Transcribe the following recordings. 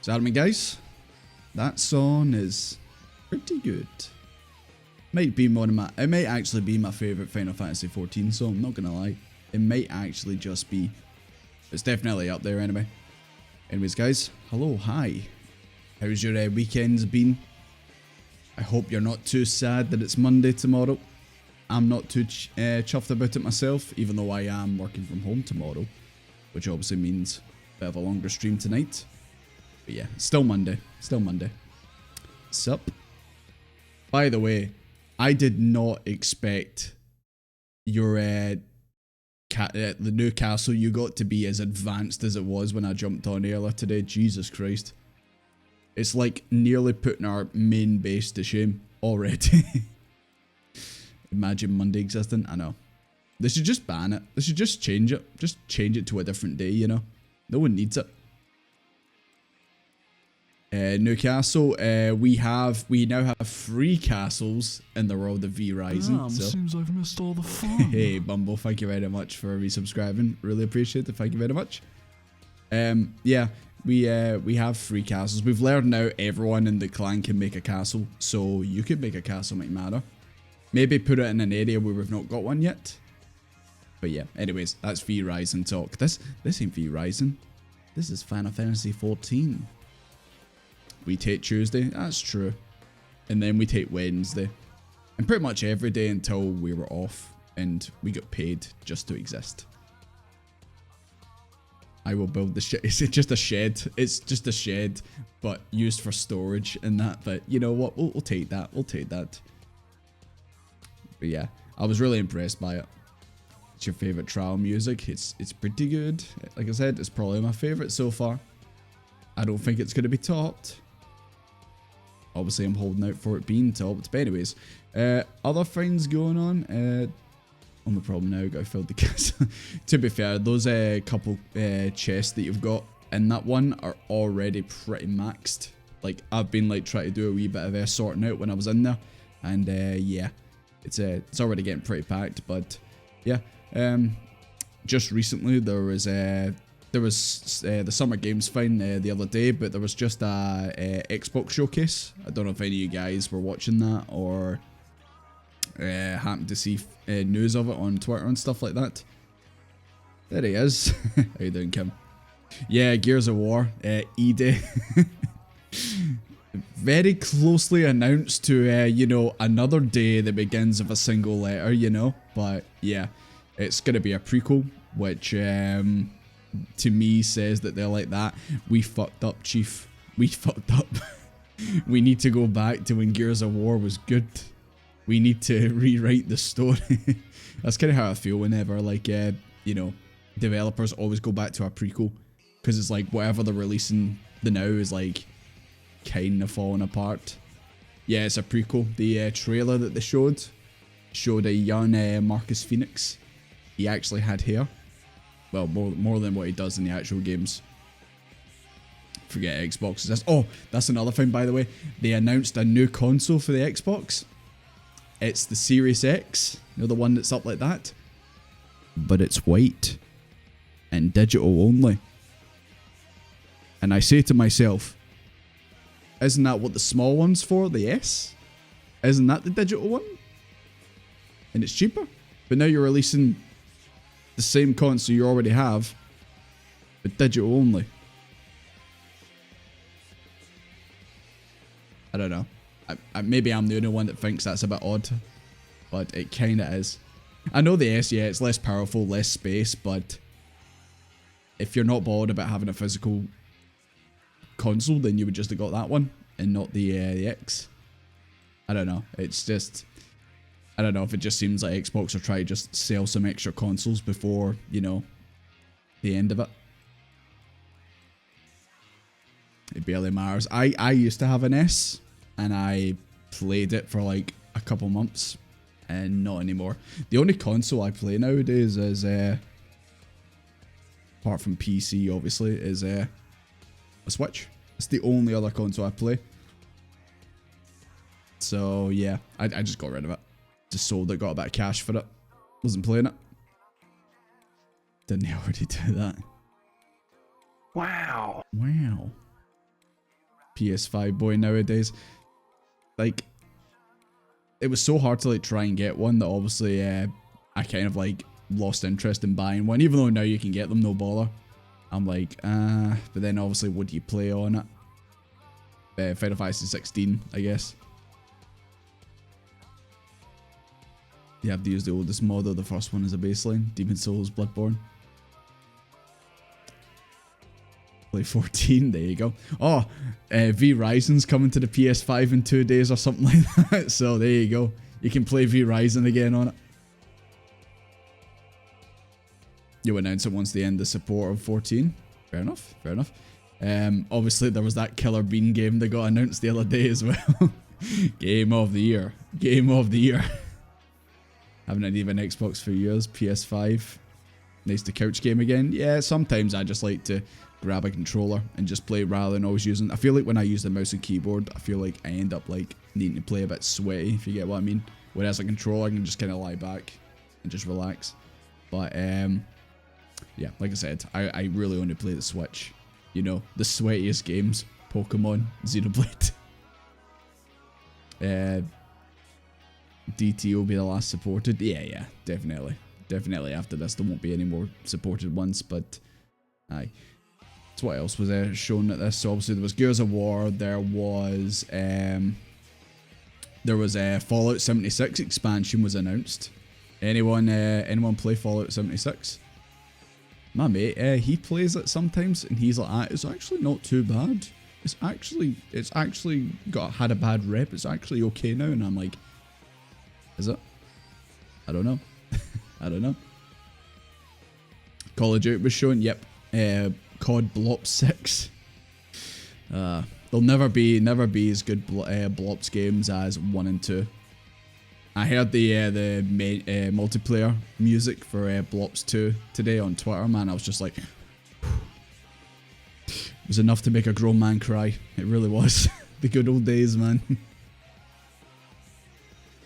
So, guys, that song is pretty good. Might be one of my, it might actually be my favourite Final Fantasy 14 song, I'm not gonna lie. It might actually just be, it's definitely up there anyway. Anyways guys, hello, hi. How's your weekends been? I hope you're not too sad that it's Monday tomorrow. I'm not too chuffed about it myself, even though I am working from home tomorrow. Which obviously means a bit of a longer stream tonight. But yeah, still Monday. Still Monday. Sup? By the way, I did not expect your the new castle you got to be as advanced as it was when I jumped on earlier today. Jesus Christ. It's like nearly putting our main base to shame already. Imagine Monday existing. I know. They should just ban it. They should just change it. Just change it to a different day, you know? No one needs it. Newcastle, we now have 3 castles in the world of V Rising. Damn, so. Seems I've missed all the fun. Hey Bumble, thank you very much for resubscribing. Really appreciate it. Thank you very much. Yeah, we have 3 castles. We've learned now everyone in the clan can make a castle, so you could make a castle, might matter. Maybe put it in an area where we've not got one yet. But yeah, anyways, that's V Rising talk. This ain't V Rising. This is Final Fantasy 14. We take Tuesday, that's true. And then we take Wednesday. And pretty much every day until we were off and we got paid just to exist. I will build the shed. It's just a shed. It's just a shed, but used for storage and that. But you know what? We'll take that. We'll take that. But yeah, I was really impressed by it. It's your favorite trial music. It's pretty good. Like I said, it's probably my favorite so far. I don't think it's going to be topped. Obviously, I'm holding out for it being topped. But anyways, other things going on. Only problem now, got to fill the castle. To be fair, those couple chests that you've got in that one are already pretty maxed. Like, I've been like trying to do a wee bit of sorting out when I was in there. And yeah, it's already getting pretty packed. But yeah, just recently there was the Summer Games Fine the other day, but there was just a Xbox showcase. I don't know if any of you guys were watching that or happened to see news of it on Twitter and stuff like that. There he is. How you doing, Kim? Yeah, Gears of War, E-Day. Very closely announced to, you know, another day that begins with a single letter, you know. But yeah, it's going to be a prequel, which to me says that they're like that. We fucked up, Chief. We fucked up. We need to go back to when Gears of War was good. We need to rewrite the story. That's kind of how I feel whenever, like, you know, developers always go back to a prequel. Because it's like whatever they're releasing the now is like kind of falling apart. Yeah, it's a prequel. The trailer that they showed a young Marcus Phoenix. He actually had hair. Well, more than what he does in the actual games. Forget Xbox. Oh, that's another thing, by the way. They announced a new console for the Xbox. It's the Series X. You know, the one that's up like that. But it's white. And digital only. And I say to myself, isn't that what the small one's for? The S? Isn't that the digital one? And it's cheaper. But now you're releasing the same console you already have, but digital only. I don't know. Maybe I'm the only one that thinks that's a bit odd, but it kind of is. I know the S, yeah, it's less powerful, less space, but if you're not bothered about having a physical console, then you would just have got that one and not the X. I don't know. It's just, I don't know if it just seems like Xbox are trying to just sell some extra consoles before, you know, the end of it. It barely matters. I used to have an S and I played it for like a couple months and not anymore. The only console I play nowadays is, apart from PC obviously, is a Switch. It's the only other console I play. So yeah, I just got rid of it. Just sold it, got a bit of cash for it. Wasn't playing it. Didn't they already do that? Wow. Wow. PS5 boy nowadays. Like, it was so hard to like try and get one that obviously I kind of like lost interest in buying one, even though now you can get them, no bother. I'm like, but then obviously what do you play on it? Final Fantasy 16, I guess. You have to use the oldest mod, though the first one is a baseline. Demon Souls, Bloodborne. Play 14, there you go. Oh, V Rising's coming to the PS5 in 2 days or something like that. So there you go. You can play V Rising again on it. You'll announce it once they end the support of 14. Fair enough, fair enough. Obviously there was that Killer Bean game that got announced the other day as well. Game of the year. Game of the year. Haven't had even Xbox for years. PS5. Nice to couch game again. Yeah, sometimes I just like to grab a controller and just play rather than always using. I feel like when I use the mouse and keyboard, I feel like I end up like needing to play a bit sweaty, if you get what I mean. Whereas a controller, I can just kind of lie back and just relax. But yeah, like I said, I really only play the Switch. You know, the sweatiest games. Pokemon, Xenoblade. DT will be the last supported. Yeah, definitely. Definitely after this, there won't be any more supported ones, but aye. So what else was shown at this? So obviously there was Gears of War, there was Fallout 76 expansion was announced. Anyone play Fallout 76? My mate, he plays it sometimes, and he's like, it's actually not too bad. It's actually had a bad rep. It's actually okay now, and I'm like, is it? I don't know. I don't know. Call of Duty was shown. Yep. COD Blop 6. They'll never be as good Blops games as 1 and 2. I heard the multiplayer music for Blops 2 today on Twitter, man. I was just like, it was enough to make a grown man cry. It really was. The good old days, man.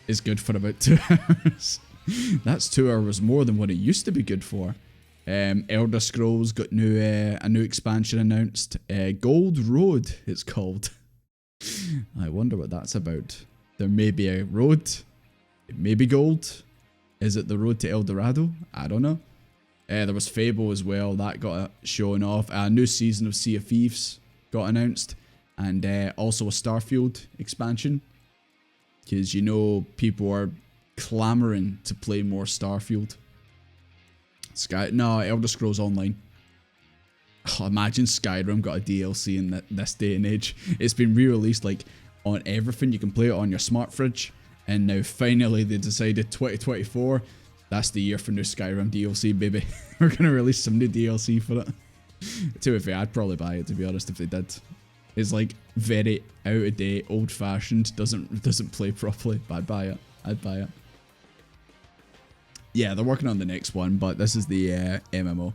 It's good for about 2 hours. That's 2 hours more than what it used to be good for. Elder Scrolls got a new expansion announced. Gold Road, it's called. I wonder what that's about. There may be a road. It may be gold. Is it the road to El Dorado? I don't know. There was Fable as well. That got shown off. A new season of Sea of Thieves got announced. And also a Starfield expansion. Because, you know, people are clamoring to play more Starfield. Elder Scrolls Online. Oh, imagine Skyrim got a DLC in this day and age. It's been re-released like on everything. You can play it on your smart fridge. And now finally they decided 2024. That's the year for new Skyrim DLC, baby. We're going to release some new DLC for it. To be fair, I'd probably buy it, to be honest, if they did. It's like very out of date, old fashioned, doesn't play properly, but I'd buy it. I'd buy it. Yeah, they're working on the next one, but this is the MMO.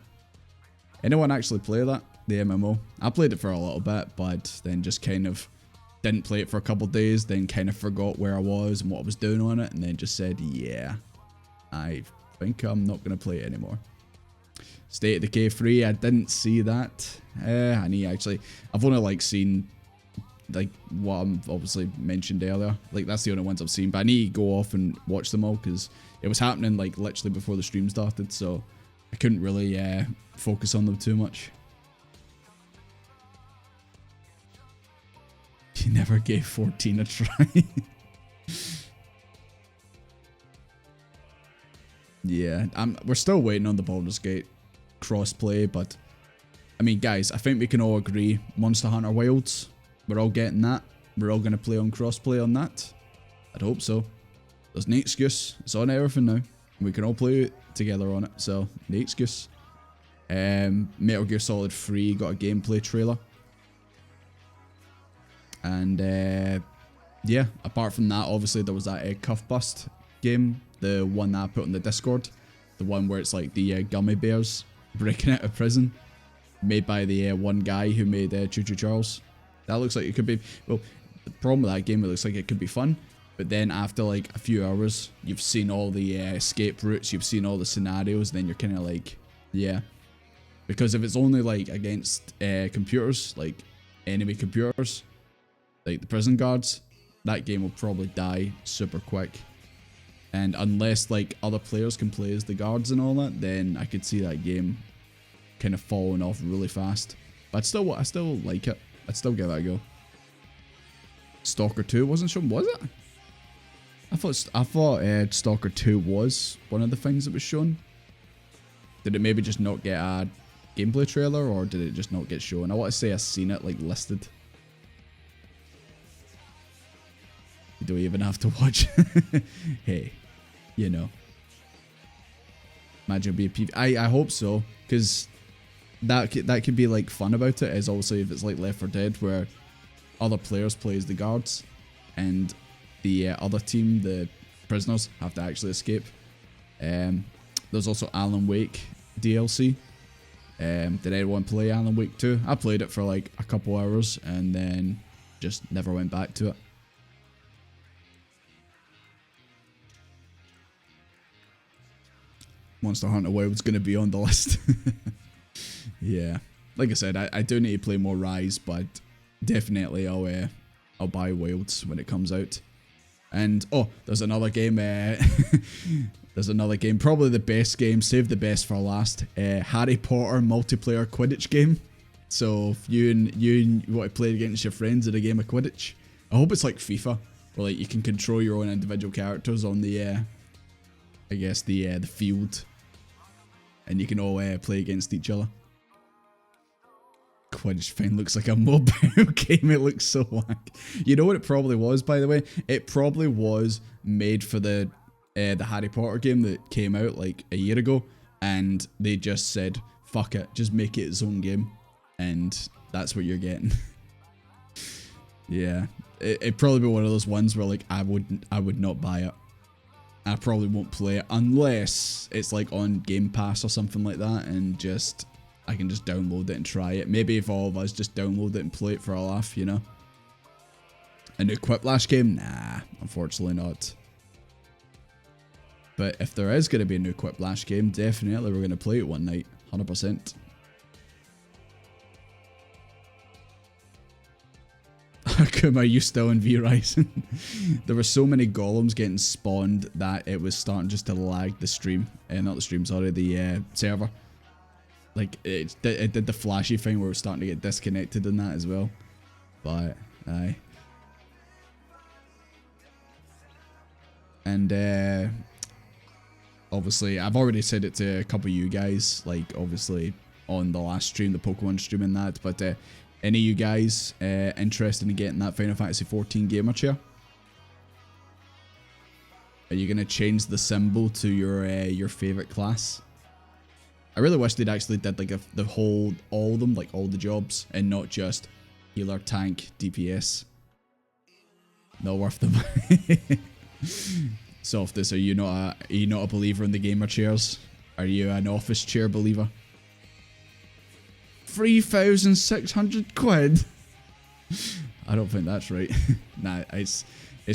Anyone actually play that? The MMO? I played it for a little bit, but then just kind of didn't play it for a couple days, then kind of forgot where I was and what I was doing on it, and then just said, yeah, I think I'm not going to play it anymore. State of Decay 3, I didn't see that. I've only like seen like what I'm obviously mentioned earlier. Like that's the only ones I've seen, but I need to go off and watch them all because it was happening like literally before the stream started, so I couldn't really focus on them too much. You never gave 14 a try. Yeah, we're still waiting on the Baldur's Gate crossplay, but I mean, guys, I think we can all agree Monster Hunter Wilds, we're all getting that. We're all going to play on crossplay on that. I'd hope so. There's no excuse. It's on everything now. We can all play together on it, so no excuse. Metal Gear Solid 3 got a gameplay trailer. And yeah, apart from that, obviously there was that Cuff Bust game, the one that I put on the Discord, the one where it's like the gummy bears breaking out of prison, made by the one guy who made Choo Choo Charles. That looks like it could be, well, the problem with that game, it looks like it could be fun, but then after like a few hours, you've seen all the escape routes, you've seen all the scenarios, then you're kind of like, yeah. Because if it's only like against computers, like enemy computers, like the prison guards, that game will probably die super quick. And unless like other players can play as the guards and all that, then I could see that game kind of falling off really fast. But I still like it. I'd still give that a go. Stalker 2 wasn't shown, was it? I thought Stalker 2 was one of the things that was shown. Did it maybe just not get a gameplay trailer, or did it just not get shown? I want to say I've seen it like listed. You don't even have to watch. Hey, you know. Imagine it'd be a PV. I hope so, because that could be like fun about it. Is obviously if it's like Left 4 Dead where other players play as the guards, and the other team, the prisoners, have to actually escape. There's also Alan Wake DLC. Did anyone play Alan Wake 2? I played it for like a couple hours and then just never went back to it. Monster Hunter Wild's going to be on the list. Yeah. Like I said, I do need to play more Rise, but definitely I'll buy Wilds when it comes out. And oh, there's another game. There's another game, probably the best game. Save the best for last. Harry Potter multiplayer Quidditch game. So if you want to play against your friends in a game of Quidditch, I hope it's like FIFA, where like you can control your own individual characters on the, I guess the field, and you can all play against each other. Quidditch thing looks like a mobile game. It looks so whack. You know what it probably was, by the way? It probably was made for the Harry Potter game that came out like a year ago, and they just said, fuck it, just make it its own game, and that's what you're getting. Yeah, it'd probably be one of those ones where like I would not buy it. I probably won't play it unless it's like on Game Pass or something like that, and just I can just download it and try it. Maybe if all of us just download it and play it for a laugh, you know? A new Quiplash game? Nah, unfortunately not. But if there is going to be a new Quiplash game, definitely we're going to play it one night. 100%. Kuma, are you still in V-Rising? There were so many golems getting spawned that it was starting just to lag the stream. Not the stream, sorry, the server. Like, it did the flashy thing where it was starting to get disconnected in that as well. But, aye. And, obviously, I've already said it to a couple of you guys, like, obviously, on the last stream, the Pokemon stream and that, but, any of you guys interested in getting that Final Fantasy XIV gamer chair? Are you going to change the symbol to your favorite class? I really wish they'd actually did like all of them, like all the jobs, and not just healer, tank, DPS. Not worth the money. Softus, are you not a believer in the gamer chairs? Are you an office chair believer? 3,600 quid. I don't think that's right. Nah, it's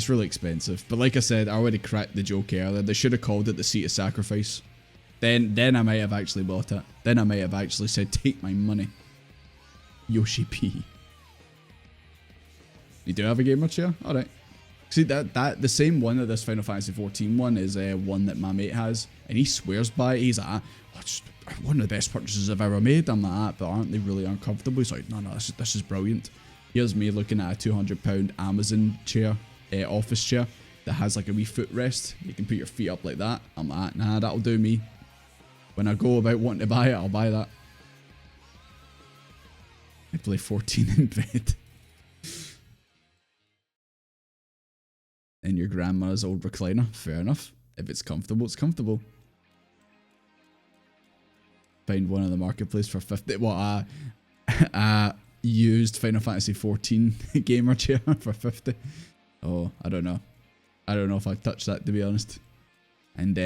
really expensive. But like I said, I already cracked the joke earlier. They should have called it the Seat of Sacrifice. Then I might have actually bought it. Then I might have actually said, take my money. Yoshi P. You do have a gamer chair? Alright. See, that the same one that this Final Fantasy XIV one is one that my mate has. And he swears by it. He's like, it's one of the best purchases I've ever made. I'm like, but aren't they really uncomfortable? He's like, no, this is brilliant. Here's me looking at a £200 Amazon chair, office chair, that has like a wee footrest. You can put your feet up like that. I'm like, nah, that'll do me. When I go about wanting to buy it, I'll buy that. I play 14 in bed. In your grandma's old recliner. Fair enough. If it's comfortable, it's comfortable. Find one on the marketplace for 50. What, a used Final Fantasy XIV gamer chair for 50. Oh, I don't know. I don't know if I'd touch that, to be honest. And,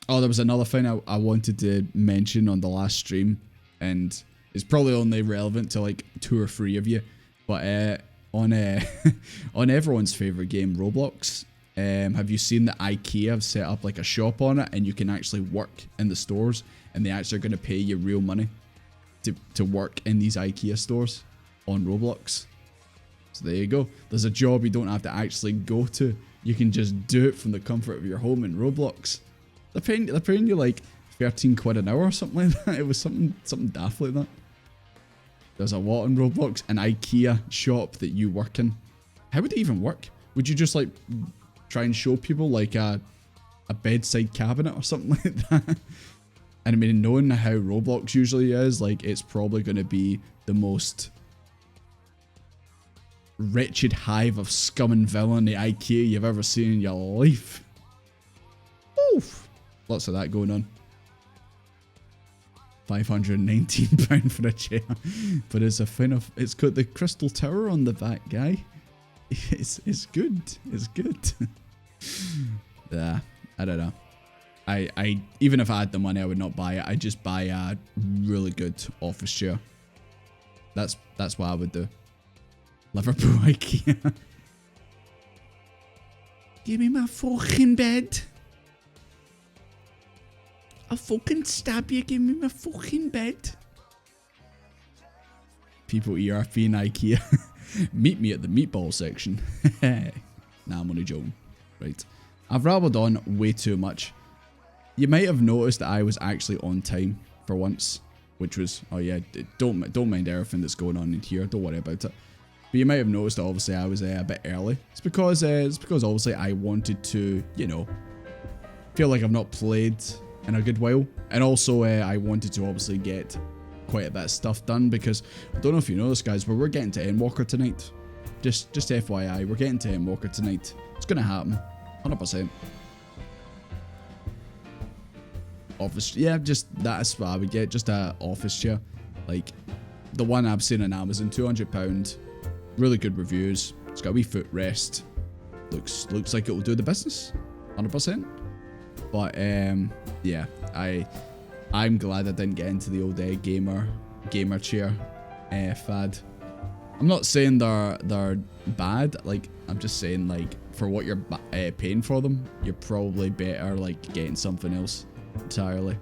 oh, there was another thing I wanted to mention on the last stream, and it's probably only relevant to like 2 or 3 of you, but on on everyone's favorite game, Roblox, have you seen that IKEA have set up like a shop on it, and you can actually work in the stores, and they actually are going to pay you real money to work in these IKEA stores on Roblox? So there you go. There's a job you don't have to actually go to. You can just do it from the comfort of your home in Roblox. They're paying you like 13 quid an hour or something like that. It was something daft like that. There's a lot in Roblox, an IKEA shop that you work in. How would it even work? Would you just like try and show people like a bedside cabinet or something like that? And I mean, knowing how Roblox usually is, like it's probably going to be the most wretched hive of scum and villainy IKEA you've ever seen in your life. Oof. Lots of that going on. £519 for a chair. But it's a fin of, it's got the crystal tower on the back, guy. It's good. It's good. Yeah, I don't know. I even if I had the money, I would not buy it. I'd just buy a really good office chair. That's what I would do. Liverpool IKEA. Give me my fucking bed. I'll fucking stab you. Give me my fucking bed. People ERP in IKEA. Meet me at the meatball section. Nah, I'm only joking. Right. I've rabbled on way too much. You might have noticed that I was actually on time for once. Which was, oh yeah, don't mind everything that's going on in here. Don't worry about it. But you might have noticed that obviously I was a bit early. It's because obviously I wanted to, you know, feel like I've not played in a good while. And also I wanted to obviously get quite a bit of stuff done because I don't know if you know this, guys, but we're getting to Endwalker tonight. Just FYI, we're getting to Endwalker tonight. It's gonna happen, 100%. Office, yeah, just that's what I would get, just a office chair, like the one I've seen on Amazon, £200, really good reviews. It's got a wee footrest. Looks like it will do the business, 100%. But yeah, I'm glad I didn't get into the old gamer chair fad. I'm not saying they're bad, like I'm just saying like for what you're paying for them, you're probably better like getting something else entirely.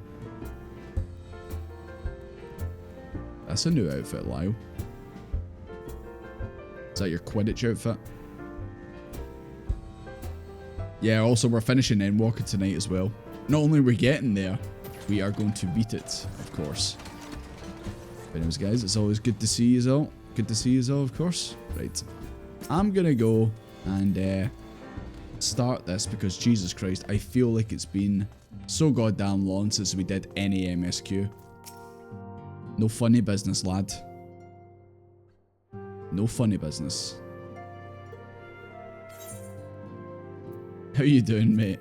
That's a new outfit, Lyle. Is that your Quidditch outfit? Yeah, also we're finishing Endwalker tonight as well. Not only are we getting there, we are going to beat it, of course. But anyways, guys, it's always good to see you all. Good to see you all, of course. Right. I'm gonna go and start this because Jesus Christ, I feel like it's been so goddamn long since we did any MSQ. No funny business, lad. No funny business. How you doing, mate?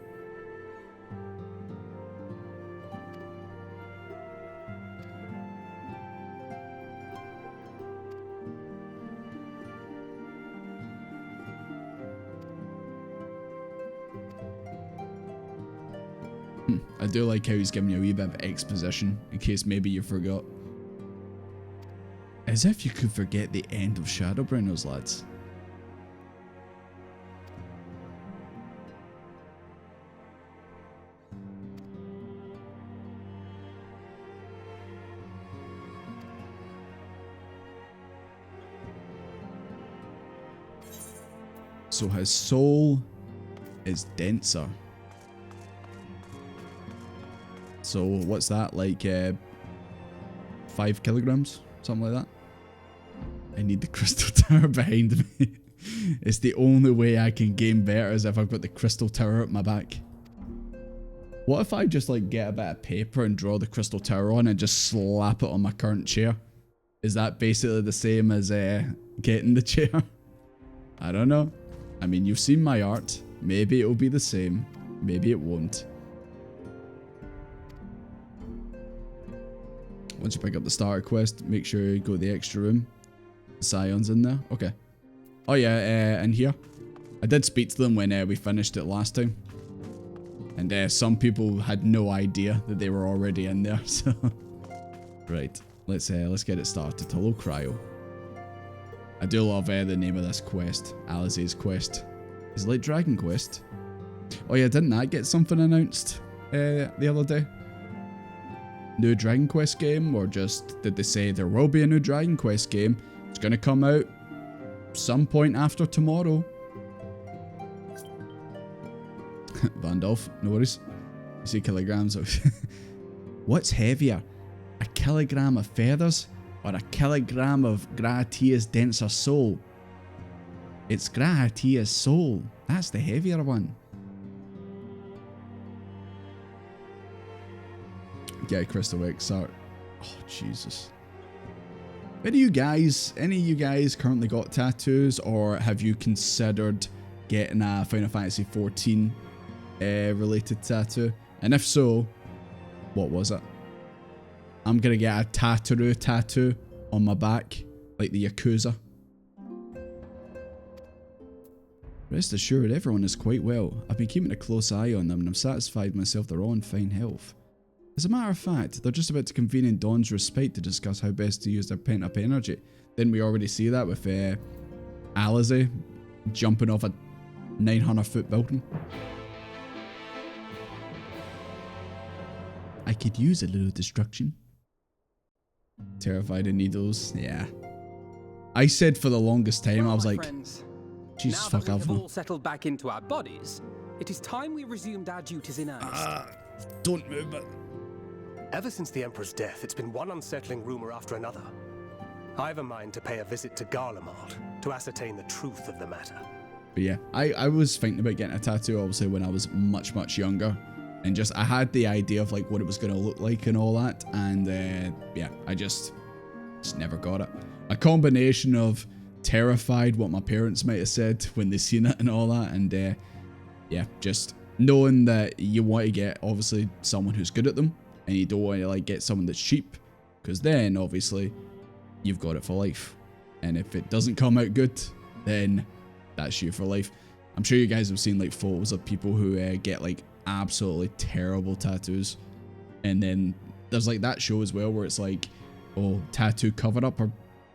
I do like how he's giving you a wee bit of exposition, in case maybe you forgot. As if you could forget the end of Shadowbringers, lads. So his soul is denser. So what's that, like 5 kilograms? Something like that? I need the crystal tower behind me. It's the only way I can game better is if I've got the crystal tower at my back. What if I just like get a bit of paper and draw the crystal tower on and just slap it on my current chair? Is that basically the same as getting the chair? I don't know. I mean, you've seen my art. Maybe it'll be the same. Maybe it won't. Once you pick up the starter quest, make sure you go to the extra room. The Scion's in there. Okay. Oh yeah, in here. I did speak to them when we finished it last time. And some people had no idea that they were already in there, so... Right, let's get it started. Hello, Cryo. I do love the name of this quest. Alice's quest. Is it like Dragon Quest? Oh yeah, didn't that get something announced the other day? New Dragon Quest game, or just did they say there will be a new Dragon Quest game? It's gonna come out some point after tomorrow. Vandolph, no worries. You see kilograms of... What's heavier? A kilogram of feathers or a kilogram of Gratia's denser soul? It's Gratia's soul. That's the heavier one. Get a crystal XR. Oh, Jesus. Any of you guys currently got tattoos, or have you considered getting a Final Fantasy 14 related tattoo? And if so, what was it? I'm gonna get a tattoo on my back, like the Yakuza. Rest assured, everyone is quite well. I've been keeping a close eye on them and I'm satisfied myself they're all in fine health. As a matter of fact, they're just about to convene in Dawn's Respite to discuss how best to use their pent-up energy. Didn't we already see that with Alize jumping off a 900-foot building? I could use a little destruction. Terrified of needles, yeah. I said for the longest time, I was like, friends, Jesus fuck now off. that we have all settled back into our bodies, it is time we resumed our duties in earnest. Don't move it. Ever since the Emperor's death, it's been one unsettling rumor after another. I have a mind to pay a visit to Garlemald to ascertain the truth of the matter. But yeah, I was thinking about getting a tattoo obviously when I was much younger. And just, I had the idea of like what it was going to look like and all that. And yeah, I just never got it. A combination of terrified what my parents might have said when they seen it and all that. And yeah, just knowing that you want to get obviously someone who's good at them. And you don't want to like get someone that's cheap. Because then obviously you've got it for life. And if it doesn't come out good, then that's you for life. I'm sure you guys have seen like photos of people who get like absolutely terrible tattoos, and then there's like that show as well where it's like, oh, tattoo cover up or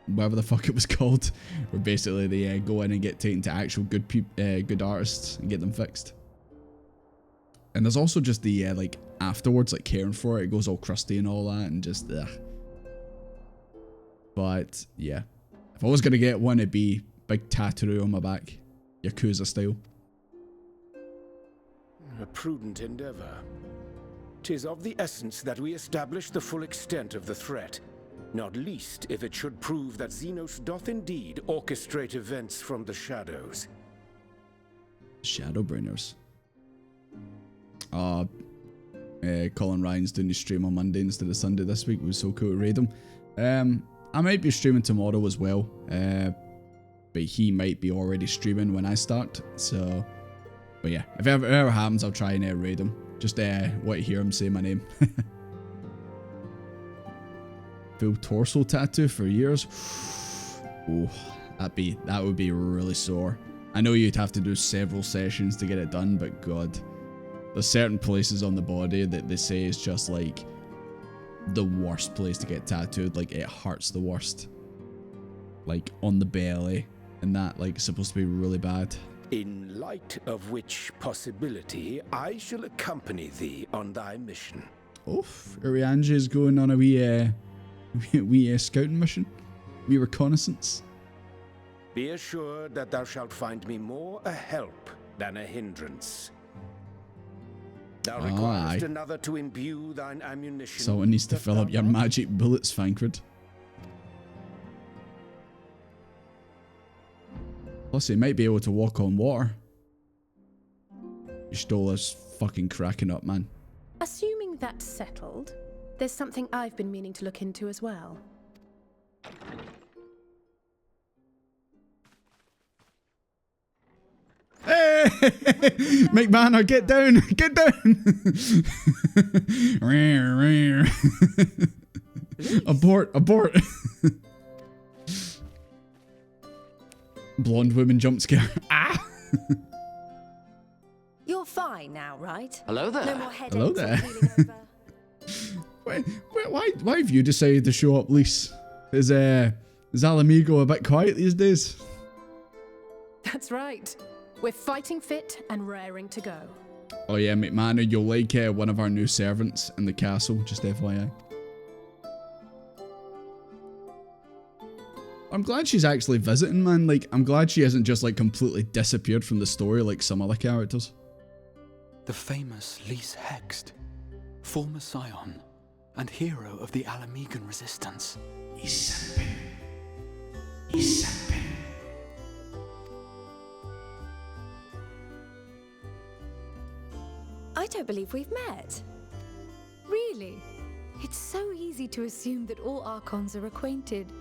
whatever the fuck it was called, where basically they go in and get taken to actual good artists and get them fixed. And there's also just the like afterwards, like caring for it goes all crusty and all that, and just but yeah, if I was gonna get one, it'd be big tattoo on my back, Yakuza style. A prudent endeavor. 'Tis of the essence that we establish the full extent of the threat, not least if it should prove that Xenos doth indeed orchestrate events from the Shadowbringers. Colin Ryan's doing his stream on Monday instead of Sunday this week. It was so cool to raid him. I might be streaming tomorrow as well, but he might be already streaming when I start, so... But yeah, if it ever happens, I'll try and raid him. Just want to hear him say my name. Full torso tattoo for years. Oh, that would be really sore. I know you'd have to do several sessions to get it done, but God, there's certain places on the body that they say is just like the worst place to get tattooed. Like it hurts the worst. Like on the belly, and that like supposed to be really bad. In light of which possibility, I shall accompany thee on thy mission. Oof, Uriange is going on a wee scouting mission, wee reconnaissance. Be assured that thou shalt find me more a help than a hindrance. Thou requirest another to imbue thine ammunition. Someone needs to fill up your magic bullets, Thancred. Plus, he might be able to walk on water. Your stole is fucking cracking up, man. Assuming that's settled, there's something I've been meaning to look into as well. Hey! McMahon, get down! Get down! Abort! Abort! Blonde woman jump scare. Ah! You're fine now, right? Hello there. No more headaches. Hello there. Over. Why have you decided to show up, Lise? Is Alamigo a bit quiet these days? That's right. We're fighting fit and raring to go. Oh yeah, McMahon, you'll like one of our new servants in the castle, just FYI. I'm glad she's actually visiting, man. Like, I'm glad she hasn't just, like, completely disappeared from the story like some other characters. The famous Lys Hext, former scion and hero of the Alamegan resistance. I don't believe we've met. Really? It's so easy to assume that all Archons are acquainted.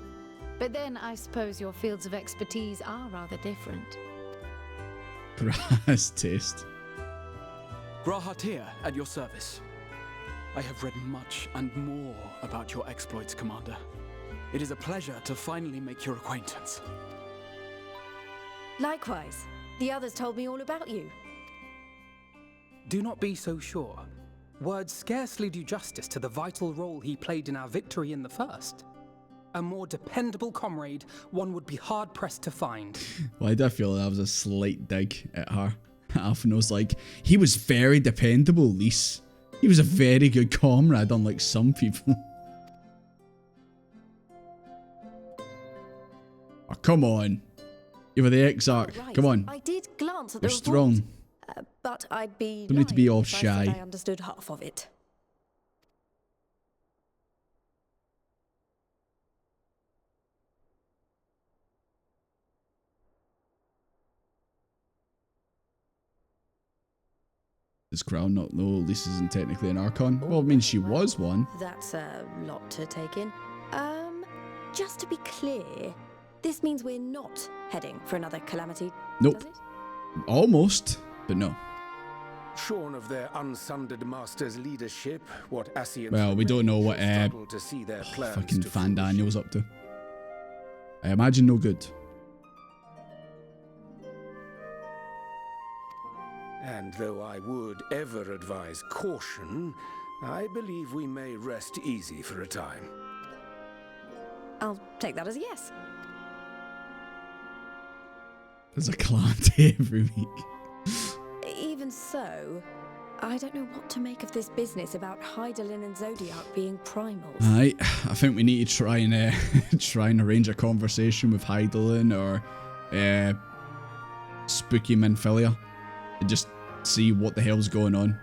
But then I suppose your fields of expertise are rather different. Brass taste. Grahatir, at your service. I have read much and more about your exploits, Commander. It is a pleasure to finally make your acquaintance. Likewise. The others told me all about you. Do not be so sure. Words scarcely do justice to the vital role he played in our victory in the first. A more dependable comrade one would be hard-pressed to find. Well, I do feel that was a slight dig at her. Alphino's like, he was very dependable, Lys. He was a very good comrade, unlike some people. Oh, come on. You were the Exarch. Right. Come on. I did glance at the You're report, strong. but I'd be Don't need to be lying all if I said shy. I understood half of it. Does Crown not know Lys isn't technically an Archon? Well, it means she was one. That's a lot to take in. Just to be clear, this means we're not heading for another calamity, Nope. does it? Almost, but no. Shorn of their unsundered master's leadership, what Ascians Well, we don't know what struggle to see their plans fucking to Fan fruition. Daniel's up to. I imagine no good. And though I would ever advise caution, I believe we may rest easy for a time. I'll take that as a yes. There's a calamity every week. Even so, I don't know what to make of this business about Hydaelyn and Zodiac being primals. Aye, I think we need to try and try and arrange a conversation with Hydaelyn or Spooky Minfilia and just see what the hell's going on.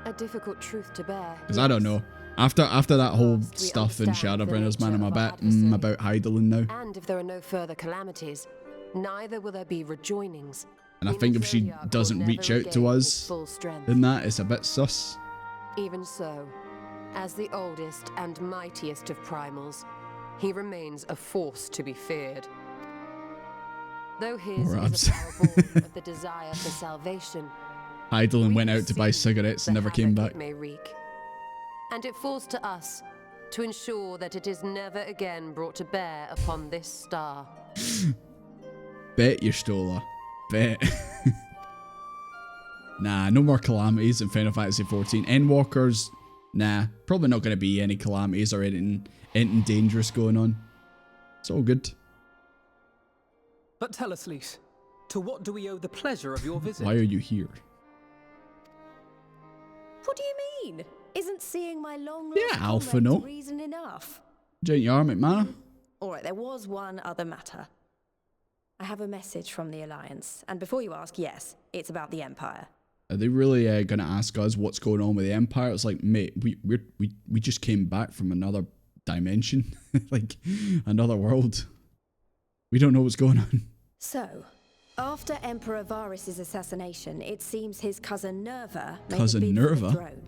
A difficult truth to bear. Because I don't know. After that whole stuff in Shadowbringers, man, I'm a bit about Hydaelyn now. And if there are no further calamities, neither will there be rejoinings. And I think if she doesn't reach out to us in that, it's a bit sus. Even so, as the oldest and mightiest of primals, he remains a force to be feared. Though his is a power born of the desire for salvation, Hydaelyn went out to buy cigarettes and never came back. it may wreak. And it falls to us to ensure that it is never again brought to bear upon this star. Bet you stole her. Bet. Nah, no more calamities in Final Fantasy XIV. Endwalkers, nah, probably not going to be any calamities or anything dangerous going on. It's all good. But tell us, Lys, to what do we owe the pleasure of your visit? Why are you here? What do you mean? Isn't seeing my long Yeah, Alpha, no. reason enough? Giant Yarmouth Manor? Alright, there was one other matter. I have a message from the Alliance, and before you ask, yes, it's about the Empire. Are they really going to ask us what's going on with the Empire? It's like, mate, we just came back from another dimension. Like, another world. We don't know what's going on. So, after Emperor Varys' assassination, it seems his cousin Nerva made Cousin a bid for Nerva? the throne.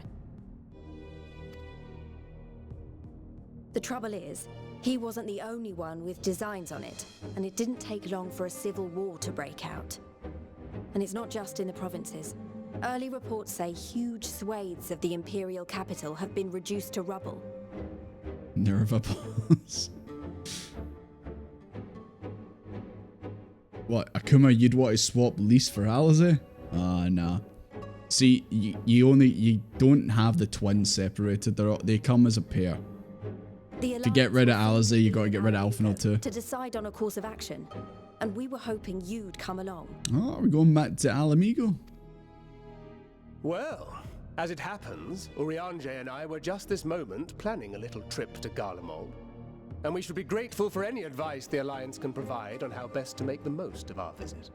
The trouble is, he wasn't the only one with designs on it, and it didn't take long for a civil war to break out. And it's not just in the provinces. Early reports say huge swathes of the imperial capital have been reduced to rubble. Nerva balls. What, Akuma, you'd want to swap Lys for Alize? Ah, nah. See, you don't have the twins separated. They come as a pair. To get rid of Alize, you got to get rid of Alphinaud too. To decide on a course of action, and we were hoping you'd come along. Oh, we're going back to Alamigo. Well, as it happens, Urianger and I were just this moment planning a little trip to Garlemald. and we should be grateful for any advice the Alliance can provide on how best to make the most of our visit.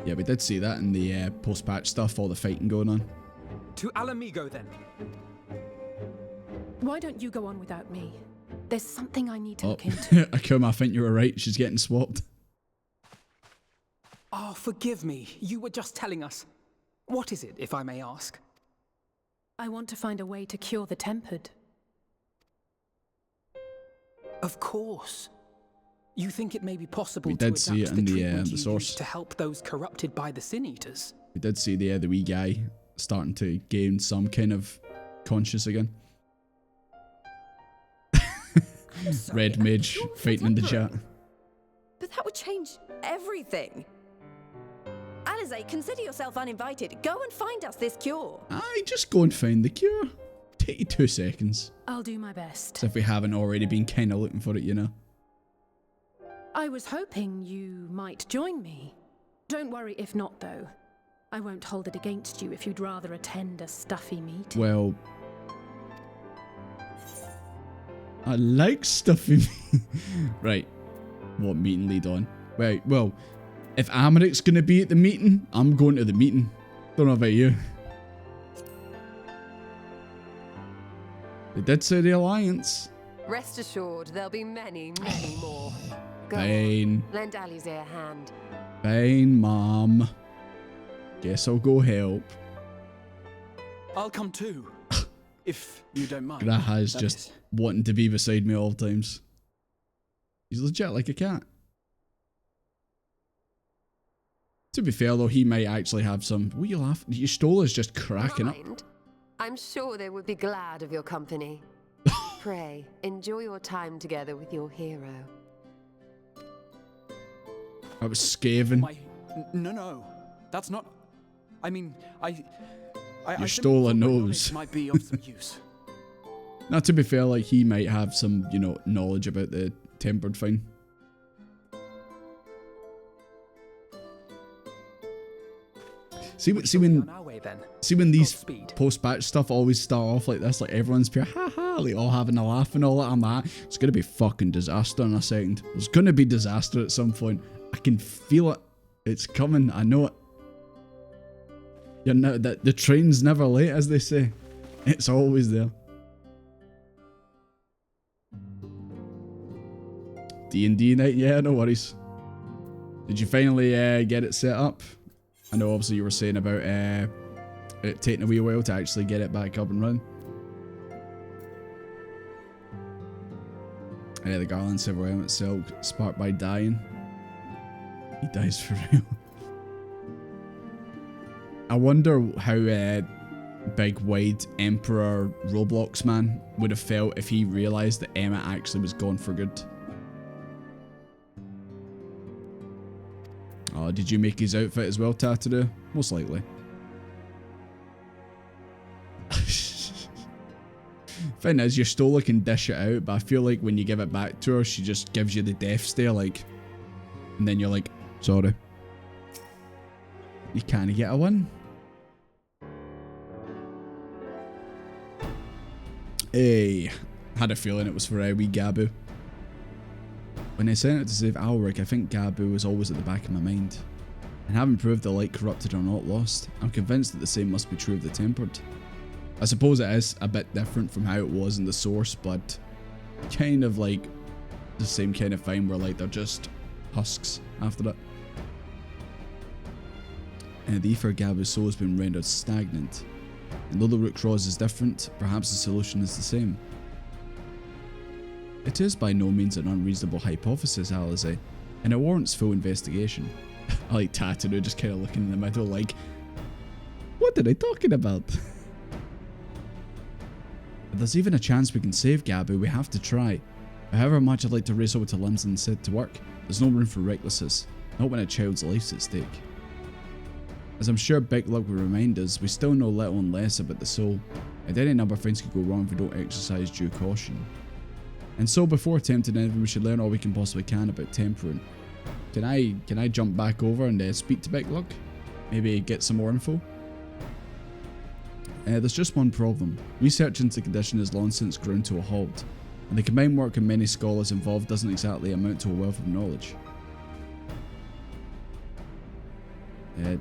Yeah, we did see that in the post-patch stuff, all the fighting going on. To Alamigo, then. Why don't you go on without me? There's something I need to Oh, look into. Akuma, I think you were right. She's getting swapped. Oh, forgive me. You were just telling us. What is it, if I may ask? I want to find a way to cure the tempered. Of course. You think it may be possible We to did see adapt it in the the, treatment the you source. use to help those corrupted by the Sin Eaters? We did see the wee guy starting to gain some kind of conscious again. Sorry, Red Mage fighting in the chat. But that would change everything. Alize, consider yourself uninvited. Go and find us this cure. Aye, just go and find the cure. Take you 2 seconds. I'll do my best. As if we haven't already been kind of looking for it, you know. I was hoping you might join me. Don't worry if not, though. I won't hold it against you if you'd rather attend a stuffy meeting. Well, I like stuffy meat. Right. What meeting lead on? Right, well, if Amaric's going to be at the meeting, I'm going to the meeting. Don't know about you. They did say the Alliance. Rest assured, there'll be many, many more. Go Fine. on, lend Alize a hand. Fine, Mom. Guess I'll go help. I'll come too, if you don't mind. Graha's that just is. wanting to be beside me all times. He's legit like a cat. To be fair though, he might actually have some... What are you laughing? Your stole is just cracking up. Mind? I'm sure they would be glad of your company. Pray, enjoy your time together with your hero. I was scathing. No. That's not... I mean, I You stole a simply thought my nose. knowledge might be of some use. Now, to be fair, like, he might have some, you know, knowledge about the tempered thing. See when these post-patch stuff always start off like this, like everyone's pure haha, like all having a laugh and all that and that. It's gonna be fucking disaster in a second. There's gonna be disaster at some point. I can feel it. It's coming. I know it. You know that the train's never late, as they say. It's always there. D&D night, yeah, no worries. Did you finally get it set up? I know obviously you were saying about it taking a wee while to actually get it back up and running. Yeah, the Garland Silver Element Silk, sparked by dying. He dies for real. I wonder how big wide Emperor Roblox man would have felt if he realised that Emma actually was gone for good. Oh, did you make his outfit as well, Tataru? Most likely. Thing is, your Stola can dish it out, but I feel like when you give it back to her, she just gives you the death stare, like, and then you're like, sorry. You can't get a win. Hey, had a feeling it was for wee Gabu. When I sent it to save Alric, I think Gabu was always at the back of my mind. And having proved the light corrupted or not lost, I'm convinced that the same must be true of the tempered. I suppose it is a bit different from how it was in the source, but kind of like the same kind of thing where like they're just husks after that. And the ether Gabu's soul has been rendered stagnant. And though the root cause is different, perhaps the solution is the same. It is by no means an unreasonable hypothesis, Alize, and it warrants full investigation. I like Tataru just kind of looking in the middle like, what are they talking about? If there's even a chance we can save Gabu, we have to try. However much I'd like to race over to Limsa and set to work, there's no room for recklessness, not when a child's life's at stake. As I'm sure Big Luck will remind us, we still know little and less about the soul, and any number of things could go wrong if we don't exercise due caution. And so before attempting anything, we should learn all we can possibly can about tempering. Can I jump back over and speak to Big Luck? Maybe get some more info? There's just one problem. Research into the condition has long since ground to a halt. And the combined work of many scholars involved doesn't exactly amount to a wealth of knowledge.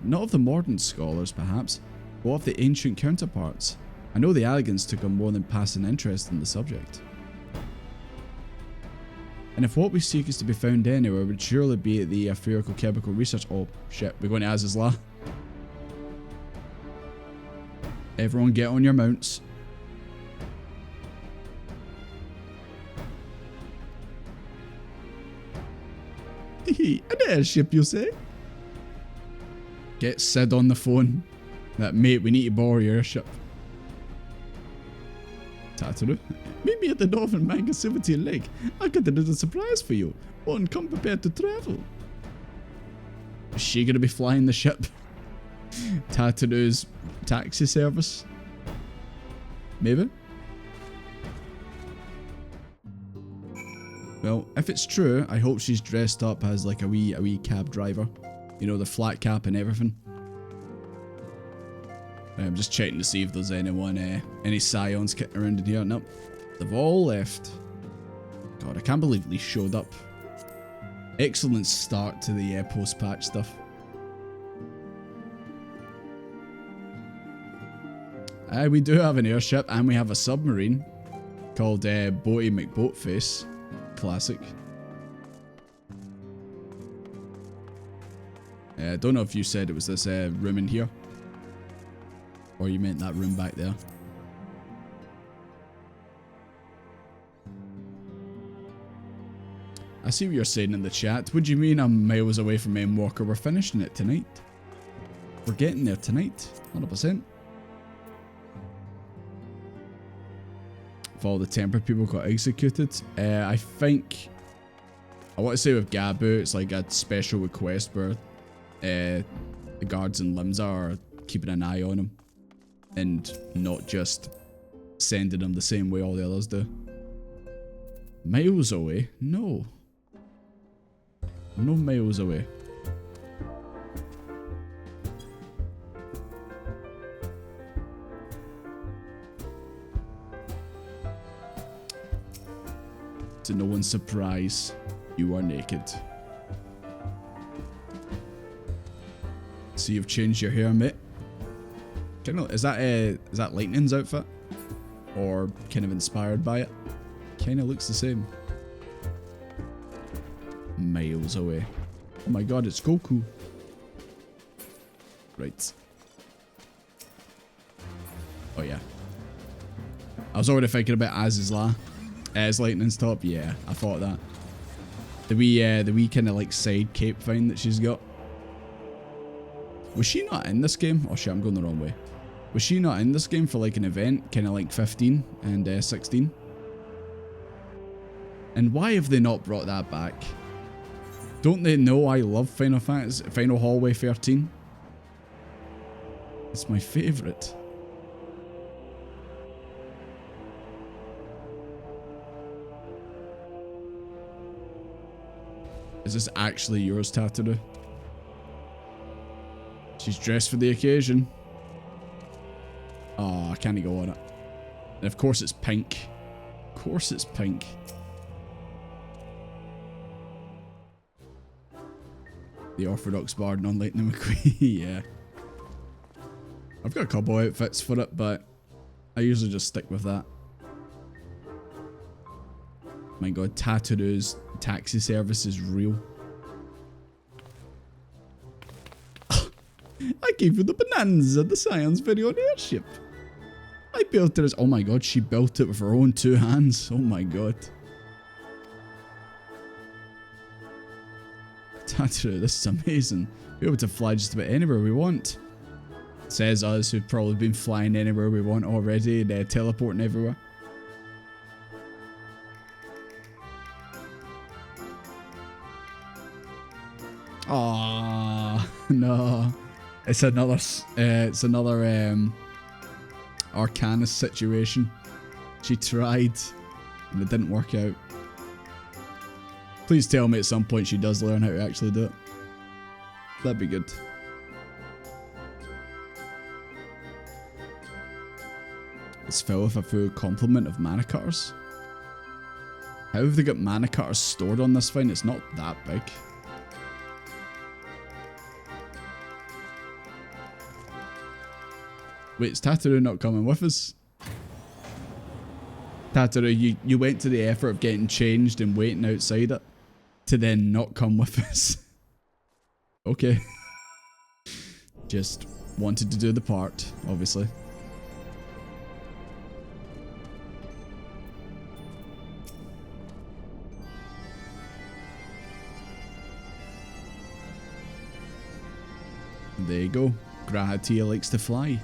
Not of the modern scholars, perhaps, but of the ancient counterparts. I know the Alligans took a more than passing interest in the subject. And if what we seek is to be found anywhere, it would surely be at the Chemical Research. Oh shit, we're going to Aziz's Law. Everyone get on your mounts. An airship, you say? Get Sid on the phone. That mate, we need to borrow your airship. Tataru, meet me at the Northern Mangasivity Lake. I got a little surprise for you. One, come prepared to travel. Is she gonna be flying the ship? Tataru's taxi service? Maybe? Well, if it's true, I hope she's dressed up as like a wee cab driver. You know, the flat cap and everything. I'm just checking to see if there's anyone, any scions kicking around in here. Nope. They've all left. God, I can't believe they showed up. Excellent start to the post-patch stuff. We do have an airship and we have a submarine called Boaty McBoatface. Classic. I don't know if you said it was this room in here. Or you meant that room back there. I see what you're saying in the chat. What do you mean I'm miles away from Endwalker? We're finishing it tonight. We're getting there tonight. 100%. If all the temper people got executed. I think... I want to say with Gabu, it's like a special request where the guards and Limsa are keeping an eye on him. And not just sending them the same way all the others do. Miles away? No. No miles away. To no one's surprise, you are naked. So you've changed your hair, mate. Is that Lightning's outfit? Or kind of inspired by it? Kind of looks the same. Miles away. Oh my god, it's Goku. Right. Oh yeah. I was already thinking about Aziz's Law. As Lightning's top, yeah, I thought that. The wee kind of like side cape thing that she's got. Was she not in this game? Oh shit, I'm going the wrong way. Was she not in this game for like an event, kind of like 15 and 16? And why have they not brought that back? Don't they know I love Final Hallway 13? It's my favourite. Is this actually yours, Tataru? She's dressed for the occasion. Oh, I can't go on it. And of course it's pink. Of course it's pink. The Orthodox Bard, non-Lightning McQueen. Yeah. I've got a couple outfits for it, but I usually just stick with that. My god, Tataru's taxi service is real. I gave you the bonanza, the science video on airship. I built it as... Oh my god, she built it with her own 2 hands. Oh my god. Tataru, this is amazing. We're able to fly just about anywhere we want. Says us, who've probably been flying anywhere we want already and teleporting everywhere. Oh no. It's another Arcanist situation. She tried and it didn't work out. Please tell me at some point she does learn how to actually do it. That'd be good. It's filled with a full complement of mana cutters. How have they got mana cutters stored on this thing? It's not that big. Wait, is Tataru not coming with us? Tataru, you went to the effort of getting changed and waiting outside it to then not come with us. Okay. Just wanted to do the part, obviously. There you go. Grahatia likes to fly.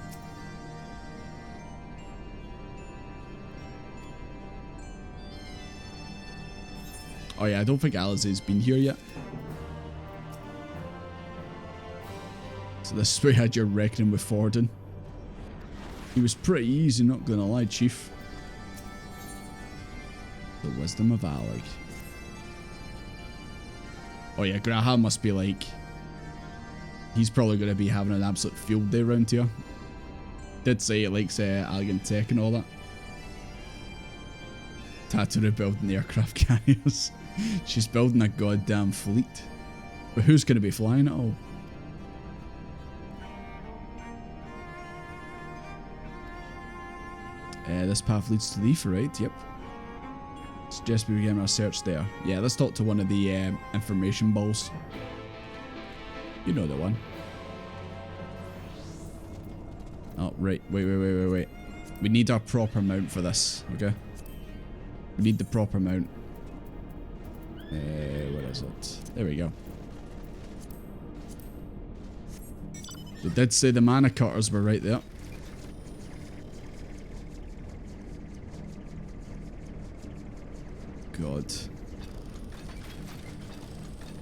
Oh yeah, I don't think Alize's been here yet. So this is where you had your reckoning with Forden. He was pretty easy, not gonna lie, Chief. The wisdom of Alec. Oh yeah, Graha must be like... He's probably gonna be having an absolute field day around here. Did say it likes Alligan Tech and all that. Tataru building the aircraft carriers. She's building a goddamn fleet. But who's gonna be flying it all? This path leads to the Ether, right? Yep. Suggest we begin our search there. Yeah, let's talk to one of the information balls. You know the one. Oh, right. Wait. We need our proper mount for this, okay? We need the proper mount. Where is it? There we go. They did say the mana cutters were right there. God.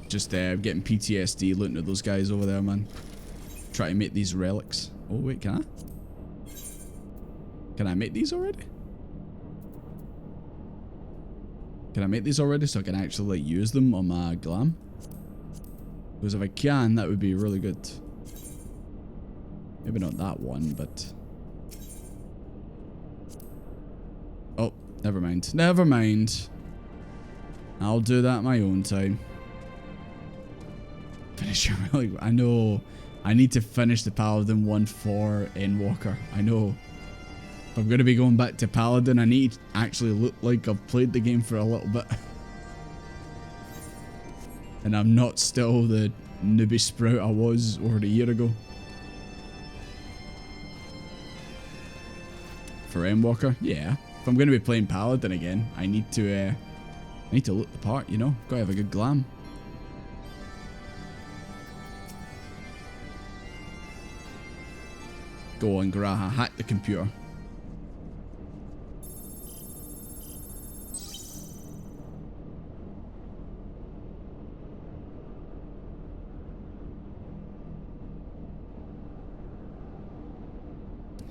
Just getting PTSD looking at those guys over there, man. Try to make these relics. Oh, wait, can I? Can I make these already? Can I make these already so I can actually like, use them on my glam? Because if I can, that would be really good. Maybe not that one, but... Oh, never mind. Never mind. I'll do that my own time. Finish your relic. I know. I need to finish the Paladin one for Endwalker. I know. If I'm going to be going back to Paladin, I need to actually look like I've played the game for a little bit. And I'm not still the newbie sprout I was over a year ago. For Endwalker? Yeah. If I'm going to be playing Paladin again, I need to look the part, you know? Gotta have a good glam. Go on, Graha, hack the computer.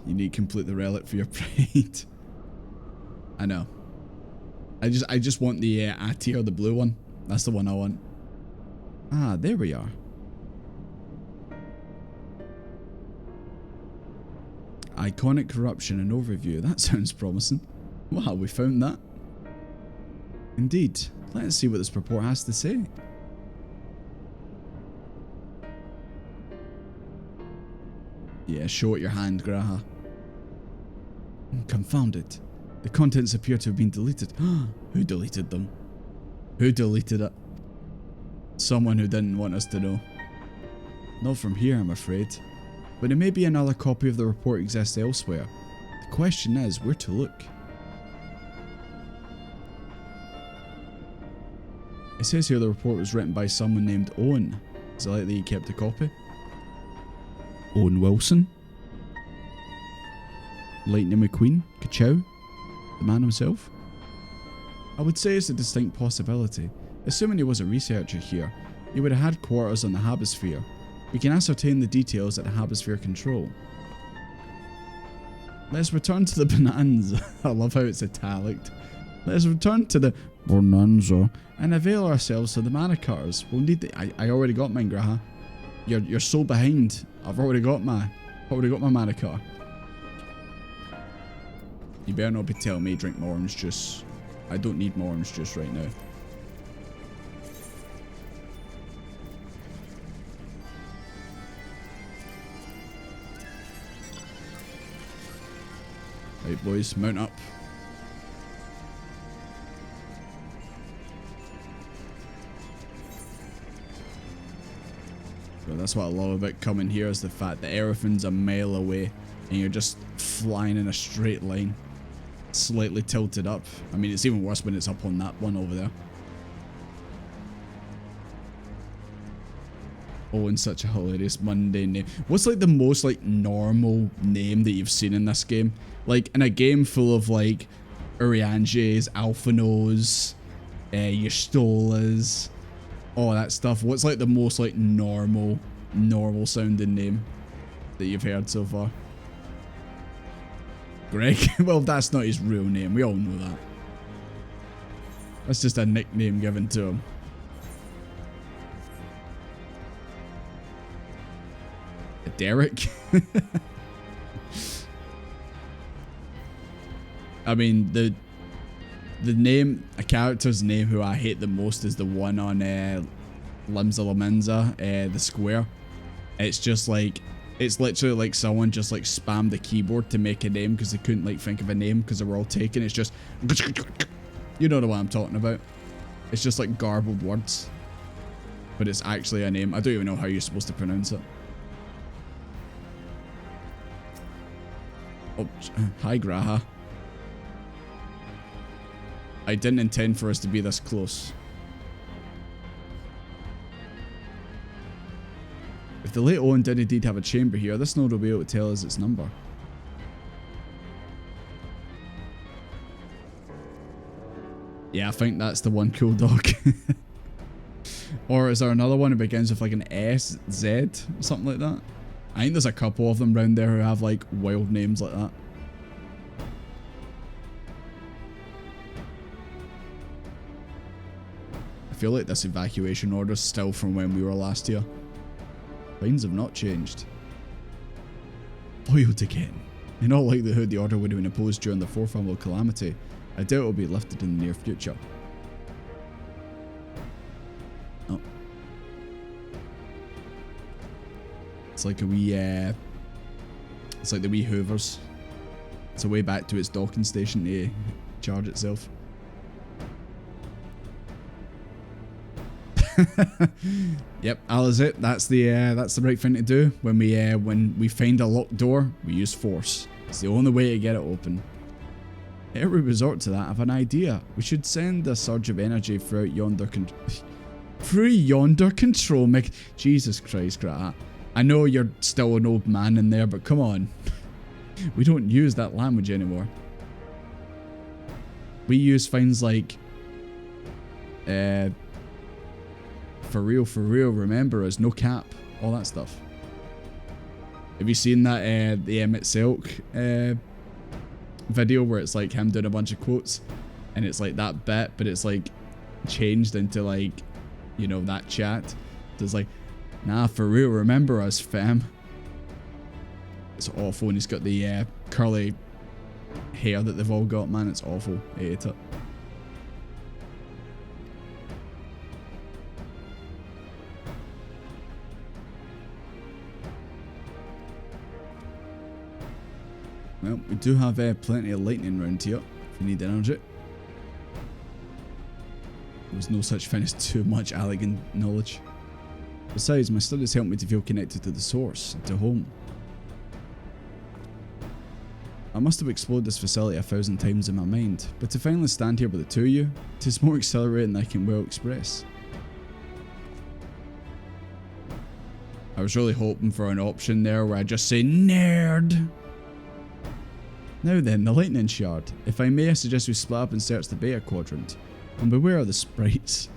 You need to complete the relic for your pride. I know. I just want the Atir, the blue one. That's the one I want. Ah, there we are. Iconic corruption and overview. That sounds promising. Wow, we found that. Indeed. Let's see what this report has to say. Yeah, show it your hand, Graha. Confound it. The contents appear to have been deleted. Who deleted them? Who deleted it? Someone who didn't want us to know. Not from here, I'm afraid. But it may be another copy of the report exists elsewhere. The question is, where to look? It says here the report was written by someone named Owen. Is it likely he kept a copy? Owen Wilson? Lightning McQueen? Kachow? The man himself? I would say it's a distinct possibility. Assuming he was a researcher here, he would have had quarters on the Habisphere. We can ascertain the details at the Habisphere control. Let's return to the Bonanza. I love how it's italicked. Let's return to the Bonanza and avail ourselves of the mana cutters. We'll need the... I already got mine, Graha. You're so behind. I've already got my mana cutter. You better not be telling me drink more orange juice. I don't need more orange juice right now. Right, boys, mount up. So that's what I love about coming here, is the fact that everything's a mile away and you're just flying in a straight line, slightly tilted up. I mean, it's even worse when it's up on that one over there. Oh, and such a hilarious mundane name. What's like the most like normal name that you've seen in this game? Like in a game full of like Urianges, Alphanos, Y'shtolas, all that stuff. What's like the most like normal sounding name that you've heard so far? Greg? Well, that's not his real name. We all know that. That's just a nickname given to him. Derek? I mean, the name, a character's name who I hate the most is the one on Limsa Lominsa, the square. It's just like, it's literally like someone just like spammed the keyboard to make a name because they couldn't like think of a name because they were all taken. It's just, you know the one I'm talking about. It's just like garbled words, but it's actually a name. I don't even know how you're supposed to pronounce it. Oh, hi Graha. I didn't intend for us to be this close. If the late Owen did indeed have a chamber here, this node will be able to tell us its number. Yeah, I think that's the one, cool dog. Or is there another one that begins with like an S, Z, something like that? I think there's a couple of them around there who have like wild names like that. I feel like this evacuation order is still from when we were last here. Lines have not changed. Foiled again. In all likelihood, the order would have been imposed during the fourth annual calamity. I doubt it will be lifted in the near future. Oh. It's like a wee, it's like the wee hoovers. It's a way back to its docking station to charge itself. Yep, that is it. That's the right thing to do. When we find a locked door, we use force. It's the only way to get it open. Ere we resort to that, I have an idea. We should send a surge of energy throughout yonder control mech. Jesus Christ, Grat. I know you're still an old man in there, but come on. We don't use that language anymore. We use things like for real, remember us, no cap, all that stuff. Have you seen that the Emmett Silk video where it's like him doing a bunch of quotes and it's like that bit, but it's like changed into like, you know, that chat. So it's like, nah, for real, remember us, fam. It's awful, and he's got the curly hair that they've all got, man. It's awful. I hate it. Well, we do have plenty of lightning around here if you need energy. There was no such thing as too much elegant knowledge. Besides, my studies help me to feel connected to the source, to home. I must have explored this facility 1,000 times in my mind, but to finally stand here with the two of you, it is more exhilarating than I can well express. I was really hoping for an option there where I just say nerd. Now then, the lightning shard. If I may, I suggest we split up and search the beta quadrant. And beware of the sprites.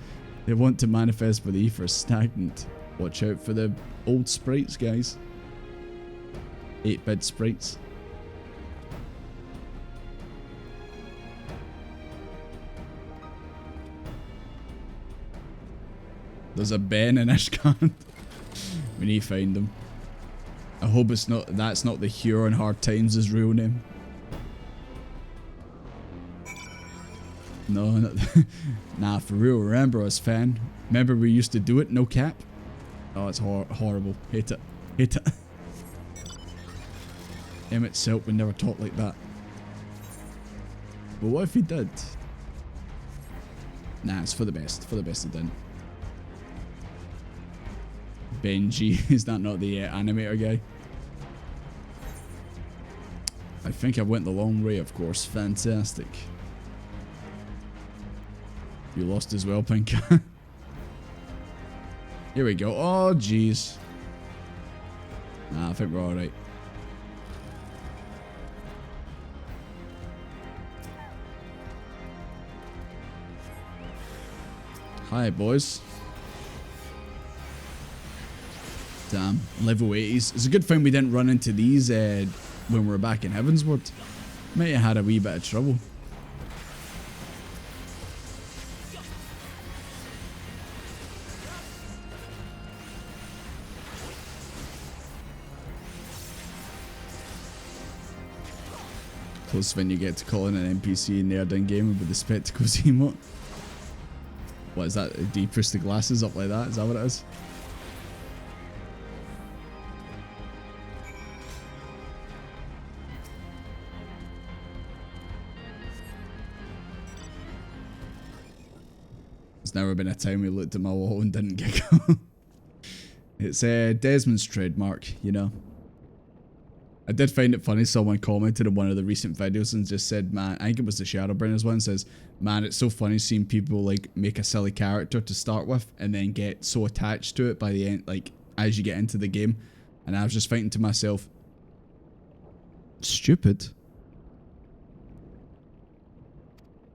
They want to manifest where the ether is stagnant. Watch out for the old sprites, guys. 8-bit sprites. There's a Ben in Ishkan. We need to find him. I hope that's not the Huron Hard Times' real name. No, not nah, for real. Remember us, fan. Remember we used to do it, no cap? Oh, it's horrible. Hate it. Hate it. Emmett Silk would never talk like that. But what if he did? Nah, it's for the best. For the best he didn't. Benji, is that not the animator guy? I think I went the long way, of course. Fantastic. You lost as well, Pinka. Here we go. Oh, jeez. Nah, I think we're alright. Hi, boys. Damn, level 80s. It's a good thing we didn't run into these when we were back in Heavensward. Might have had a wee bit of trouble. Close when you get to calling an NPC nerd in game with the spectacles emote. What is that? Do you push the glasses up like that? Is that what it is? There's never been a time we looked at my wall and didn't giggle. It's Desmond's trademark, you know. I did find it funny, someone commented on one of the recent videos and just said, man, I think it was the Shadowbringers one, says, man, it's so funny seeing people like make a silly character to start with and then get so attached to it by the end, like as you get into the game. And I was just thinking to myself, stupid.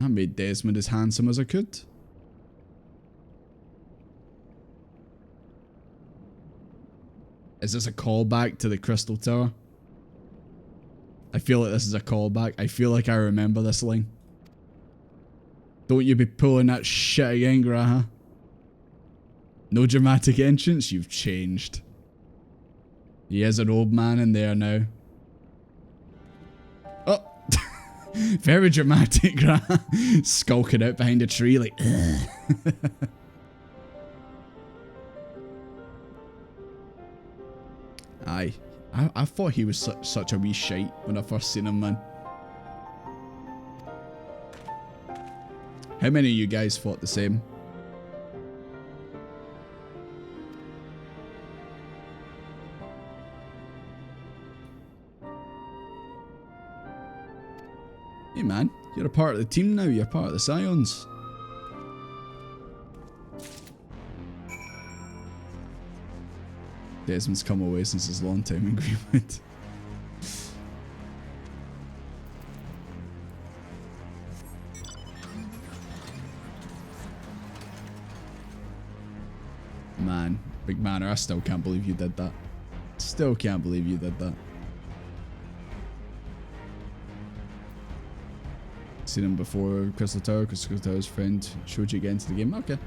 I made Desmond as handsome as I could. Is this a callback to the Crystal Tower? I feel like this is a callback. I feel like I remember this line. Don't you be pulling that shit again, Graha. No dramatic entrance? You've changed. He is an old man in there now. Oh! Very dramatic, Graha. Skulking out behind a tree like, ugh. Aye. I thought he was such a wee shite when I first seen him, man. How many of you guys thought the same? Hey man, you're a part of the team now, you're part of the Scions. Desmond's come away since his long time in Greenwood. Man, Big Manor, I still can't believe you did that. Still can't believe you did that. Seen him before Crystal Tower, because Crystal Tower's friend showed you again into the game. Okay.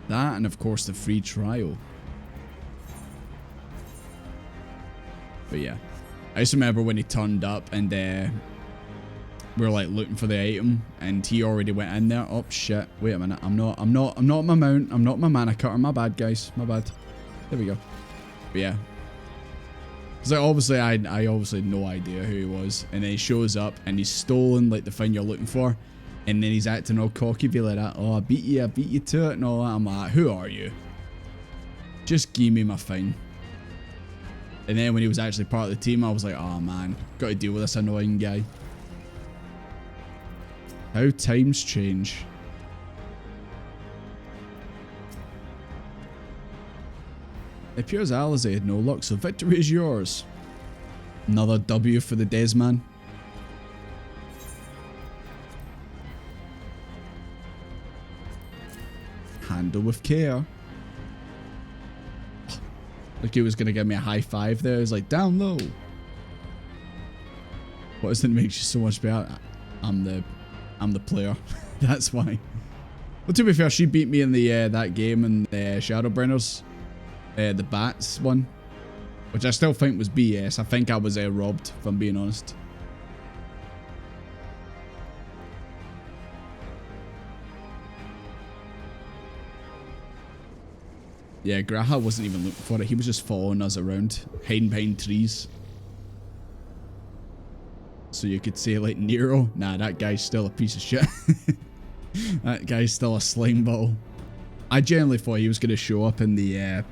That, and of course the free trial. But yeah, I just remember when he turned up and we were like looking for the item and he already went in there. Oh shit, wait a minute, I'm not my mount, I'm not my mana cutter, my bad guys, my bad. There we go. But yeah. Because like, obviously I obviously had no idea who he was, and then he shows up and he's stolen like the thing you're looking for. And then he's acting all cocky, be like that. Oh, I beat you to it and all that. I'm like, who are you? Just give me my thing. And then when he was actually part of the team, I was like, oh man, got to deal with this annoying guy. How times change. It appears Alizé had no luck, so victory is yours. Another W for the Desman. Handle with care. Like he was gonna give me a high five there. It was like, down low. What is it that makes you so much better? I'm the player. That's why. Well, to be fair, she beat me in the that game in Shadowbringers. The bats one. Which I still think was BS. I think I was robbed, if I'm being honest. Yeah, Graha wasn't even looking for it. He was just following us around, hiding behind trees. So you could say like Nero. Nah, that guy's still a piece of shit. That guy's still a slime ball. I genuinely thought he was going to show up in the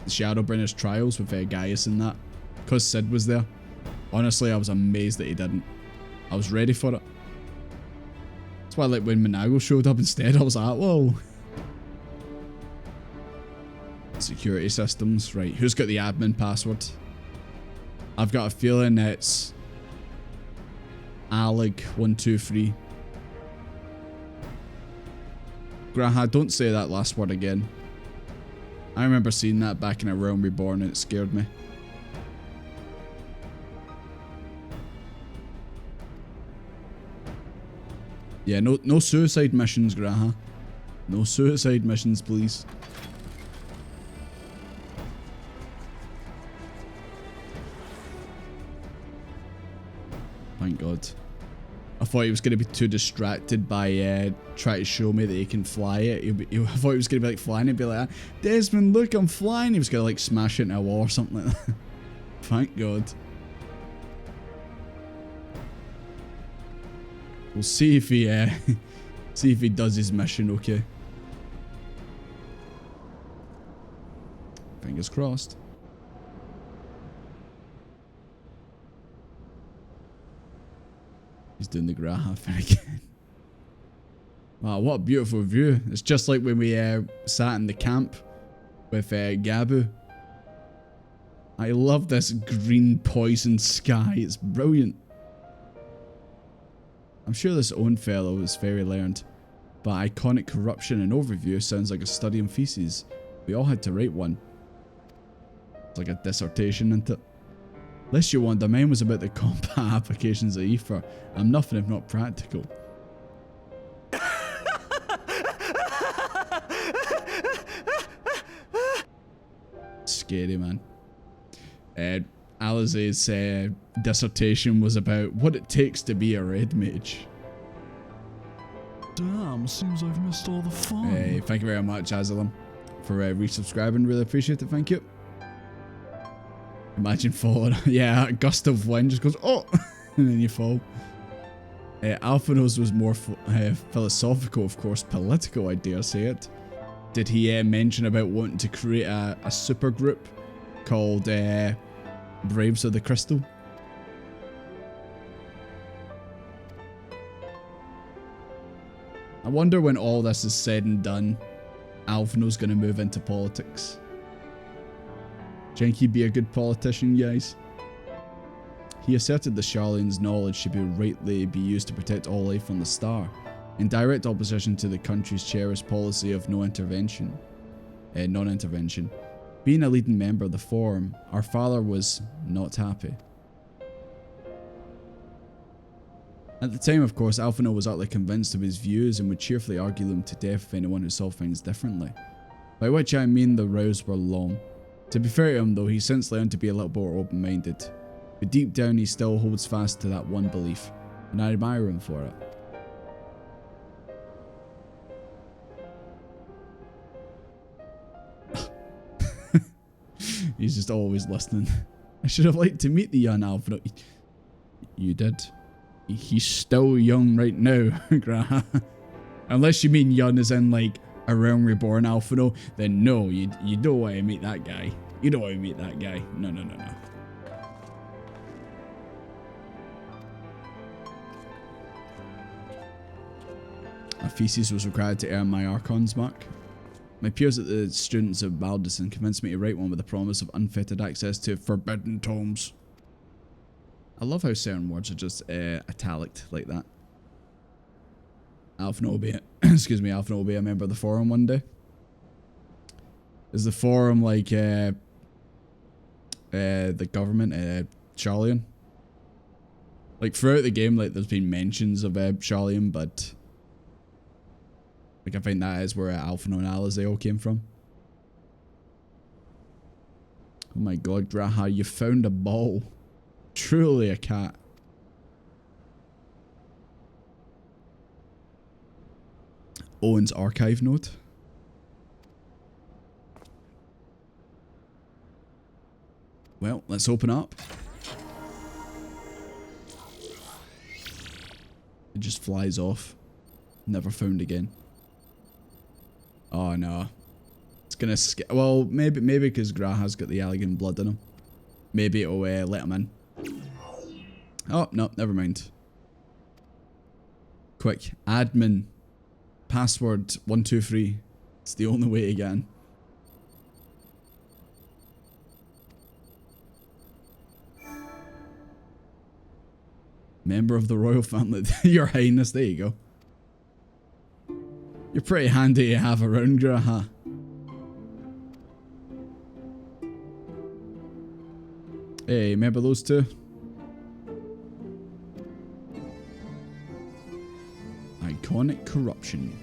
Shadowbringers trials with Gaius and that. Because Sid was there. Honestly, I was amazed that he didn't. I was ready for it. That's why like when Minago showed up instead, I was like, whoa. Security systems. Right, who's got the admin password? I've got a feeling it's Alig123. Graha, don't say that last word again. I remember seeing that back in A Realm Reborn and it scared me. Yeah, no suicide missions, Graha. No suicide missions, please. Thank God. I thought he was going to be too distracted by trying to show me that he can fly it. I thought he was going to be like flying and be like, Desmond, look, I'm flying. He was going to like smash it into a wall or something like that. Thank God. We'll see if he does his mission okay. Fingers crossed. He's doing the Graha thing again. Wow, what a beautiful view. It's just like when we sat in the camp with Gabu. I love this green poison sky. It's brilliant. I'm sure this own fellow is very learned, but iconic corruption and overview sounds like a study in feces. We all had to write one. It's like a dissertation, isn't it? Lest you wonder, mine was about the combat applications of Aether. I'm nothing if not practical. Scary, man. Alizé's dissertation was about what it takes to be a red mage. Damn, seems I've missed all the fun. Hey, thank you very much, Azalam, for resubscribing. Really appreciate it. Thank you. Imagine falling. Yeah, a gust of wind just goes, oh, and then you fall. Alphanos was more philosophical, of course, political, I dare say it. Did he mention about wanting to create a super group called Braves of the Crystal? I wonder when all this is said and done, Alphino's going to move into politics. Do you think he'd be a good politician, guys? He asserted the Sharlayan's knowledge should rightly be used to protect all life on the star, in direct opposition to the country's cherished policy of non-intervention. Being a leading member of the Forum, our father was not happy. At the time, of course, Alphino was utterly convinced of his views and would cheerfully argue them to death with anyone who saw things differently. By which I mean the rows were long. To be fair to him though, he's since learned to be a little more open-minded. But deep down he still holds fast to that one belief, and I admire him for it. He's just always listening. I should have liked to meet the young Alphino. You did. He's still young right now, Graha. Unless you mean young as in like A Realm Reborn Alphino, then no, you don't want to meet that guy. You don't want to meet that guy. No. A thesis was required to earn my Archon's mark. My peers at the Students of Baldison convinced me to write one with the promise of unfettered access to forbidden tomes. I love how certain words are just italic like that. Alphino will be Alphino will be a member of the Forum one day. Is the Forum like the government, Sharlayan? Like throughout the game, like there's been mentions of Sharlayan, but like I think that is where Alphino and Alizé all came from. Oh my god, Graha, you found a ball. Truly a cat. Owen's archive note. Well, let's open up. It just flies off. Never found again. Oh no. It's gonna well, maybe because Graha's got the elegant blood in him. Maybe it'll let him in. Oh, no, never mind. Quick, admin. Password 123. It's the only way to get in. Member of the royal family. Your Highness, there you go. You're pretty handy to have around, Graha. Hey, remember those two? Iconic corruption.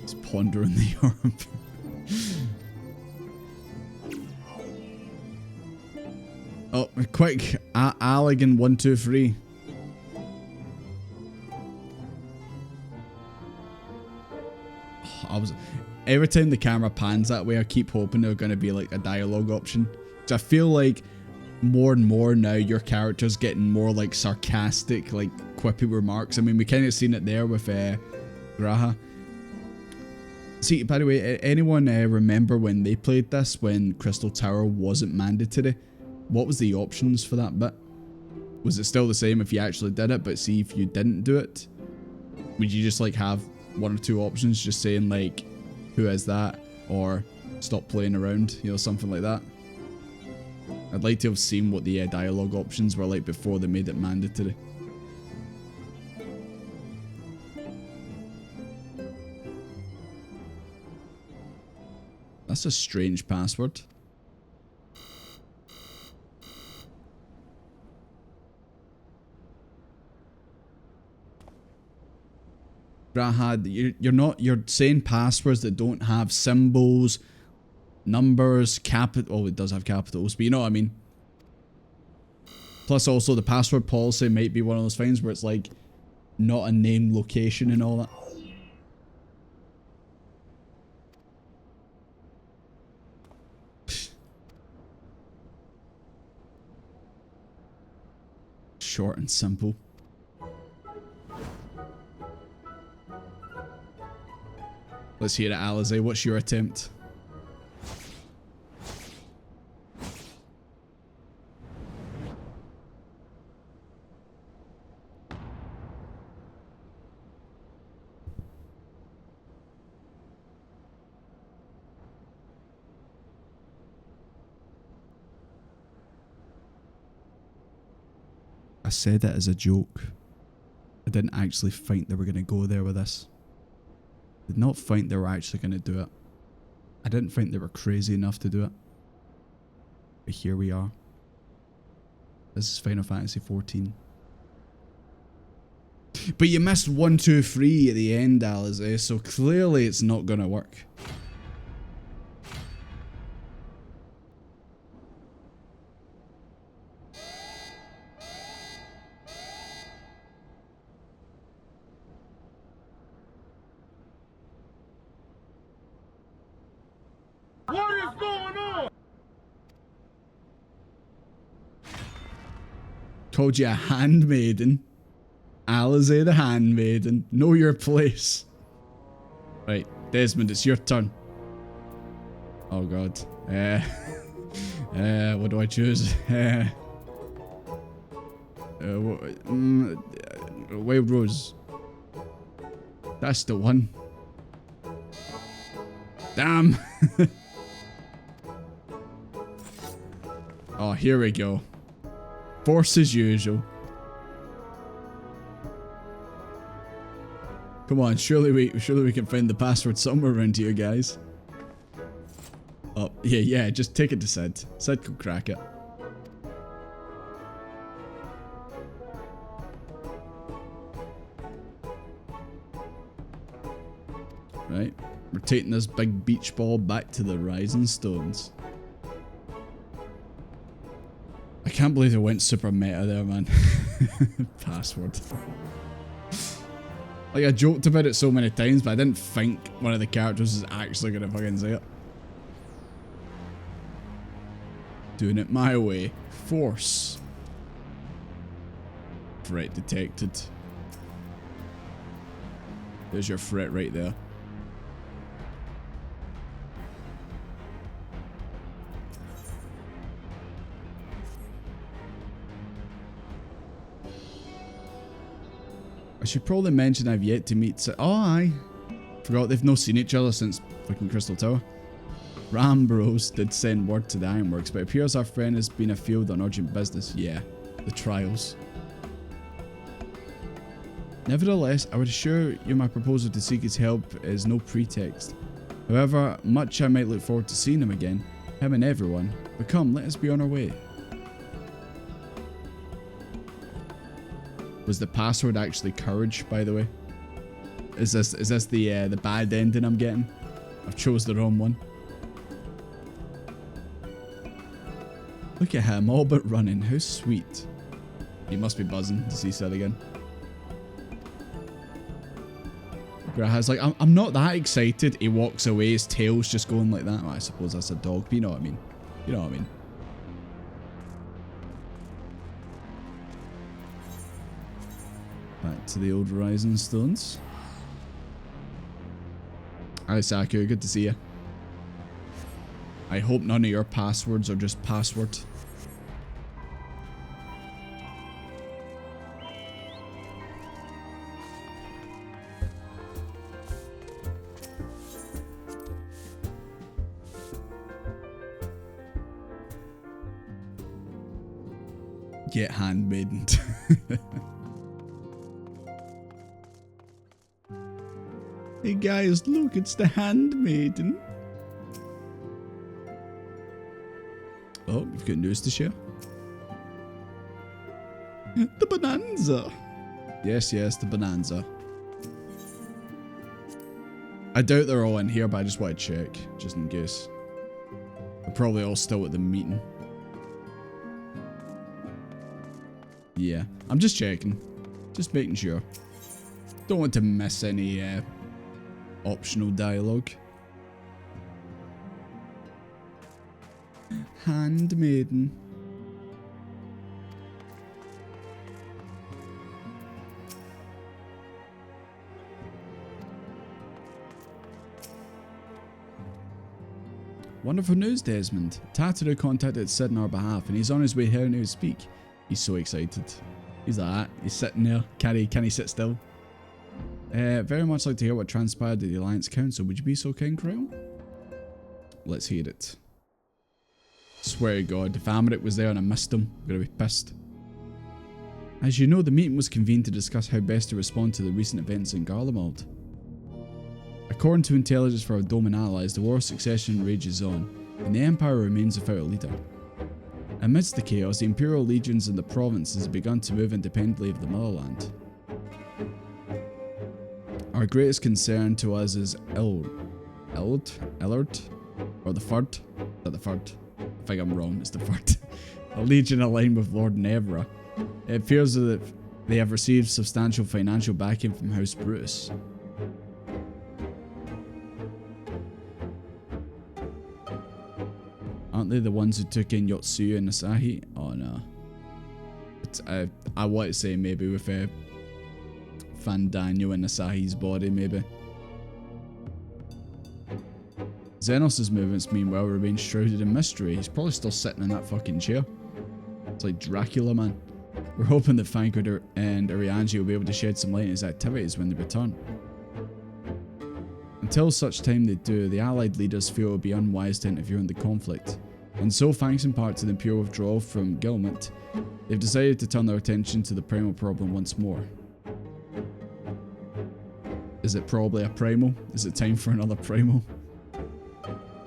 It's pondering the orb. Oh, quick. Allegan 123. Every time the camera pans that way, I keep hoping there's going to be like a dialogue option. Because I feel like more and more now your character's getting more like sarcastic, like quippy remarks. I mean, we kind of seen it there with Graha. See, by the way, anyone remember when they played this, when Crystal Tower wasn't mandatory? What was the options for that bit? Was it still the same if you actually did it, but see if you didn't do it? Would you just like have one or two options just saying like, who is that? Or stop playing around, you know, something like that. I'd like to have seen what the dialogue options were like before they made it mandatory. That's a strange password. Graha, you're saying passwords that don't have symbols, numbers, oh, it does have capitals, but you know what I mean. Plus also the password policy might be one of those things where it's like not a named location and all that. Short and simple. Let's hear it, Alize. What's your attempt? I said it as a joke. I didn't actually think they were going to go there with this. Did not think they were actually going to do it. I didn't think they were crazy enough to do it. But here we are. This is Final Fantasy XIV. But you missed 1, 2, 3 at the end, Alize, so clearly it's not going to work. Called you a handmaiden. Alize the handmaiden. Know your place. Right, Desmond, it's your turn. Oh god. What do I choose? Wild Rose. That's the one. Damn. Oh, here we go. Force as usual. Come on, surely we can find the password somewhere around here, guys. Oh, yeah, just take it to Sid. Sid can crack it. Right, we're taking this big beach ball back to the Rising Stones. I can't believe they went super meta there, man. Password. Like, I joked about it so many times, but I didn't think one of the characters is actually gonna fucking say it. Doing it my way. Force. Threat detected. There's your threat right there. I should probably mention I've yet to meet... Oh, aye. Forgot they've not seen each other since fucking Crystal Tower. Rambros did send word to the Ironworks, but it appears our friend has been afield on urgent business. Yeah, the trials. Nevertheless, I would assure you my proposal to seek his help is no pretext. However much I might look forward to seeing him again, him and everyone, but come, let us be on our way. Was the password actually courage, by the way? Is this the bad ending I'm getting? I've chose the wrong one. Look at him, all but running. How sweet. He must be buzzing to see Sid again. Graha's like, I'm not that excited. He walks away, his tail's just going like that. Well, I suppose that's a dog, but you know what I mean. You know what I mean. Back to the old Horizon Stones. Hi Saku, good to see you. I hope none of your passwords are just password. Get handmaidened. Hey guys, look, it's the handmaiden. Oh, we've got news to share. The Bonanza. Yes, yes, the Bonanza. I doubt they're all in here, but I just want to check, just in case. They're probably all still at the meeting. Yeah, I'm just checking. Just making sure. Don't want to miss any optional dialogue. Handmaiden. Wonderful news, Desmond. Tataru contacted Sid on our behalf and he's on his way here now to speak. He's so excited. He's like that. He's sitting there. Can he sit still? Very much like to hear what transpired at the Alliance Council. Would you be so kind, Kyle? Let's hear it. Swear to God, if Amrit was there and I missed him, I'm gonna be pissed. As you know, the meeting was convened to discuss how best to respond to the recent events in Garlemald. According to intelligence for our Doman allies, the War of Succession rages on, and the Empire remains without a leader. Amidst the chaos, the Imperial legions in the provinces have begun to move independently of the motherland. Our greatest concern to us is Ellard? Or the Ferd? Is that the Ferd? I think I'm wrong, it's the Ferd. A legion aligned with Lord Nevra. It appears that they have received substantial financial backing from House Brutus. Aren't they the ones who took in Yotsuya and Asahi? Oh no. But, I want to say maybe with Fandaniel and Asahi's body, maybe. Xenos' movements, meanwhile, remain shrouded in mystery. He's probably still sitting in that fucking chair. It's like Dracula, man. We're hoping that Fankred and Arianji will be able to shed some light on his activities when they return. Until such time they do, the allied leaders feel it would be unwise to interfere in the conflict. And so, thanks in part to the Imperial withdrawal from Gilmet, they've decided to turn their attention to the primal problem once more. Is it probably a primal? Is it time for another primal?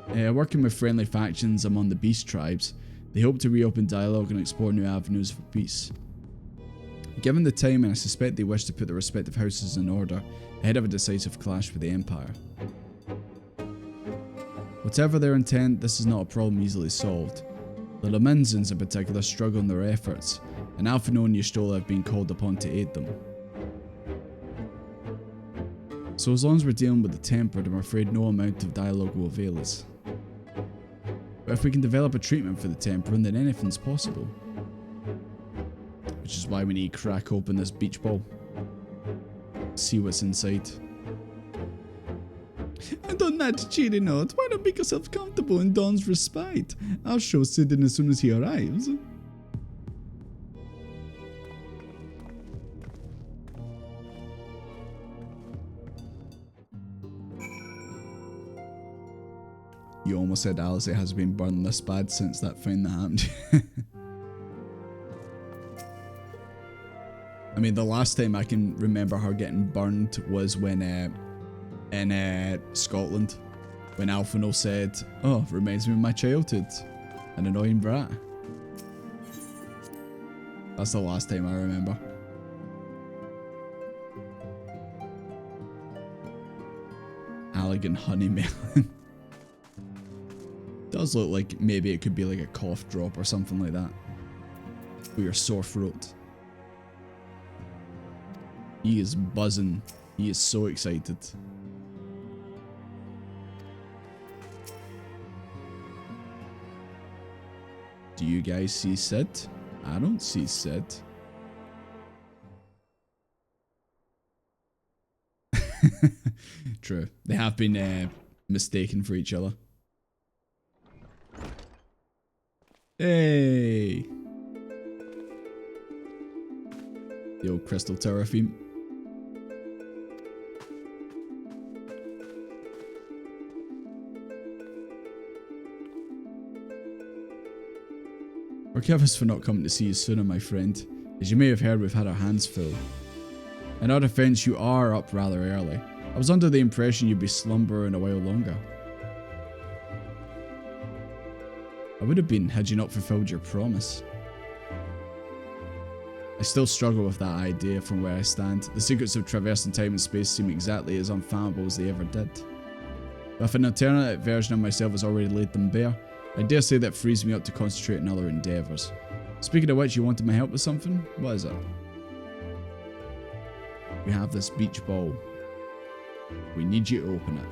Working with friendly factions among the beast tribes, they hope to reopen dialogue and explore new avenues for peace. Given the timing, I suspect they wish to put their respective houses in order ahead of a decisive clash with the Empire. Whatever their intent, this is not a problem easily solved. The Lominzans in particular struggle in their efforts, and Alphino and Y'shtola have been called upon to aid them. So as long as we're dealing with the tempered, I'm afraid no amount of dialogue will avail us. But if we can develop a treatment for the temperate, then anything's possible. Which is why we need to crack open this beach ball. See what's inside. And on that cheery note, why not make yourself comfortable in Dawn's respite? I'll show Sid in as soon as he arrives. You almost said Alice has been burned this bad since that thing that happened. I mean, the last time I can remember her getting burned was when in Scotland, when Alphino said, "Oh, reminds me of my childhood, an annoying brat." That's the last time I remember. Elegant honey melon. Does look like maybe it could be like a cough drop or something like that. For your sore throat. He is buzzing. He is so excited. Do you guys see Sid? I don't see Sid. True. They have been mistaken for each other. Hey! The old Crystal Tower theme. Forgive us for not coming to see you sooner, my friend. As you may have heard, we've had our hands full. In our defense, you are up rather early. I was under the impression you'd be slumbering a while longer. I would have been had you not fulfilled your promise. I still struggle with that idea from where I stand. The secrets of traversing time and space seem exactly as unfathomable as they ever did. But if an alternate version of myself has already laid them bare, I dare say that frees me up to concentrate on other endeavours. Speaking of which, you wanted my help with something? What is it? We have this beach ball. We need you to open it.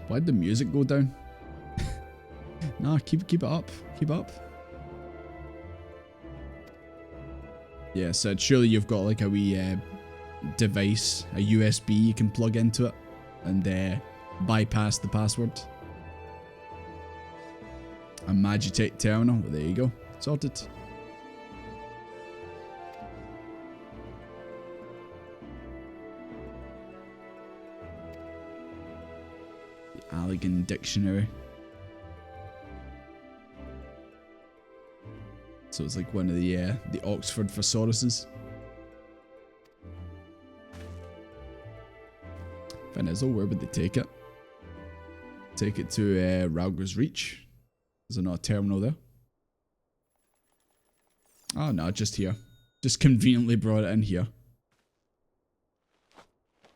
Why'd the music go down? Nah, keep it up. Keep up. Yeah, so surely you've got like a wee device, a USB you can plug into it and bypass the password. A Magitech terminal. Well, there you go. Sorted. The Allegan Dictionary. So it's like one of the Oxford thesauruses. Finizzle, where would they take it? Take it to Rauger's Reach. Is there not a terminal there? Oh no, just here. Just conveniently brought it in here.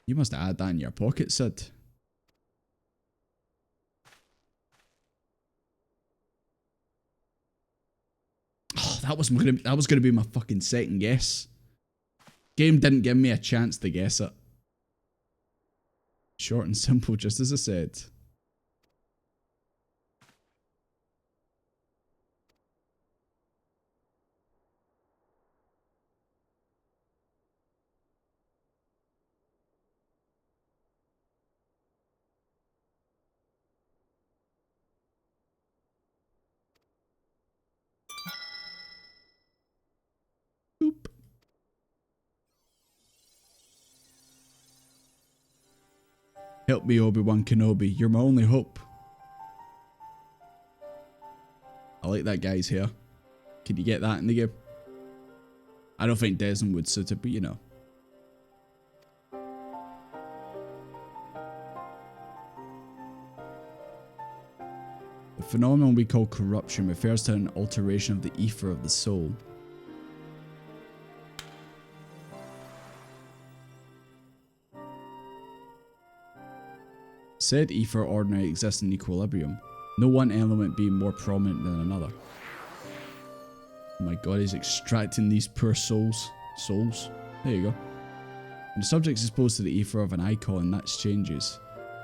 You must have had that in your pocket, Sid. Oh, that was gonna be my fucking second guess. Game didn't give me a chance to guess it. Short and simple, just as I said. Boop. Help me, Obi-Wan Kenobi. You're my only hope. I like that guy's hair. Can you get that in the game? I don't think Desmond would suit it, but you know. The phenomenon we call corruption refers to an alteration of the ether of the soul. Said ether ordinarily exists in equilibrium. No one element being more prominent than another. Oh my god, he's extracting these poor souls. Souls? There you go. When the subject is exposed to the ether of an icon, that changes.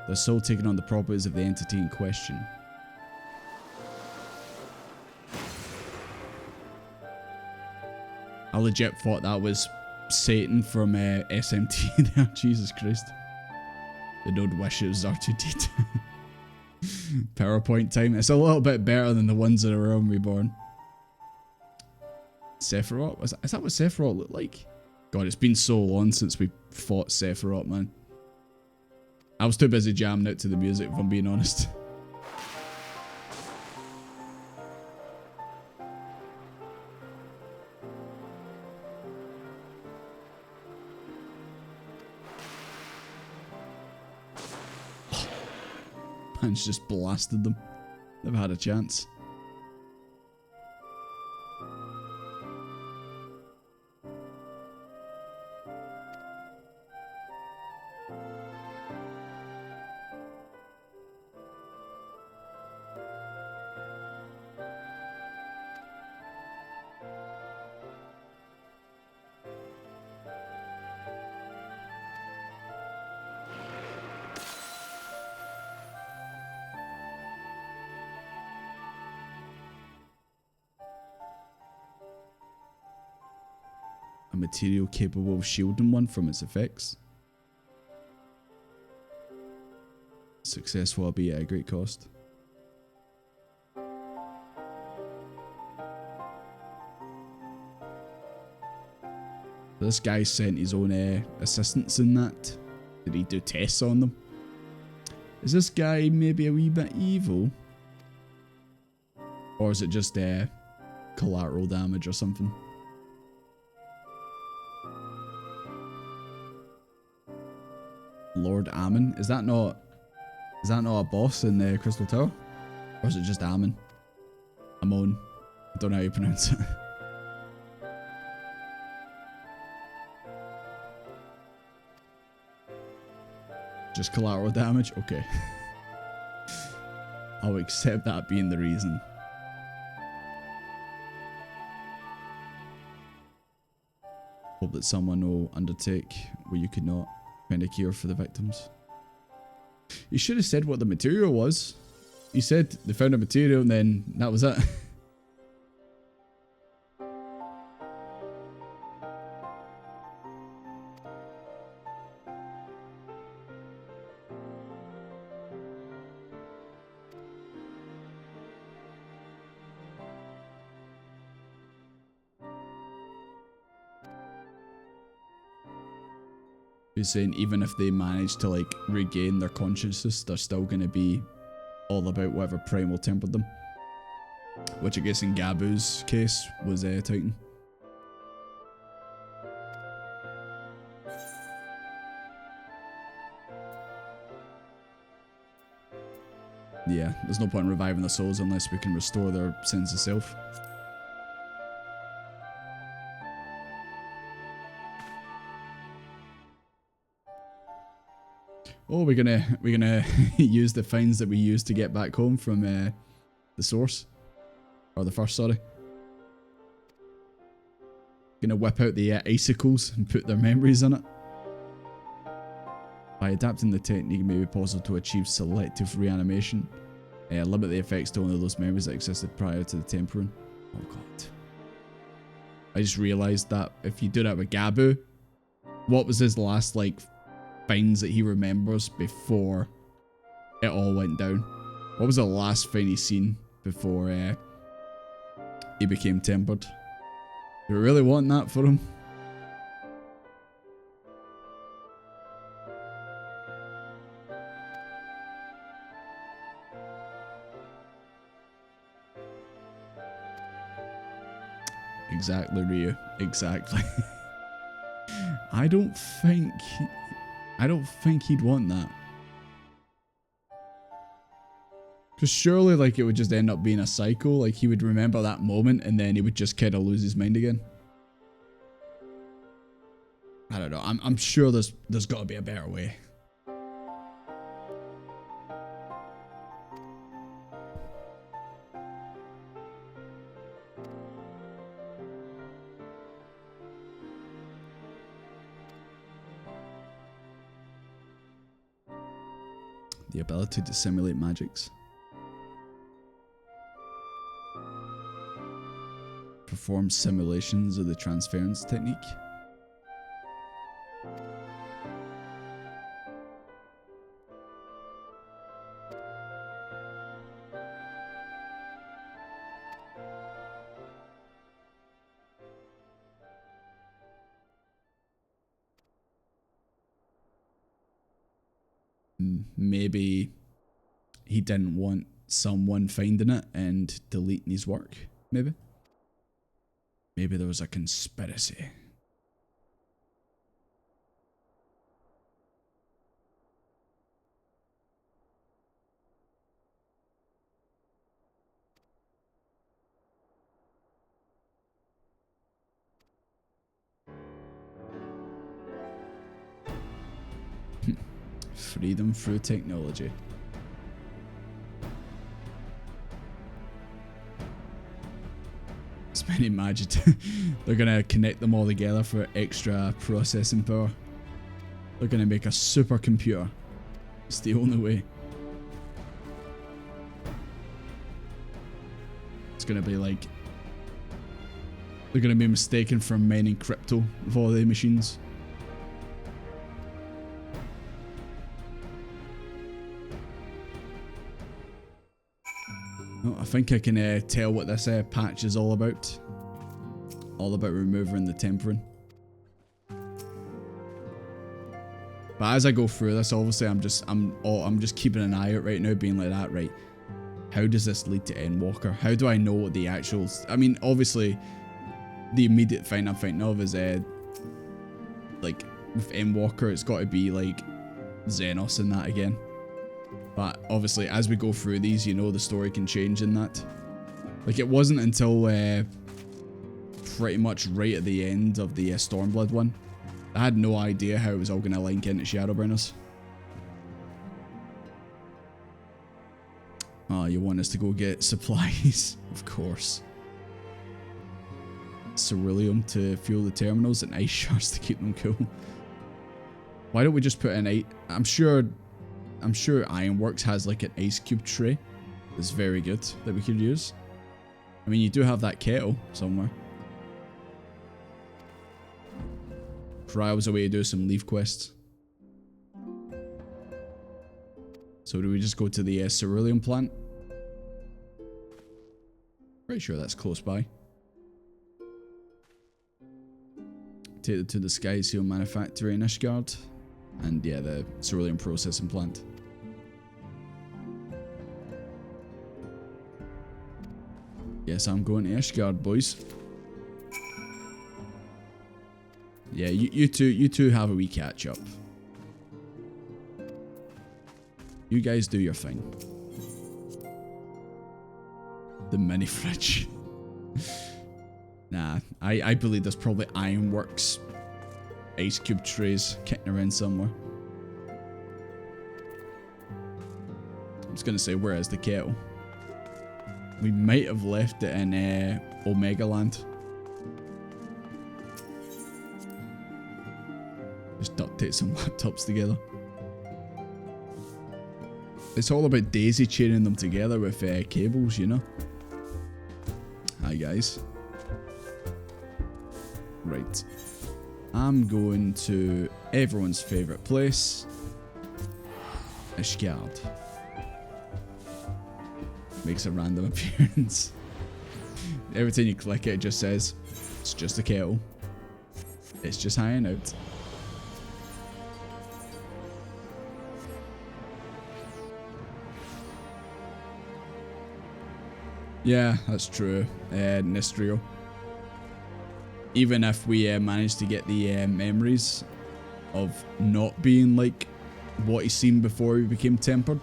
The soul taking on the properties of the entity in question. I legit thought that was Satan from SMT there. Jesus Christ. The node wishes R2D2. PowerPoint time. It's a little bit better than the ones that are Realm Reborn. Sephiroth? Is that what Sephiroth looked like? God, it's been so long since we fought Sephiroth, man. I was too busy jamming out to the music, if I'm being honest. Man's just blasted them. Never had a chance. A material capable of shielding one from its effects. Successful, albeit at a great cost. This guy sent his own assistants in that. Did he do tests on them? Is this guy maybe a wee bit evil? Or is it just collateral damage or something? Lord Ammon? Is that not a boss in the Crystal Tower? Or is it just Ammon? Amon. I don't know how you pronounce it. Just collateral damage? Okay. I'll accept that being the reason. Hope that someone will undertake what you could not. Find a cure for the victims. You should have said what the material was. You said they found a material and then that was it. He's saying even if they manage to like regain their consciousness, they're still going to be all about whatever primal tempered them. Which I guess in Gabu's case was Titan. Yeah, there's no point in reviving the souls unless we can restore their sense of self. Oh, we're gonna use the finds that we used to get back home from the source, or the first, sorry. Gonna whip out the icicles and put their memories in it. By adapting the technique, it may be possible to achieve selective reanimation. Limit the effects to only those memories that existed prior to the tempering. Oh god. I just realised that if you do that with Gabu, what was his last like finds that he remembers before it all went down? What was the last thing he seen before he became tempered? Do we really want that for him? Exactly, Ryu. Exactly. I don't think he'd want that. Because surely, like, it would just end up being a cycle. Like, he would remember that moment and then he would just kind of lose his mind again. I don't know. I'm sure there's got to be a better way. The ability to simulate magics. Perform simulations of the transference technique. Maybe he didn't want someone finding it and deleting his work. Maybe there was a conspiracy. Freedom through technology. As many magic. They're gonna connect them all together for extra processing power. They're gonna make a supercomputer. It's the only way. It's gonna be like, they're gonna be mistaken for mining crypto with all the machines. I think I can tell what this patch is all about. All about removing the tempering. But as I go through this, obviously I'm just keeping an eye out right now, being like that, right? How does this lead to Endwalker? How do I know what the actual... I mean, obviously, the immediate thing I'm thinking of is, like, with Endwalker, it's got to be, like, Xenos and that again. But obviously, as we go through these, you know, the story can change in that. Like, it wasn't until pretty much right at the end of the Stormblood one. I had no idea how it was all going to link into Shadowbringers. Oh, you want us to go get supplies? Of course. Ceruleum to fuel the terminals and ice shards to keep them cool. Why don't we just put in I'm sure Ironworks has like an ice cube tray that's very good that we could use. I mean, you do have that kettle somewhere. Trials away to do some leaf quests. So do we just go to the ceruleum plant? Pretty sure that's close by. Take it to the Sky Seal Manufactory in Ishgard. And yeah, the ceruleum processing plant. Yes, I'm going to Ishgard, boys. Yeah, you two have a wee catch up. You guys do your thing. The mini fridge. Nah, I believe there's probably Ironworks ice cube trays kicking around somewhere. I was gonna say, where is the kettle? We might have left it in Omega Land. Just duct tape some laptops together. It's all about daisy chaining them together with cables, you know? Hi guys. Right. I'm going to everyone's favourite place. Ishgard. Makes a random appearance. Every time you click it, it just says, it's just a kettle. It's just hanging out. Yeah, that's true. Nistrio. Even if we manage to get the memories of not being like what he's seen before he became tempered,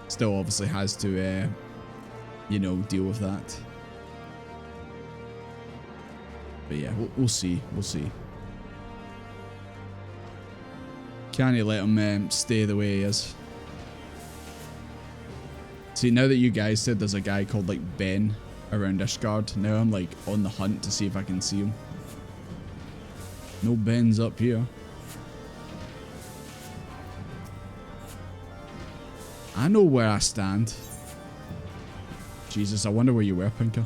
still obviously has to, you know, deal with that. But yeah, we'll see. We'll see. Can't you let him stay the way he is? See, now that you guys said there's a guy called like Ben around Ishgard, now I'm like on the hunt to see if I can see him. No Bens up here. I know where I stand. Jesus, I wonder where you were, Pinker.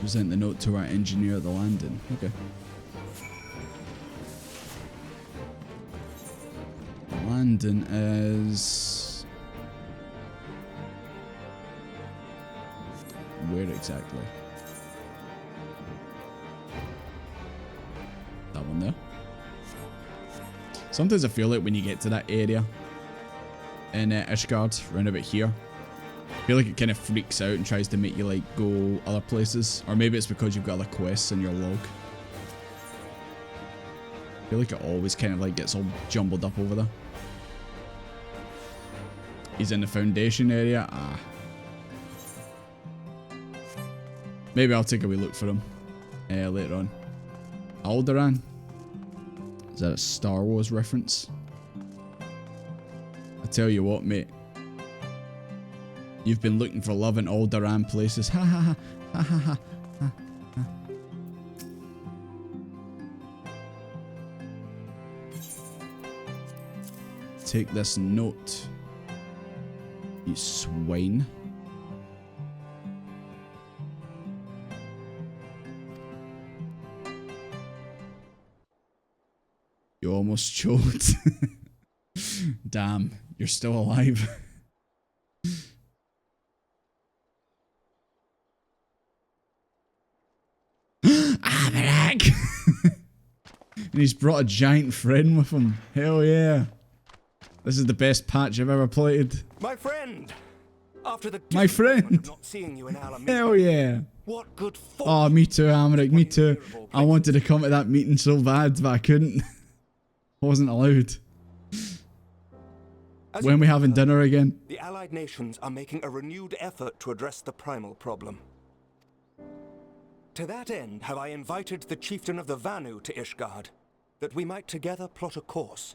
Present the note to our engineer at the landing. Okay. The landing is... where exactly? That one there. Sometimes I feel like when you get to that area in Ishgard, round about here, I feel like it kind of freaks out and tries to make you like go other places. Or maybe it's because you've got other quests in your log. I feel like it always kind of like gets all jumbled up over there. He's in the Foundation area. Ah. Maybe I'll take a wee look for him later on. Alderaan? Is that a Star Wars reference? I tell you what, mate. You've been looking for love in Alderaan places. Ha ha ha. Ha ha ha. Ha, ha. Take this note, you swine. You almost choked. Damn, you're still alive. Amarak! And he's brought a giant friend with him. Hell yeah. This is the best patch I've ever played. My friend! After the My friend! not seeing you in Alameda, Hell yeah. what good fortune. Oh, me too, Amarak, me too. I wanted to come to that meeting so bad, but I couldn't. I wasn't allowed. When are we having dinner again? The Allied nations are making a renewed effort to address the primal problem. To that end, have I invited the chieftain of the Vanu to Ishgard, that we might together plot a course.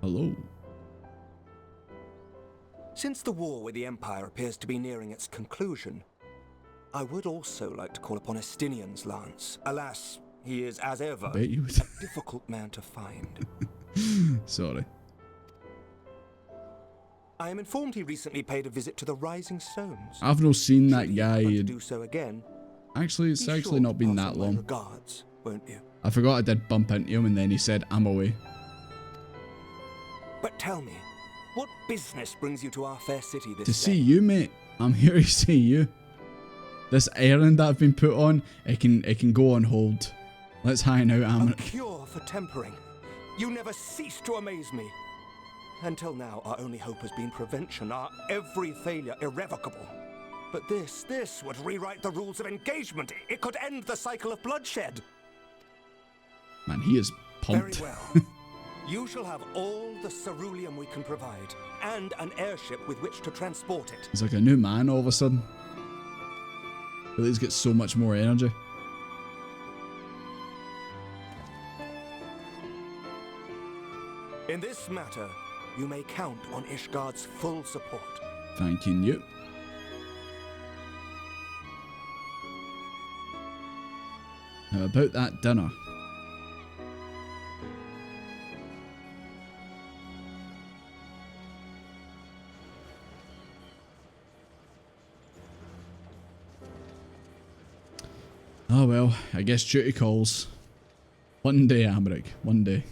Hello. Since the war with the Empire appears to be nearing its conclusion, I would also like to call upon Estinian's lance. Alas, he is, as ever, Bet you would. a difficult man to find. Sorry. I am informed he recently paid a visit to the Rising Stones. I've not seen that Should he guy. happen to do so again, Actually, it's be actually sure not to been pass that on my long. regards, won't you? I forgot I did bump into him and then he said, I'm away. But tell me, what business brings you to our fair city this To day? see you, mate. I'm here to see you. This errand that I've been put on, it can go on hold. Let's hang out, A Amarak. cure for tempering. You never cease to amaze me. Until now, our only hope has been prevention, our every failure irrevocable. But this would rewrite the rules of engagement. It could end the cycle of bloodshed. Man, he is pumped. Very well. You shall have all the ceruleum we can provide, and an airship with which to transport it. He's like a new man all of a sudden. I feel like he's got so much more energy. In this matter, you may count on Ishgard's full support. Thanking you. How about that dinner? Oh well, I guess duty calls. One day, Amarak, one day.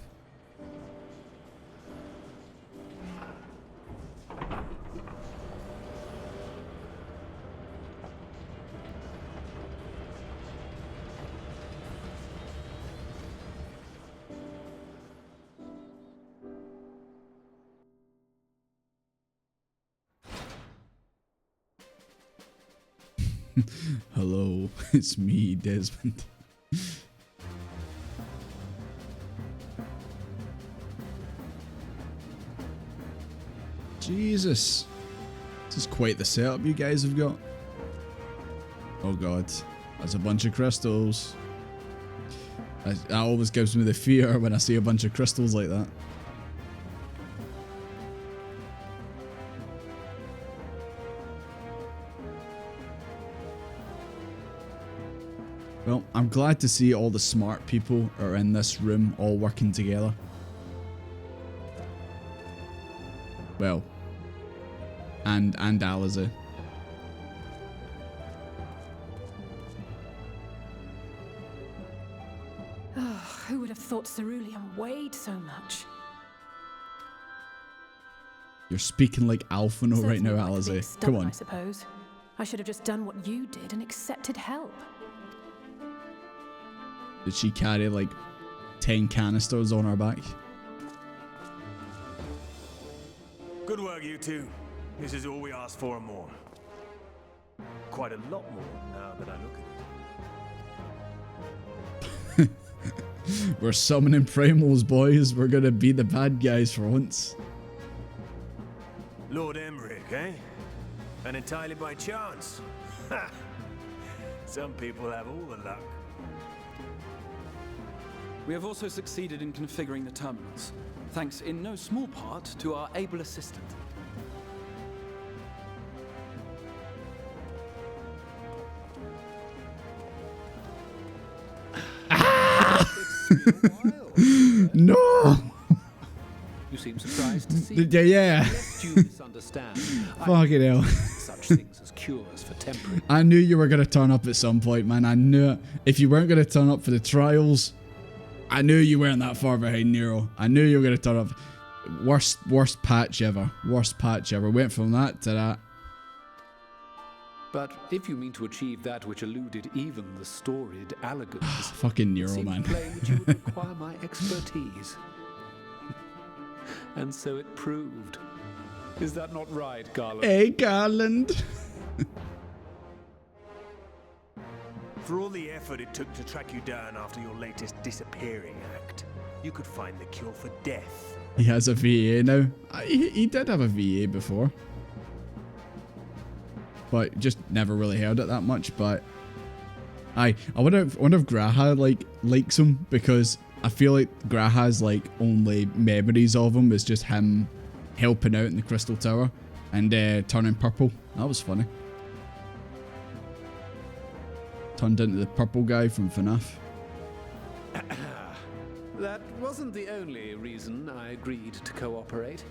Hello, it's me, Desmond. Jesus. This is quite the setup you guys have got. Oh god, that's a bunch of crystals. That always gives me the fear when I see a bunch of crystals like that. Well, I'm glad to see all the smart people are in this room all working together. Well, and Aliza. Oh, who would have thought cerulean weighed so much? You're speaking like Alphino right Certainly now, like a big Aliza. stump, Come on. I suppose. I should have just done what you did and accepted help. Did she carry like 10 canisters on her back? Good work, you two. This is all we asked for and more. Quite a lot more now that I look at it. We're summoning primals, boys. We're gonna be the bad guys for once. Lord Emmerich, eh? And entirely by chance. Ha! Some people have all the luck. We have also succeeded in configuring the terminals, thanks in no small part to our able assistant. No! You seem surprised to see. Yeah. Lest you misunderstand. Fucking hell. Such things as cures for temporary. I knew you were gonna turn up at some point, man. I knew it. If you weren't gonna turn up for the trials, I knew you weren't that far behind Nero. I knew you were gonna turn up. Worst patch ever. Worst patch ever. Went from that to that. But if you mean to achieve that which eluded even the storied Allagans, Fucking Nero, it man. seemed plain that you would require my expertise. And so it proved. Is that not right, Garland? Hey, Garland. For all the effort it took to track you down after your latest disappearing act, you could find the cure for death. He has a VA now. He did have a VA before. But just never really heard it that much. But I wonder if Graha likes him, because I feel like Graha's only memories of him is just him helping out in the Crystal Tower and turning purple. That was funny. Turned into the purple guy from FNAF. That wasn't the only reason I agreed to cooperate.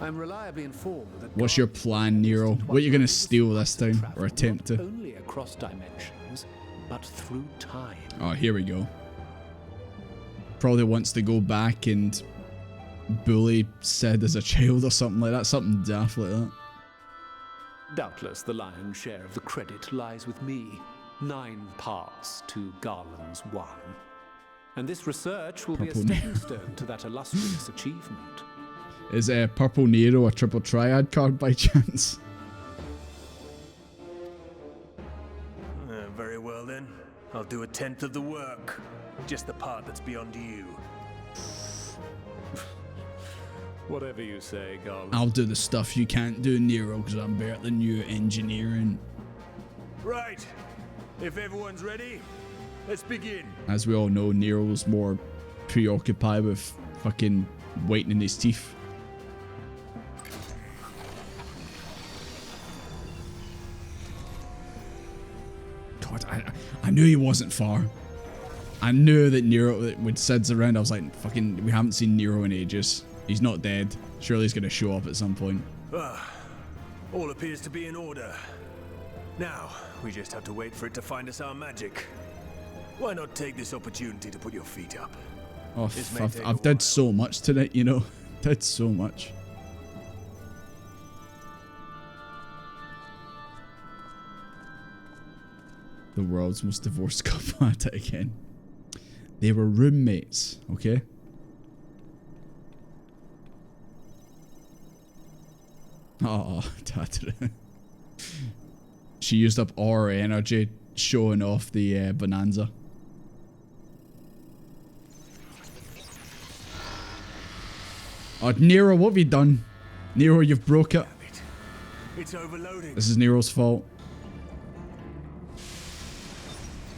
I'm reliably informed that. What's your plan, Nero? What are you gonna steal this time, or attempt to? Not only across dimensions, but through time. Oh, here we go. Probably wants to go back and bully Sid as a child or something like that. Something daft like that. Doubtless the lion's share of the credit lies with me. 9 parts to Garland's 1. And this research will Purple be a stepping stone to that illustrious achievement. Is Purple Nero a triple triad card by chance? Very well then. I'll do 1/10 of the work. Just the part that's beyond you. Whatever you say, Garland. I'll do the stuff you can't do, Nero, because I'm better than you at engineering. Right. If everyone's ready, let's begin. As we all know, Nero's more preoccupied with fucking whitening his teeth. God, I knew he wasn't far. I knew that Nero, when Sid's around, I was like, fucking, we haven't seen Nero in ages. He's not dead. Surely he's going to show up at some point. All appears to be in order. Now, we just have to wait for it to find us our magic. Why not take this opportunity to put your feet up? Oh, I've did so much tonight, you know. Did so much. The world's most divorced couple at it again. They were roommates, okay? Oh, Tatara. She used up all her energy showing off the bonanza. Oh, Nero, what have you done? Nero, you've broke it. It's overloading. This is Nero's fault.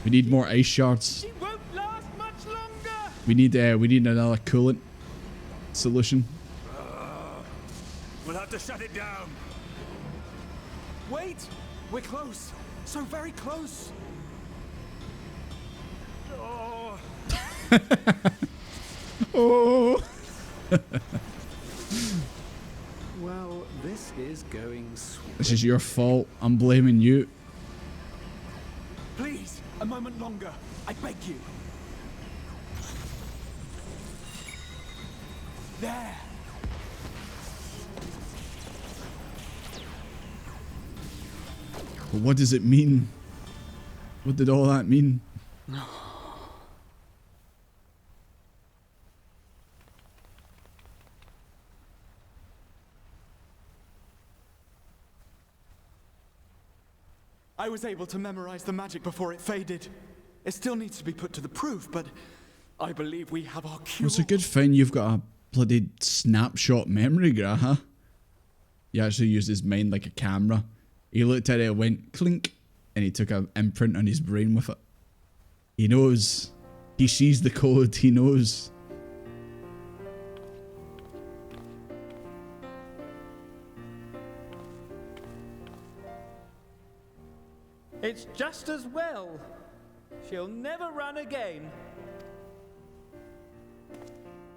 We need more ice shards. She won't last much longer. We need another coolant solution. We'll have to shut it down. Wait! We're close. So very close. Oh. Well, this is going sweet. This is your fault. I'm blaming you. Please, a moment longer. I beg you. There. But what does it mean? What did all that mean? I was able to memorize the magic before it faded. It still needs to be put to the proof, but I believe we have our cure. It's a good thing you've got a bloody snapshot memory, Graha. He actually used his mind like a camera. He looked at it, went clink, and he took an imprint on his brain with it. He knows. He sees the code. He knows. It's just as well. She'll never run again.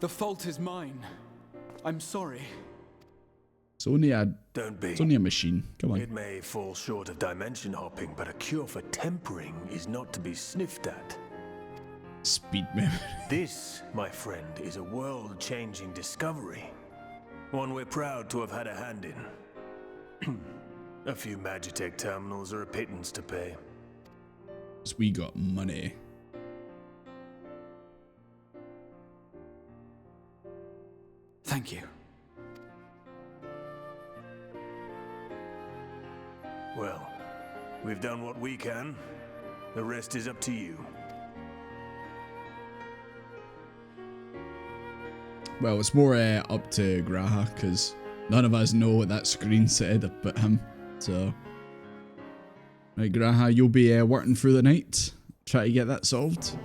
The fault is mine. I'm sorry. It's only a Don't be. It's only a machine. Come on. It may fall short of dimension hopping, but a cure for tempering is not to be sniffed at. Speed memory. This, my friend, is a world-changing discovery. One we're proud to have had a hand in. A few Magitech terminals are a pittance to pay. We got money. Thank you. Well, we've done what we can. The rest is up to you. Well, it's more up to Graha, because none of us know what that screen said about him. So, right, Graha, you'll be working through the night, try to get that solved.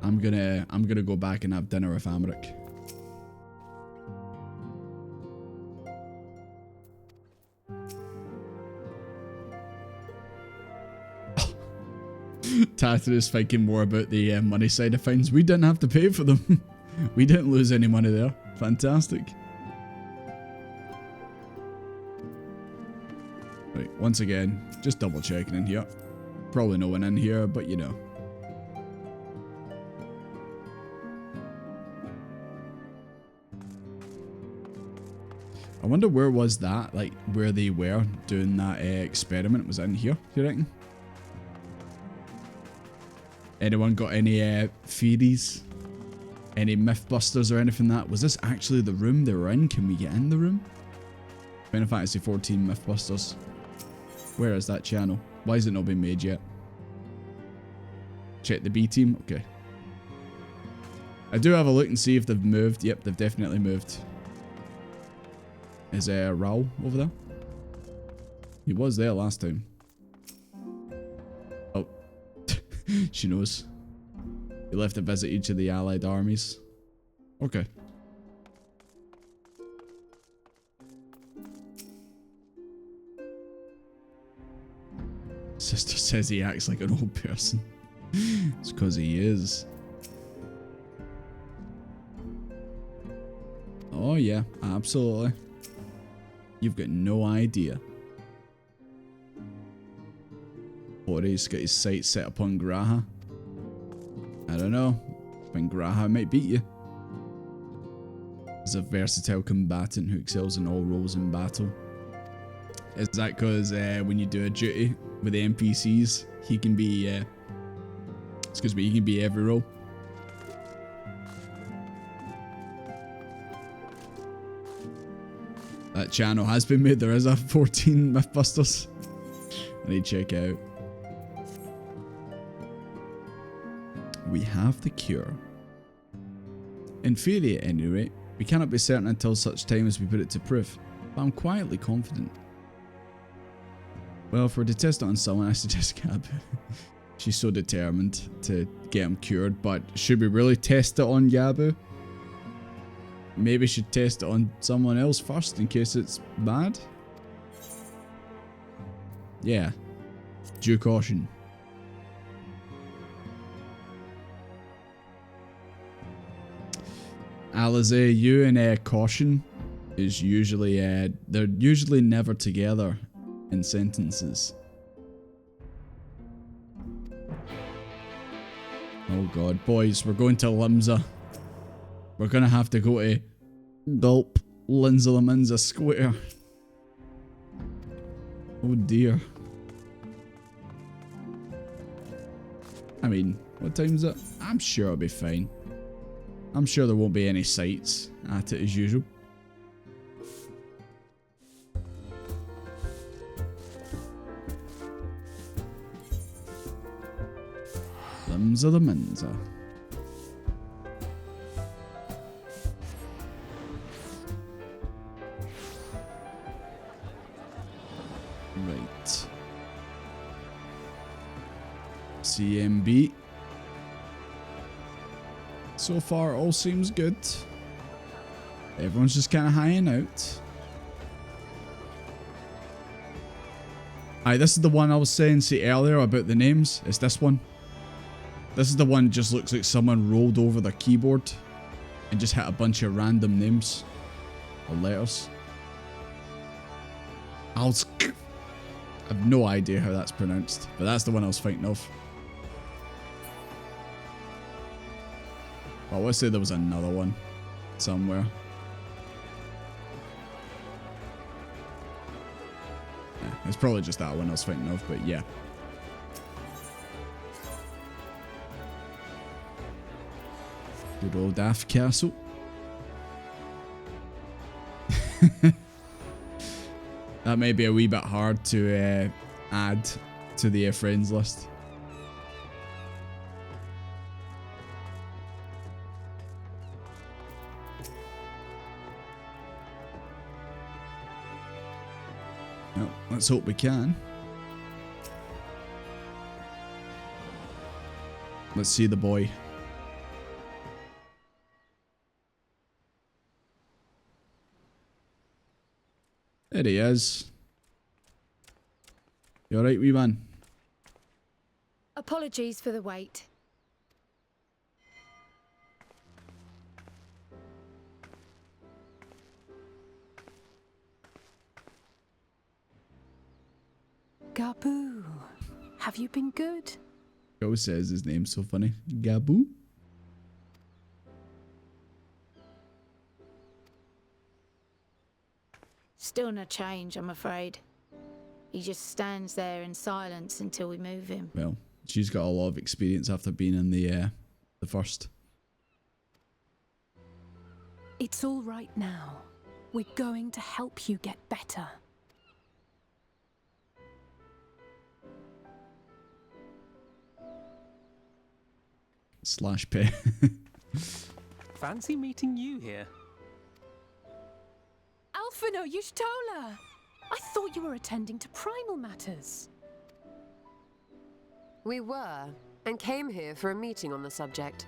I'm gonna go back and have dinner with Amric. Tatter is thinking more about the money side of things. We didn't have to pay for them. We didn't lose any money there. Fantastic. Right, once again, just double checking in here. Probably no one in here, but you know. I wonder where was that, like where they were doing that experiment. Was it in here, do you reckon? Anyone got any theories? Any Mythbusters or anything that? Was this actually the room they were in? Can we get in the room? Final Fantasy 14 Mythbusters. Where is that channel? Why has it not been made yet? Check the B team? Okay. I do have a look and see if they've moved. Yep, they've definitely moved. Is Raoul over there? He was there last time. Oh. She knows. He left to visit each of the allied armies. Okay. Sister says he acts like an old person. It's because he is. Oh yeah, absolutely. You've got no idea. Jordy's got his sights set upon Graha. I don't know. I think Graha might beat you. He's a versatile combatant who excels in all roles in battle. Is that because when you do a duty with the NPCs, he can be, excuse me, he can be every role? That channel has been made. There is a 14 Mythbusters. I need to check out. We have the cure. In theory, at any rate, we cannot be certain until such time as we put it to proof, but I'm quietly confident. Well, if we're to test it on someone, I suggest Gab. She's so determined to get him cured, but should we really test it on Yabu? Maybe we should test it on someone else first in case it's bad? Yeah. Due caution. Alize, you and caution is usually, they're usually never together in sentences. Oh god, boys, we're going to Limsa. We're gonna have to go to Gulp, Linza Square. Oh dear. I mean, what time is it? I'm sure it'll be fine. I'm sure there won't be any sights at it as usual. Limsa the Minza. Right. CMB. So far, all seems good. Everyone's just kind of hanging out. Aye, this is the one I was saying, earlier about the names. It's this one. This is the one that just looks like someone rolled over their keyboard and just hit a bunch of random names or letters. I have no idea how that's pronounced, but that's the one I was thinking of. Well, let's say there was another one somewhere. Yeah, it's probably just that one I was thinking of, but yeah. Good old Daft Castle. That may be a wee bit hard to add to the friends list. Well, let's hope we can. Let's see the boy. There he is. You alright, wee man? Apologies for the wait. Gabu, have you been good? Go says his name's so funny. Gabu? Still no change, I'm afraid. He just stands there in silence until we move him. Well, she's got a lot of experience after being in the first. It's all right now. We're going to help you get better. Slash pay. Fancy meeting you here. Alphino, Yushtola! I thought you were attending to primal matters. We were, and came here for a meeting on the subject.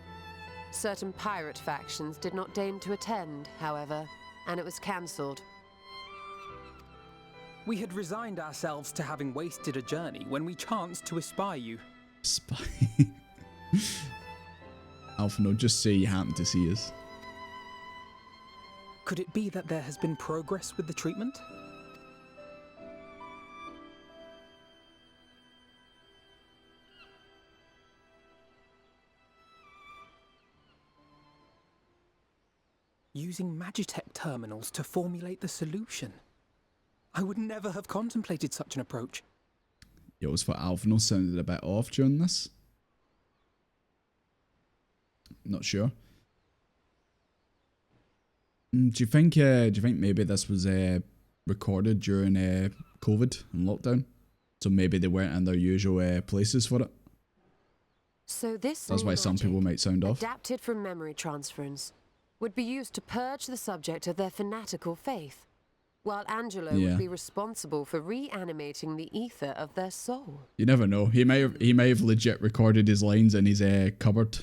Certain pirate factions did not deign to attend, however, and it was cancelled. We had resigned ourselves to having wasted a journey when we chanced to espy you. Spy. Alphino, just say you happen to see us. Could it be that there has been progress with the treatment? Using Magitech terminals to formulate the solution. I would never have contemplated such an approach. You always thought Alphino sounded a bit off during this. Not sure. Do you think maybe this was recorded during COVID and lockdown? So maybe they weren't in their usual places for it? So this That's why some people might sound off. adapted from memory transference, would be used to purge the subject of their fanatical faith, while Angelo would be responsible for reanimating the ether of their soul. You never know. He may have legit recorded his lines in his cupboard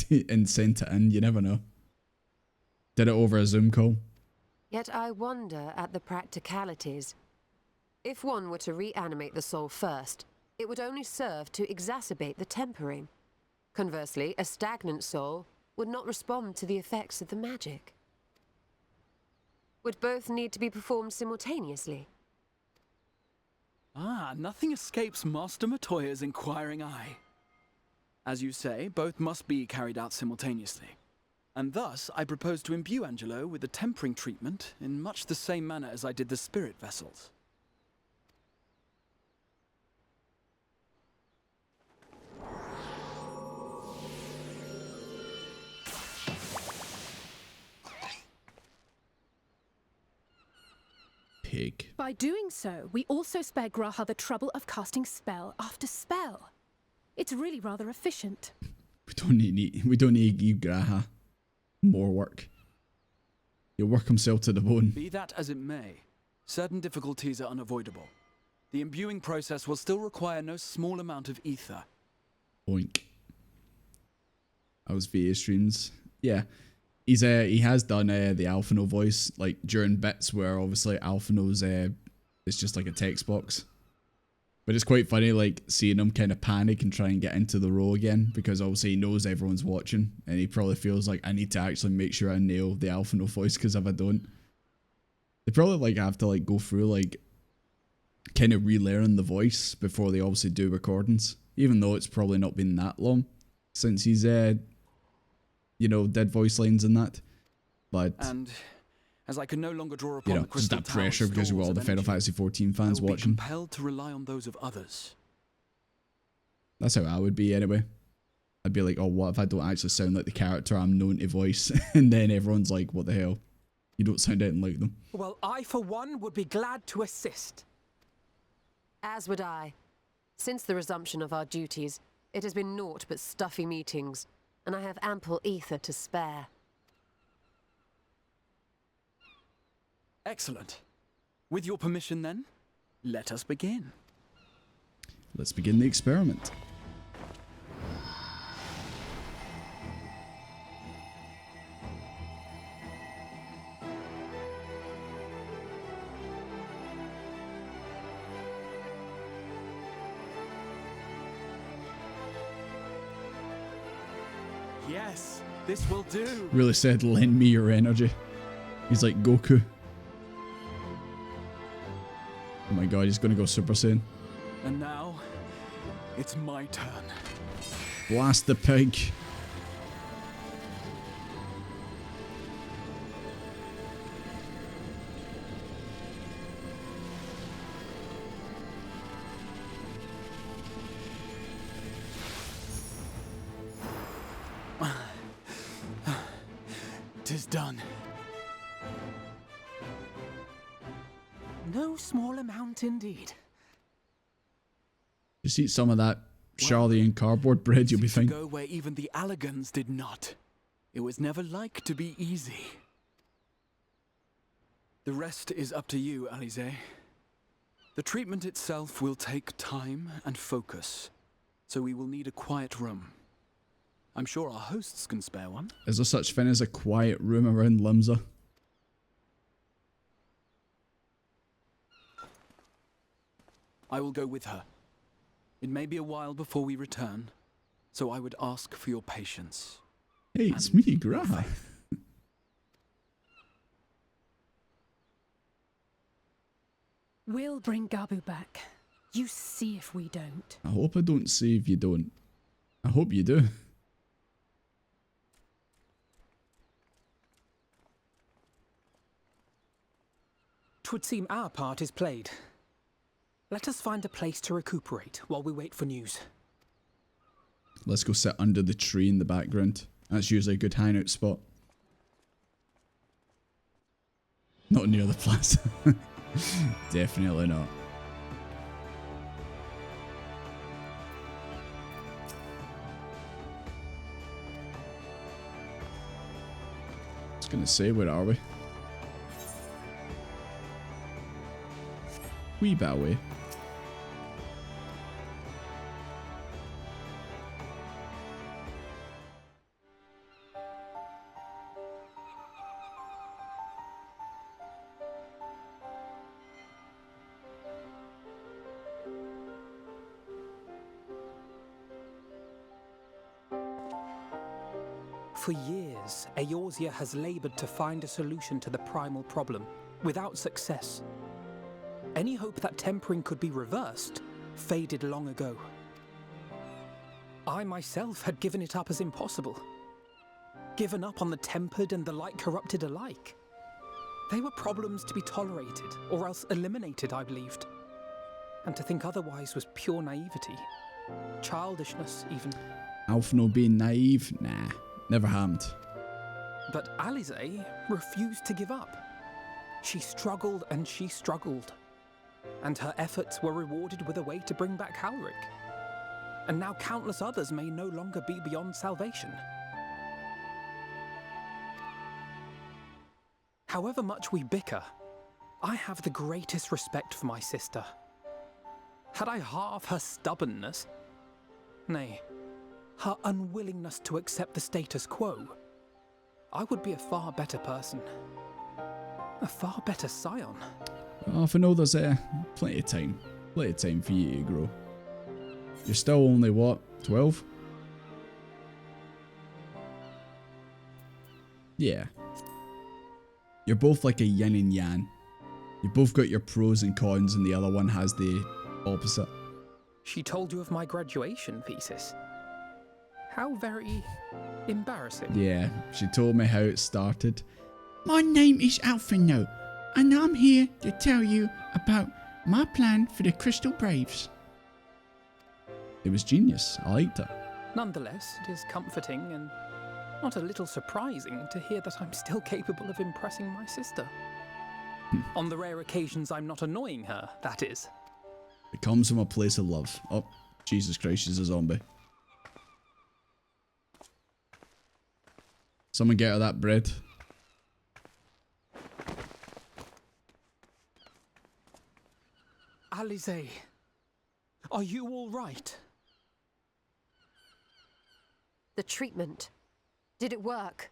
and sent it in. You never know. Did it over a Zoom call. Yet I wonder at the practicalities. If one were to reanimate the soul first, it would only serve to exacerbate the tempering. Conversely, a stagnant soul would not respond to the effects of the magic. Would both need to be performed simultaneously? Ah, nothing escapes Master Matoya's inquiring eye. As you say, both must be carried out simultaneously. And thus, I propose to imbue Angelo with the tempering treatment in much the same manner as I did the spirit vessels. Pig. By doing so, we also spare Graha the trouble of casting spell after spell. It's really rather efficient. We don't need you, Graha. More work. He'll work himself to the bone. Be that as it may, certain difficulties are unavoidable. The imbuing process will still require no small amount of ether. Boink. That was VA streams. Yeah. He has done the Alphino voice, like, during bits where obviously Alphino's it's just like a text box. But it's quite funny, like, seeing him kind of panic and try and get into the role again, because obviously he knows everyone's watching, and he probably feels like, I need to actually make sure I nail the Alphino voice, because if I don't, they probably, like, have to, like, go through, like, kind of relearn the voice before they obviously do recordings, even though it's probably not been that long since he's, you know, did voice lines and that. But, and as I can no longer draw upon you know, the crystal just that pressure because we've got all the Final Fantasy 14 fans I will watching. be compelled to rely on those of others. That's how I would be anyway. I'd be like, oh, what if I don't actually sound like the character I'm known to voice? And then everyone's like, what the hell? You don't sound anything like them. Well, I, for one, would be glad to assist. As would I. Since the resumption of our duties, it has been naught but stuffy meetings, and I have ample ether to spare. Excellent. With your permission then, let us begin. Let's begin the experiment. Yes, this will do. Really said, lend me your energy. He's like Goku. Oh my god, he's gonna go Super Saiyan. And now, it's my turn. Blast the pig. Tis done. No small amount indeed. Just eat some of that Charlian cardboard bread, you'll be fine. Go where even the Allegans did not. It was never like to be easy. The rest is up to you, Alize. The treatment itself will take time and focus, so we will need a quiet room. I'm sure our hosts can spare one. Is there such thing as a quiet room around Limsa? I will go with her. It may be a while before we return, so I would ask for your patience. Hey, it's me, Graha. We'll bring Gabu back. You see if we don't. I hope I don't see if you don't. I hope you do. 'Twould seem our part is played. Let us find a place to recuperate while we wait for news. Let's go sit under the tree in the background. That's usually a good hangout spot. Not near the plaza. Definitely not. I was gonna say, where are we? Wee bit away. For years, Eorzea has labored to find a solution to the primal problem, without success. Any hope that tempering could be reversed faded long ago. I myself had given it up as impossible. Given up on the tempered and the light corrupted alike. They were problems to be tolerated, or else eliminated, I believed. And to think otherwise was pure naivety. Childishness, even. Alf no being naive? Nah, never happened. But Alisaie refused to give up. She struggled and she struggled. And her efforts were rewarded with a way to bring back Halric. And now countless others may no longer be beyond salvation. However much we bicker, I have the greatest respect for my sister. Had I half her stubbornness, nay, her unwillingness to accept the status quo, I would be a far better person. A far better scion. Oh, for no, there's plenty of time. Plenty of time for you to grow. You're still only, what, 12? Yeah. You're both like a yin and yang. You both got your pros and cons and the other one has the opposite. She told you of my graduation thesis. How very embarrassing. Yeah, she told me how it started. My name is Alphino, and I'm here to tell you about my plan for the Crystal Braves. It was genius. I liked it. Nonetheless, it is comforting and not a little surprising to hear that I'm still capable of impressing my sister. On the rare occasions I'm not annoying her, that is. It comes from a place of love. Oh, Jesus Christ, she's a zombie. Someone get her that bread. Alisaie, are you all right? The treatment. Did it work?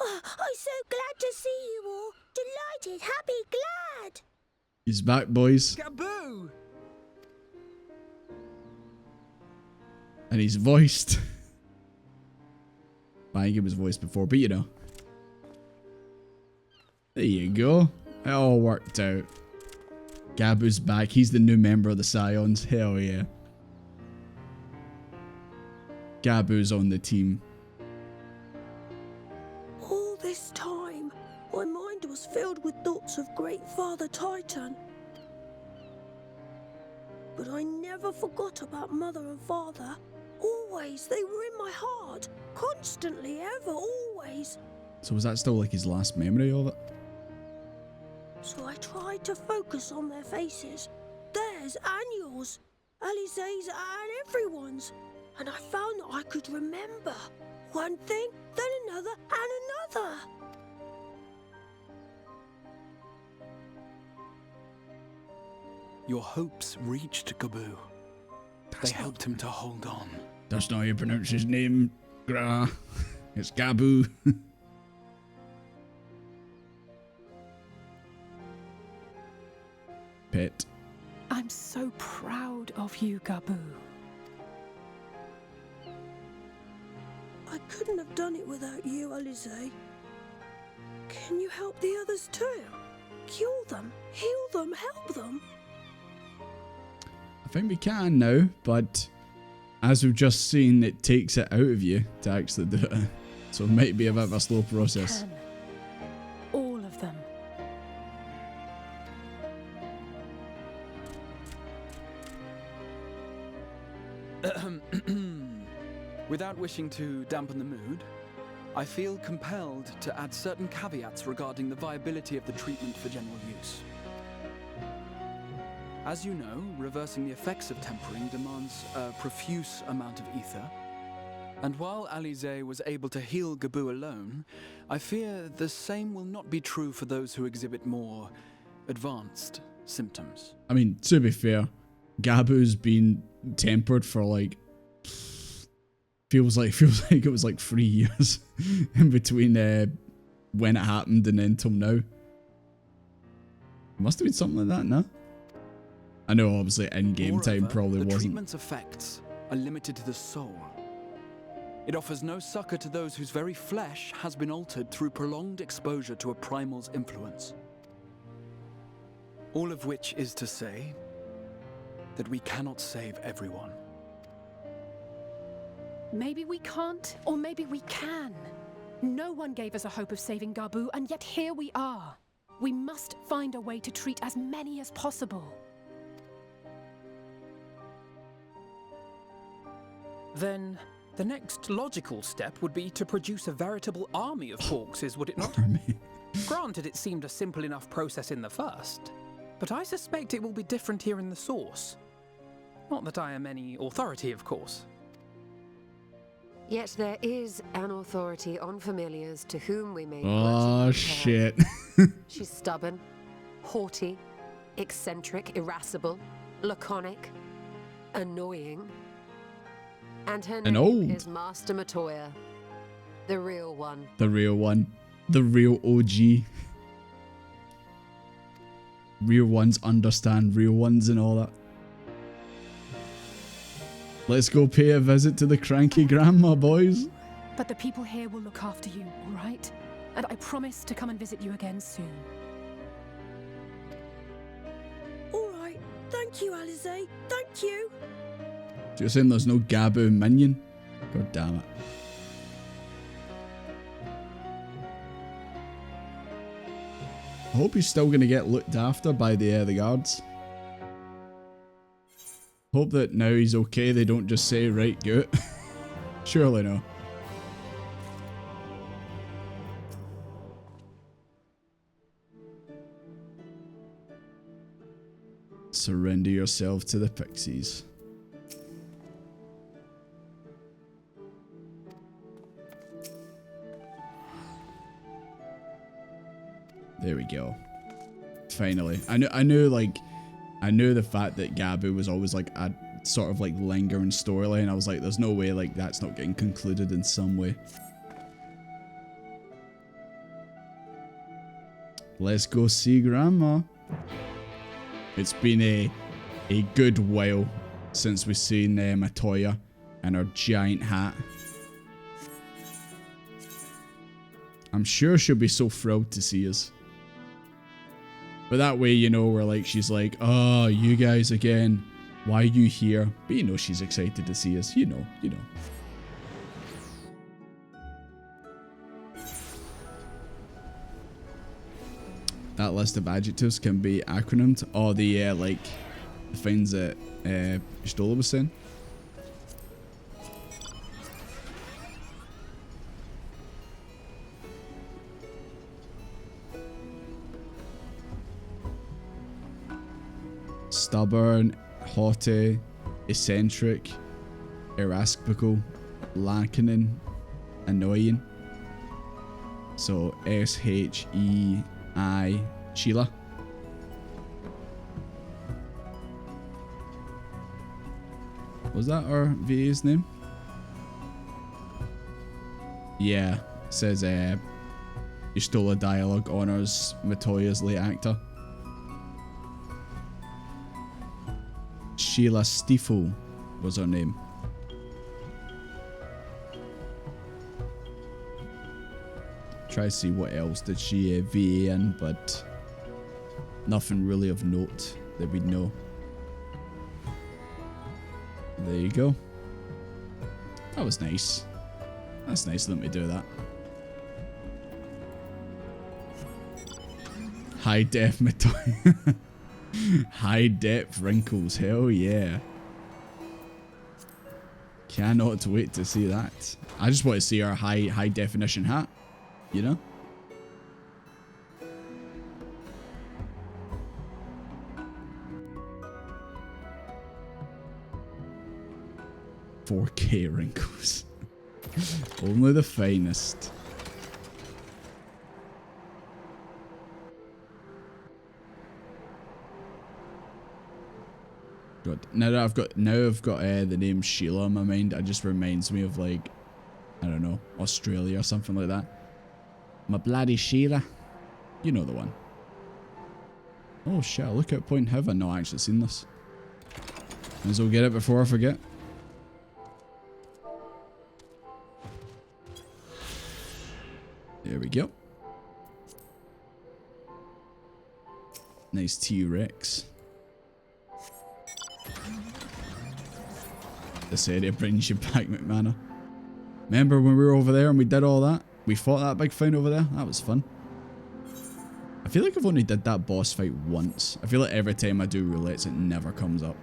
Oh, I'm so glad to see you all. Delighted, happy, glad. He's back, boys. Gaboo! And he's voiced. I think it was voiced before, but you know. There you go. It all worked out. Gaboo's back. He's the new member of the Scions. Hell yeah. Gaboo's on the team. All this time, my mind was filled with thoughts of Great Father Titan. But I never forgot about Mother and Father. Always, they were in my heart. Constantly, ever, always. So was that still like his last memory of it? So I tried to focus on their faces. Theirs and yours. Alisaie's and everyone's. And I found that I could remember. One thing, then another, and another. Your hopes reached Gaboo. They helped him to hold on. That's not how you pronounce his name, Gra. It's Gaboo. Pet. I'm so proud of you, Gaboo. I couldn't have done it without you, Alisaie. Can you help the others too? Cure them, heal them, help them. I think we can now, but as we've just seen, it takes it out of you to actually do it. So it might be a bit of a slow process. All of them. Without wishing to dampen the mood, I feel compelled to add certain caveats regarding the viability of the treatment for general use. As you know, reversing the effects of tempering demands a profuse amount of ether. And while Alisaie was able to heal Gaboo alone, I fear the same will not be true for those who exhibit more advanced symptoms. I mean, to be fair, Gaboo's been tempered for like feels like it was like 3 years in between when it happened and then till now. Must have been something like that, no? I know obviously in-game time probably the wasn't. Treatment's effects are limited to the soul. It offers no succor to those whose very flesh has been altered through prolonged exposure to a primal's influence. All of which is to say that we cannot save everyone. Maybe we can't, or maybe we can. No one gave us a hope of saving Gabu, and yet here we are. We must find a way to treat as many as possible. Then the next logical step would be to produce a veritable army of Hawkses, would it not? Granted, it seemed a simple enough process in the first, but I suspect it will be different here in the source. Not that I am any authority, of course. Yet there is an authority on familiars to whom we may... Oh, shit. She's stubborn, haughty, eccentric, irascible, laconic, annoying. And her name is Master Matoya. The real one. The real one. The real OG. Real ones understand real ones and all that. Let's go pay a visit to the cranky grandma, boys. But the people here will look after you, all right? And I promise to come and visit you again soon. All right. Thank you, Alize. Thank you. So you're saying there's no Gabu minion? God damn it. I hope he's still going to get looked after by the guards. Hope that now he's okay, they don't just say, right, good. Surely no. Surrender yourself to the pixies. There we go. Finally. I knew the fact that Gabu was always like a sort of like lingering storyline. I was like, there's no way like that's not getting concluded in some way. Let's go see Grandma. It's been a good while since we've seen Matoya and her giant hat. I'm sure she'll be so thrilled to see us. But that way, you know, we're like, she's like, oh, you guys again. Why are you here? But you know she's excited to see us. You know. That list of adjectives can be acronymed. Oh, the, like, the things that Stola was saying. Stubborn, haughty, eccentric, irascible, lacking, annoying. So S-H-E-I, Sheila. Was that our VA's name? Yeah, it says Stola Dialogue honors Matoya's late actor. Sheila Stiefel was her name. Try to see what else did she VA in, but nothing really of note that we know. There you go. That was nice. That's nice of them to do that. High def Matoya. High depth wrinkles, hell yeah. Cannot wait to see that. I just want to see our high definition hat, you know? $4K wrinkles. Only the finest. God. Now that I've got the name Sheila in my mind, it just reminds me of like, I don't know, Australia or something like that. My bloody Sheila. You know the one. Oh shit, lookout point have I not actually seen this? Might as well get it before I forget. There we go. Nice T-Rex. This area brings you back, McManor. Remember when we were over there and we did all that? We fought that big fight over there? That was fun. I feel like I've only did that boss fight once. I feel like every time I do roulettes, it never comes up.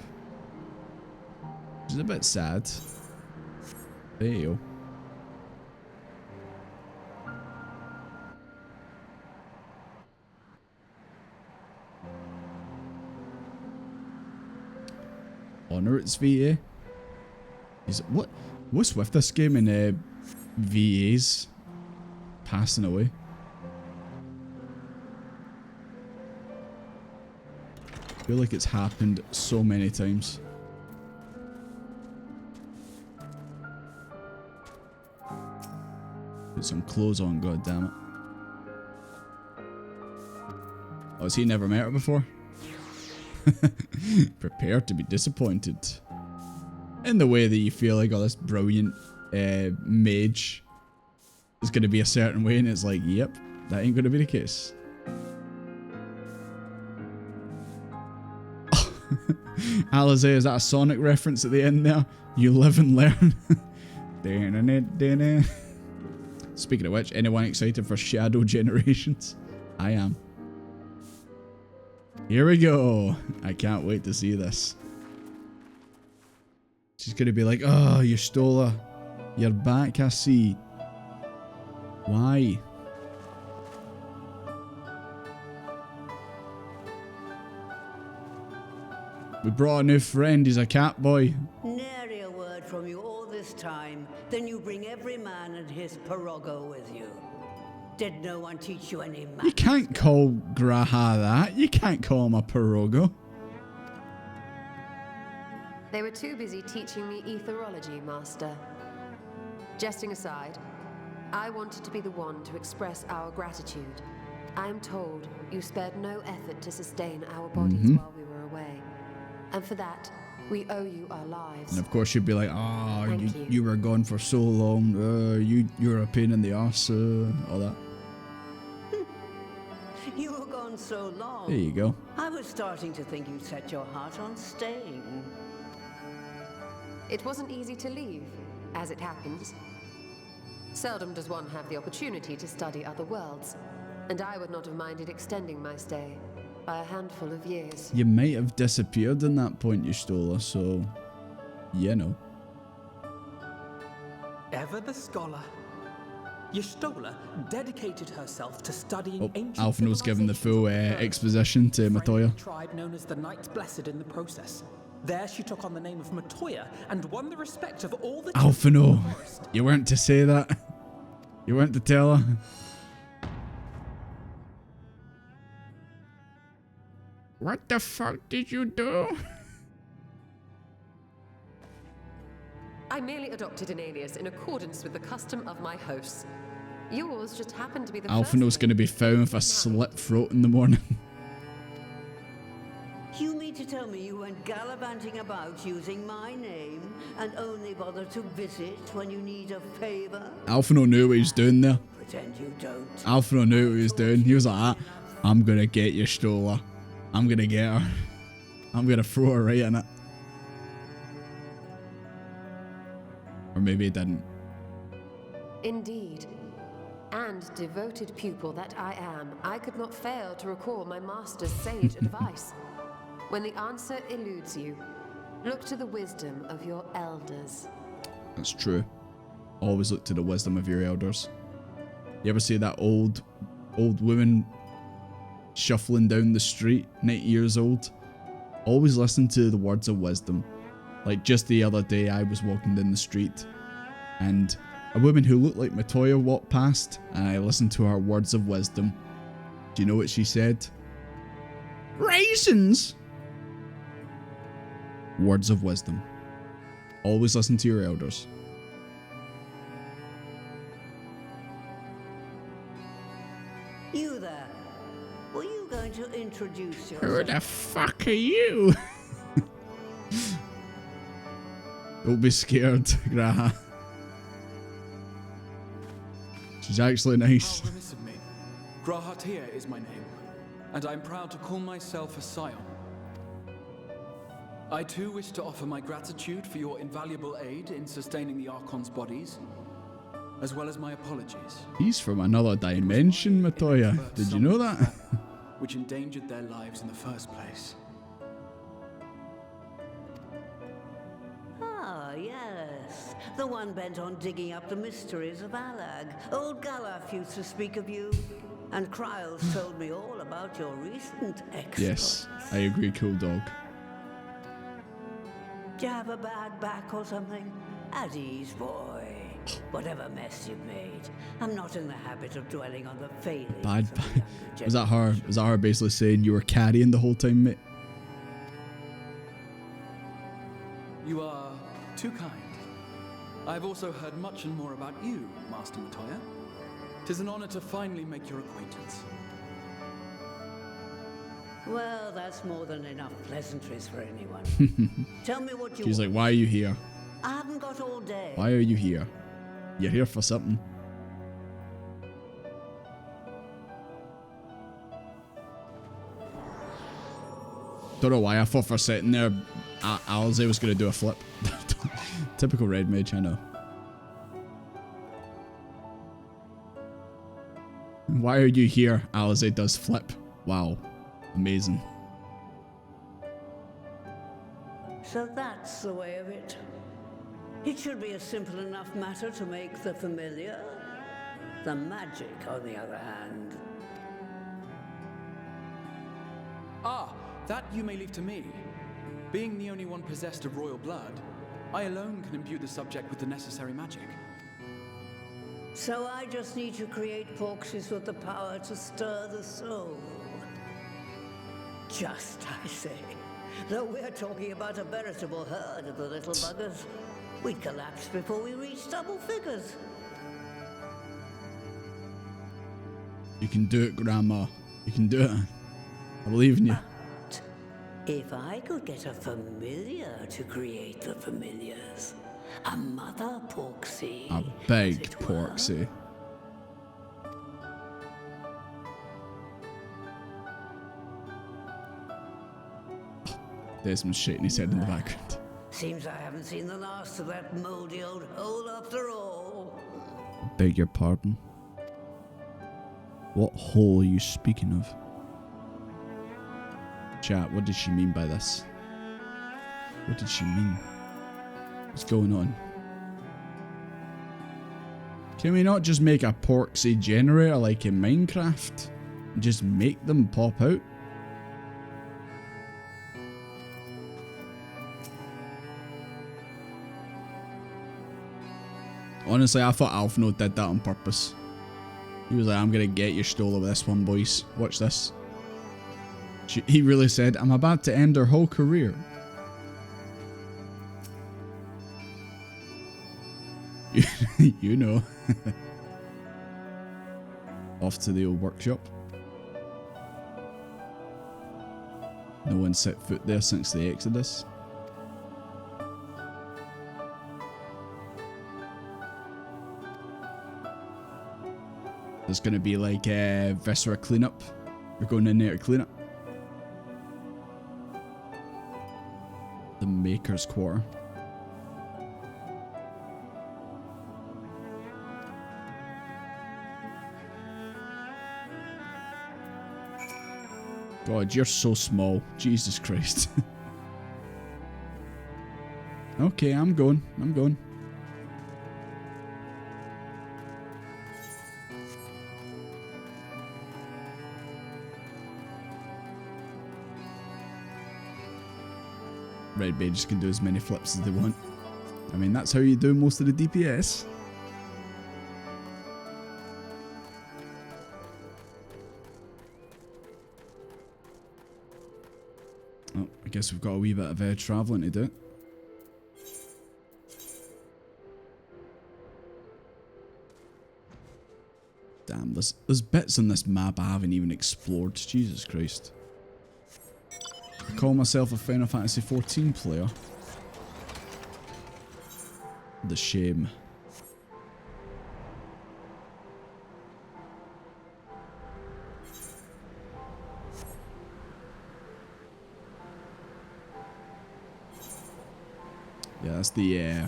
Which is a bit sad. There you go. Honor its VA. Is it, what's with this game and VAs passing away? I feel like it's happened so many times. Put some clothes on, god damn it. Oh, has he never met her before? Prepare to be disappointed. In the way that you feel like, oh, this brilliant mage is going to be a certain way, and it's like, yep, that ain't going to be the case. Alize, is that a Sonic reference at the end there? You live and learn. Speaking of which, anyone excited for Shadow Generations? I am. Here we go. I can't wait to see this. She's gonna be like, oh, you stole her. You're back, I see. Why? We brought a new friend, he's a cat boy. Nary a word from you all this time. Then you bring every man and his pirogo with you. Did no one teach you any math? You can't call Graha that. You can't call him a pirogo. They were too busy teaching me etherology, Master. Jesting aside, I wanted to be the one to express our gratitude. I am told you spared no effort to sustain our bodies while we were away. And for that, we owe you our lives. And of course you'd be like, oh, you were gone for so long. You're a pain in the arse. All that. You were gone so long. There you go. I was starting to think you'd set your heart on staying. It wasn't easy to leave, as it happens. Seldom does one have the opportunity to study other worlds, and I would not have minded extending my stay by a handful of years. You might have disappeared in that point you stole her, so you know. Ever the scholar, Y'shtola dedicated herself to studying ancient Alphinaud's given the full exposition to Matoya. Tribe known as the Knights Blessed in the process. There she took on the name of Matoya and won the respect of all the Alphinaud, you weren't to say that. You weren't to tell her. What the fuck did you do? I merely adopted an alias in accordance with the custom of my hosts. Yours just happened to be the Alphinaud's going to be found with a slit throat in the morning. You mean to tell me you went gallivanting about using my name and only bother to visit when you need a favor? Alphinaud knew what he was doing there. Pretend you don't. Alphinaud knew what he was doing. He was like, I'm going to get Y'shtola. I'm going to get her. I'm going to throw her right in it. Or maybe he didn't. Indeed. And devoted pupil that I am, I could not fail to recall my master's sage advice. When the answer eludes you, look to the wisdom of your elders. That's true. Always look to the wisdom of your elders. You ever see that old woman shuffling down the street, 90 years old? Always listen to the words of wisdom. Like just the other day, I was walking down the street and a woman who looked like Matoya walked past, and I listened to her words of wisdom. Do you know what she said? Raisins! Words of wisdom. Always listen to your elders. You there. Were you going to introduce yourself? Who the fuck are you? Don't be scared, Graha. She's actually nice. How remiss of me. Grahatir is my name, and I'm proud to call myself a scion. I too wish to offer my gratitude for your invaluable aid in sustaining the Archon's bodies, as well as my apologies. He's from another dimension, Matoya. Did you know that? Which endangered their lives in the first place. Ah, yes. The one bent on digging up the mysteries of Alag. Old Galaf used to speak of you, and Kryles told me all about your recent exploits. Yes, I agree, cool dog. Do you have a bad back or something? At ease, boy. Whatever mess you've made, I'm not in the habit of dwelling on the failings. Bad. Was that her? Was that her basically saying you were carrying the whole time, mate? You are too kind. I've also heard much and more about you, Master Matoya. 'Tis an honor to finally make your acquaintance. Well, that's more than enough pleasantries for anyone. Tell me what you She's want. like, why are you here? I haven't got all day. Why are you here? You're here for something. Don't know why I thought for a second there Alize was going to do a flip. Typical red mage, I know. Why are you here? Alize does flip. Wow. Amazing. So that's the way of it. It should be a simple enough matter to make the familiar. The magic, on the other hand. Ah, that you may leave to me. Being the only one possessed of royal blood, I alone can imbue the subject with the necessary magic. So I just need to create porxies with the power to stir the soul. Just, I say. Though we're talking about a veritable herd of the little buggers. We'd collapse before we reached double figures. You can do it, Grandma. You can do it. I believe in you. But if I could get a familiar to create the familiars, a mother porxie. A big porxie. Desmond's shaking his head in the background. Seems I haven't seen the last of that moldy old hole after all. Beg your pardon. What hole are you speaking of? Chat, what did she mean by this? What did she mean? What's going on? Can we not just make a porxie generator like in Minecraft? And just make them pop out? Honestly, I thought Alfno did that on purpose. He was like, I'm gonna get you stolen with this one, boys. Watch this. He really said, I'm about to end her whole career. You know. Off to the old workshop. No one set foot there since the Exodus. There's going to be like a Viscera cleanup. We're going in there to clean up. The Maker's Quarter. God, you're so small. Jesus Christ. Okay, I'm going. I'm going. Red Mages can do as many flips as they want. I mean, that's how you do most of the DPS. Oh, I guess we've got a wee bit of travelling to do. Damn. Damn, there's bits on this map I haven't even explored. Jesus Christ. I call myself a Final Fantasy 14 player. The shame. Yeah, that's the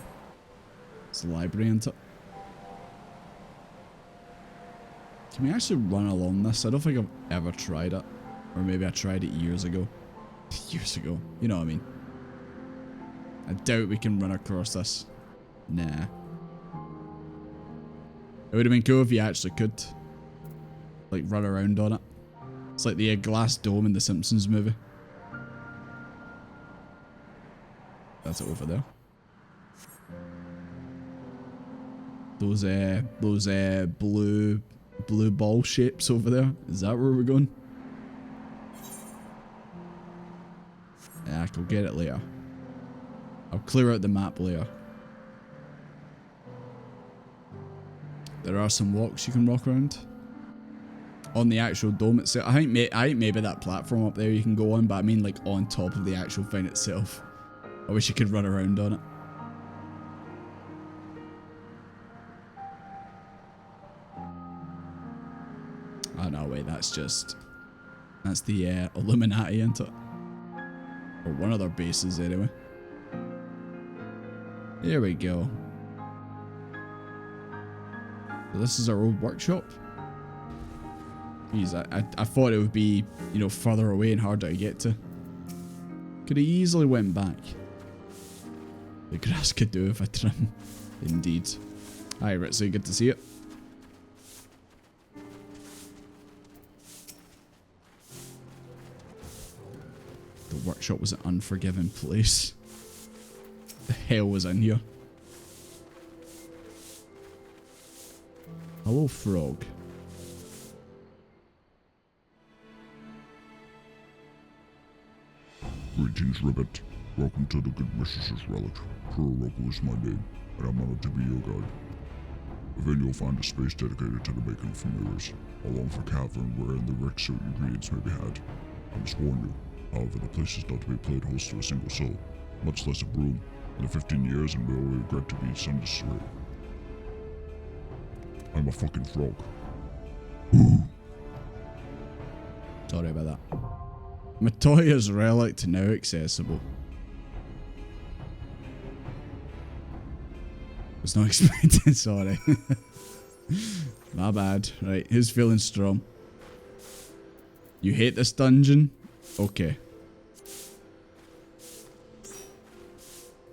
library, isn't it? Can we actually run along this? I don't think I've ever tried it. Or maybe I tried it years ago. Years ago. You know what I mean. I doubt we can run across this. Nah. It would have been cool if you actually could. Like, run around on it. It's like the glass dome in the Simpsons movie. That's it over there. Those blue ball shapes over there. Is that where we're going? Yeah, I'll get it later. I'll clear out the map later. There are some walks you can walk around. On the actual dome itself. I think maybe that platform up there you can go on, but I mean like on top of the actual thing itself. I wish you could run around on it. Oh no, wait, that's the Illuminati, isn't it? Or one of their bases, anyway. There we go. So this is our old workshop. Jeez, I thought it would be, you know, further away and harder to get to. Could have easily went back. The grass could do if I trim. Indeed. Hi, Ritzy, good to see you. The workshop was an unforgiving place. The hell was in here? Hello, frog. Greetings, Ribbit. Welcome to the Good Mistress's Relic. Kuroroku is my name, and I'm honored to be your guide. Within you'll find a space dedicated to the making of familiars, a long-for cavern wherein the requisite ingredients may be had. I must warn you, however, the place is not to be played host to a single soul, much less a broom. In the 15 years, and we will regret to be some disarray. I'm a fucking frog. Sorry about that. Matoya's relic now accessible. Was not expecting, sorry. My bad. Right, who's feeling strong? You hate this dungeon? Okay.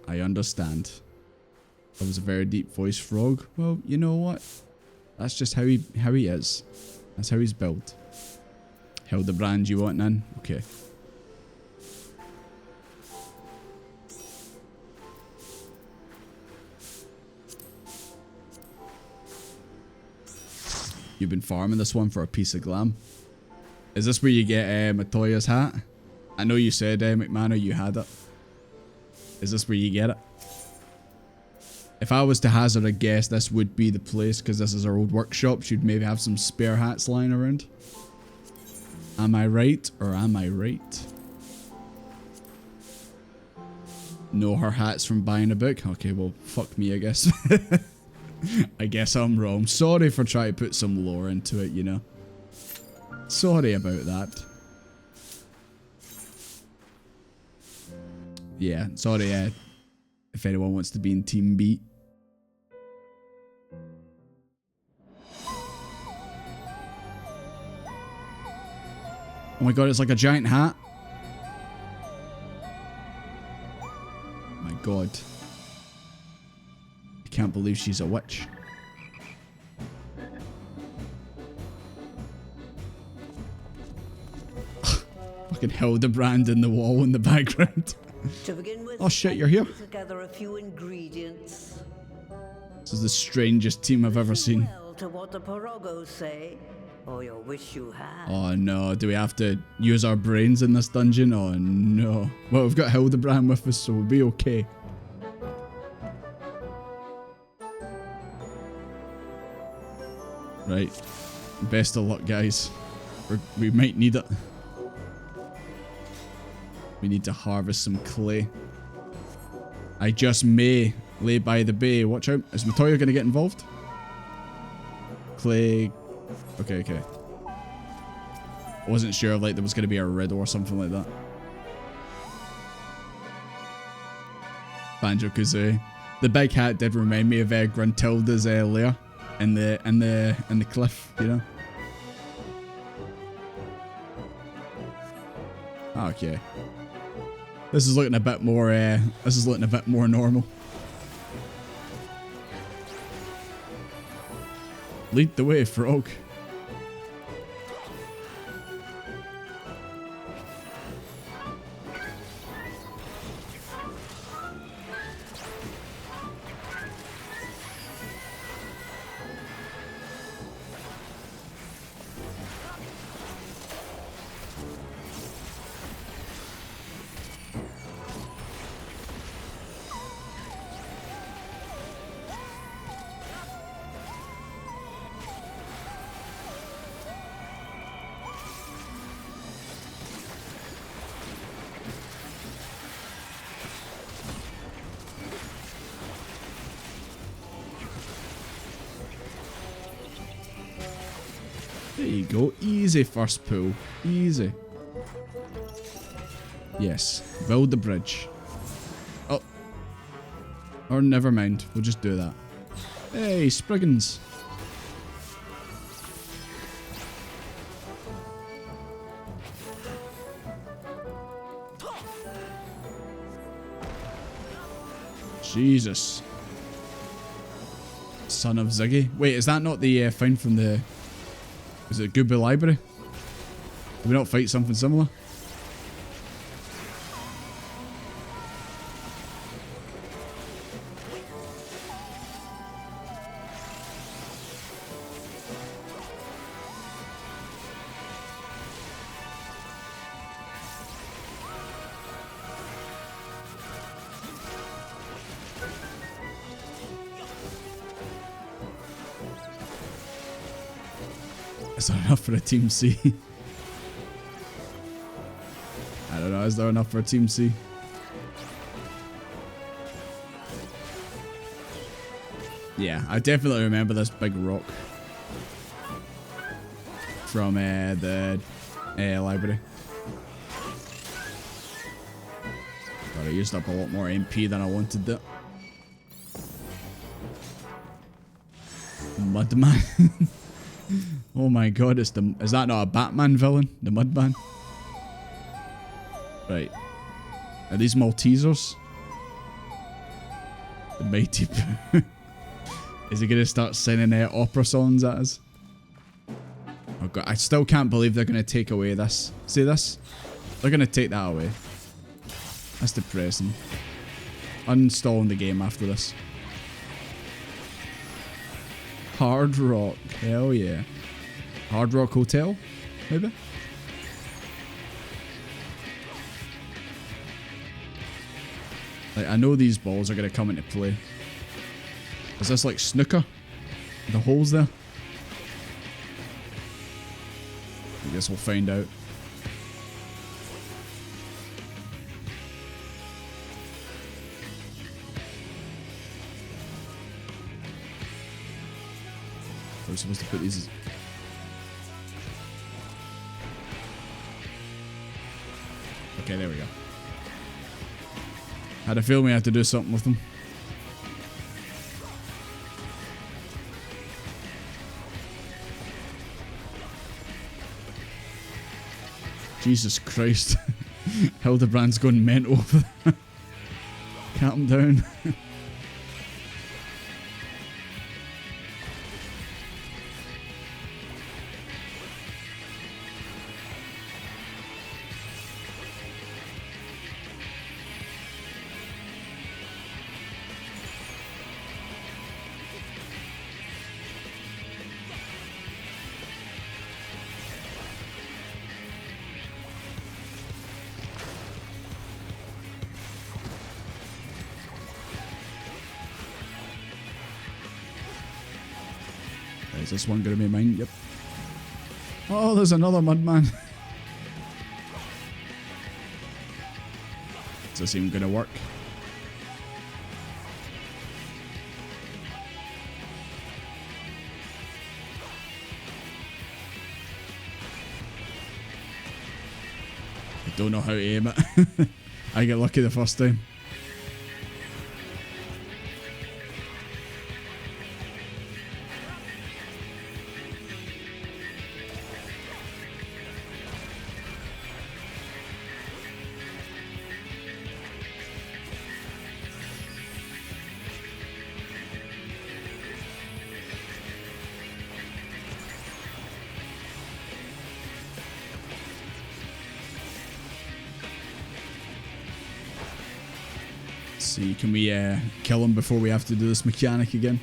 I understand. That was a very deep voice, frog. Well, you know what? That's just how he is. That's how he's built. Hildebrand, you want none? Okay. You've been farming this one for a piece of glam. Is this where you get Matoya's hat? I know you said, McManor, you had it. Is this where you get it? If I was to hazard a guess, this would be the place, because this is our old workshop. She'd maybe have some spare hats lying around. Am I right, or am I right? No, her hat's from buying a book? Okay, well, fuck me, I guess. I guess I'm wrong. Sorry for trying to put some lore into it, you know. Sorry about that. Yeah, sorry if anyone wants to be in Team B. Oh my god, it's like a giant hat. My god. I can't believe she's a witch. Fucking Hildebrand in the wall in the background. To begin with, oh shit, you're here. Together a few ingredients. This is the strangest team I've ever seen. Well, to what the Porogos say, or you wish you had. Oh no, do we have to use our brains in this dungeon? Oh no. Well, we've got Hildebrand with us, so we'll be okay. Right. Best of luck, guys. We might need it. We need to harvest some clay. I just may lay by the bay. Watch out. Is Matoya going to get involved? Clay. Okay, okay. I wasn't sure if like there was going to be a riddle or something like that. Banjo-Kazooie. The big hat did remind me of Gruntilda's lair in the cliff, you know. Okay. This is looking a bit more. This is looking a bit more normal. Lead the way, frog. There you go. Easy first pull. Easy. Yes. Build the bridge. Oh. Or never mind. We'll just do that. Hey, Spriggans. Jesus. Son of Ziggy. Wait, is that not the find from the... Is it Gooba Library? Did we not fight something similar? Is that enough for a Team C? I don't know, is there enough for a Team C? Yeah, I definitely remember this big rock from the library. But I used up a lot more MP than I wanted that. Mudman. Oh my god, is that not a Batman villain? The Mudman? Right. Are these Maltesers? The Mighty Pooh. Is he gonna start singing opera songs at us? Oh god, I still can't believe they're gonna take away this. See this? They're gonna take that away. That's depressing. Uninstalling the game after this. Hard Rock. Hell yeah. Hard Rock Hotel? Maybe? Like, I know these balls are going to come into play. Is this like snooker? The holes there? I guess we'll find out. We're supposed to put these... Okay, there we go. Had a feeling we had to do something with them. Jesus Christ. Hildebrand's going mental over there. Calm down. Is this one going to be mine? Yep. Oh, there's another mudman. Does this even gonna work? I don't know how to aim it. I get lucky the first time. See, can we kill him before we have to do this mechanic again?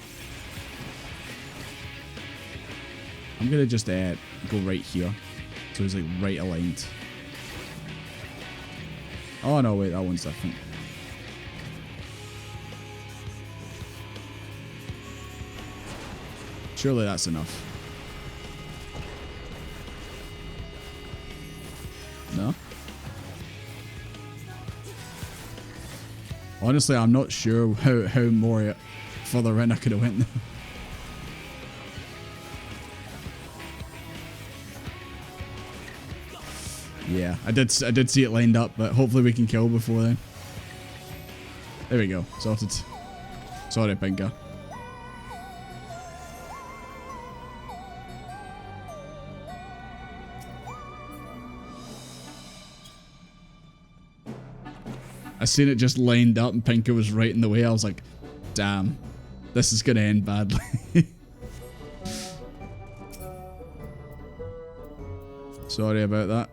I'm gonna just go right here, so he's like right aligned. Oh no, wait, that one's different. Surely that's enough. No? Honestly, I'm not sure how more further in I could have went. Yeah, I did see it lined up, but hopefully we can kill before then. There we go, sorted. Sorry, Pinker. I seen it just lined up and Pinker was right in the way. I was like, damn, this is going to end badly. Sorry about that.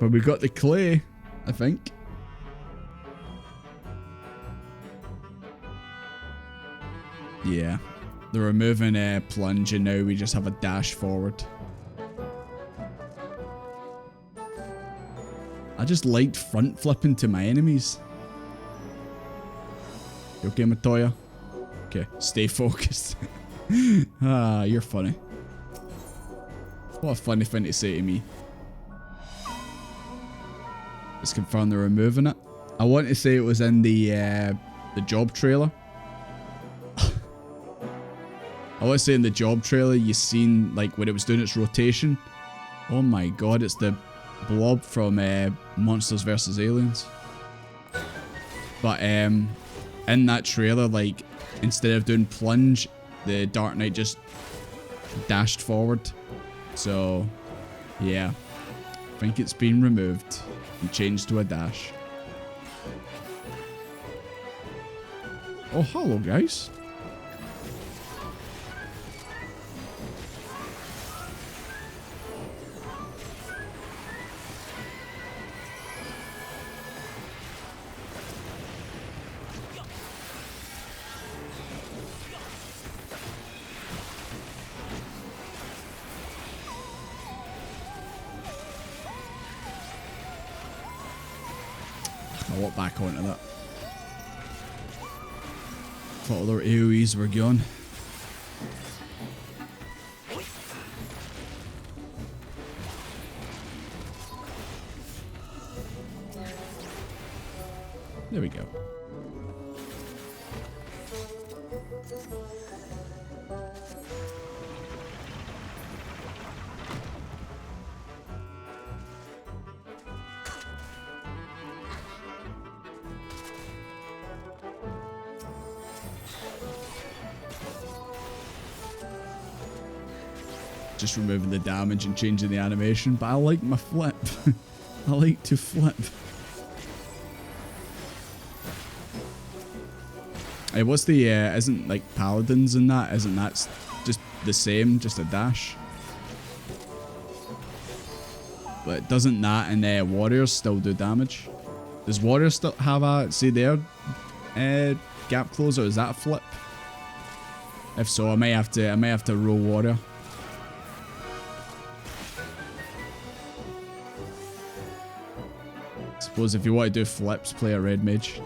But we got the clay, I think. Yeah. They're removing a plunge and now we just have a dash forward. I just liked front flipping to my enemies. You okay, Matoya? Okay, stay focused. Ah, you're funny. What a funny thing to say to me. Let's confirm they're removing it. I want to say it was in the job trailer. I want to say in the job trailer you seen like when it was doing its rotation. Oh my god, it's the blob from Monsters vs. Aliens. But in that trailer, like instead of doing plunge, the Dark Knight just dashed forward. So yeah, I think it's been removed and changed to a dash. Oh, hello guys. I'll walk back onto that. Thought all their AoEs were gone. There we go. Just removing the damage and changing the animation, but I like my flip. I like to flip. Hey, what's the, isn't like paladins and that, isn't that just the same, just a dash? But doesn't that and warriors still do damage? Does warriors still have a, see there, gap closer, is that a flip? If so, I may have to roll warrior. Suppose if you want to do flips, play a red mage.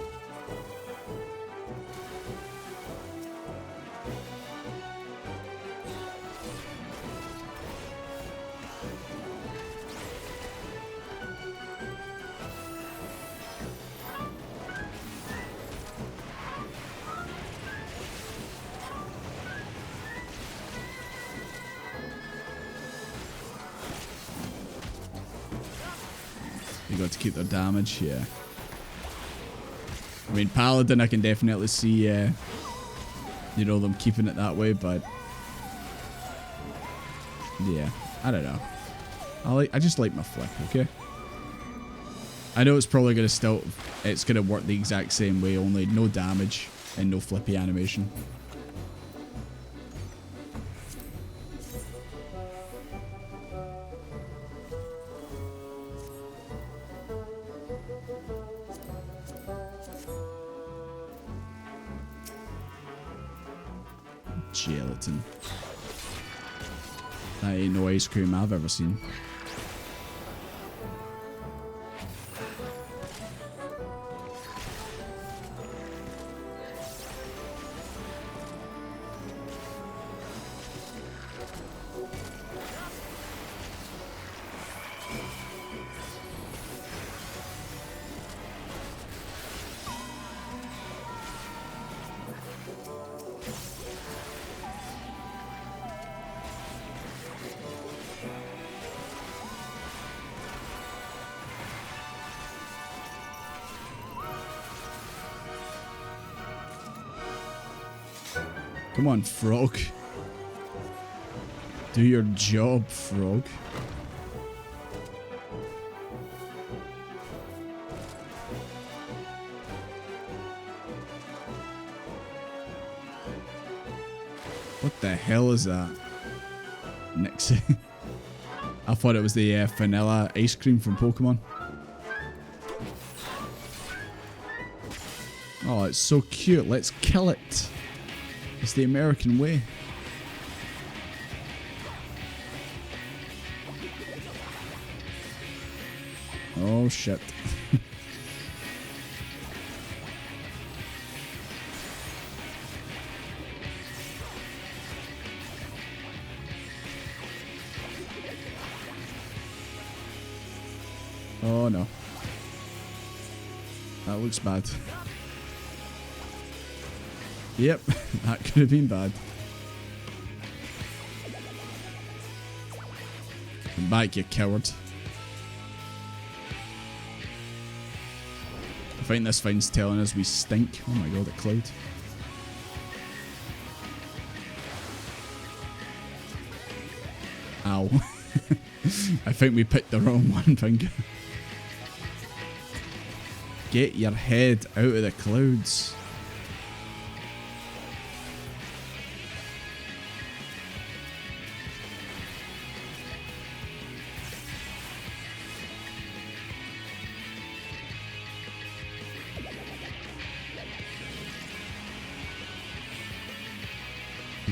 They got to keep their damage, yeah. I mean, Paladin, I can definitely see, you know, them keeping it that way, but yeah, I don't know. I just like my flip, okay? I know it's probably gonna it's gonna work the exact same way, only no damage and no flippy animation. Gelatin. That ain't no ice cream I've ever seen. Come on, frog. Do your job, frog. What the hell is that? Nixie. I thought it was the vanilla ice cream from Pokemon. Oh, it's so cute. Let's kill it. It's the American way. Oh shit. Oh no. That looks bad. Yep, that could have been bad. Come back, you coward. I think this thing's telling us we stink. Oh my god, a cloud. Ow. I think we picked the wrong one, finger. Get your head out of the clouds.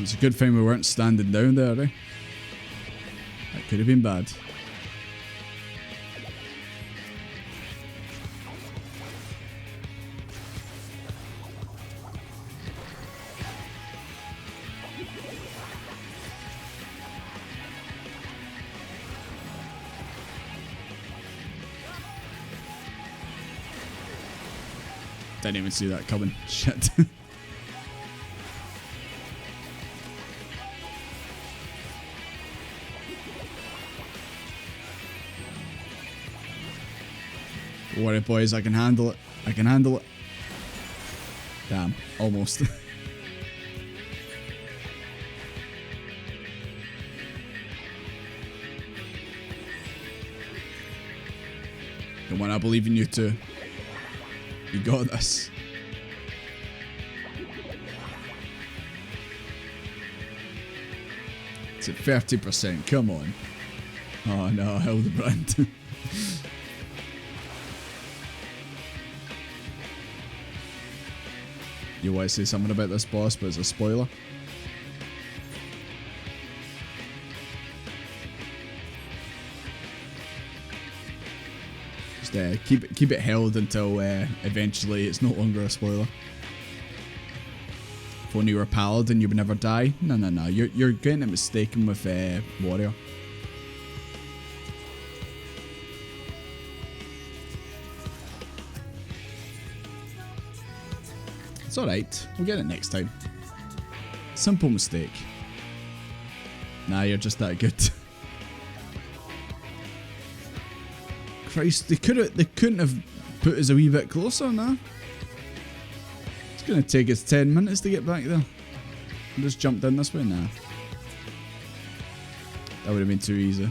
It's a good thing we weren't standing down there, eh? That could have been bad. Didn't even see that coming. Shit. Don't worry, boys, I can handle it. I can handle it. Damn, almost. Come on, I believe in you too. You got this. It's at 30%, come on. Oh no, Hildebrand. You want to say something about this boss, but it's a spoiler? Just keep it held until eventually it's no longer a spoiler. If only you were a paladin, you would never die. No, no, no. You're getting it mistaken with warrior. It's alright, we'll get it next time. Simple mistake. Nah, you're just that good. Christ, they couldn't have put us a wee bit closer, nah. It's gonna take us 10 minutes to get back there. I just jumped in this way, nah. That would have been too easy.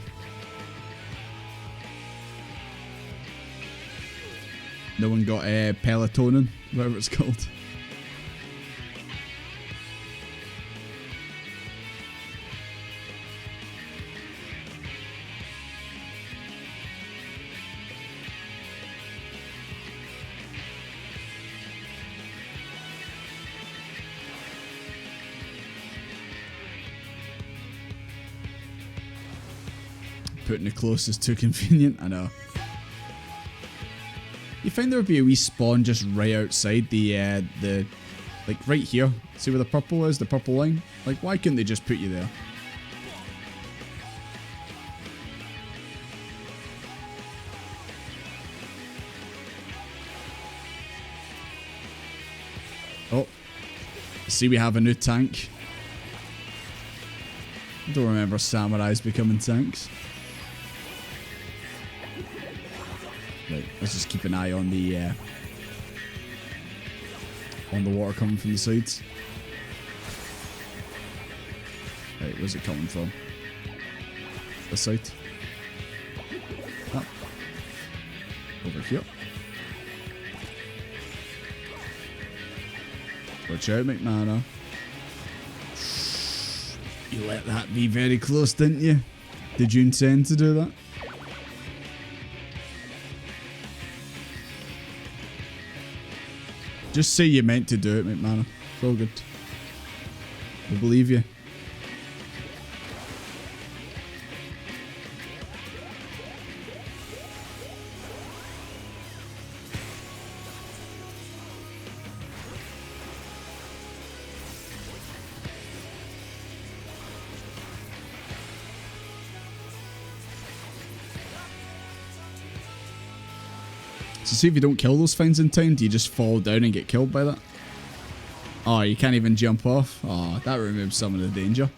No one got Pelotonin, whatever it's called. Putting it closest too convenient, I know. You find there would be a wee spawn just right outside the like right here. See where the purple is, the purple line? Like, why couldn't they just put you there? Oh, see, we have a new tank. I don't remember samurais becoming tanks. Right, let's just keep an eye on the water coming from the sides. Right, where's it coming from? This side. Oh. Over here. Watch out, McMahon. You let that be very close, didn't you? Did you intend to do that? Just say you meant to do it, McMahon. It's all good. We'll believe you. So see if you don't kill those things in time, do you just fall down and get killed by that? Oh, you can't even jump off? Oh, that removes some of the danger.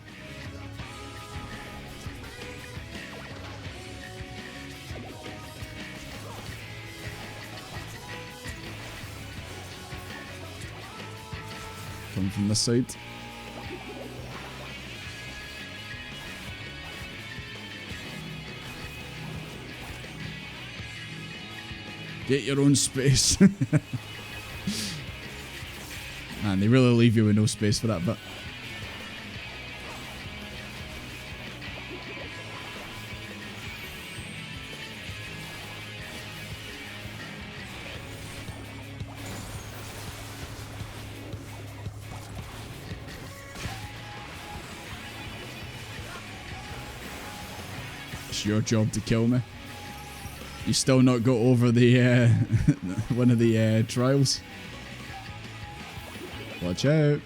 Come from this side. Get your own space. Man, they really leave you with no space for that bit. It's your job to kill me. You still not got over the one of the trials. Watch out.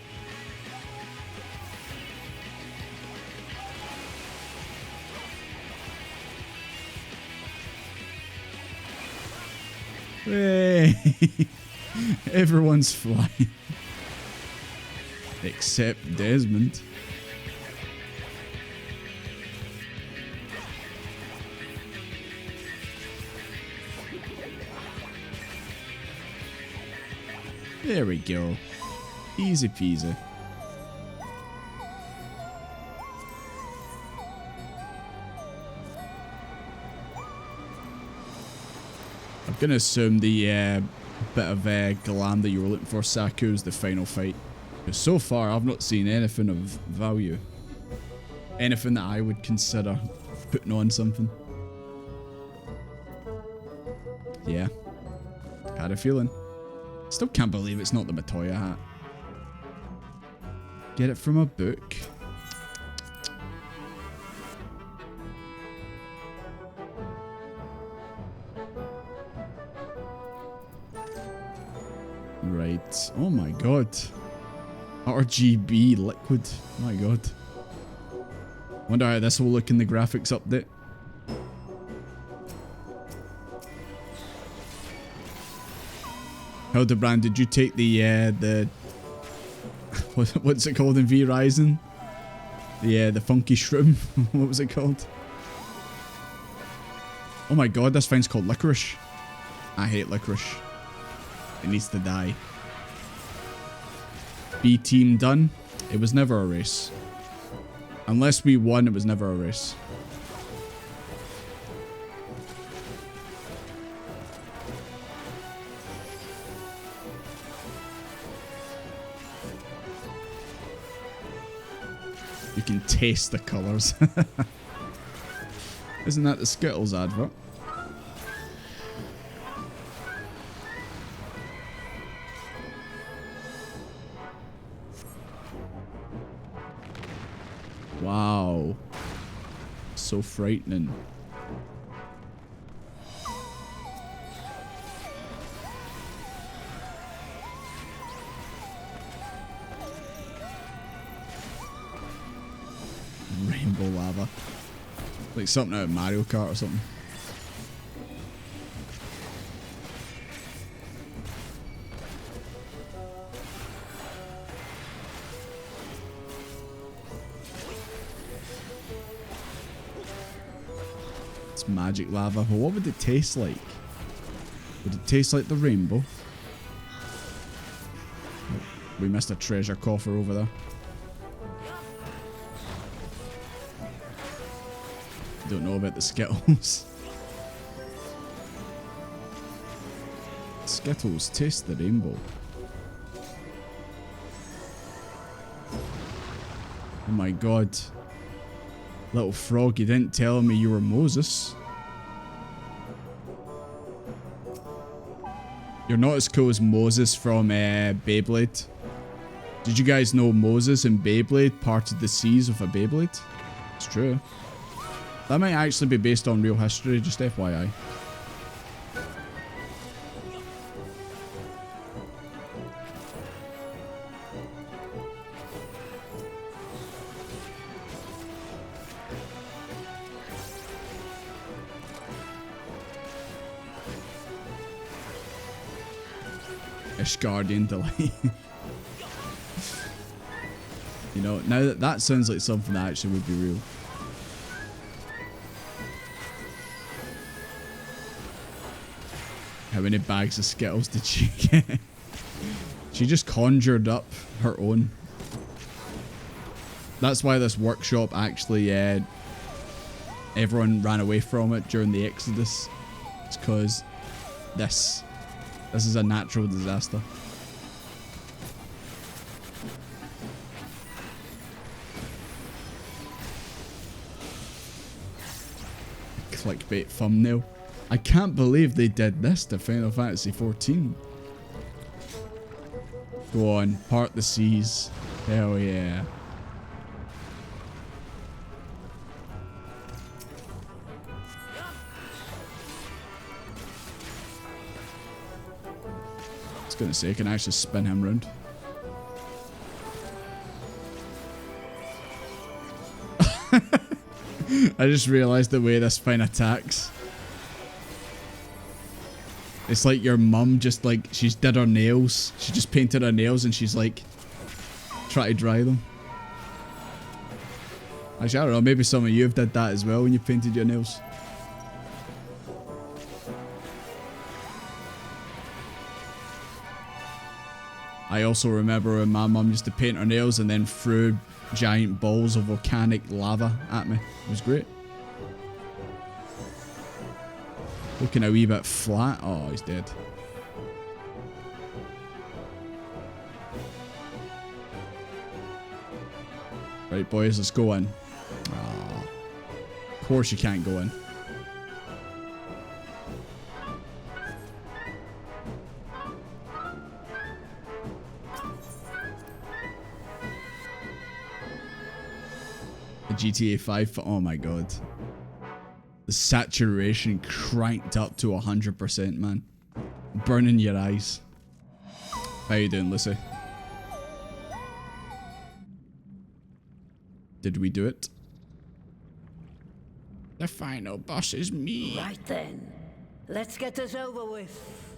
Hey. Everyone's flying. Except Desmond. There we go. Easy peasy. I'm gonna assume the bit of glam that you were looking for, Saku, is the final fight. Because so far, I've not seen anything of value. Anything that I would consider putting on something. Yeah. Had a feeling. Still can't believe it's not the Matoya hat. Get it from a book. Right. Oh my god. RGB liquid. My god. Wonder how this will look in the graphics update. Hildebrand, did you take the what's it called in V Rising? The funky shroom. What was it called? Oh my god, this thing's called licorice. I hate licorice. It needs to die. B team done. It was never a race. Unless we won, it was never a race. You can taste the colours. Isn't that the Skittles advert? Wow. So frightening. Rainbow lava. Like something out of Mario Kart or something. It's magic lava. But what would it taste like? Would it taste like the rainbow? We missed a treasure coffer over there. Don't know about the Skittles. Skittles taste the rainbow. Oh my god. Little frog, you didn't tell me you were Moses. You're not as cool as Moses from Beyblade. Did you guys know Moses in Beyblade parted the seas with a Beyblade? It's true. That might actually be based on real history, just FYI. Guardian Delight. You know, now that sounds like something that actually would be real. How many bags of Skittles did she get? She just conjured up her own. That's why this workshop actually, everyone ran away from it during the Exodus. It's because this is a natural disaster. Clickbait thumbnail. I can't believe they did this to Final Fantasy XIV. Go on, part the seas. Hell yeah. I was gonna say, I can actually spin him round. I just realised the way this thing attacks. It's like your mum just like, she's did her nails. She just painted her nails and she's like, try to dry them. Actually, I don't know, maybe some of you have did that as well when you painted your nails. I also remember when my mum used to paint her nails and then threw giant balls of volcanic lava at me. It was great. Looking a wee bit flat. Oh, he's dead. Right, boys, let's go in. Oh, of course you can't go in. The GTA 5. Oh my god. The saturation cranked up to 100%, man. Burning your eyes. How you doing, Lucy? Did we do it? The final boss is me. Right then. Let's get this over with.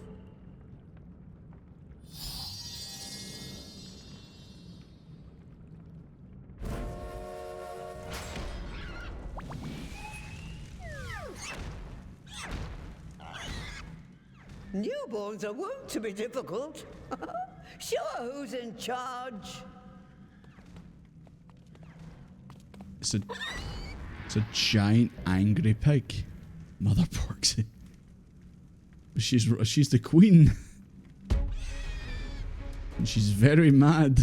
Newborns are wont to be difficult. Sure, who's in charge? It's a giant angry pig. Mother Porksy. She's the queen. And she's very mad.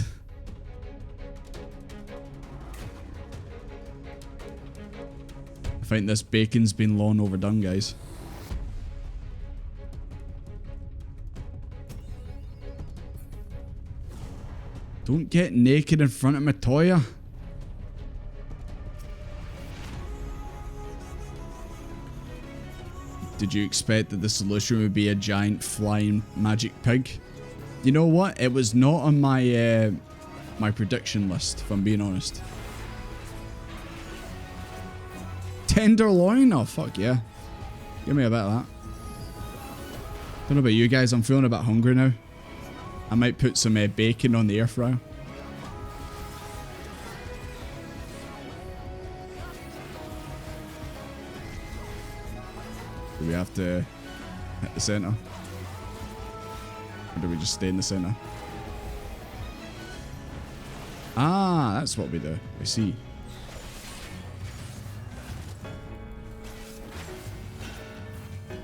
I think this bacon's been long overdone, guys. Don't get naked in front of Matoya. Did you expect that the solution would be a giant flying magic pig? You know what? It was not on my my prediction list, if I'm being honest. Tenderloin? Oh, fuck yeah. Give me a bit of that. Don't know about you guys, I'm feeling a bit hungry now. I might put some bacon on the air fryer. Do we have to hit the center? Or do we just stay in the center? Ah, that's what we do. I see.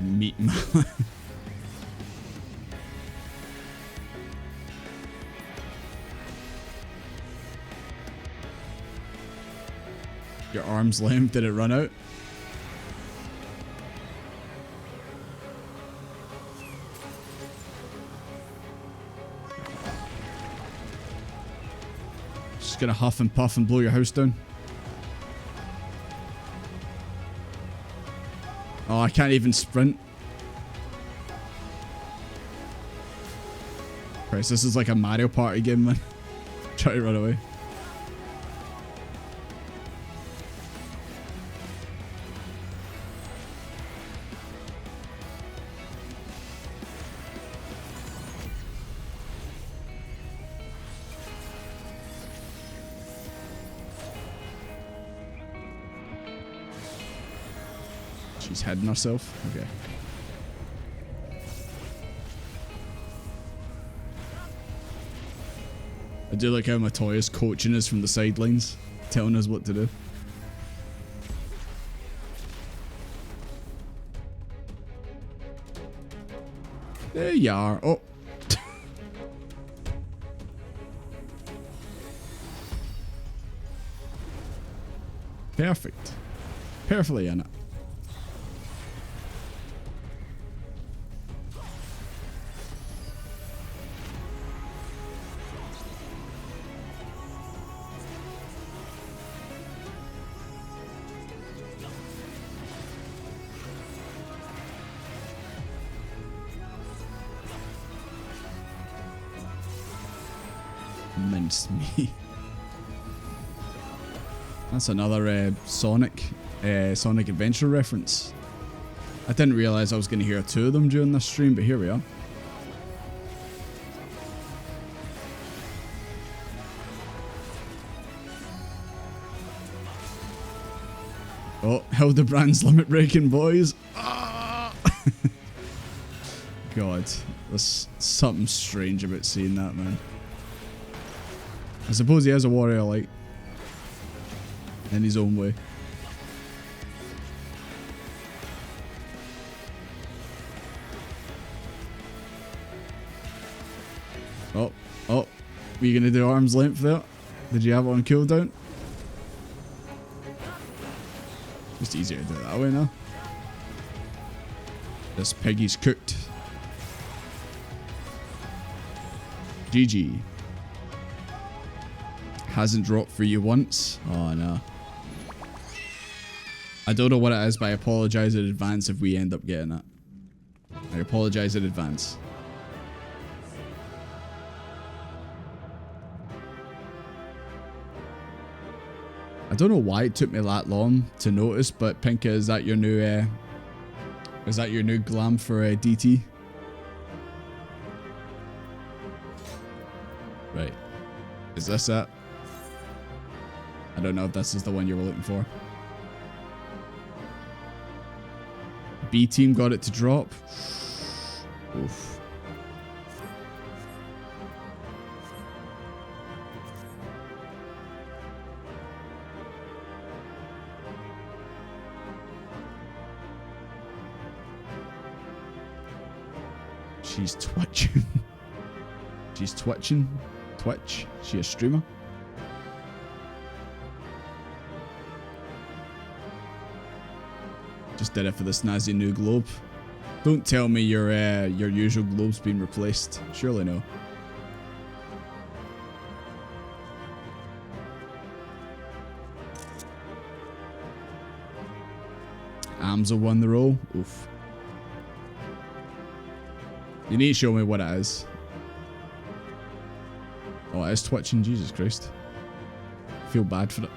Meat melon. Your arm's length, did it run out? Just gonna huff and puff and blow your house down. Oh, I can't even sprint. Christ, this is like a Mario Party game, man. Try to run away. She's heading herself. Okay. I do like how Matoya's coaching us from the sidelines, telling us what to do. There you are. Oh. Perfect. Perfectly in it. Mince me. That's another Sonic Adventure reference. I didn't realize I was going to hear two of them during this stream, but here we are. Oh, Hildebrand's limit breaking, boys. Ah! God, there's something strange about seeing that, man. I suppose he has a warrior light in his own way. Oh, were you gonna do arm's length there? Did you have it on cooldown? Just easier to do it that way now. This piggy's cooked. GG. Hasn't dropped for you once. Oh no. I don't know what it is, but I apologize in advance if we end up getting it. I apologize in advance. I don't know why it took me that long to notice, but Pinka, is that your new glam for DT? Right. Is this it? I don't know if this is the one you were looking for. B team got it to drop. Oof. She's twitching. She's twitching. Twitch. She a streamer? Just did it for the snazzy new globe. Don't tell me your usual globe's been replaced. Surely no. Amza won the role. Oof. You need to show me what it is. Oh, it is twitching. Jesus Christ. I feel bad for it.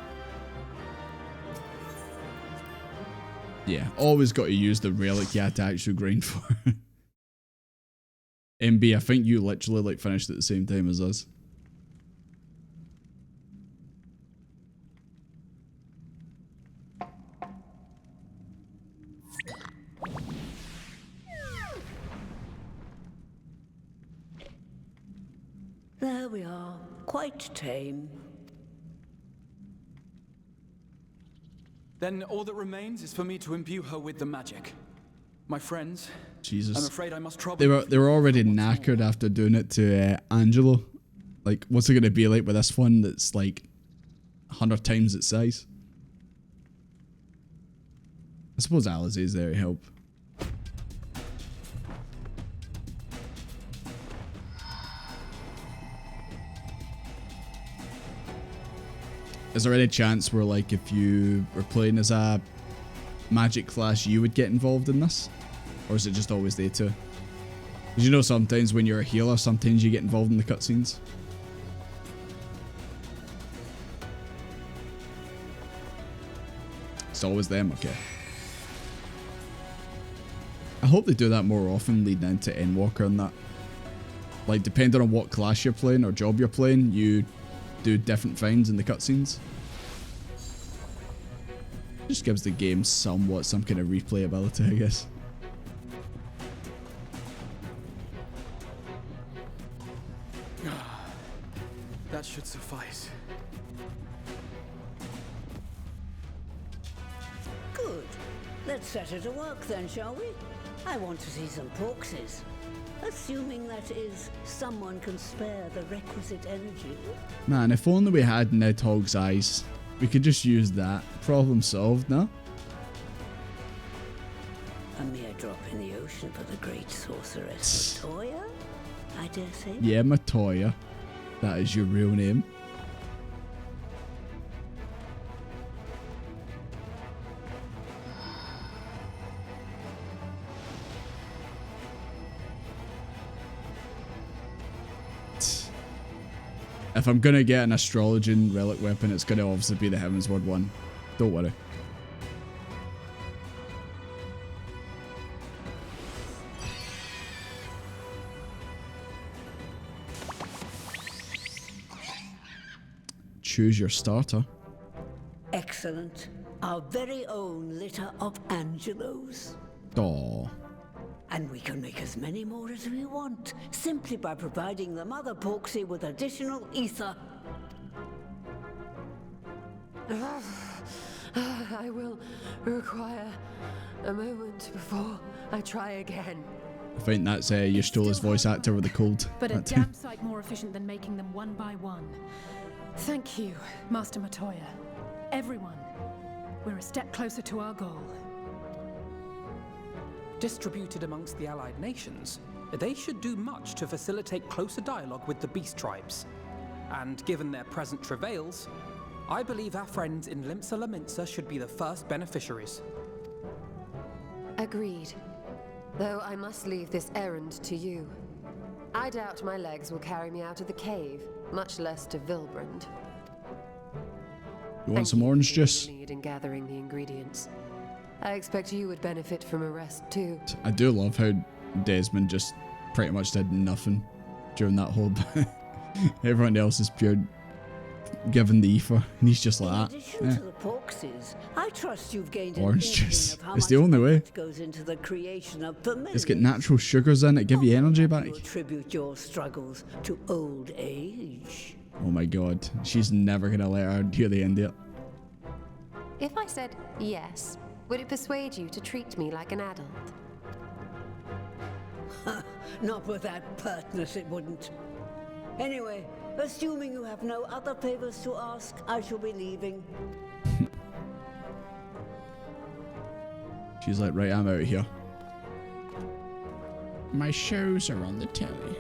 Yeah, always got to use the relic you had to actually grind for. MB, I think you literally like finished at the same time as us. There we are, quite tame. Then all that remains is for me to imbue her with the magic. My friends, Jesus. I'm afraid I must trouble They were already knackered after doing it to Angelo. Like, what's it going to be like with this one that's like 100 times its size? I suppose Alizé's there to help. Is there any chance where, like, if you were playing as a magic class, you would get involved in this? Or is it just always they two? Because you know sometimes when you're a healer, sometimes you get involved in the cutscenes. It's always them, okay. I hope they do that more often leading into Endwalker and that. Like, depending on what class you're playing or job you're playing, you do different things in the cutscenes. Just gives the game some kind of replayability, I guess. That should suffice. Good. Let's set her to work then, shall we? I want to see some proxies. Assuming that is, someone can spare the requisite energy. Man, if only we had Nidhogg's eyes. We could just use that. Problem solved, no? A mere drop in the ocean for the great sorceress Matoya, I dare say. Yeah, Matoya. That is your real name. If I'm gonna get an astrologian relic weapon, it's gonna obviously be the Heavensward one. Don't worry. Choose your starter. Excellent. Our very own litter of Angelos. Aww. And we can make as many more as we want, simply by providing the mother Porksy with additional ether. I will require a moment before I try again. I think that's you stole his voice actor with the cold. But a damn sight more efficient than making them one by one. Thank you, Master Matoya. Everyone, we're a step closer to our goal. Distributed amongst the allied nations, they should do much to facilitate closer dialogue with the beast tribes. And given their present travails, I believe our friends in Limsa Laminsa should be the first beneficiaries. Agreed. Though I must leave this errand to you. I doubt my legs will carry me out of the cave, much less to Vilbrand. You want some orange juice? Lead in gathering the ingredients. I expect you would benefit from a rest too. I do love how Desmond just pretty much did nothing during that whole bit. Everyone else is pure giving the ether, and he's just like In that. addition to the boxes, I trust you've gained an Orange inkling juice. of how It's much the only way. effort goes into the creation of It's got familiars. natural sugars in it, give you energy back. You attribute your struggles to old age. Oh my god, she's never gonna let her hear the end of it. If I said yes, would it persuade you to treat me like an adult? Not with that pertness, it wouldn't. Anyway, assuming you have no other favors to ask, I shall be leaving. She's like, right, I'm out of here. My shows are on the telly.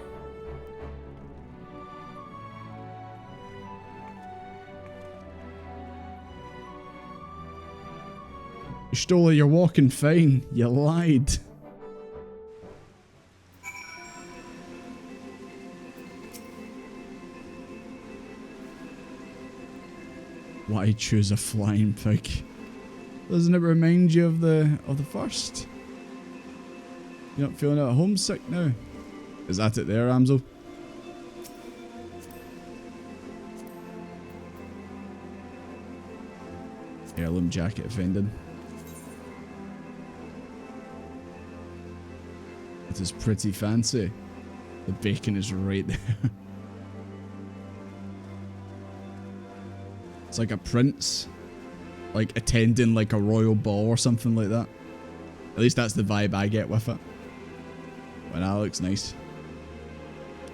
You stole it, you're walking fine. You lied. Why choose a flying pig? Doesn't it remind you of the first? You're not feeling out homesick now? Is that it there, Ramsel? Heirloom jacket offended. It is pretty fancy. The bacon is right there. It's like a prince, like attending like a royal ball or something like that. At least that's the vibe I get with it. But that looks nice.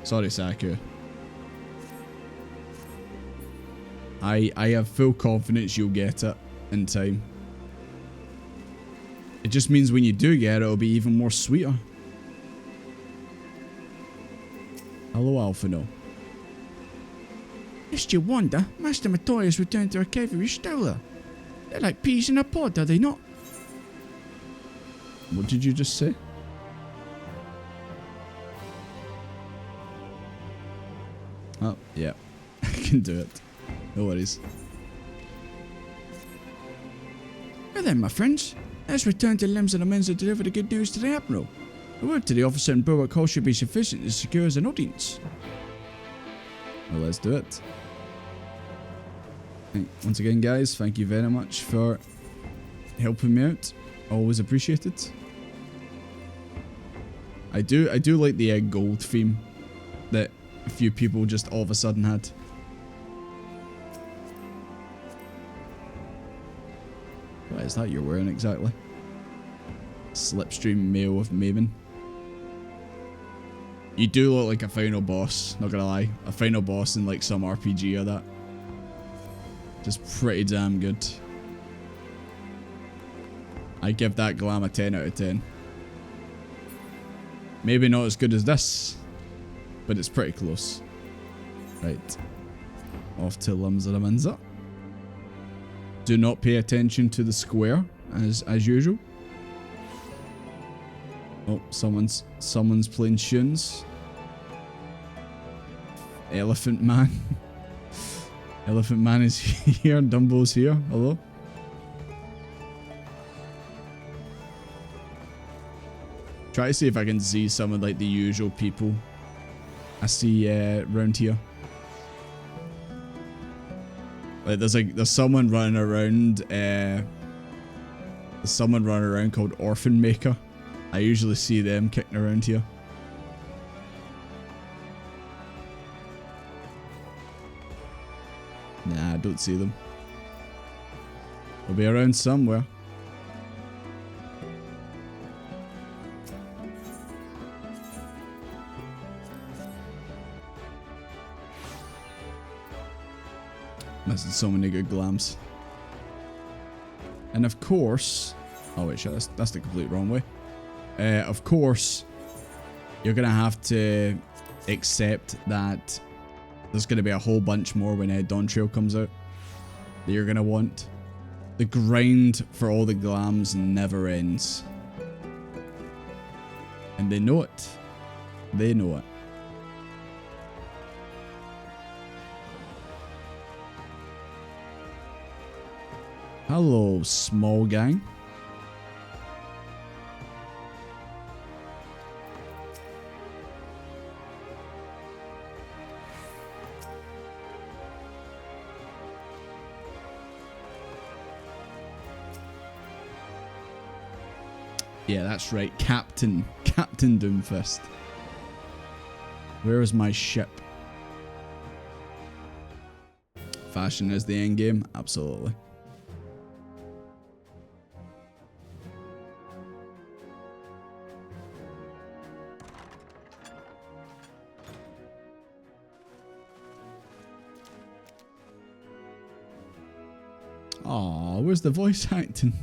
Sorry, Saku. I have full confidence you'll get it in time. It just means when you do get it, it'll be even more sweeter. Hello, Alphino. Lest you wonder, Master Matoya's returned to her cave with Stola. They're like peas in a pod, are they not? What did you just say? Oh, yeah. I can do it. No worries. Well then, my friends. Let's return to Limbs and Amends to deliver the good news to the Admiral. A word to the officer in Berwick Hall should be sufficient to secure us an audience. Well, let's do it. Right, once again, guys, thank you very much for helping me out. Always appreciated. I do like the gold theme that a few people just all of a sudden had. What is that you're wearing exactly? Slipstream Mail of Maven. You do look like a final boss, not gonna lie. A final boss in like some RPG or that. Just pretty damn good. I give that glam a 10 out of 10. Maybe not as good as this, but it's pretty close. Right. Off to Limsa. Do not pay attention to the square as usual. Oh, someone's playing tunes. Elephant Man. Elephant Man is here. Dumbo's here. Hello. Try to see if I can see some of like the usual people I see around here. Like there's someone running around. There's someone running around called Orphan Maker. I usually see them kicking around here. Nah, I don't see them. They'll be around somewhere. Missing so many good glams. And of course... Oh wait, shit, that's the complete wrong way. Of course, you're going to have to accept that there's going to be a whole bunch more when Dawn Trail comes out that you're going to want. The grind for all the glams never ends. And they know it. They know it. Hello, small gang. Yeah, that's right. Captain Doomfist. Where is my ship? Fashion is the end game? Absolutely. Aw, where's the voice acting?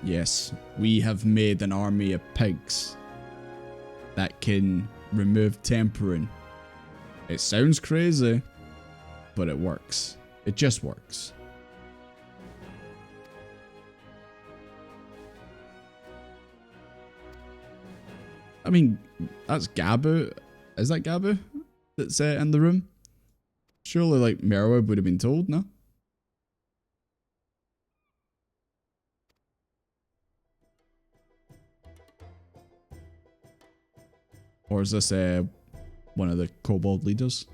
Yes, we have made an army of pigs that can remove tempering. It sounds crazy, but it works. It just works. I mean, that's Gabu. Is that Gabu that's in the room? Surely, like, Merweb would have been told, no? Or is this one of the kobold leaders?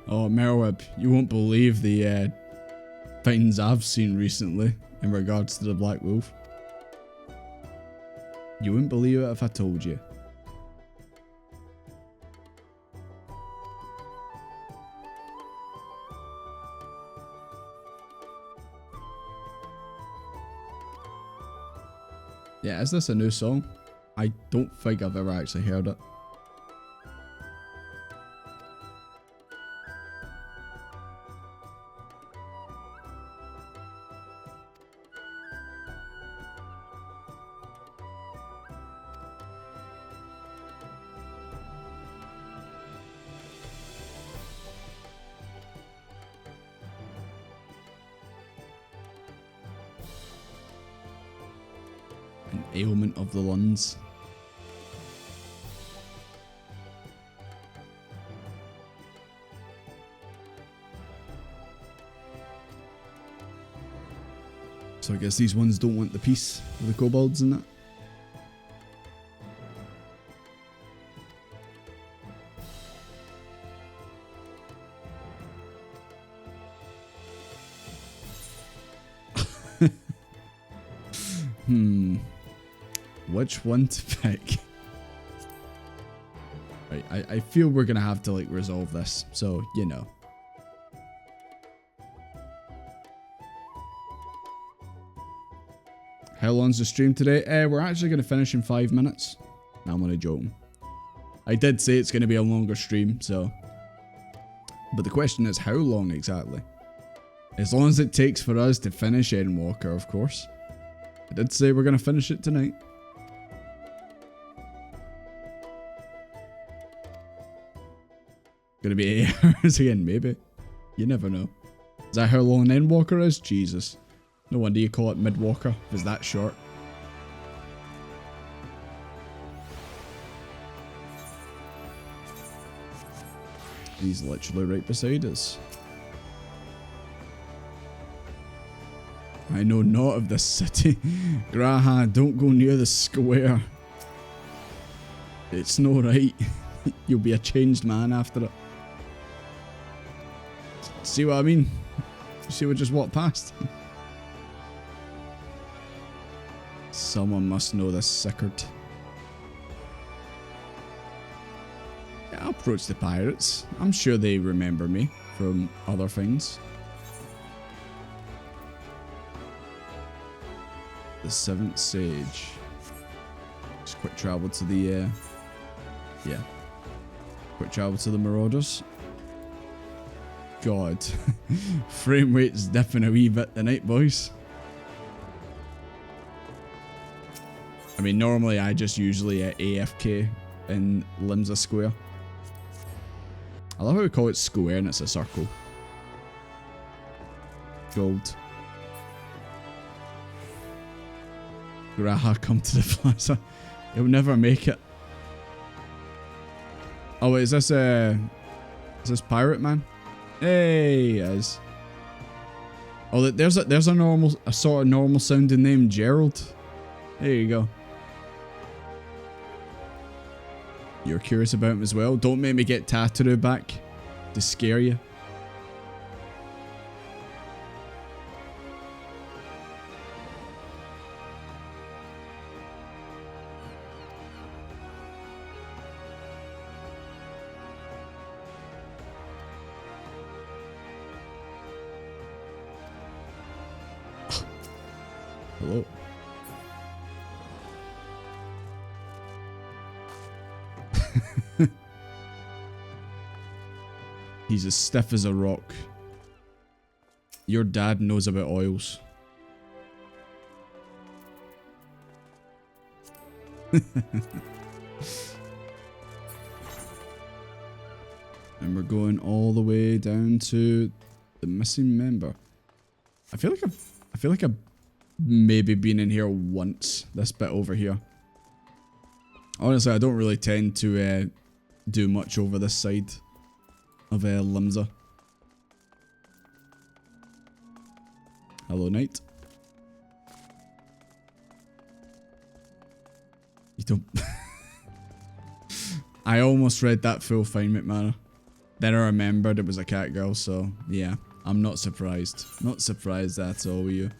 Oh, Merweb, you won't believe the things I've seen recently in regards to the Black Wolf. You wouldn't believe it if I told you. Yeah, is this a new song? I don't think I've ever actually heard it. Ailment of the lungs. So I guess these ones don't want the peace of the kobolds and that. Which one to pick? Right, I feel we're gonna have to like resolve this, so you know. How long's the stream today? We're actually gonna finish in 5 minutes. No, I'm only joking. I did say it's gonna be a longer stream, so. But the question is, how long exactly? As long as it takes for us to finish Endwalker, of course. I did say we're gonna finish it tonight. Gonna be 8 hours again, maybe. You never know. Is that how long an Endwalker is? Jesus. No wonder you call it Midwalker, if it's that short. He's literally right beside us. I know not of this city. Graha, don't go near the square. It's no right. You'll be a changed man after it. See what I mean? You see what just walked past? Someone must know this secret. Yeah, I'll approach the pirates. I'm sure they remember me from other things. the 7th Sage. Just quick travel to the, yeah. Quick travel to the Marauders. God. Frame rate's dipping a wee bit tonight, boys. I mean, normally I just usually AFK in Limsa Square. I love how we call it square and it's a circle. Gold. Graha, come to the plaza. He'll never make it. Oh, wait, is this Pirate Man? Hey, he is. Oh, there's a sort of normal sounding name, Gerald. There you go. You're curious about him as well? Don't make me get Tataru back to scare you. Hello. He's as stiff as a rock. Your dad knows about oils. And we're going all the way down to the missing member. I feel like I've maybe been in here once. This bit over here. Honestly, I don't really tend to do much over this side of Limsa. Hello, Knight. You don't... I almost read that full Fine McManor. Then I remembered it was a cat girl, so yeah. I'm not surprised. Not surprised at all with you.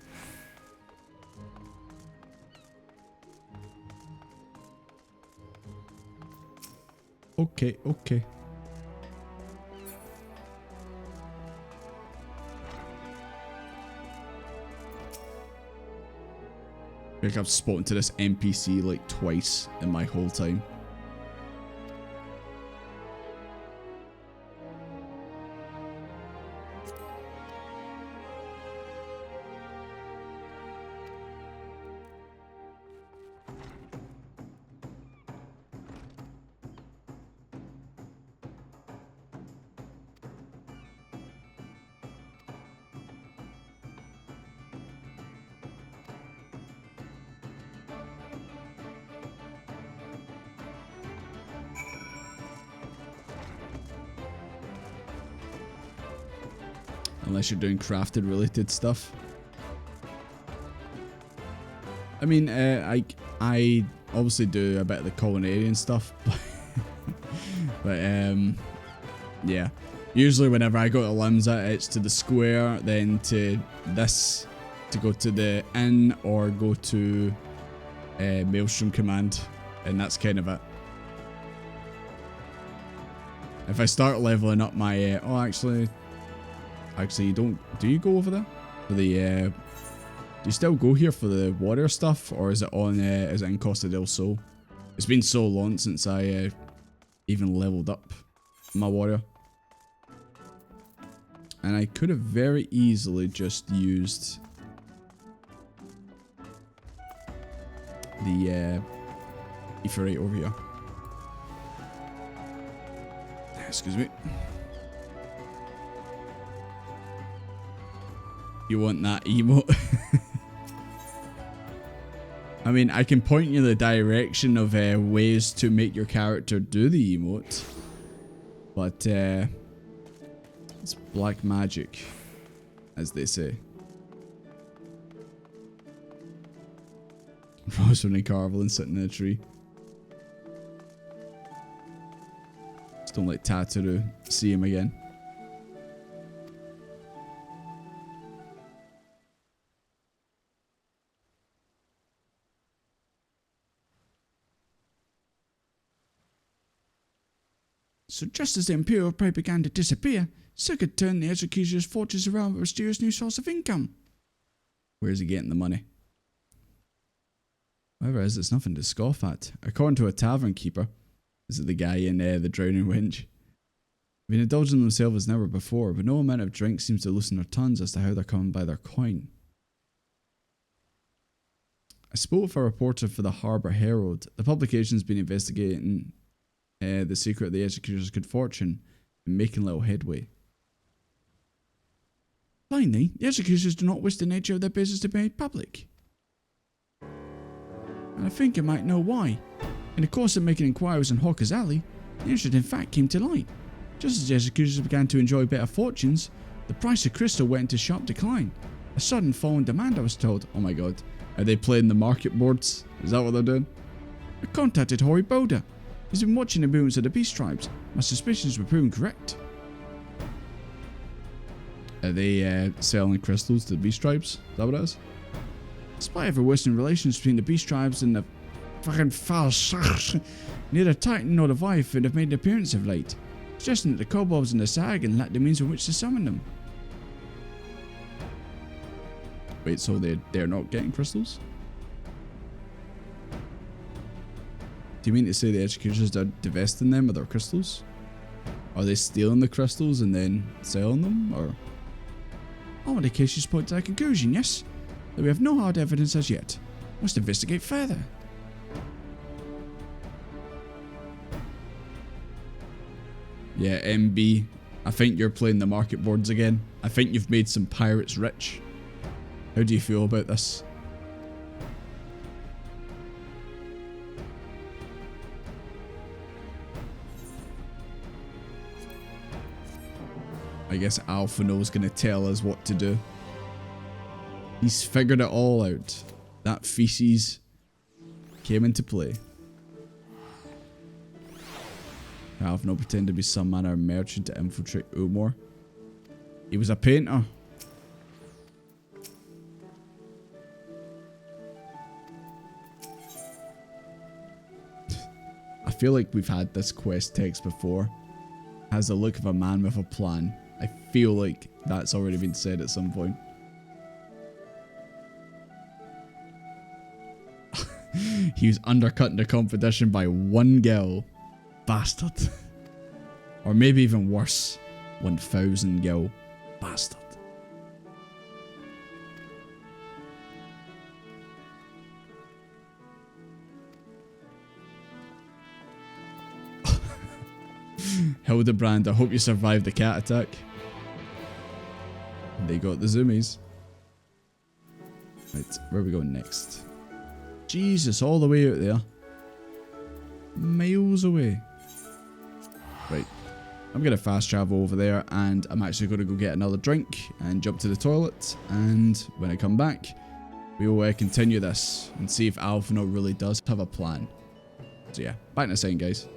Okay, okay. I think I've spoken to this NPC like twice in my whole time. Unless you're doing crafted related stuff. I mean, I obviously do a bit of the culinary and stuff, but yeah. Usually whenever I go to Limsa, it's to the square, then to this, to go to the inn, or go to Maelstrom Command, and that's kind of it. If I start leveling up my, oh actually you don't, do you go over there? For the, do you still go here for the warrior stuff, or is it on, is it in Costa del Sol? It's been so long since I even leveled up my warrior. And I could have very easily just used the Etherite over here. Excuse me. You want that emote? I mean, I can point you in the direction of ways to make your character do the emote. But it's black magic, as they say. Rosary Carvelin sitting in a tree. Just don't let Tataru see him again. So just as the Imperial prey began to disappear, Sigurd turned the Executioner's fortress around with a mysterious new source of income. Where's he getting the money? Whatever it is, it's nothing to scoff at. According to a tavern keeper, is it the guy in the Drowning Wench? They've been indulging themselves as never before, but no amount of drink seems to loosen their tongues as to how they're coming by their coin. I spoke with a reporter for the Harbour Herald. The publication's been investigating the secret of the executor's good fortune and making little headway. Plainly, the executors do not wish the nature of their business to be made public. And I think you might know why. In the course of making inquiries on Hawker's Alley, the interesting fact came to light. Just as the executors began to enjoy better fortunes, the price of crystal went into sharp decline. A sudden fall in demand, I was told. Oh my god. Are they playing the market boards? Is that what they're doing? I contacted Hoary Boda. He's been watching the movements of the beast tribes. My suspicions were proven correct. Are they selling crystals to the beast tribes? Is that what it is? Despite ever worsening relations between the beast tribes and the fucking Falsachs, neither Titan nor Leviathan have made an appearance of late, suggesting that the kobolds and the Sagan lack the means with which to summon them. Wait, so they're not getting crystals? Do you mean to say the executors are divesting them of their crystals? Are they stealing the crystals and then selling them, or? All indications point to that conclusion, yes? Though we have no hard evidence as yet. Must investigate further. Yeah, MB, I think you're playing the market boards again. I think you've made some pirates rich. How do you feel about this? I guess Alphino's gonna tell us what to do. He's figured it all out. That feces came into play. Alphino pretended to be some manner of merchant to infiltrate Umor. He was a painter. I feel like we've had this quest text before. Has the look of a man with a plan. I feel like that's already been said at some point. He was undercutting the competition by one gil. Bastard. Or maybe even worse. 1,000 gil. Bastard. Hildebrand, I hope you survived the cat attack. They got the zoomies. Right, where are we going next? Jesus, all the way out there. Miles away. Right. I'm going to fast travel over there, and I'm actually going to go get another drink and jump to the toilet. And when I come back, we will continue this and see if Alphino really does have a plan. So yeah, back in a second, guys.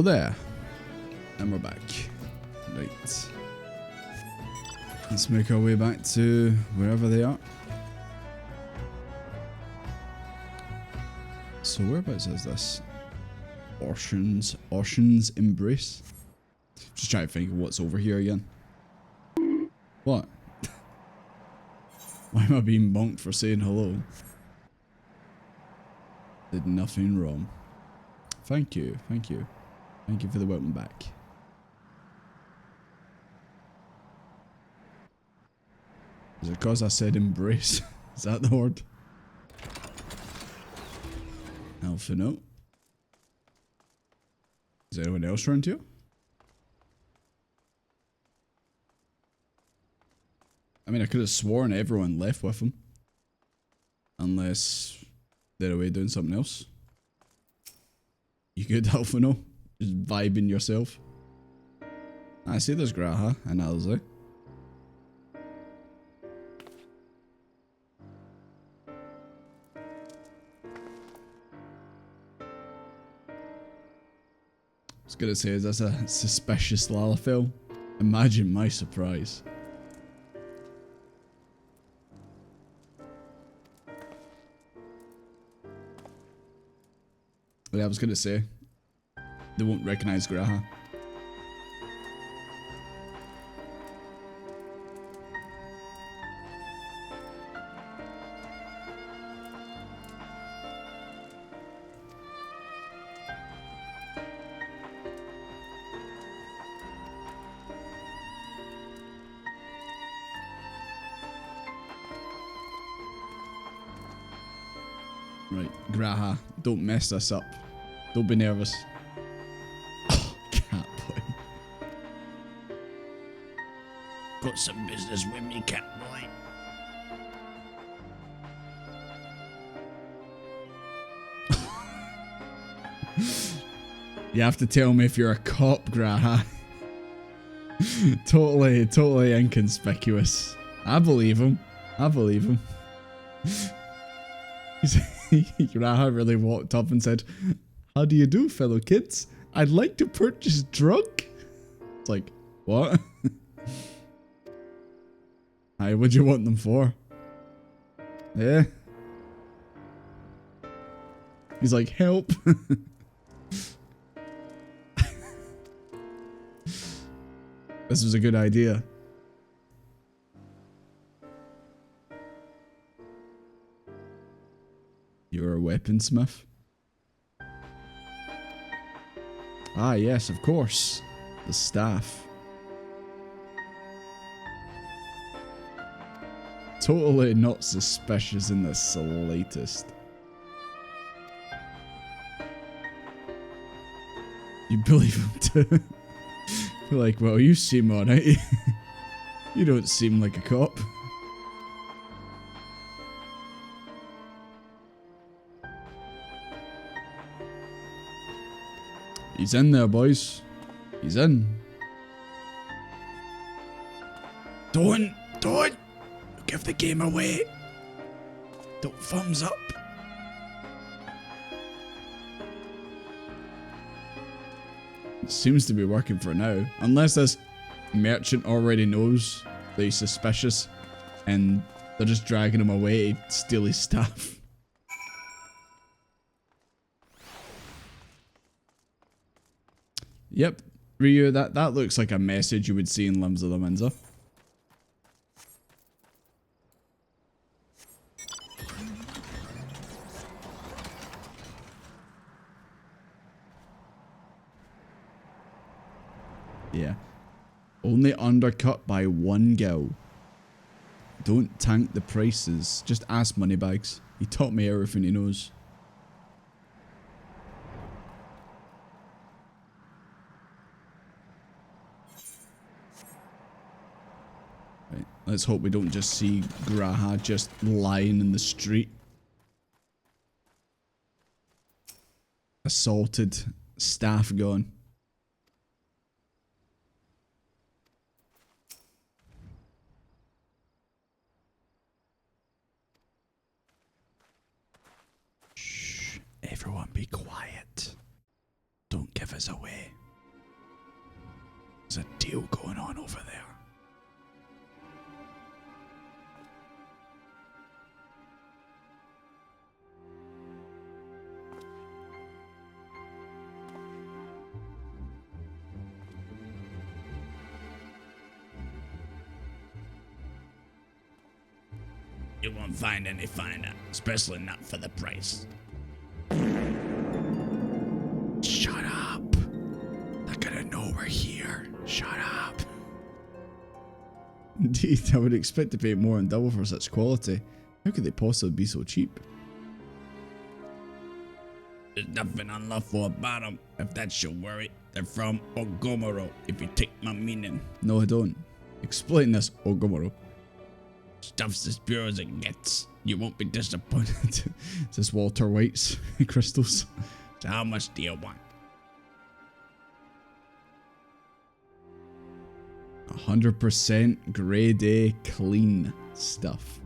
Hello there. And we're back. Right. Let's make our way back to wherever they are. So whereabouts is this? Ocean's Embrace? Just trying to think of what's over here again. What? Why am I being bonked for saying hello? Did nothing wrong. Thank you, thank you. Thank you for the welcome back. Is it because I said embrace? Is that the word? Alpha no. Is anyone else around here? I mean, I could have sworn everyone left with him. Unless they're away doing something else. You good, Alpha no? Just vibing yourself. I see there's Graha and Alze. I was gonna say, is this a suspicious Lalafell? Imagine my surprise. Yeah, I was gonna say, they won't recognize Graha. Right, Graha, don't mess this up. Don't be nervous. Oh, cat boy. Got some business with me, cat boy. You have to tell me if you're a cop, Graha. Totally inconspicuous. I believe him. I believe him. Graha really walked up and said, "How do you do, fellow kids? I'd like to purchase drug." It's like, what? Hi, what do you want them for? Yeah. He's like, help. This was a good idea. You're a weaponsmith? Ah, yes, of course. The staff. Totally not suspicious in the slightest. You believe him too? You're like, well, you seem alright. You don't seem like a cop. He's in there, boys. He's in. Don't give the game away. Don't thumbs up. It seems to be working for now. Unless this merchant already knows that he's suspicious and they're just dragging him away to steal his stuff. Yep, Ryu, that looks like a message you would see in Limbs of the Windsor. Yeah. Only undercut by one gil. Don't tank the prices. Just ask Moneybags. He taught me everything he knows. Right, let's hope we don't just see Graha just lying in the street. Assaulted, staff gone. Shh, everyone be quiet. Don't give us away. There's a deal going on over there. You won't find any finer, especially not for the price. Shut up. They're gonna know we're here. Shut up. Indeed, I would expect to pay more than double for such quality. How could they possibly be so cheap? There's nothing unlawful about them, if that's your worry. They're from Ogomoro, if you take my meaning. No, I don't. Explain this, Ogomoro. Stuff's as pure as it gets. You won't be disappointed. Is this Walter White's crystals? So how much do you want? 100% grade A clean stuff.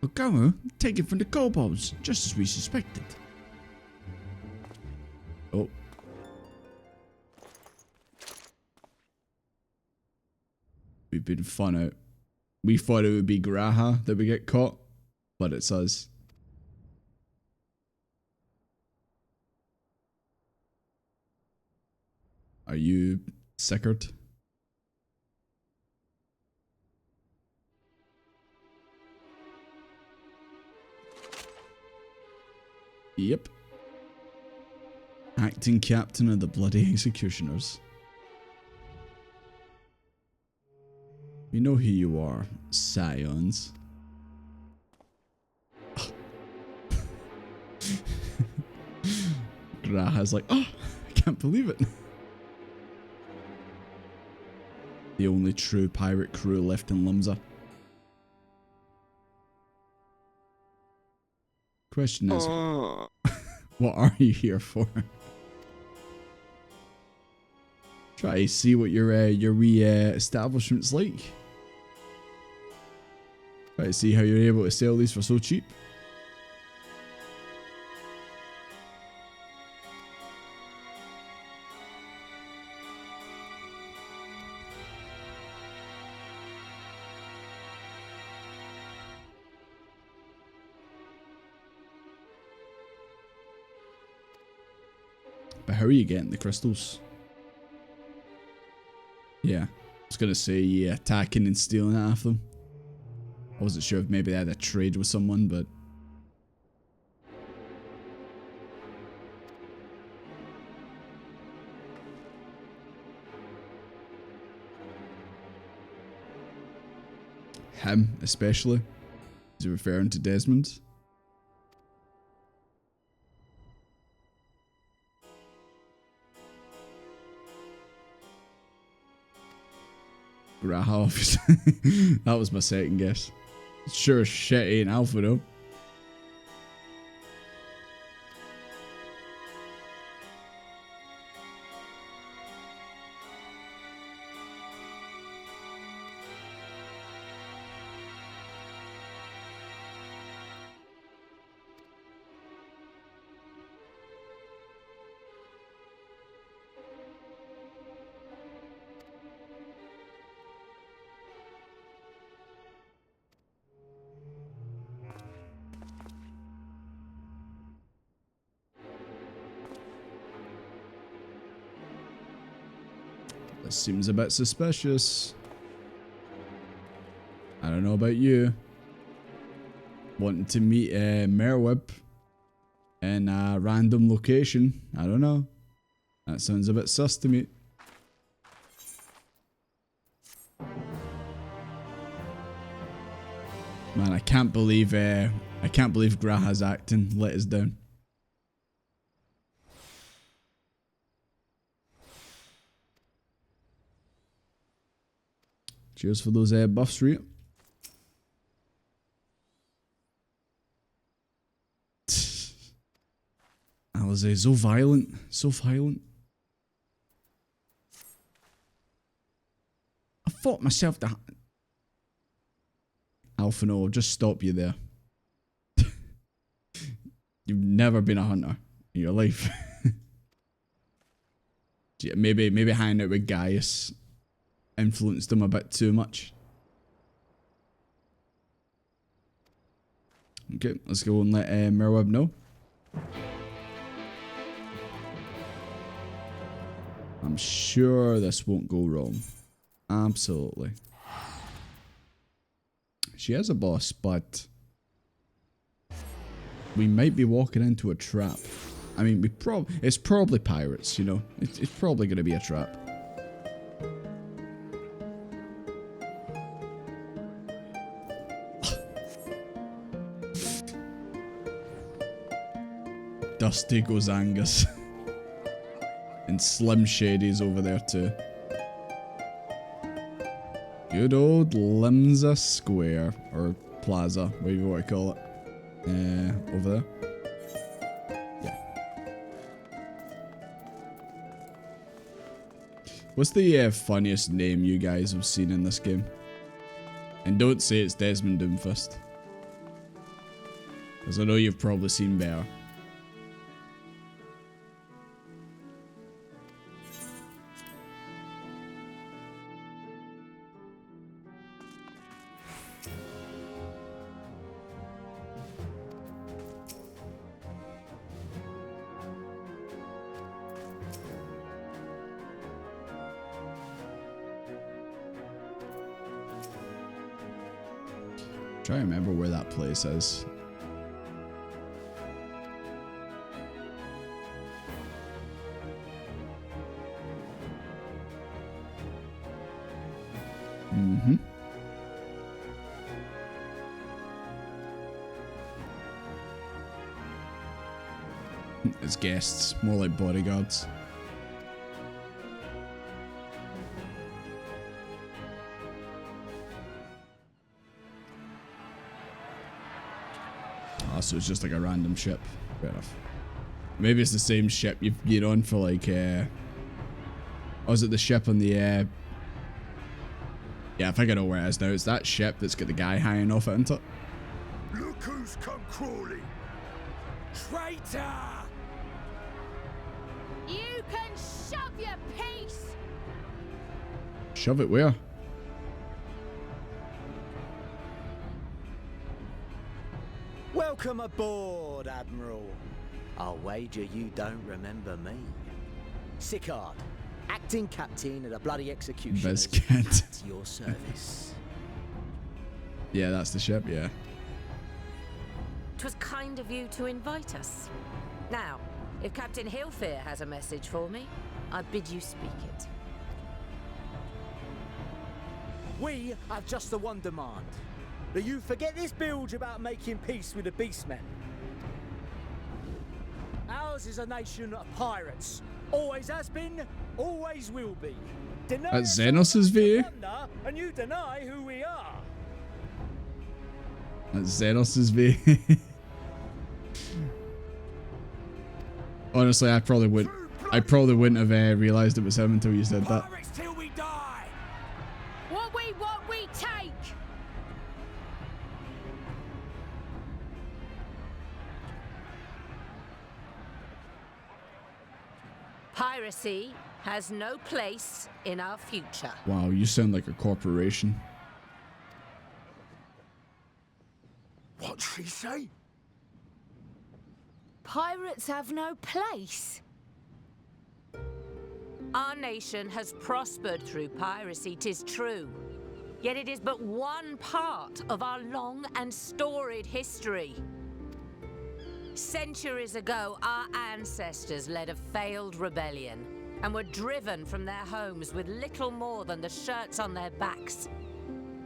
Ogamo, taken from the kobolds, just as we suspected. Oh. We've been fun out. We thought it would be Graha that would get caught, but it's us. Are you sickered? Yep. Acting captain of the bloody executioners. We know who you are, Scions. Graha's like, oh, I can't believe it. The only true pirate crew left in Lumza. Question is, what are you here for? Try to see what your wee establishment's like. Try to see how you're able to sell these for so cheap. But how are you getting the crystals? Yeah, I was gonna say, yeah, attacking and stealing it off them. I wasn't sure if maybe they had a trade with someone, but... Him, especially. Is he referring to Desmond? Graha, obviously. That was my second guess. Sure as shit ain't Alpha though. This seems a bit suspicious. I don't know about you. Wanting to meet Merwib in a random location. I don't know. That sounds a bit sus to me. Man, I can't believe Graha's acting let us down. Cheers for those buffs, Rhea. Alize, so violent. So violent. I fought myself to... Alpha, no, I'll just stop you there. You've never been a hunter in your life. Yeah, maybe hanging out with Gaius influenced him a bit too much. Okay, let's go and let Merweb know. I'm sure this won't go wrong. Absolutely. She has a boss, but we might be walking into a trap. I mean, it's probably pirates, you know. It's probably going to be a trap. Dusty goes Angus. And Slim Shady's over there too. Good old Limsa Square, or Plaza, whatever you want to call it. Over there. Yeah. What's the funniest name you guys have seen in this game? And don't say it's Desmond Doomfist. Because I know you've probably seen better. Try to remember where that place is. Mm-hmm. It's guests, more like bodyguards. So it's just like a random ship. Fair enough. Maybe it's the same ship you've been on for like, oh, is it the ship on the, yeah, I think I know where it is now. It's that ship that's got the guy hanging off it, isn't it? Look who's come crawling! Traitor! You can shove your piece! Shove it where? Welcome aboard, Admiral. I'll wager you don't remember me. Sickard, acting captain of the bloody executioners. At your service. Yeah, that's the ship, yeah. 'Twas kind of you to invite us. Now, if Captain Hillfear has a message for me, I bid you speak it. We have just the one demand. That you forget this bilge about making peace with the Beastmen. Ours is a nation of pirates. Always has been, always will be. That's Xenos' view. And you deny who we are. That's Xenos' view. Honestly, I probably wouldn't have realized it was him until you said that. Till we die. What we take. Piracy has no place in our future. Wow, you sound like a corporation. What'd she say? Pirates have no place. Our nation has prospered through piracy, 'tis true. Yet it is but one part of our long and storied history. Centuries ago, our ancestors led a failed rebellion and were driven from their homes with little more than the shirts on their backs.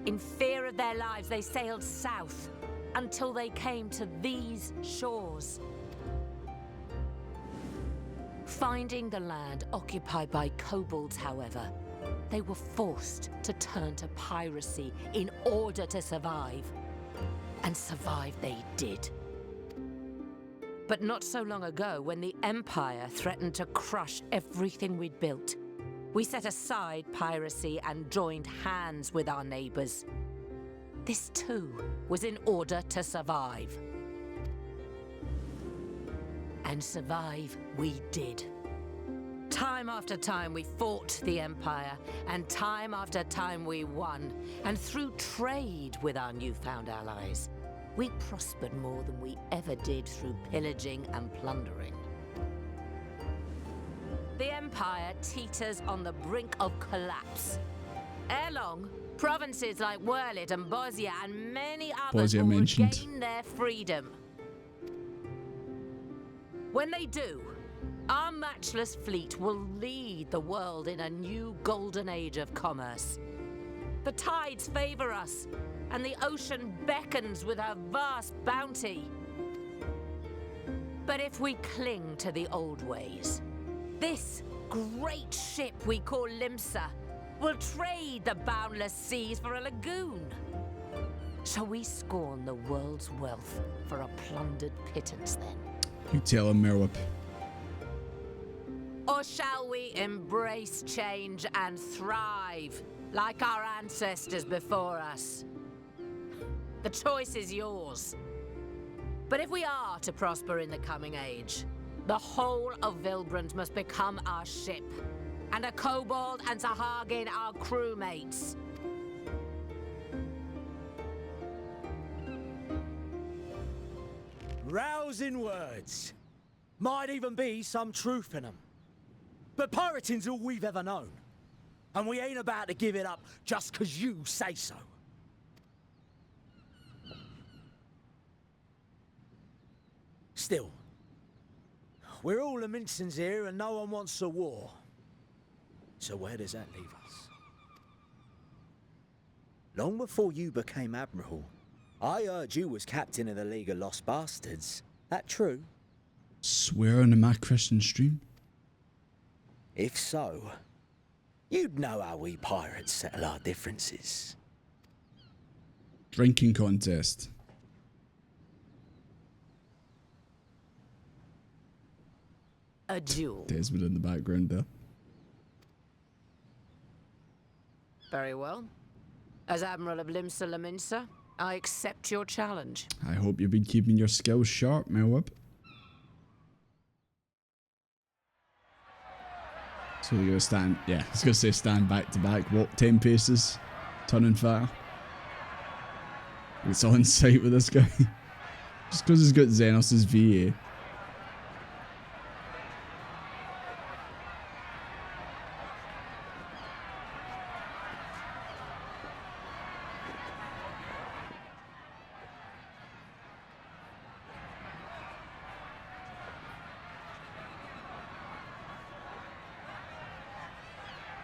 In fear of their lives, they sailed south until they came to these shores. Finding the land occupied by kobolds, however, they were forced to turn to piracy in order to survive. And survive they did. But not so long ago, when the Empire threatened to crush everything we'd built, we set aside piracy and joined hands with our neighbors. This too was in order to survive. And survive we did. Time after time we fought the Empire, and time after time we won. And through trade with our newfound allies, we prospered more than we ever did through pillaging and plundering. The Empire teeters on the brink of collapse. Ere long, provinces like Wurlit and Bosnia and many others will regain their freedom. When they do, our matchless fleet will lead the world in a new golden age of commerce. The tides favor us, and the ocean beckons with her vast bounty. But if we cling to the old ways, this great ship we call Limsa will trade the boundless seas for a lagoon. Shall we scorn the world's wealth for a plundered pittance then? You tell him, Merwip. Or shall we embrace change and thrive like our ancestors before us? The choice is yours. But if we are to prosper in the coming age, the whole of Vilbrand must become our ship, and a Kobold and Sahagin our crewmates. Rousing words. Might even be some truth in them. But pirating's all we've ever known. And we ain't about to give it up just 'cause you say so. Still, we're all the Mincins here and no one wants a war. So where does that leave us? Long before you became Admiral, I heard you was captain of the League of Lost Bastards. That true? Swear on my Christian stream? If so, you'd know how we pirates settle our differences. Drinking contest. A duel. Desmond in the background there. Very well. As Admiral of Limsa Laminsa, I accept your challenge. I hope you've been keeping your skills sharp, Melwip. So you're gonna stand, yeah, I was gonna say stand back to back, walk 10 paces, turn and fire. It's on sight with this guy. Just because he's got Xenos' VA.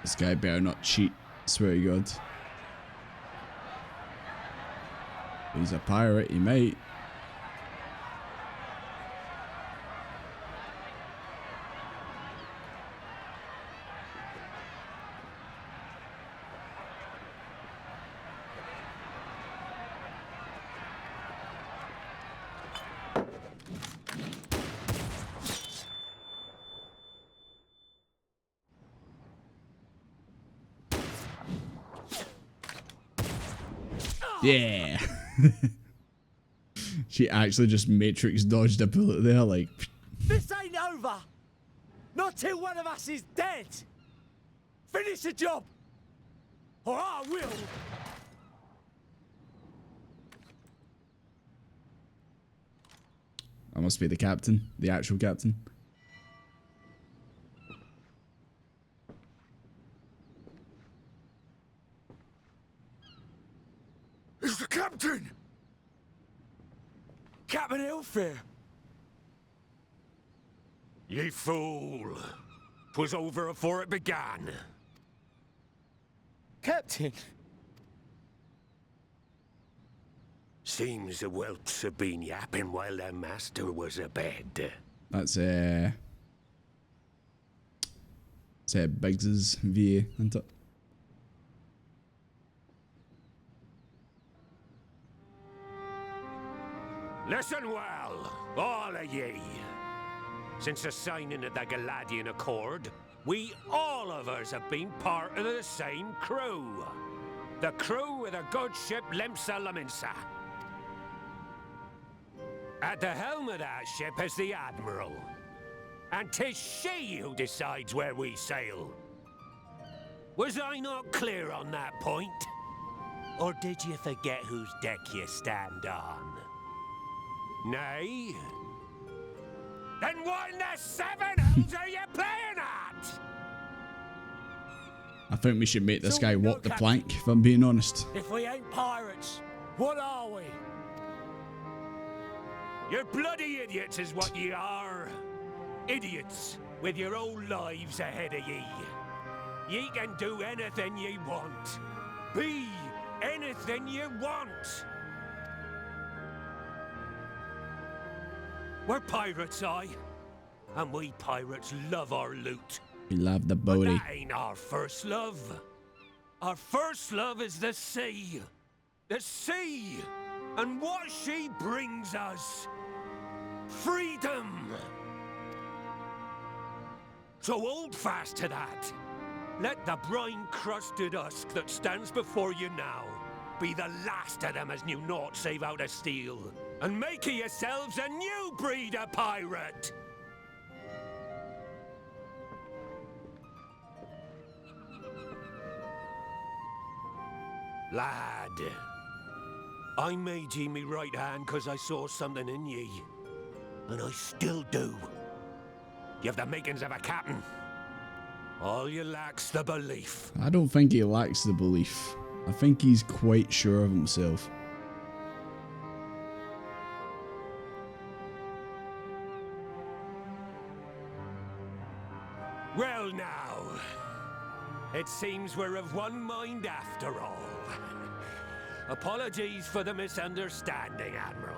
This guy better not cheat, swear to God. He's a pirate, he might. Yeah. She actually just Matrix dodged a bullet there, like. This ain't over! Not till one of us is dead! Finish the job! Or I will! I must be the captain, the actual captain. It's the captain! Captain Ilfair! Ye fool! 'Twas over afore it began. Captain! Seems the whelps have been yapping while their master was abed. That's Biggs's VA, isn't it? Listen well, all of ye. Since the signing of the Galadian Accord, we all of us have been part of the same crew. The crew of the good ship Limsa Laminsa. At the helm of that ship is the Admiral. And 'tis she who decides where we sail. Was I not clear on that point? Or did you forget whose deck you stand on? Nay? Then what in the seven hells are you playing at? I think we should make this guy walk the plank, if I'm being honest. If we ain't pirates, what are we? You're bloody idiots is what ye are. Idiots with your own lives ahead of ye. Ye can do anything ye want. Be anything you want. We're pirates, aye. And we pirates love our loot. We love the But booty. that ain't our first love. Our first love is the sea. The sea! And what she brings us. Freedom! So hold fast to that. Let the brine-crusted husk that stands before you now be the last of them as knew naught save out of steel. And make of yourselves a new breed of pirate! Lad, I made ye me right hand because I saw something in ye. And I still do. You've the makings of a captain. All you lack's the belief. I don't think he lacks the belief. I think he's quite sure of himself. Well now, it seems we're of one mind after all. Apologies for the misunderstanding, Admiral.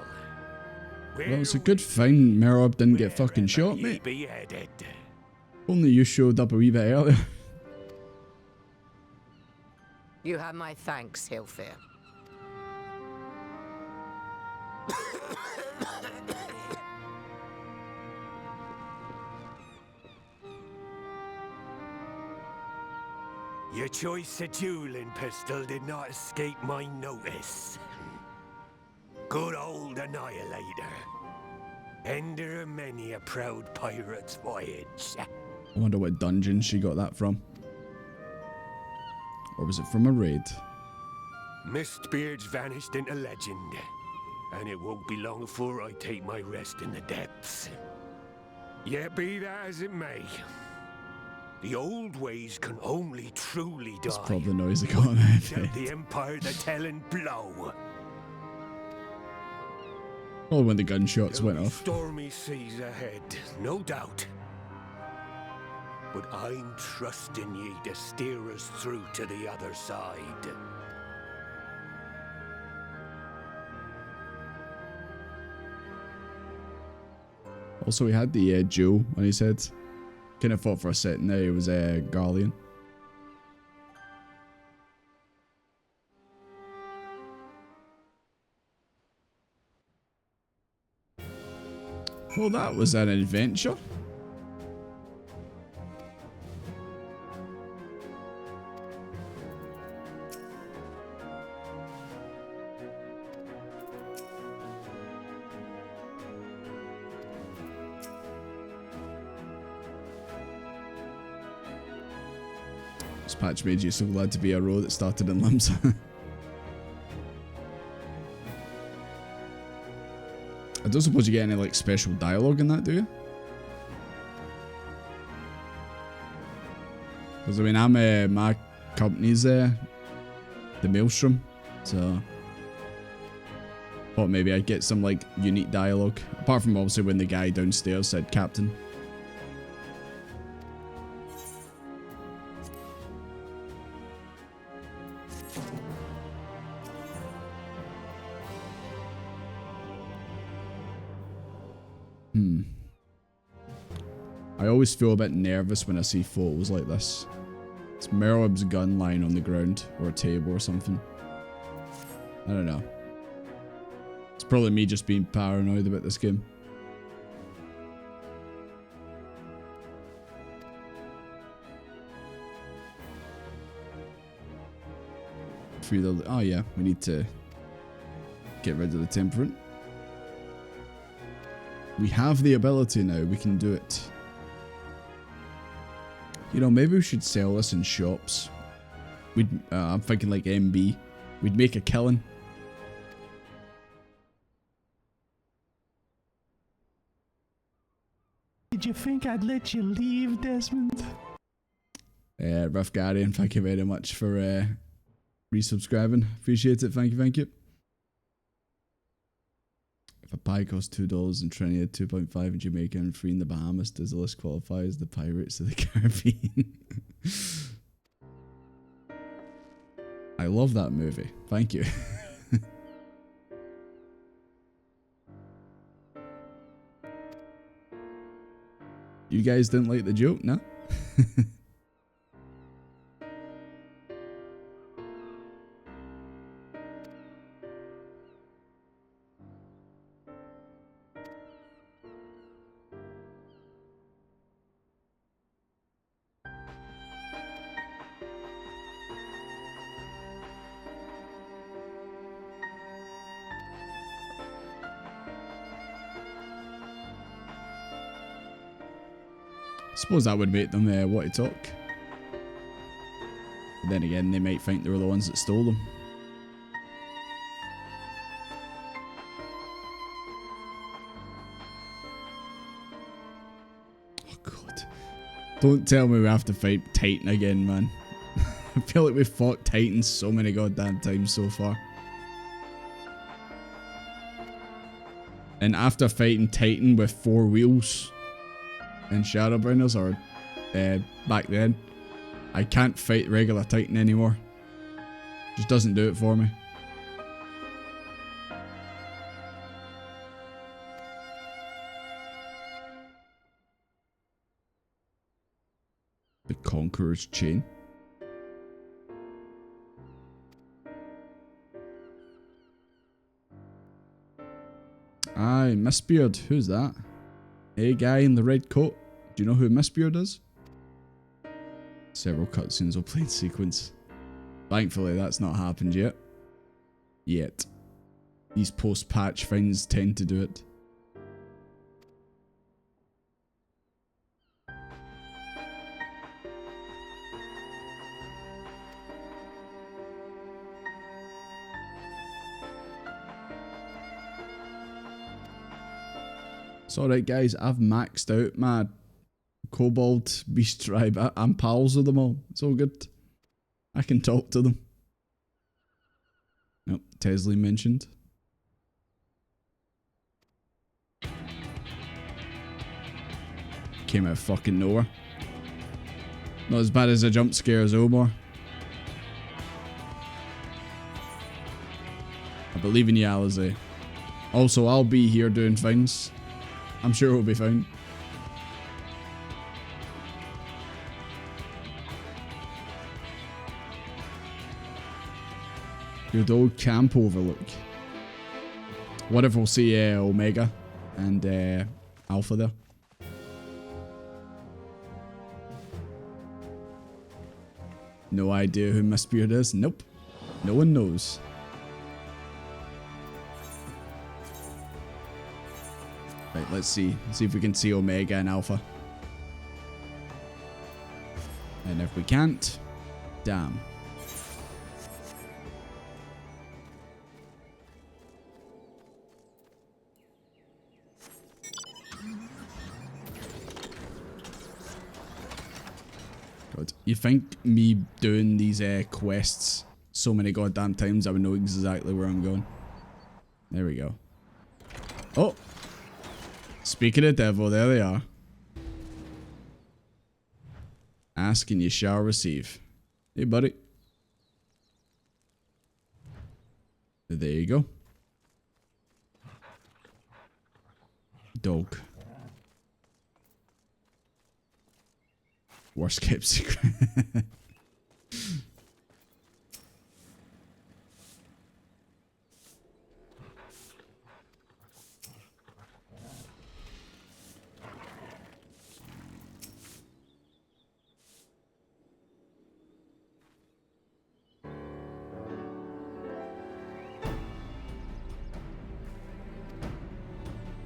Well, it's a good thing Merab didn't get fucking shot, mate. Beheaded. Only you showed up a wee bit earlier. You have my thanks, Hilfir. Your choice of dueling pistol did not escape my notice. Good old Annihilator. Ender of many a proud pirate's voyage. I wonder what dungeon she got that from. Or was it from a raid? Mistbeard's vanished into legend. And it won't be long before I take my rest in the depths. Yet be that as it may, the old ways can only truly die. That's probably the noise I got in my head. The Empire the telling blow. Oh, when the gunshots went off. Stormy seas ahead, no doubt. But I'm trusting ye to steer us through to the other side. Also, he had the jewel on his head. Kind of thought for a second there he was a Garlean. Well, that was an adventure. This patch made you so glad to be a row that started in limbs. I don't suppose you get any like special dialogue in that, do you? Because I mean, I'm my company's the Maelstrom, so thought maybe I'd get some like unique dialogue. Apart from obviously when the guy downstairs said Captain. I always feel a bit nervous when I see photos like this. It's Merlib's gun lying on the ground, or a table or something. I don't know. It's probably me just being paranoid about this game. Oh yeah, we need to get rid of the temperate. We have the ability now. We can do it. You know, maybe we should sell this in shops. I'm thinking like MB. We'd make a killing. Did you think I'd let you leave, Desmond? Rough Guardian, thank you very much for resubscribing. Appreciate it. Thank you, thank you. If a pie costs $2 in Trinidad, 2.5 in Jamaica, and 3 in the Bahamas, does the list qualify as the Pirates of the Caribbean? I love that movie. Thank you. You guys didn't like the joke, no? Suppose that would make them want to talk. But then again, they might think they were the ones that stole them. Oh god. Don't tell me we have to fight Titan again, man. I feel like we've fought Titan so many goddamn times so far. And after fighting Titan with 4 wheels in Shadowbringers, or back then, I can't fight regular Titan anymore. Just doesn't do it for me. The Conqueror's Chain. Aye, Mistbeard. Who's that? Hey, guy in the red coat. Do you know who Mistbeard is? Several cutscenes will play in sequence. Thankfully, that's not happened yet. These post-patch things tend to do it. It's alright guys, I've maxed out my Kobold Beast Tribe. I'm pals with them all. It's all good. I can talk to them. Nope, Tesley mentioned. Came out of fucking nowhere. Not as bad as a jump scare as Omar. I believe in you, Alizé. Also, I'll be here doing things. I'm sure we'll be fine. Good old camp overlook. What if we'll see Omega and Alpha there? No idea who Mistbeard is? Nope. No one knows. Right, let's see. See if we can see Omega and Alpha. And if we can't, damn. God, you think me doing these quests so many goddamn times I would know exactly where I'm going? There we go. Oh! Speaking of devil, there they are. Ask and you shall receive. Hey, buddy. There you go. Dog. Worst kept secret.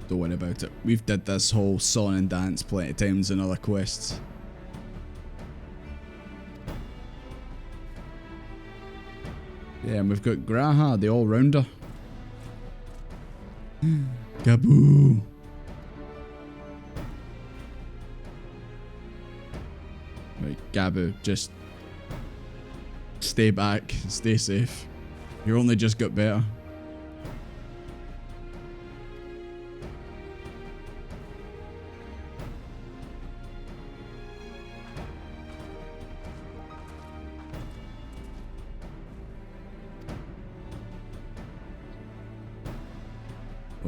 Don't worry about it. We've did this whole song and dance plenty of times in other quests. Yeah, and we've got Graha, the all-rounder. Gaboo! Right, Gabu, just stay back, stay safe. You only just got better.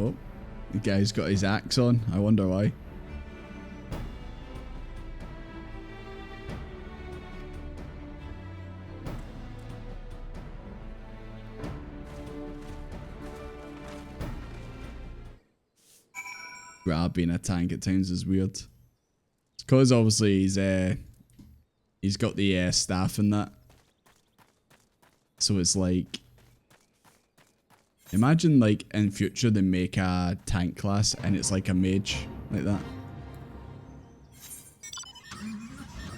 Oh, the guy's got his axe on. I wonder why. Grab being a tank at times is weird. It's because obviously he's got the staff and that. So it's like, imagine like in future they make a tank class and it's like a mage like that.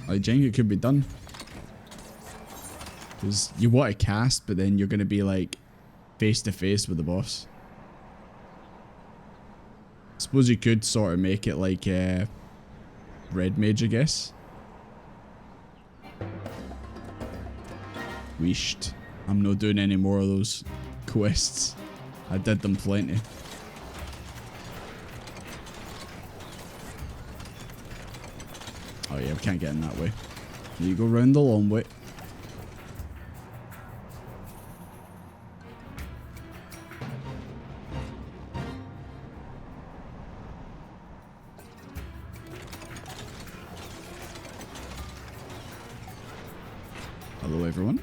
I think it could be done. Because you want to cast, but then you're going to be like face to face with the boss. Suppose you could sort of make it like red mage, I guess. Wished. I'm not doing any more of those quests. I did them plenty. Oh yeah, we can't get in that way. You go round the long way. Hello everyone.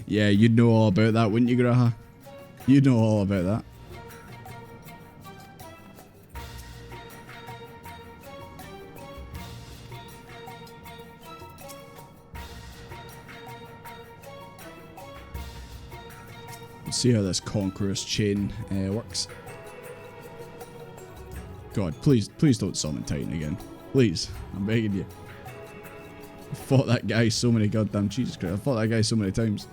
Yeah, you'd know all about that, wouldn't you, Graha? You'd know all about that. Let's see how this Conqueror's chain works. God, please don't summon Titan again. Please, I'm begging you. I fought that guy so many goddamn Jesus Christ. I fought that guy so many times.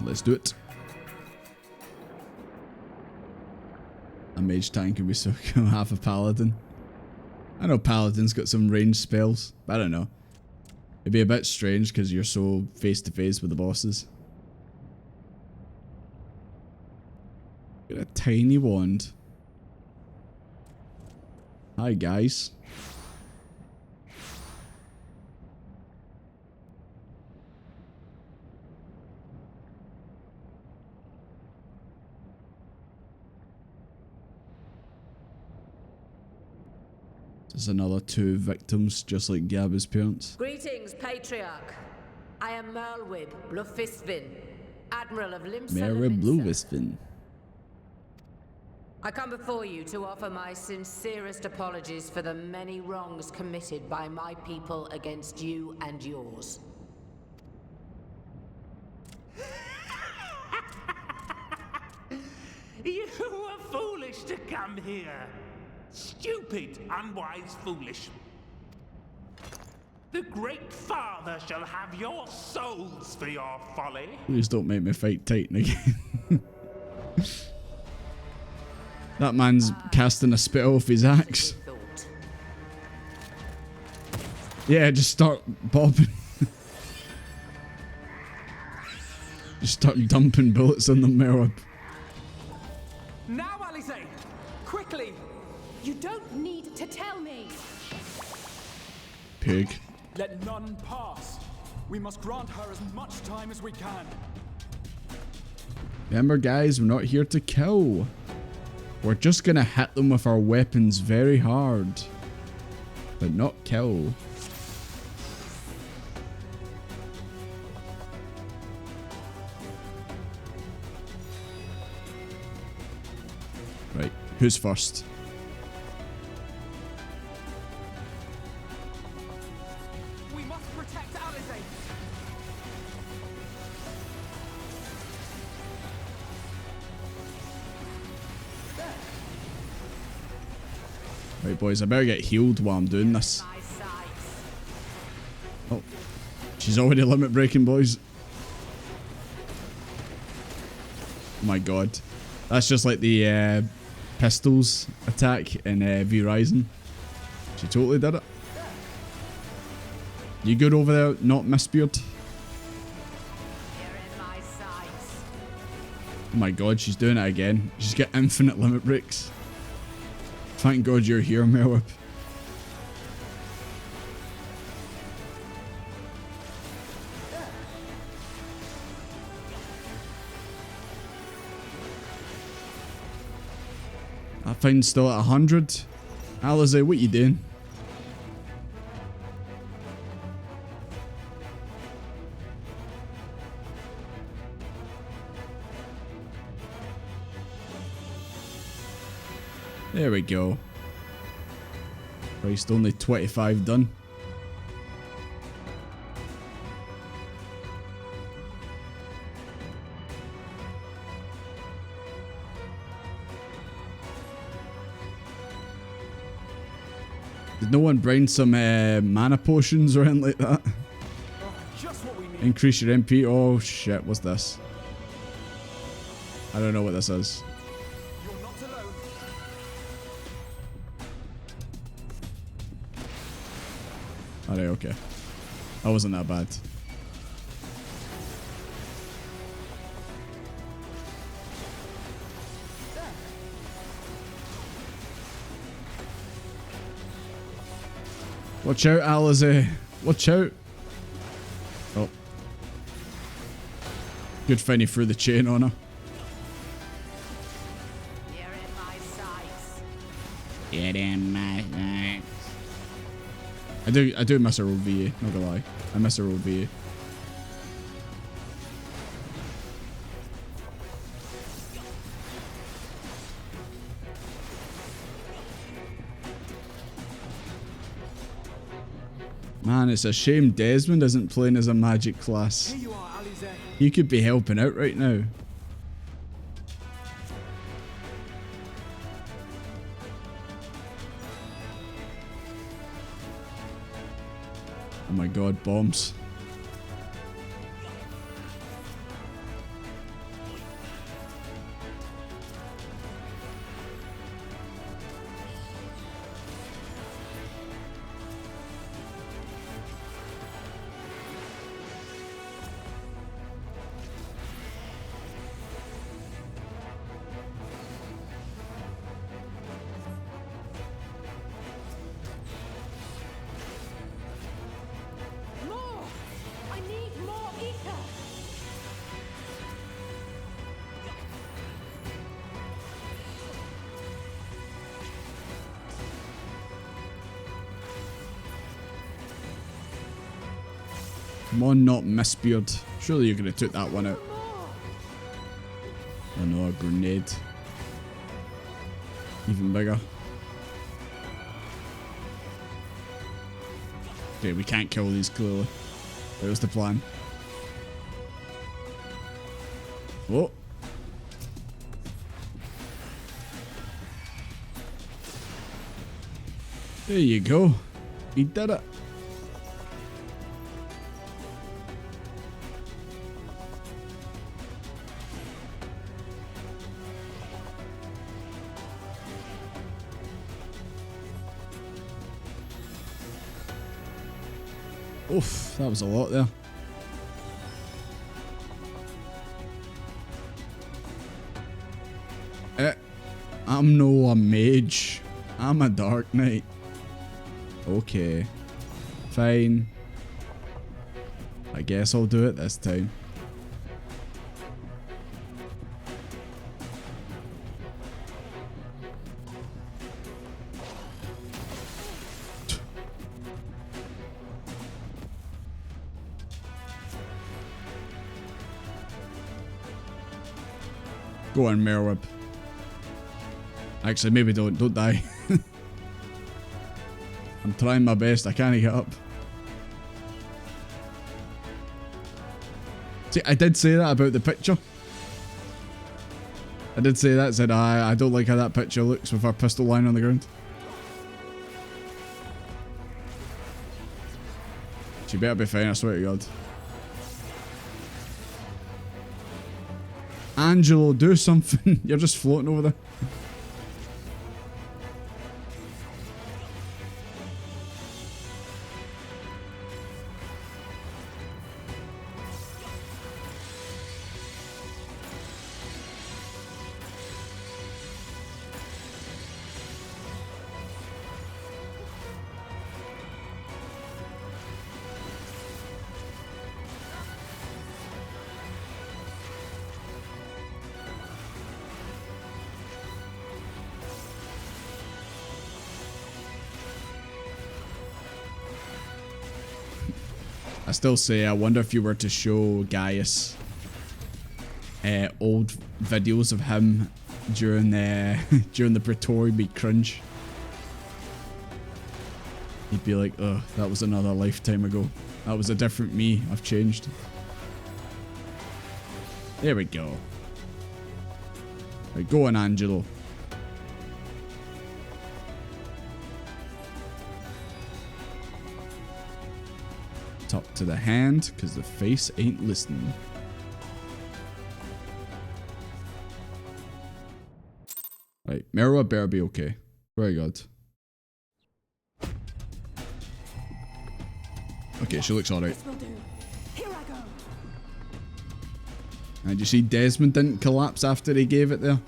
Let's do it. A mage tank can be so half a paladin. I know paladin's got some ranged spells, but I don't know. It'd be a bit strange because you're so face to face with the bosses. Got a tiny wand. Hi guys. There's another 2 victims, just like Gaba's parents. Greetings, Patriarch. I am Merlwib Blufisvin, Admiral of Limsa. Merlwib Blufisvin. I come before you to offer my sincerest apologies for the many wrongs committed by my people against you and yours. You were foolish to come here. Stupid, unwise, foolish. The Great Father shall have your souls for your folly. Please don't make me fight Titan again. That man's casting a spit off his axe. Yeah, just start bobbing. Just start dumping bullets on the mirror. Now, Alize! Quickly! You don't need to tell me. Pig. Let none pass. We must grant her as much time as we can. Remember guys, we're not here to kill. We're just gonna hit them with our weapons very hard. But not kill. Right, who's first? We must protect Alizé. Right, boys, I better get healed while I'm doing this. Oh, she's already limit breaking, boys. Oh my god. That's just like the pistols attack in V-Rising. She totally did it. You good over there, not Miss Beard? Oh my god, she's doing it again. She's got infinite limit breaks. Thank god you're here, Merwip. I find still at 100. Alizé, what you doing? There we go. Christ, only 25 done. Did no one bring some mana potions or anything like that? Increase your MP. Oh shit, what's this? I don't know what this is. Alright, okay. That wasn't that bad. Watch out, Alizé. Watch out. Oh. Good thing he threw the chain on her. Get in my sights. I do miss her old VA, not gonna lie. I miss her old VA. Man, it's a shame Desmond isn't playing as a magic class. He could be helping out right now. Oh my god, bombs. Come on, not Miss Beard. Surely you're gonna took that one out. Oh no, a grenade. Even bigger. Okay, we can't kill these clearly. That was the plan. Oh. There you go. He did it. Oof, that was a lot there. I'm no a mage. I'm a dark knight. Okay. Fine. I guess I'll do it this time. Go on, Merwip. Actually, maybe don't die. I'm trying my best, I can't get up. See, I did say that about the picture. I did say that, said I don't like how that picture looks with our pistol lying on the ground. She better be fine, I swear to God. Angelo, do something. You're just floating over there. I still say, I wonder if you were to show Gaius old videos of him during the Praetorian, he'd cringe. He'd be like, "Oh, that was another lifetime ago. That was a different me. I've changed." There we go. Right, go on, Angelo. Talk to the hand, because the face ain't listening. Right, Merwa better be okay. Very good. Okay, she looks alright. And you see Desmond didn't collapse after he gave it there?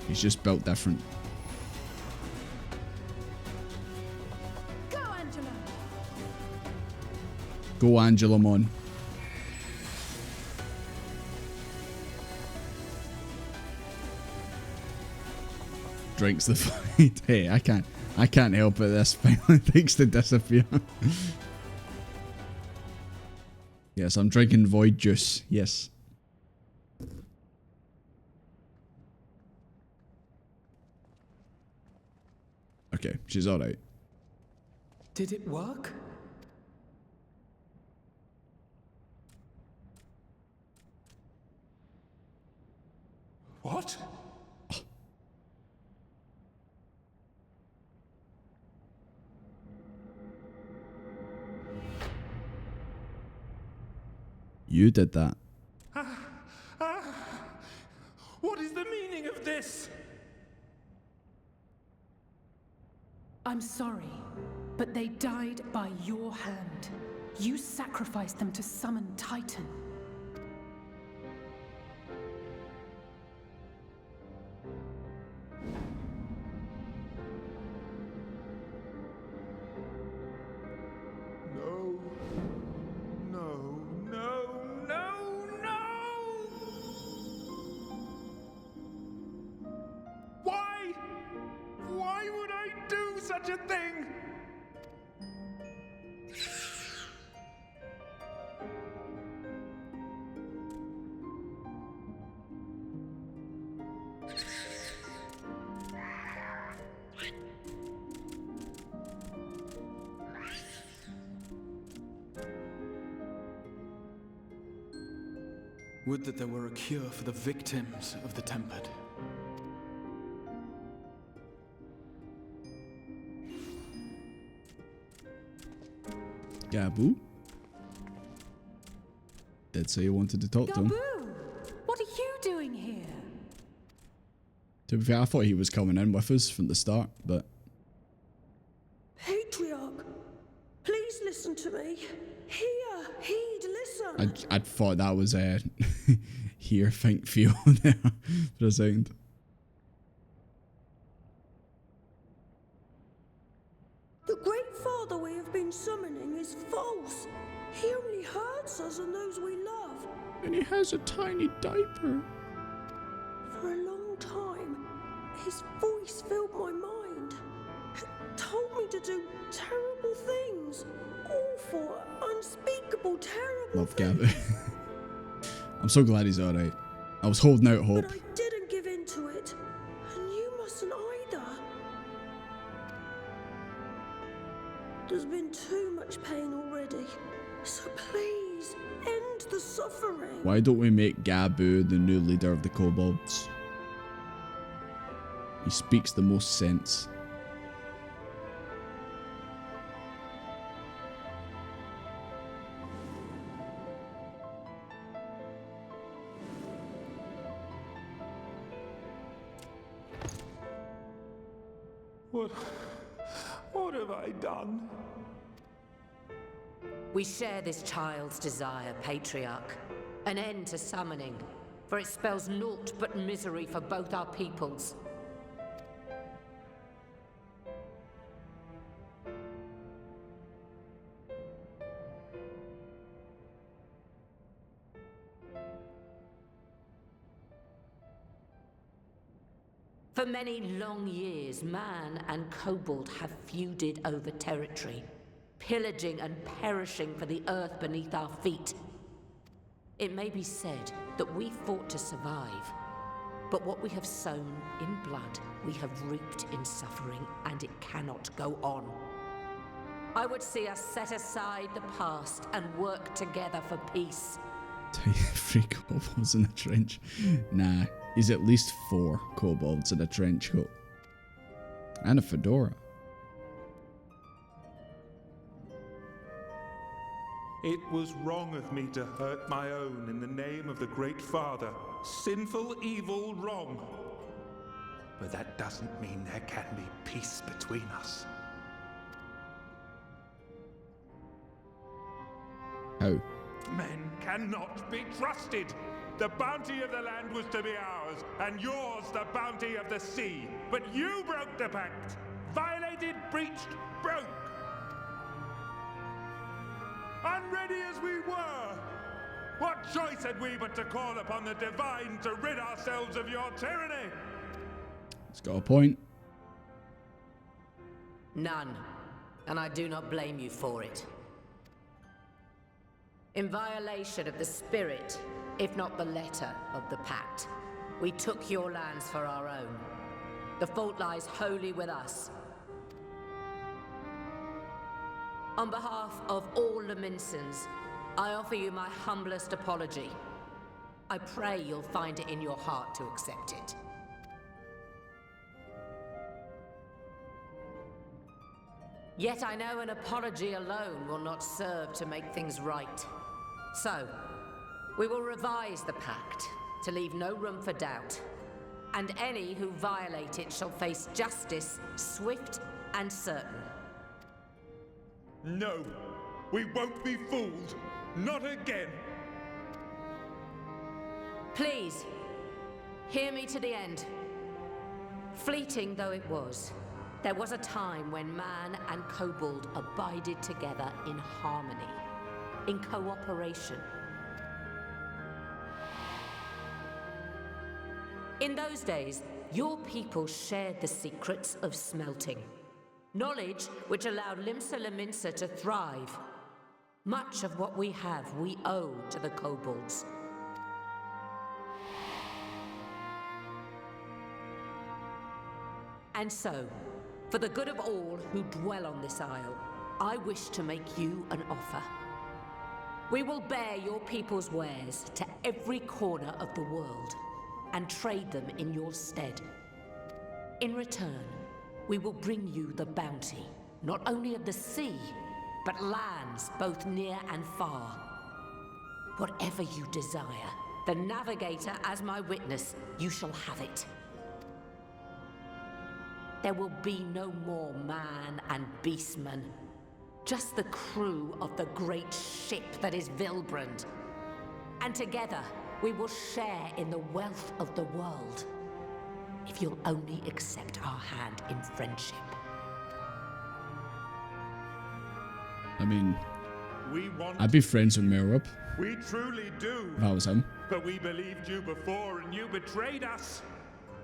He's just built different. Go, Angela, mon. Drinks the fight. Hey, I can't help it. This finally takes to disappear. Yes, I'm drinking void juice. Yes. Okay, she's alright. Did it work? What? You did that. What is the meaning of this? I'm sorry, but they died by your hand. You sacrificed them to summon Titan. Such a thing! Would that there were a cure for the victims of the Tempered. Gabu? Did say you wanted to talk to him. What are you doing here? To be fair, I thought he was coming in with us from the start, but... Patriarch, please listen to me. Hear, heed, listen. I'd thought that was hear, think, feel there for a second. The Great Father we have been summoning is false. He only hurts us and those we love. And he has a tiny diaper. For a long time, his voice filled my mind. It told me to do terrible things. Awful, unspeakable, terrible Love Gabby. I'm so glad he's alright. I was holding out hope. But I didn't Why don't we make Gabu the new leader of the kobolds? He speaks the most sense. What have I done? We share this child's desire, Patriarch. An end to summoning, for it spells naught but misery for both our peoples. For many long years, man and kobold have feuded over territory, pillaging and perishing for the earth beneath our feet. It may be said that we fought to survive, but what we have sown in blood, we have reaped in suffering, and it cannot go on. I would see us set aside the past and work together for peace. 3 kobolds in a trench. Nah, he's at least 4 kobolds in a trench coat. And a fedora. It was wrong of me to hurt my own in the name of the Great Father. Sinful, evil, wrong. But that doesn't mean there can be peace between us. How? Men cannot be trusted. The bounty of the land was to be ours, and yours the bounty of the sea. But you broke the pact. Violated, breached, broke. Unready as we were, what choice had we but to call upon the divine to rid ourselves of your tyranny? He's got a point. None, and I do not blame you for it. In violation of the spirit, if not the letter, of the pact, we took your lands for our own. The fault lies wholly with us. On behalf of all Laminsons, I offer you my humblest apology. I pray you'll find it in your heart to accept it. Yet I know an apology alone will not serve to make things right. So, we will revise the pact to leave no room for doubt, and any who violate it shall face justice, swift and certain. No, we won't be fooled. Not again. Please, hear me to the end. Fleeting though it was, there was a time when man and kobold abided together in harmony, in cooperation. In those days, your people shared the secrets of smelting. Knowledge which allowed Limsa Laminsa to thrive. Much of what we have, we owe to the kobolds. And so, for the good of all who dwell on this isle, I wish to make you an offer. We will bear your people's wares to every corner of the world and trade them in your stead. In return, we will bring you the bounty, not only of the sea, but lands both near and far. Whatever you desire, the Navigator as my witness, you shall have it. There will be no more man and beastman, just the crew of the great ship that is Vilbrand. And together, we will share in the wealth of the world, if you'll only accept our hand in friendship. I mean, Want I'd be friends with Merwip We truly do. if I was him. But we believed you before and you betrayed us.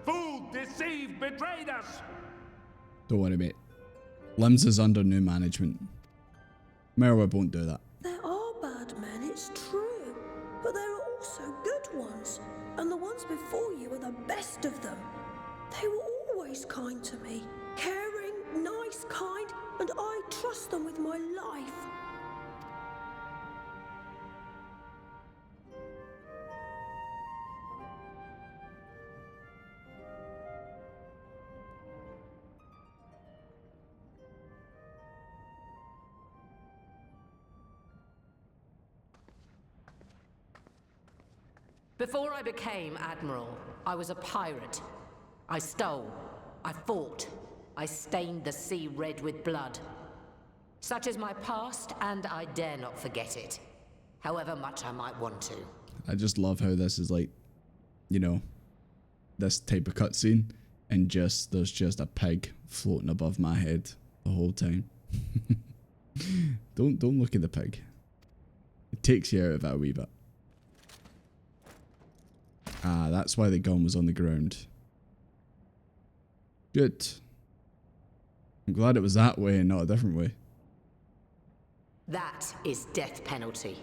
Fooled, deceived, betrayed us. Don't worry, mate. Limbs is under new management. Merwip won't do that. There are bad men, it's true. But there are also good ones. And the ones before you are the best of them. They were always kind to me. Caring, nice, kind, and I trust them with my life. Before I became Admiral, I was a pirate. I stole, I fought, I stained the sea red with blood. Such is my past, and I dare not forget it, however much I might want to. I just love how this is like, you know, this type of cutscene, and just there's just a pig floating above my head the whole time. Don't look at the pig. It takes you out of it a wee bit. Ah, that's why the gun was on the ground. Good. I'm glad it was that way and not a different way. That is death penalty.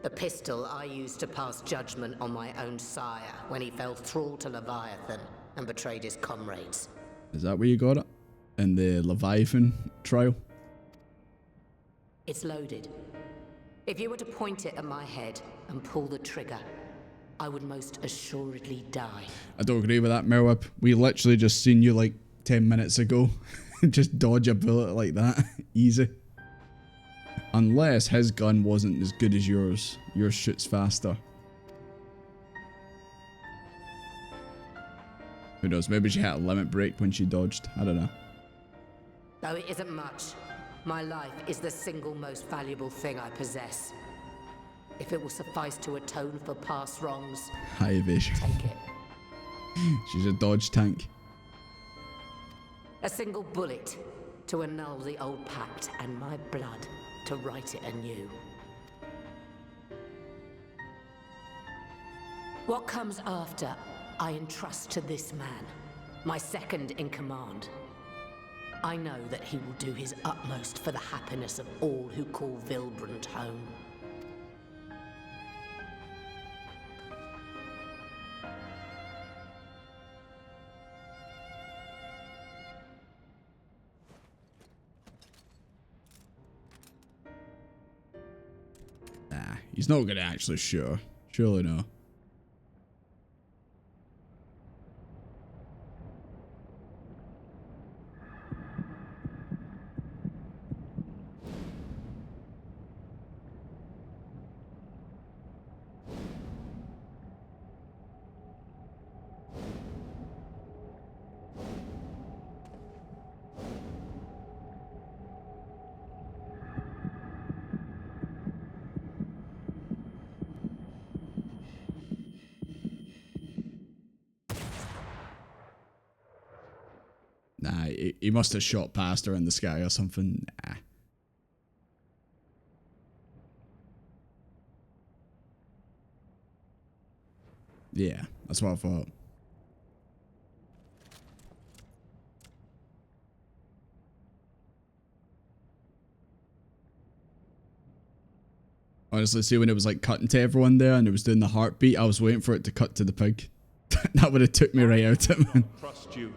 The pistol I used to pass judgment on my own sire when he fell thrall to Leviathan and betrayed his comrades. Is that where you got it? In the Leviathan trial? It's loaded. If you were to point it at my head and pull the trigger, I would most assuredly die. I don't agree with that, Merweb. We literally just seen you like 10 minutes ago. Just dodge a bullet like that. Easy. Unless his gun wasn't as good as yours. Yours shoots faster. Who knows? Maybe she had a limit break when she dodged. I don't know. Though it isn't much, my life is the single most valuable thing I possess. If it will suffice to atone for past wrongs, high evasion. Take it. She's a dodge tank. A single bullet to annul the old pact, and my blood to write it anew. What comes after, I entrust to this man, my second in command. I know that he will do his utmost for the happiness of all who call Vilbrand home. Nah, he's not gonna actually shoot her. Surely no. Nah, he must have shot past her in the sky or something. Nah. Yeah, that's what I thought. Honestly, see when it was like cutting to everyone there and it was doing the heartbeat, I was waiting for it to cut to the pig. That would have took me right out of it, man. Trust you.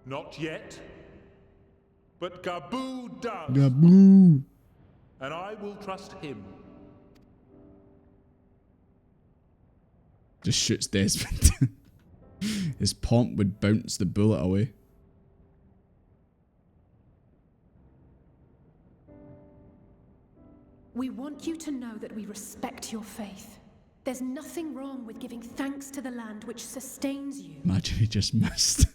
Not yet. But Gaboo does. Gaboo. And I will trust him. Just shoots Desmond. His pomp would bounce the bullet away. We want you to know that we respect your faith. There's nothing wrong with giving thanks to the land which sustains you. Imagine he just missed.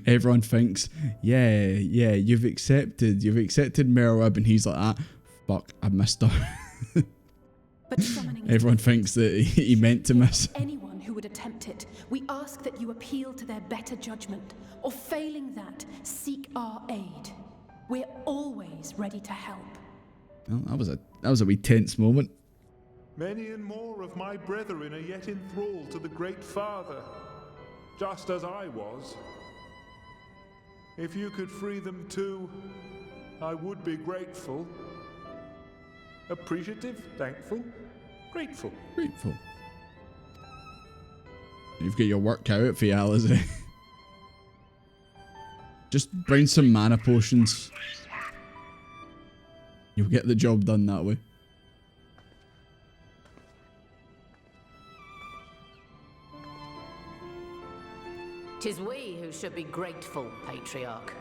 Everyone thinks, yeah, you've accepted Merweb, and he's like, ah, fuck, I missed her. But summoning everyone thinks that he meant to miss. Anyone who would attempt it, we ask that you appeal to their better judgment, or failing that, seek our aid. We're always ready to help. Well, that was a wee tense moment. Many and more of my brethren are yet enthralled to the Great Father, just as I was. If you could free them too, I would be grateful. Appreciative, thankful, grateful. Grateful. You've got your work cut out for you, Alice. Just bring some mana potions. You'll get the job done that way. 'Tis we who should be grateful, Patriarch.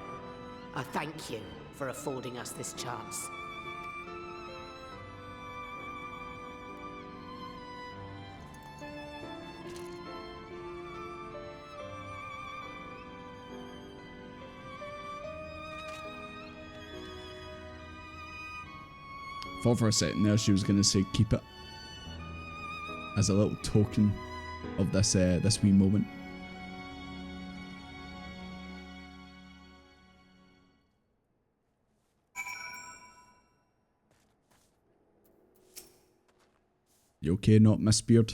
I thank you for affording us this chance. Thought for a second there she was going to say keep it. As a little token of this this wee moment. You okay, not Miss Beard?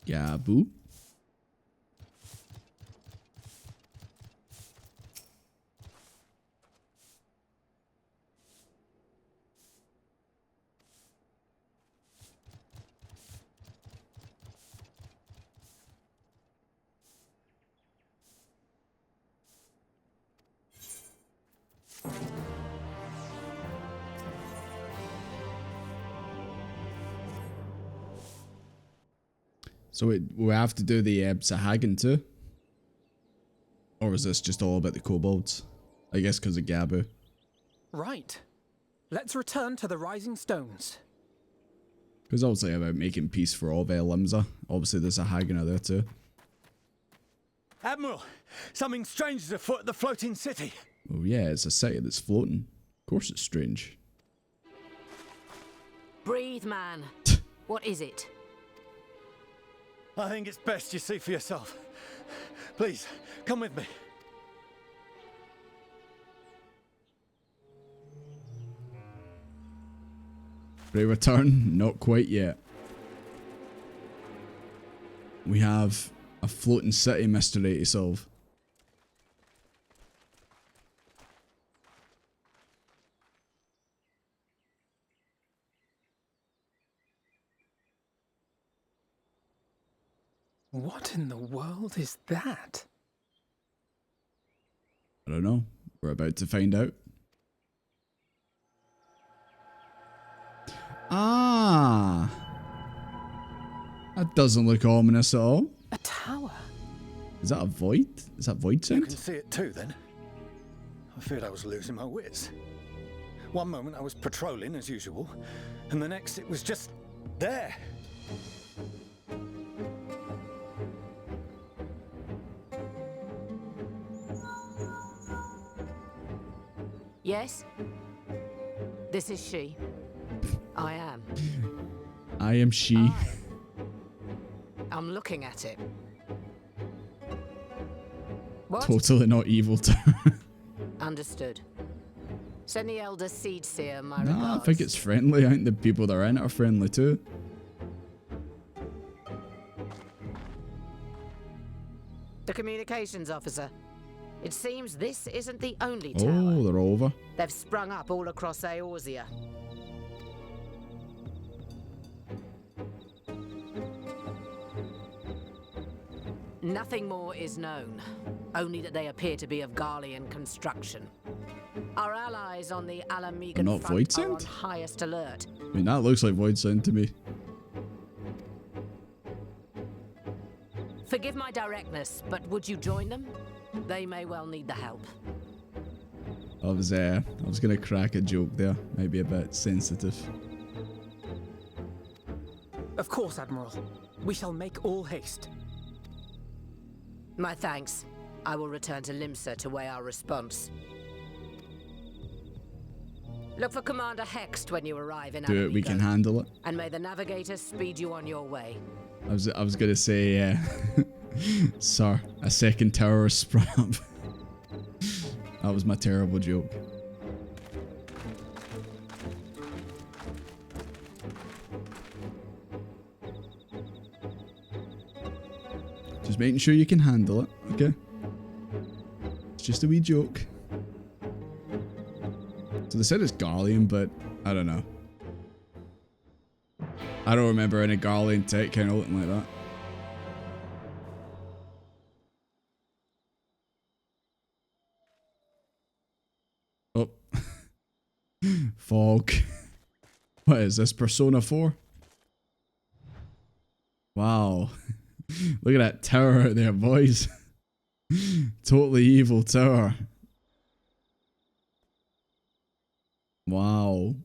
Gaboo. So we have to do the Sahagin too? Or is this just all about the kobolds? I guess because of Gabu. Right. Let's return to the Rising Stones. Because obviously about making peace for all Limsa. Obviously there's a Hagana there too. Admiral, something strange is afoot at the floating city. Oh yeah, it's a city that's floating. Of course it's strange. Breathe, man. What is it? I think it's best you see for yourself. Please, come with me. Ready return? Not quite yet. We have a floating city mystery to solve. What in the world is that? I don't know. We're about to find out. Ah! That doesn't look ominous at all. A tower? Is that a void? Is that void sound? You can see it too, then. I feared I was losing my wits. One moment I was patrolling as usual, and the next it was just there. Yes? This is she. I am. I am she. I'm looking at it. What? Totally not evil. Understood. Send the Elder Seed Seer my Nah, regards. I think it's friendly. I think the people that are in it are friendly too. The communications officer. It seems this isn't the only tower. Oh, they're over. They've sprung up all across Eorzea. Nothing more is known, only that they appear to be of Garlean construction. Our allies on the Alamegan Not front Void are Sound? on highest alert. I mean, that looks like void sound to me. Forgive my directness, but would you join them? They may well need the help. I was gonna crack a joke there. Maybe a bit sensitive. Of course, Admiral. We shall make all haste. My thanks. I will return to Limsa to weigh our response. Look for Commander Hext when you arrive in Do it, we Alamegan. can handle it. And may the Navigator speed you on your way. I was gonna say, sir, a second tower is sprung up. That was my terrible joke. Just making sure you can handle it, okay? It's just a wee joke. So they said it's Garlean, but I don't know. I don't remember any Garlean tech kind of looking like that. Oh. Fog. What is this, Persona 4? Wow. Look at that tower out there, boys. Totally evil tower. Wow.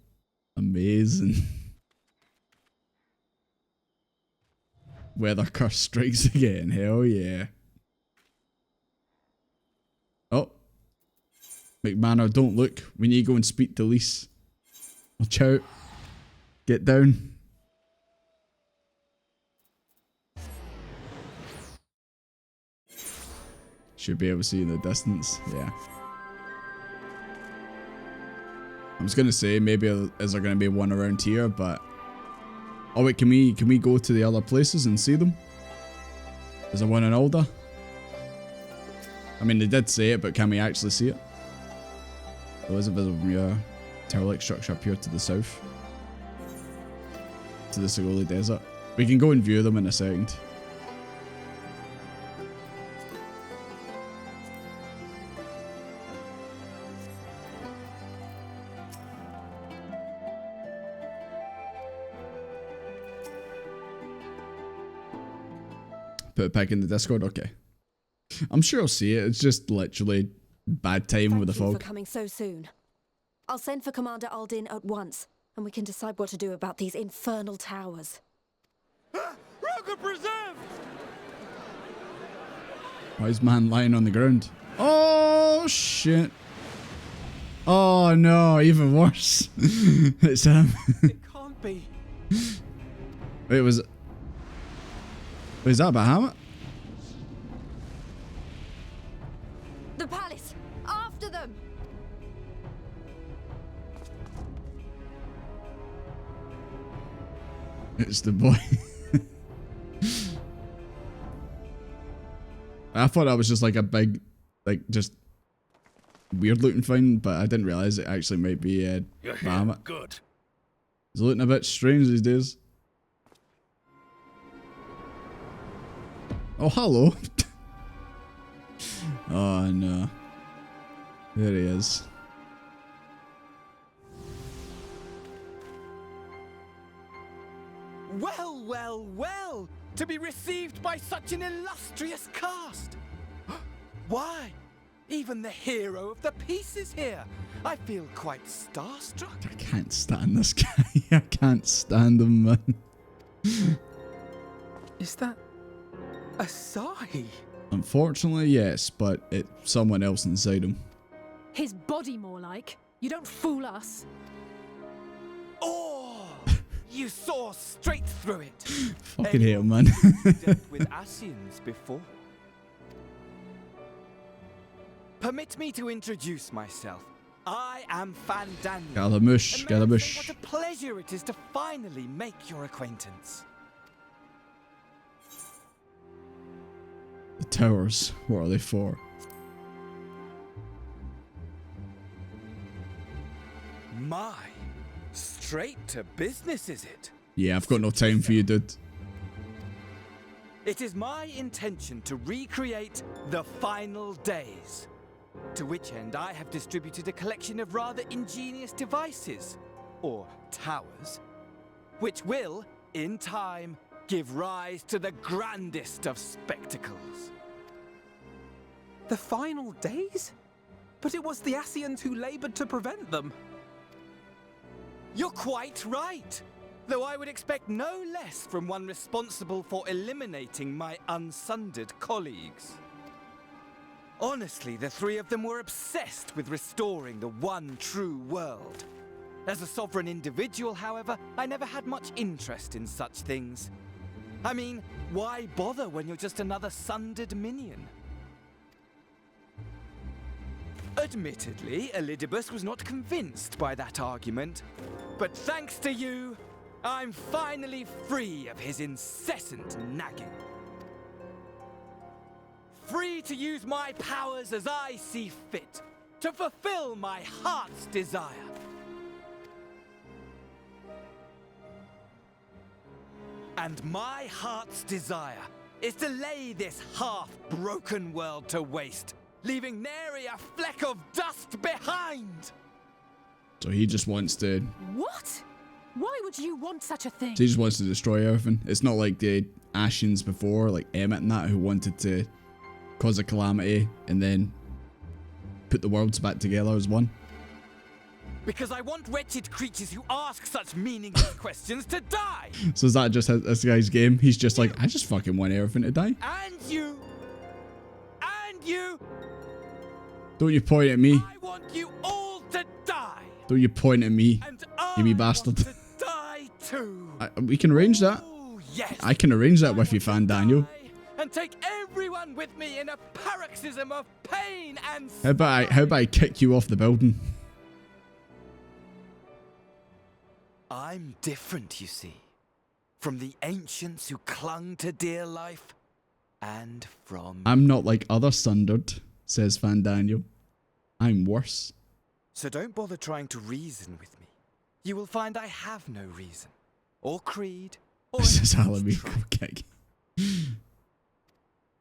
Amazing. Weather curse strikes again. Hell yeah. Oh. McManor, don't look. We need to go and speak to Lise. Watch out. Get down. Should be able to see in the distance. Yeah. I was gonna say maybe is there gonna be one around here, but oh wait, can we go to the other places and see them? Is there one in Alder? I mean, they did say it, but can we actually see it? There is a visible tower-like structure up here to the south, to the Sigoli Desert. We can go and view them in a second. Put it back in the Discord? Okay. I'm sure I'll see it. It's just literally bad time with the fog. Thank you for coming so soon. I'll send for Commander Aldin at once, and we can decide what to do about these infernal towers. Rocket preserved! Why is man lying on the ground? Oh shit. Oh no, even worse. It's him. It can't be. Wait, was that Bahamut? The palace! After them! It's the boy. I thought that was just like a big, like, just weird looking thing, but I didn't realize it actually might be Bahamut. Good. He's looking a bit strange these days. Oh, hello. Oh, no. There he is. Well, well, well! To be received by such an illustrious cast! Why? Even the hero of the piece is here! I feel quite starstruck. I can't stand this guy. I can't stand him, man. Is that Asahi? Unfortunately, yes, but it's someone else inside him. His body, more like. You don't fool us. Oh! You saw straight through it. Fucking hate him, man. Dealt with Asians before. Permit me to introduce myself. I am Fandaniel. Galamush, Galamush. What a pleasure it is to finally make your acquaintance. The towers, what are they for? My, straight to business is it? Yeah, I've got no time for you, dude. It is my intention to recreate the final days. To which end I have distributed a collection of rather ingenious devices, or towers, which will, in time, give rise to the grandest of spectacles. The final days? But it was the Asians who labored to prevent them. You're quite right, though I would expect no less from one responsible for eliminating my unsundered colleagues. Honestly, the three of them were obsessed with restoring the one true world. As a sovereign individual, however, I never had much interest in such things. I mean, why bother when you're just another sundered minion? Admittedly, Elidibus was not convinced by that argument, but thanks to you, I'm finally free of his incessant nagging. Free to use my powers as I see fit, to fulfill my heart's desire. And my heart's desire is to lay this half-broken world to waste, leaving nary a fleck of dust behind! So he just wants to... What? Why would you want such a thing? So he just wants to destroy everything. It's not like the Ashians before, like Emmett and that, who wanted to cause a calamity and then put the worlds back together as one. Because I want wretched creatures who ask such meaningless questions to die. So is that just this guy's game? He's just like, I just fucking want everything to die. And you. And you. Don't you point at me. I want you all to die. Don't you point at me, you wee bastard. Want to die too. We can arrange that. Oh, yes. I can arrange that with you, Fan Daniel. And take everyone with me in a paroxysm of pain and How about I kick you off the building? I'm different, you see, from the ancients who clung to dear life, and from... I'm not like other Sundered, says Fan Daniel. I'm worse. So don't bother trying to reason with me. You will find I have no reason, or creed, or... This is Halloween kick.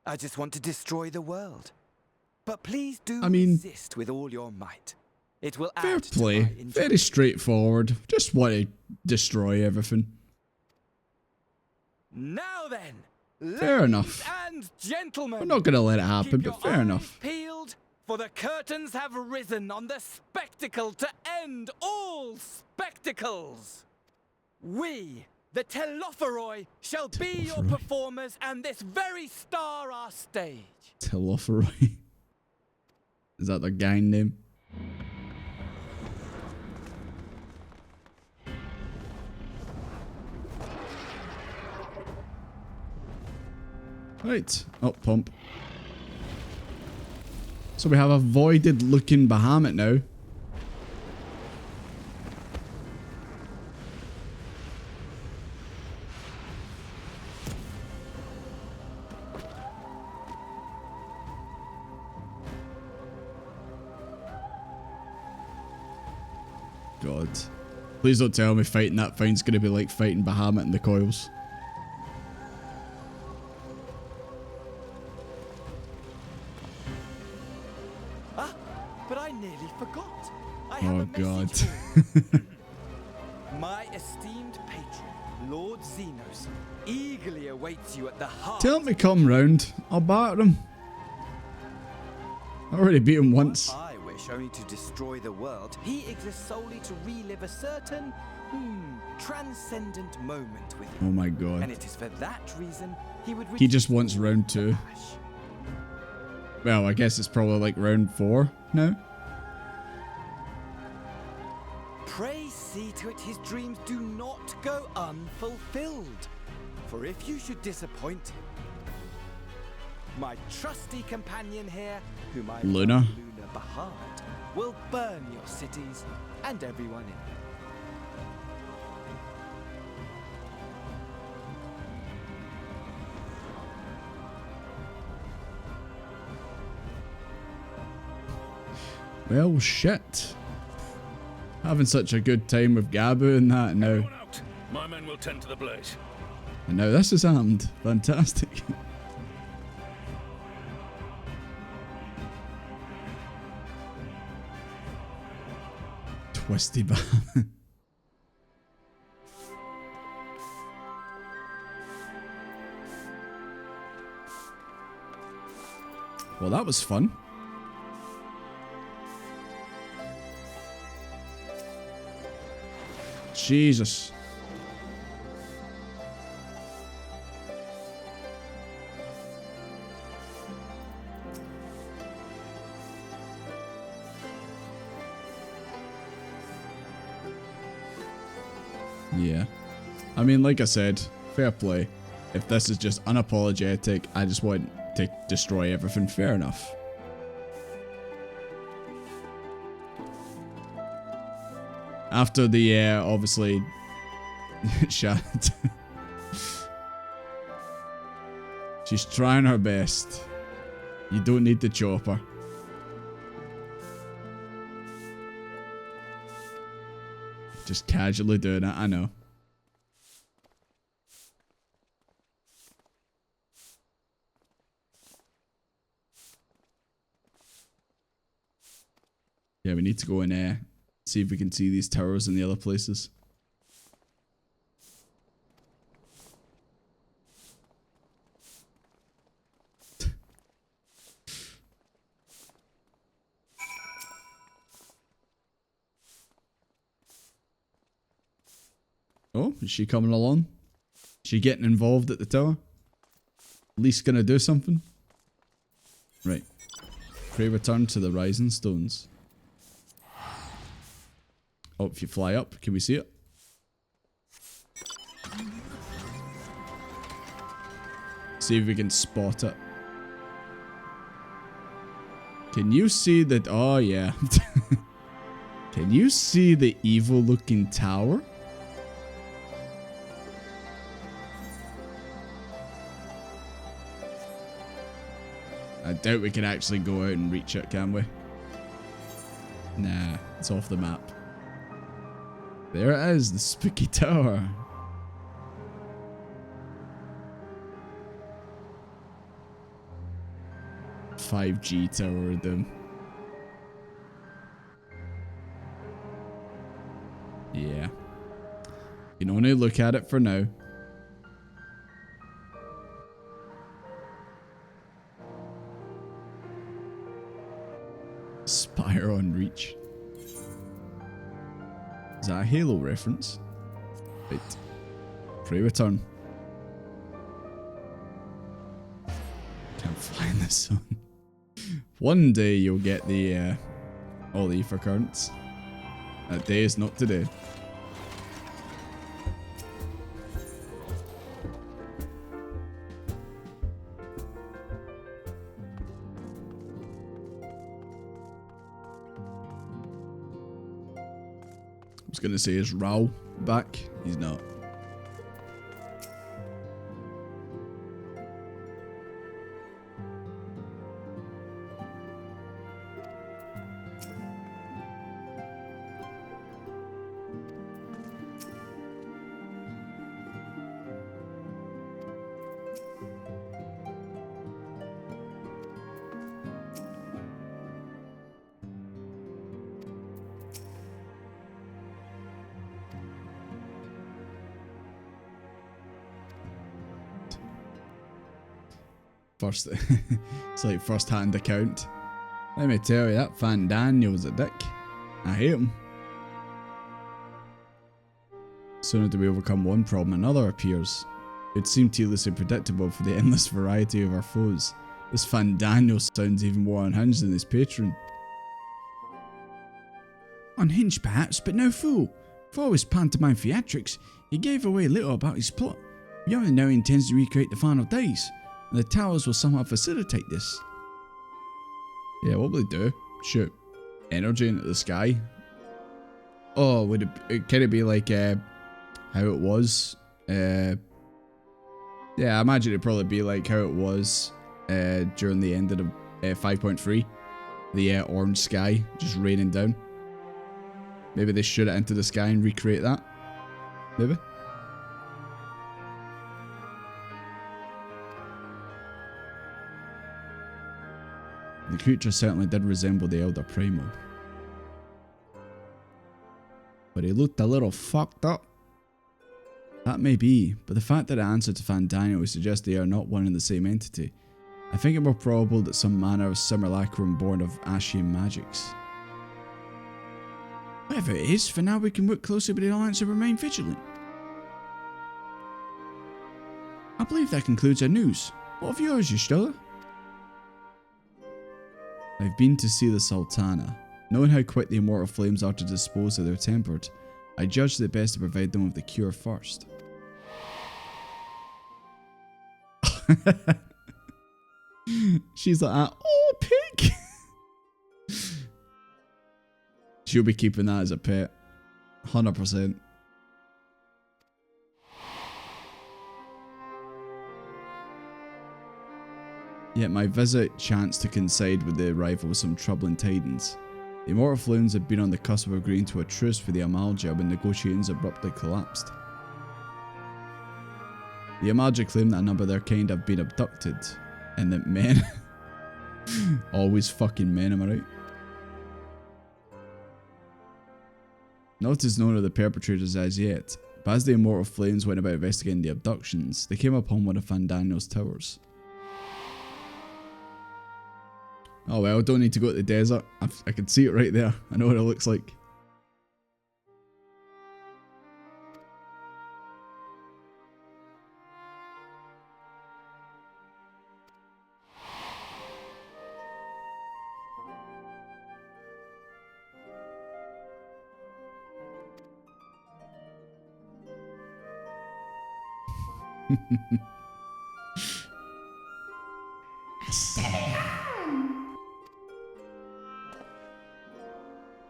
I just want to destroy the world. But please do resist with all your might. It will Fair add play. to my Very straightforward. Just want to destroy everything. Now then, Fair enough. and gentlemen, I'm not going to let it happen, keep but your fair eyes enough. peeled, for the curtains have risen on the spectacle to end all spectacles. We, the Telophoroi, shall be your performers, and this very star our stage. Telophoroi. Is that their gang name? Right, up pump. So we have a voided looking Bahamut now. God. Please don't tell me fighting that thing's gonna be like fighting Bahamut in the coils. But I nearly forgot. I Oh have a God. message for you. My esteemed patron, Lord Xenos, eagerly awaits you at the heart. Tell him to come round. I'll batter him. I already beat him once. I wish only to destroy the world. He exists solely to relive a certain, transcendent moment with you. Oh my God. And it is for that reason he would... He just wants round 2. Well, I guess it's probably like round 4 now. Pray see to it his dreams do not go unfulfilled. For if you should disappoint him, my trusty companion here, whom I Luna. call Luna Bahamut, will burn your cities and everyone in them. Well, shit. Having such a good time with Gabu and that now. Everyone out. My men will tend to the blaze. And now this has happened. Fantastic. Twisty Bahamut. Well, that was fun. Jesus. Yeah. I mean, like I said, fair play. If this is just unapologetic, I just want to destroy everything, fair enough. After the, obviously, shot. She's trying her best. You don't need the chopper. Just casually doing it, I know. Yeah, we need to go in there. See if we can see these towers in the other places. Oh, is she coming along? She getting involved at the tower? At least gonna do something? Right. Pray return to the Rising Stones. Oh, if you fly up, can we see it? See if we can spot it. Can you see that? Oh, yeah. Can you see the evil looking tower? I doubt we can actually go out and reach it, can we? Nah, it's off the map. There it is, the spooky tower. $5G Tower of Doom. Yeah. You can only look at it for now. Spire on Reach. Is that a Halo reference? Right. Pray return. Can't fly in the sun. One day you'll get the all the ether currents. That day is not today. I was gonna say, is Rao back? He's not. First, it's like first-hand account. Let me tell you, that Fan Daniel's a dick. I hate him. Sooner do we overcome one problem, another appears. It seemed tediously predictable for the endless variety of our foes. This Fan Daniel sounds even more unhinged than his patron. Unhinged perhaps, but no fool. For all his pantomime theatrics, he gave away little about his plot. We only know he intends to recreate the final days. And the towers will somehow facilitate this. Yeah, what will they do? Shoot energy into the sky? Oh, would can it be like how it was? Yeah, I imagine it'd probably be like how it was during the end of the 5.3. The orange sky just raining down. Maybe they shoot it into the sky and recreate that. Maybe. The creature certainly did resemble the Elder Primal. But he looked a little fucked up. That may be, but the fact that it answered to Fandaniel would suggest they are not one and the same entity. I think it more probable that some manner of simulacrum born of Ashian magics. Whatever it is, for now we can work closely with the Alliance and remain vigilant. I believe that concludes our news. What of yours, Y'shtola? I've been to see the Sultana. Knowing how quick the immortal flames are to dispose of their tempered, I judged it best to provide them with the cure first. She's like, oh, pig! She'll be keeping that as a pet. 100%. Yet my visit chanced to coincide with the arrival of some troubling tidings. The immortal flames had been on the cusp of agreeing to a truce for the Amalja when negotiations abruptly collapsed. The Amalja claim that a number of their kind have been abducted, and that men... always fucking men, am I right? Not as known of the perpetrators as yet, but as the immortal flames went about investigating the abductions, they came upon one of Fandaniel's towers. Oh well, don't need to go to the desert. I can see it right there. I know what it looks like.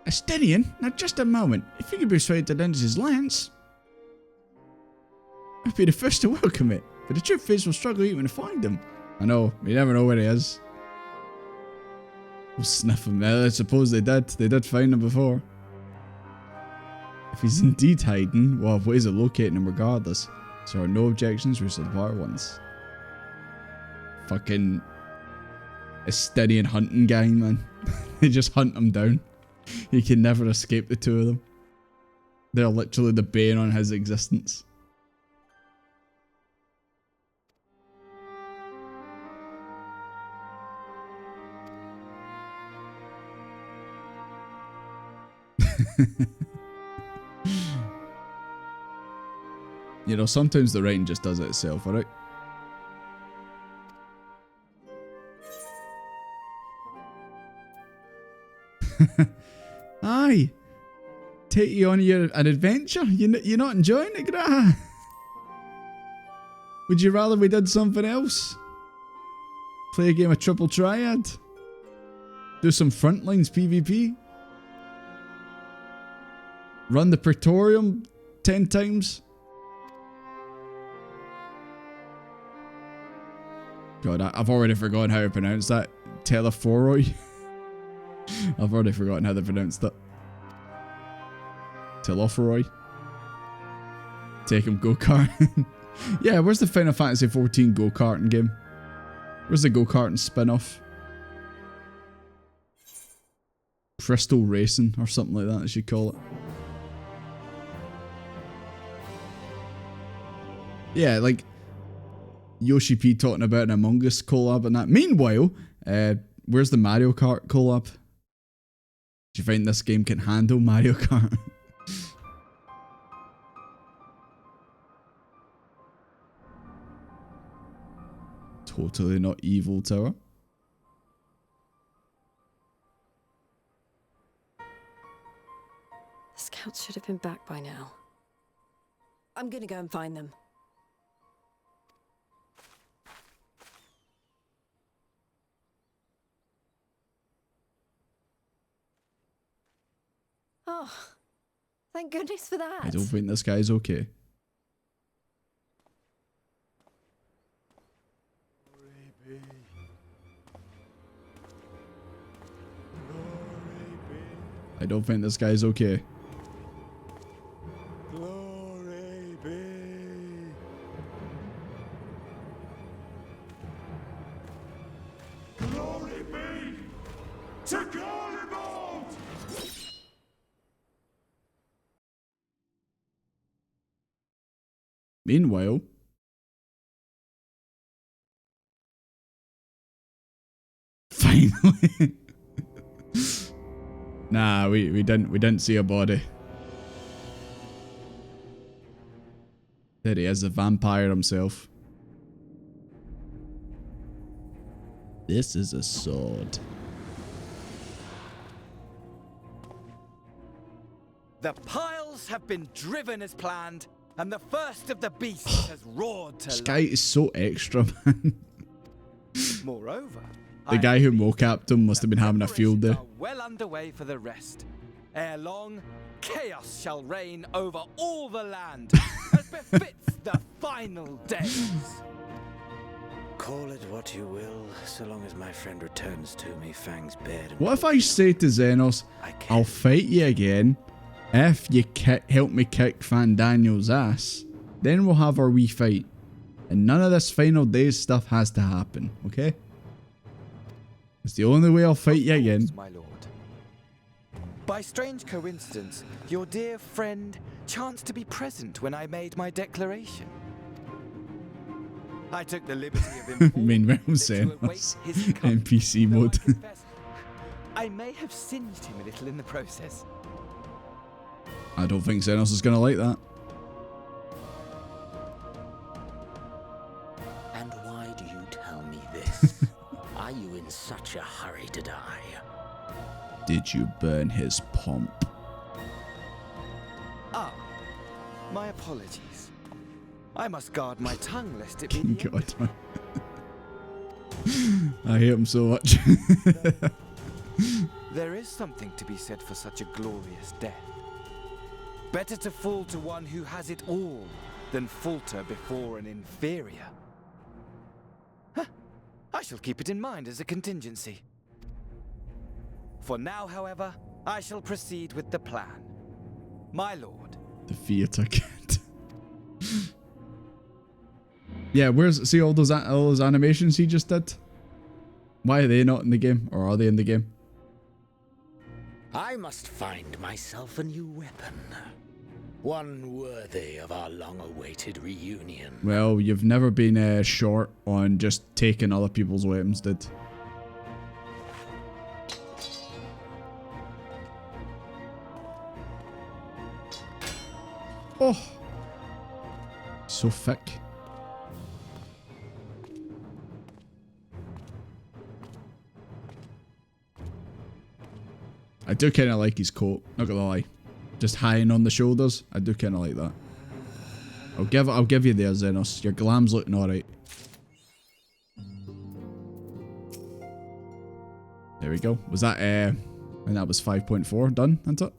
Astenian? Now just a moment. If you could persuade to lend us his lance, I'd be the first to welcome it. But the truth is, we'll struggle even to find him. I know, you never know where he is. We'll sniff him. I suppose they did. They did find him before. If he's indeed hiding, we'll have ways of locating him regardless. So there are no objections, we shall depart once. Fucking Estinian hunting gang, man. They just hunt him down. You can never escape the two of them. They're literally the bane on his existence. You know, sometimes the writing just does it itself, alright? Aye. Take you on an adventure? You're not enjoying it, Grata? Would you rather we did something else? Play a game of Triple Triad? Do some Frontlines PvP? Run the Praetorium 10 times? God, I've already forgotten how to pronounce that. Telephoroi. I've already forgotten how they pronounced that. Telephoroi. Take him go-karting. Yeah, where's the Final Fantasy XIV go-karting game? Where's the go-karting spin-off? Crystal Racing or something like that, I should call it. Yeah, like Yoshi P talking about an Among Us collab and that. Meanwhile, where's the Mario Kart collab? Do you find this game can handle Mario Kart? Totally not evil tower. The scouts should have been back by now. I'm gonna go and find them. Oh, thank goodness for that. I don't think this guy's okay. I don't think this guy's okay. Glory be. Glory be to Garibald! Meanwhile, finally. Nah, we didn't see a body. There he is, the vampire himself. This is a sword. The piles have been driven as planned, and the first of the beasts has roared to This life. guy is so extra, man. Moreover, The guy who mocapped him must have been having a field day. well underway for the rest. Ere long, chaos shall reign over all the land, as befits the final days. Call it what you will, so long as my friend returns to me, fangs bared. What if I say to Xenos, I'll fight you again if you help me kick Fandaniel's ass? Then we'll have our wee fight. And none of this final days stuff has to happen, okay? It's the only way I'll fight you again. My lord. By strange coincidence, your dear friend chanced to be present when I made my declaration. I took the liberty of informing Main realm that to await Xenos. his coming, NPC though I mode. confess, I may have singed him a little in the process. I don't think Xenos is going to like that. And why do you tell me this? Are you in such a hurry to die? Did you burn his pomp? Ah, my apologies. I must guard my tongue lest it be the God. I hate him so much. There is something to be said for such a glorious death. Better to fall to one who has it all than falter before an inferior. Huh. I shall keep it in mind as a contingency. For now, however, I shall proceed with the plan. My lord. The theater cat. Yeah, see all those animations he just did? Why are they not in the game? Or are they in the game? I must find myself a new weapon. One worthy of our long-awaited reunion. Well, you've never been short on just taking other people's weapons, did? Oh! So thick. I do kind of like his coat, not gonna lie. Just high and on the shoulders, I do kind of like that. I'll give you there, Xenos. Your glam's looking alright. There we go. Was that, and that was 5.4 done, isn't it?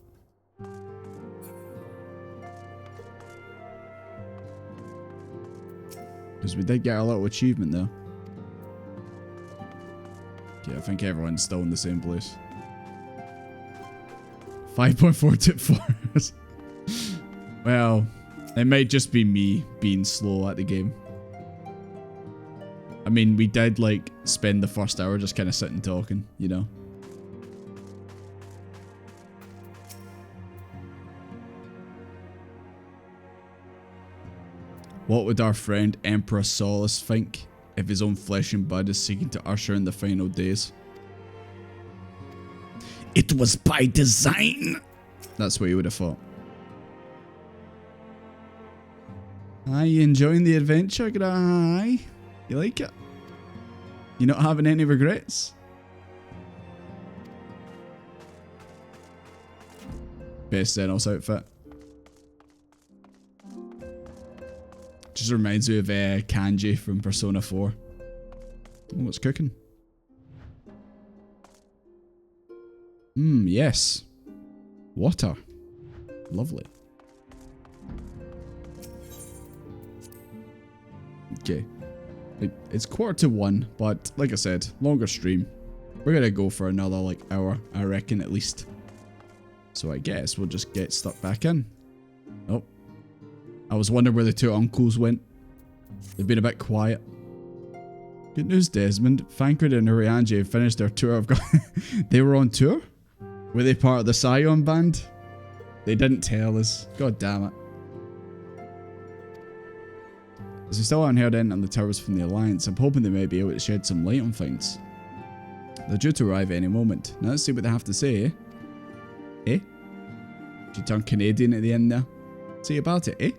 Because we did get a little achievement there. Okay, I think everyone's still in the same place. 5.4 tip 4s. Well, it might just be me being slow at the game. I mean, we did, like, spend the first hour just kind of sitting talking, you know? What would our friend Emperor Solus think if his own flesh and blood is seeking to usher in the final days? It was by design. That's what you would have thought. Are you enjoying the adventure, Grai? You like it? You not having any regrets? Best Xenos outfit. Just reminds me of Kanji from Persona 4. Oh, what's cooking? Yes. Water. Lovely. Okay. It's 1:45, but like I said, longer stream. We're gonna go for another, like, hour, I reckon, at least. So I guess we'll just get stuck back in. Oh. I was wondering where the two uncles went. They've been a bit quiet. Good news, Desmond. Thancred and Urianger finished their tour of... They were on tour? Were they part of the Scion band? They didn't tell us. God damn it. As we still haven't heard anything on the towers from the Alliance, I'm hoping they may be able to shed some light on things. They're due to arrive at any moment. Now let's see what they have to say, eh? Eh? She turned Canadian at the end there. See about it, eh?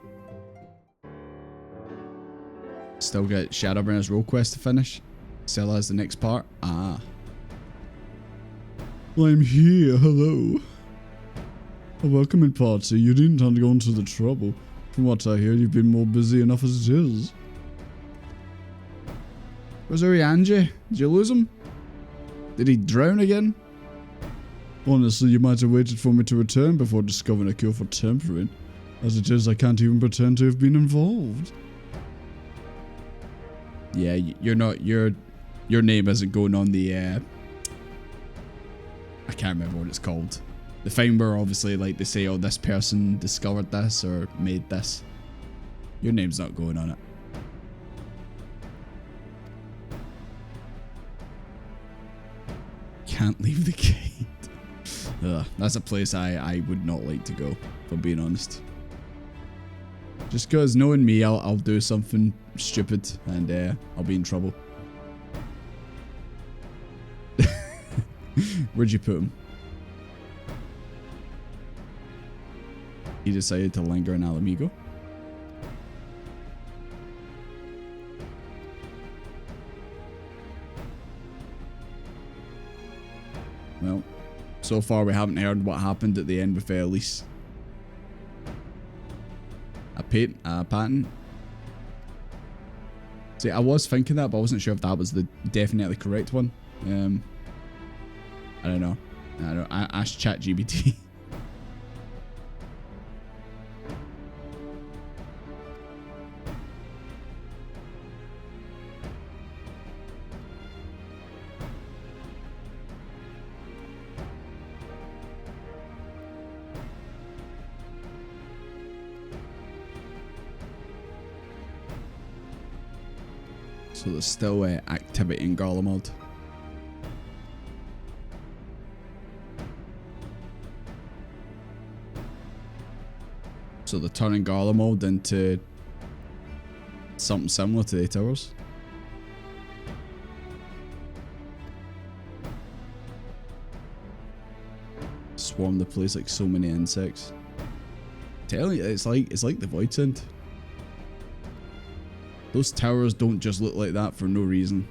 Still got Shadowbringers role quest to finish. Sell as the next part. Ah. I'm here, hello. A welcoming party, you didn't have to go into the trouble. From what I hear, you've been more busy enough as it is. Where's Urianger? Did you lose him? Did he drown again? Honestly, you might have waited for me to return before discovering a cure for tempering. As it is, I can't even pretend to have been involved. Yeah, you're not, your name isn't going on the, I can't remember what it's called. The thing where obviously, like, they say, oh, this person discovered this or made this. Your name's not going on it. Can't leave the gate. Ugh, that's a place I would not like to go, if I'm being honest. Just because knowing me, I'll do something stupid and I'll be in trouble. Where'd you put him? He decided to linger in Alamigo. Well, so far we haven't heard what happened at the end with Elise. A patent? See, I was thinking that, but I wasn't sure if that was the definitely correct one. I don't know. Ask ChatGPT. So there's still activity in Garlemald. So they're turning Garlemald into something similar to the towers. Swarm the place like so many insects. Telling you, it's like the Void End. Those towers don't just look like that for no reason.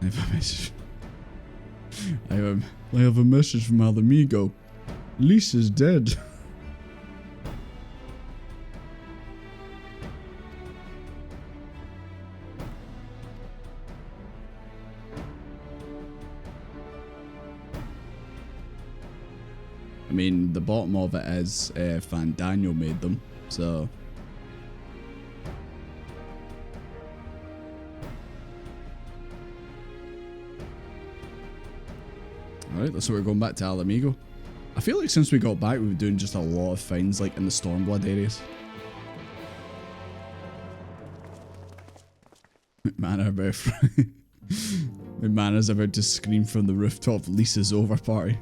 I have a message. I have a message from Alamigo. Lisa's dead. I mean, the bottom of it is Fandaniel made them, so... Alright, so we're going back to Alamigo. I feel like since we got back, we've been doing just a lot of finds, like, in the Stormblood areas. Man, my mana's about to scream from the rooftop, Lisa's over party.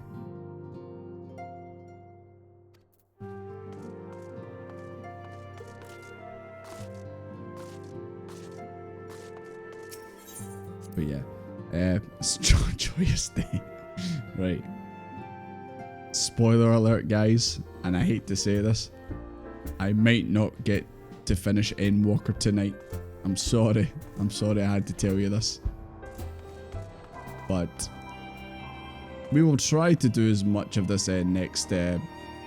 But yeah, it's a joyous day. Right. Spoiler alert, guys, and I hate to say this, I might not get to finish Endwalker tonight. I'm sorry I had to tell you this. But we will try to do as much of this next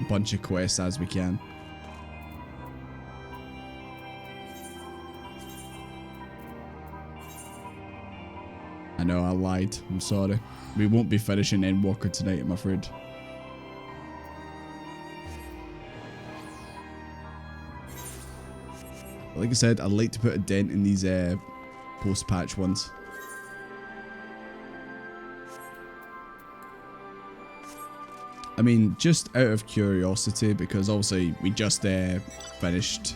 bunch of quests as we can. I know, I lied. I'm sorry. We won't be finishing Endwalker tonight, I'm afraid. Like I said, I'd like to put a dent in these post-patch ones. I mean, just out of curiosity, because obviously we just finished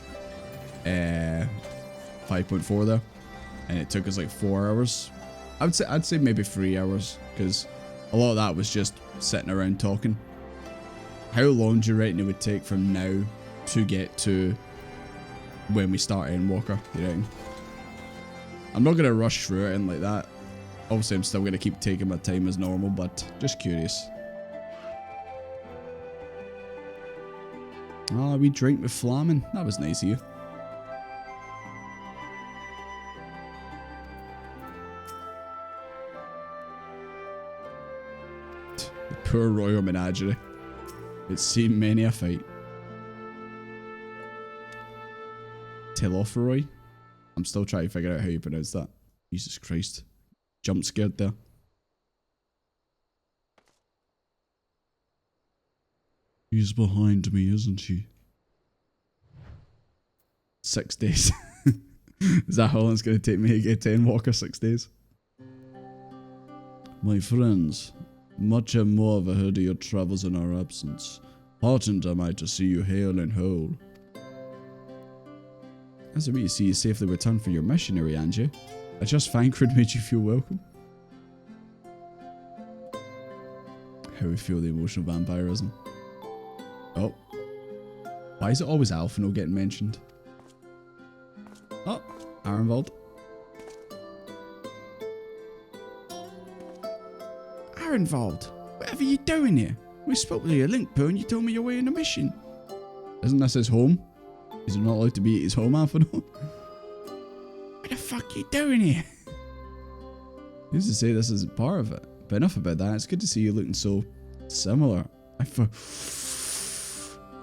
5.4 there, and it took us like 4 hours. I'd say maybe 3 hours, because a lot of that was just sitting around talking. How long do you reckon it would take from now to get to when we start Endwalker, you reckon? I'm not going to rush through it and like that. Obviously, I'm still going to keep taking my time as normal, but just curious. Ah, we drank with Flamin. That was nice of you. The poor Royal Menagerie. It's seen many a fight. Telophoroi? I'm still trying to figure out how you pronounce that. Jesus Christ. Jump scared there. He's behind me, isn't he? 6 days. Is that how long it's going to take me to get to Endwalker? 6 days? My friends, much and more have I heard of your travels in our absence. Heartened am I to see you hale and whole. As a way to see you safely return for your missionary, Angie. I just Thancred made you feel welcome. How we feel the emotional vampirism. Oh. Why is it always Alphino getting mentioned? Oh, Arenvald. Arenvald, whatever you doing here? We spoke with your link pool and you told me you're away on a mission. Isn't this his home? Is he not allowed to be at his home, Alphino? Where the fuck are you doing here? Who's to say this isn't part of it? But enough about that. It's good to see you looking so similar.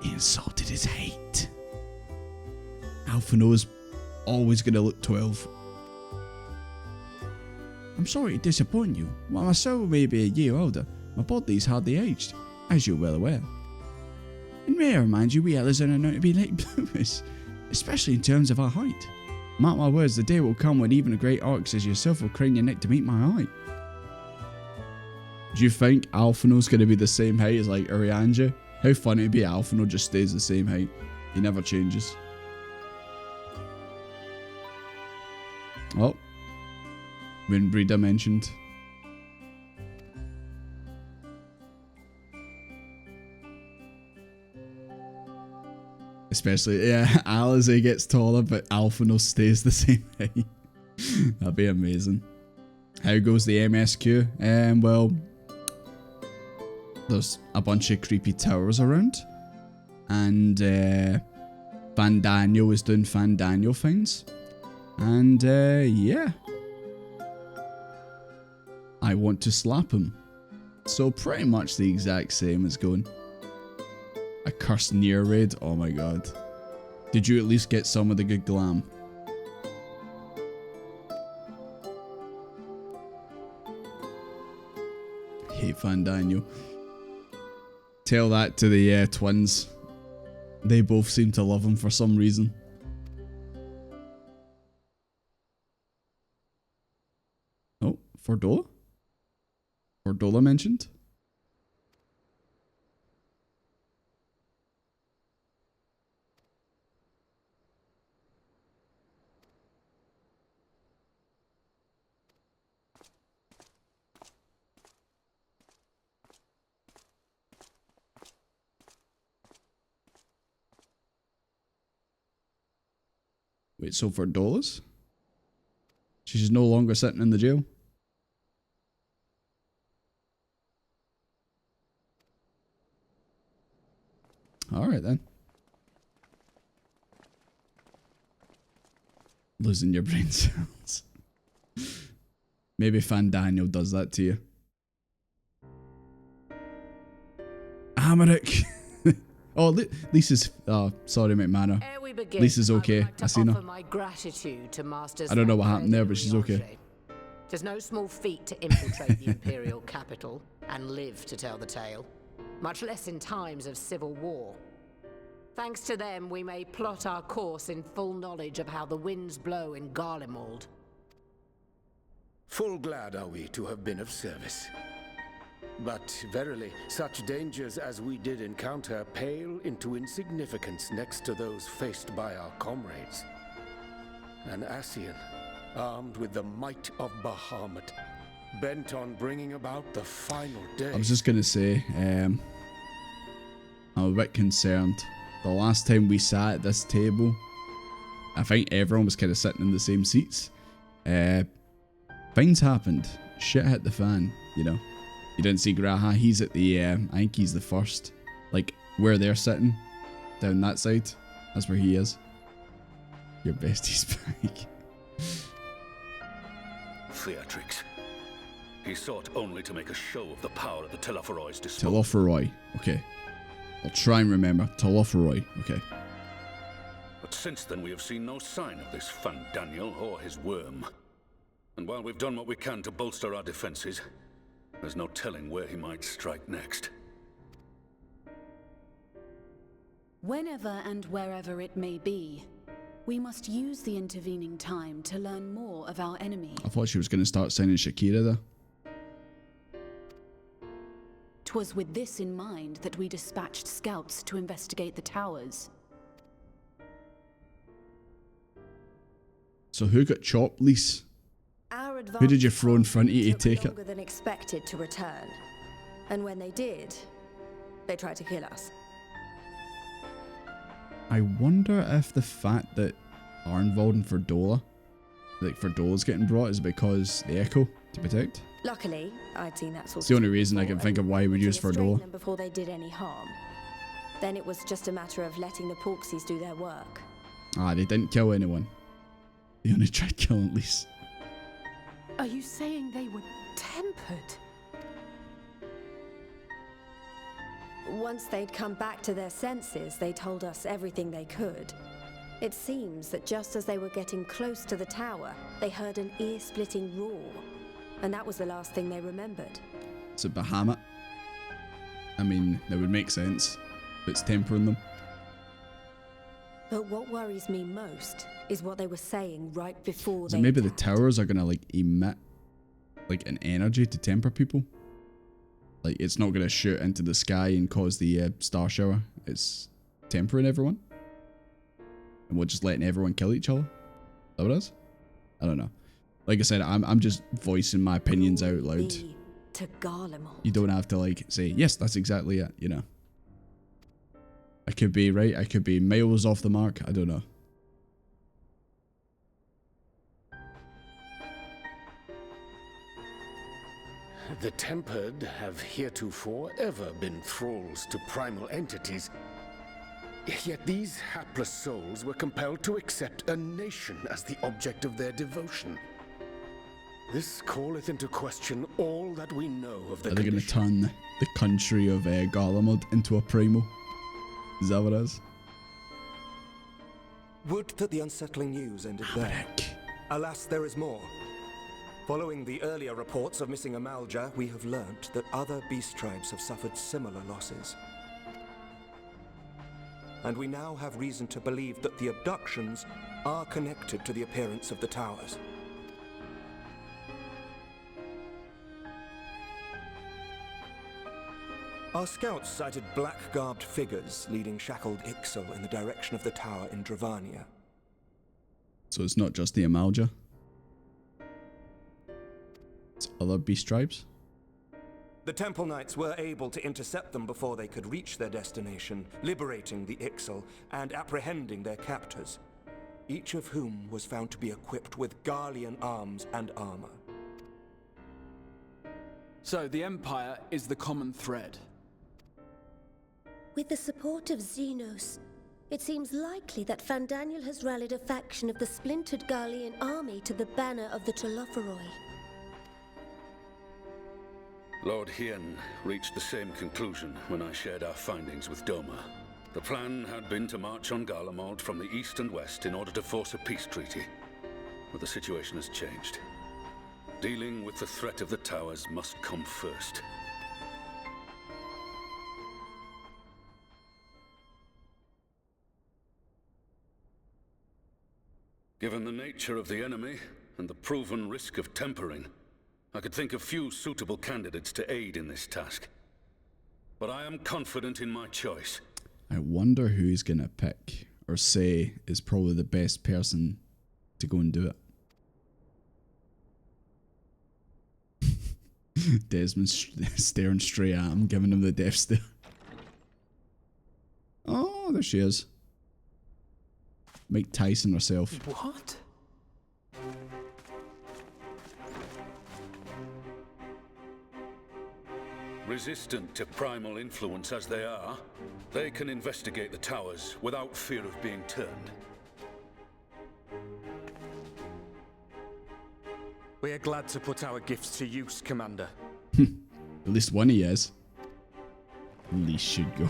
He insulted his hate. Alphino's always gonna look 12. I'm sorry to disappoint you. While my soul may be a year older, my body's hardly aged, as you're well aware. And may I remind you, we Ellis are known to be late bloomers, especially in terms of our height. Mark my words, the day will come when even a great orc as yourself will crane your neck to meet my eye. Do you think Alphino's going to be the same height as like Urianger? How funny it'd be Alphino just stays the same height. He never changes. Oh. Windbreeder mentioned. Especially, yeah, Alizé gets taller, but Alphino stays the same height. That'd be amazing. How goes the MSQ? Well, there's a bunch of creepy towers around. And Van Daniel is doing Van Daniel things. And yeah. I want to slap him. So pretty much the exact same as going. A cursed near raid? Oh my god. Did you at least get some of the good glam? Hate Van Daniel. Tell that to the twins. They both seem to love him for some reason. Oh, Fordola? Fordola mentioned? Wait, so Fordola's? She's no longer sitting in the jail? Alright then. Losing your brain cells. Maybe Van Daniel does that to you. Amaric! Oh, Lisa's... Oh, sorry, McManor. Lisa's okay. I seen her. My gratitude to Masters. I don't know what happened there, but she's okay. There's no small feat to infiltrate the Imperial capital and live to tell the tale, much less in times of civil war. Thanks to them, we may plot our course in full knowledge of how the winds blow in Garlemald. Full glad are we to have been of service. But verily, such dangers as we did encounter pale into insignificance next to those faced by our comrades. An Ascian, armed with the might of Bahamut, bent on bringing about the final day. I was just gonna say, I'm a bit concerned. The last time we sat at this table, I think everyone was kind of sitting in the same seats. Things happened. Shit hit the fan, you know. You didn't see Graha, he's at the, I think he's the first. Like, where they're sitting, down that side, that's where he is. Your bestie's back. Theatrix. He sought only to make a show of the power of the Telophoroi's disposal. Telophoroi, okay. I'll try and remember. Telophoroi, okay. But since then we have seen no sign of this Van Daniel or his worm. And while we've done what we can to bolster our defenses, there's no telling where he might strike next. Whenever and wherever it may be, we must use the intervening time to learn more of our enemy. I thought she was going to start sending Shakira there. 'Twas with this in mind that we dispatched scouts to investigate the towers. So who got chopped, Lise? Who did you throw in front of you to take it? Longer than expected to return, and when they did, they tried to kill us. I wonder if the fact that Arnvald and Fordola, like Fordola's getting brought, is because the Echo to protect. Luckily, I'd seen that sort of. It's the only reason I can think of why we use Fordola. Them before they did any harm. Then it was just a matter of letting the Porksies do their work. Ah, they didn't kill anyone. They only tried killing Lise. Are you saying they were tempered? Once they'd come back to their senses, they told us everything they could. It seems that just as they were getting close to the tower, they heard an ear-splitting roar. And that was the last thing they remembered. Is it Bahamut? I mean, that would make sense. If it's tempering them. But what worries me most is what they were saying right before So they maybe the attacked. towers are gonna like emit like an energy to temper people. Like it's not gonna shoot into the sky and cause the star shower. It's tempering everyone. And we're just letting everyone kill each other. Is that what it is? I don't know. Like I said, I'm just voicing my opinions out loud. To Garlemald. You don't have to like say, yes, that's exactly it, you know. I could be right, I could be miles off the mark, I don't know. The Tempered have heretofore ever been thralls to primal entities. Yet these hapless souls were compelled to accept a nation as the object of their devotion. This calleth into question all that we know of the Are they going to turn the country of Garlemald into a primal? Is that what it is? Would that the unsettling news ended there. Alas, there is more. Following the earlier reports of missing Amalja, we have learnt that other beast tribes have suffered similar losses. And we now have reason to believe that the abductions are connected to the appearance of the towers. Our scouts sighted black-garbed figures leading shackled Ixal in the direction of the tower in Dravania. So it's not just the Amalja. It's other beast tribes. The Temple Knights were able to intercept them before they could reach their destination, liberating the Ixal and apprehending their captors, each of whom was found to be equipped with Garlean arms and armor. So the Empire is the common thread. With the support of Xenos, it seems likely that Fandaniel has rallied a faction of the splintered Garlean army to the banner of the Telophoroi. Lord Hien reached the same conclusion when I shared our findings with Doma. The plan had been to march on Garlemald from the east and west in order to force a peace treaty. But the situation has changed. Dealing with the threat of the towers must come first. Given the nature of the enemy and the proven risk of tempering, I could think of few suitable candidates to aid in this task. But I am confident in my choice. I wonder who he's going to pick or say is probably the best person to go and do it. Desmond's staring straight at him, giving him the death stare. Oh, there she is. Mike Tyson herself. What? Resistant to primal influence as they are, they can investigate the towers without fear of being turned. We are glad to put our gifts to use, Commander. At least one he is. At least should go.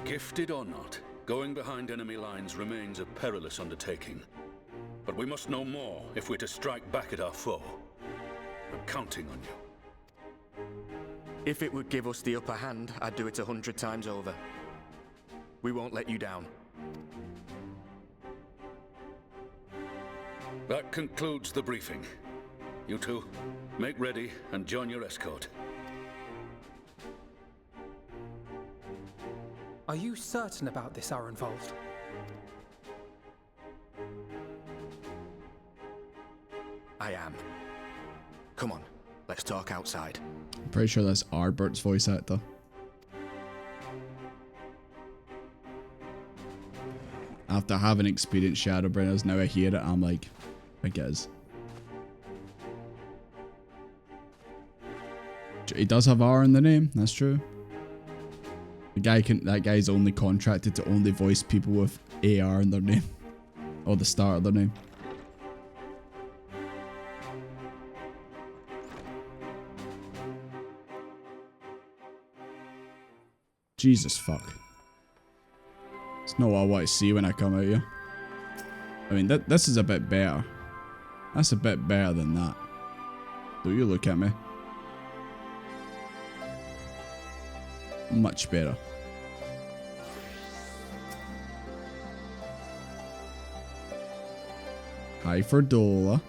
Gifted or not, going behind enemy lines remains a perilous undertaking. But we must know more if we're to strike back at our foe. I'm counting on you. If it would give us the upper hand, I'd do it 100 times over. We won't let you down. That concludes the briefing. You two, make ready and join your escort. Are you certain about this, Arenvold? I am. Come on, let's talk outside. I'm pretty sure that's Arbert's voice actor. After having experienced Shadowbringers, now I hear it, I'm like, I guess. He does have R in the name, that's true. That guy's only contracted to only voice people with AR in their name. Or the start of their name. Jesus fuck. It's not what I want to see when I come out here. I mean, this is a bit better. That's a bit better than that. Don't you look at me. Much better. Hi for Dola.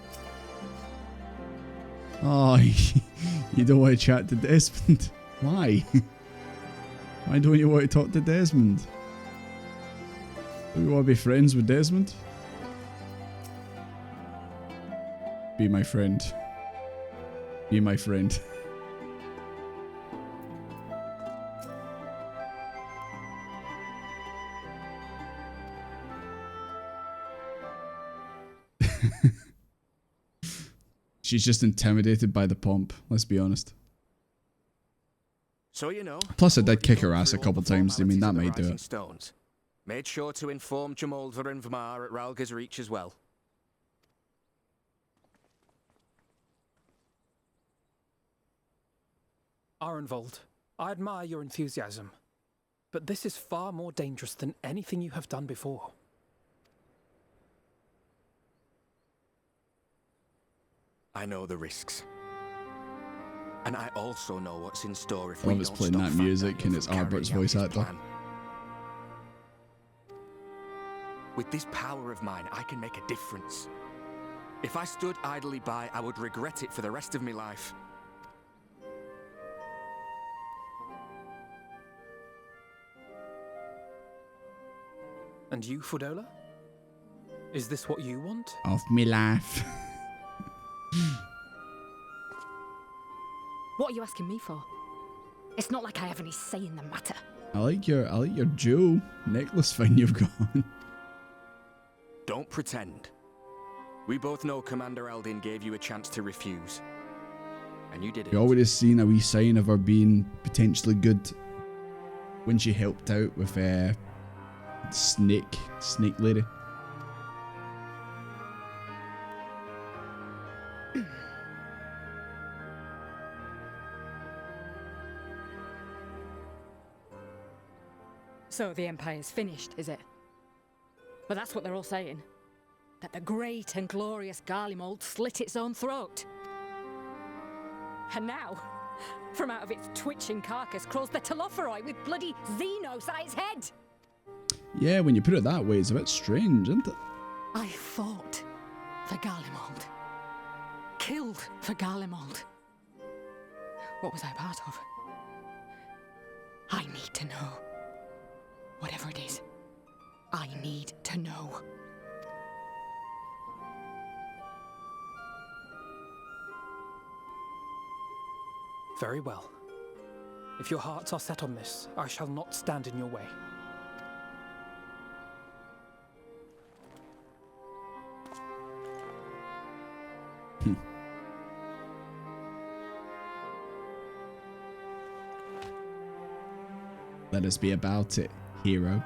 Oh, you don't want to chat to Desmond. Why? Why don't you want to talk to Desmond? Do you want to be friends with Desmond? Be my friend. Be my friend. She's just intimidated by the pomp, let's be honest. So you know. Plus I did kick her ass a couple times, I mean that might do it. Stones. Made sure to inform Jamoldva and Vamar at Ralga's Reach as well. Arenvold, I admire your enthusiasm, but this is far more dangerous than anything you have done before. I know the risks. And I also know what's in store if we Love don't playing stop that Van music Daniel and it's from carrying Albert's out voice his actor. plan. With this power of mine, I can make a difference. If I stood idly by, I would regret it for the rest of my life. And you, Fudola? Is this what you want? Of me life. What are you asking me for? It's not like I have any say in the matter. I like your jewel necklace thing you've got. Don't pretend. We both know Commander Eldin gave you a chance to refuse. And you did it. You already seen a wee sign of her being potentially good when she helped out with Snake Lady. So the Empire's finished, is it? But that's what they're all saying. That the great and glorious Garlemald slit its own throat. And now, from out of its twitching carcass crawls the Telophoroi with bloody Xenos at its head! Yeah, when you put it that way, it's a bit strange, isn't it? I fought for Garlemald. Killed for Garlemald. What was I part of? I need to know. Whatever it is, I need to know. Very well. If your hearts are set on this, I shall not stand in your way. Let us be about it, hero.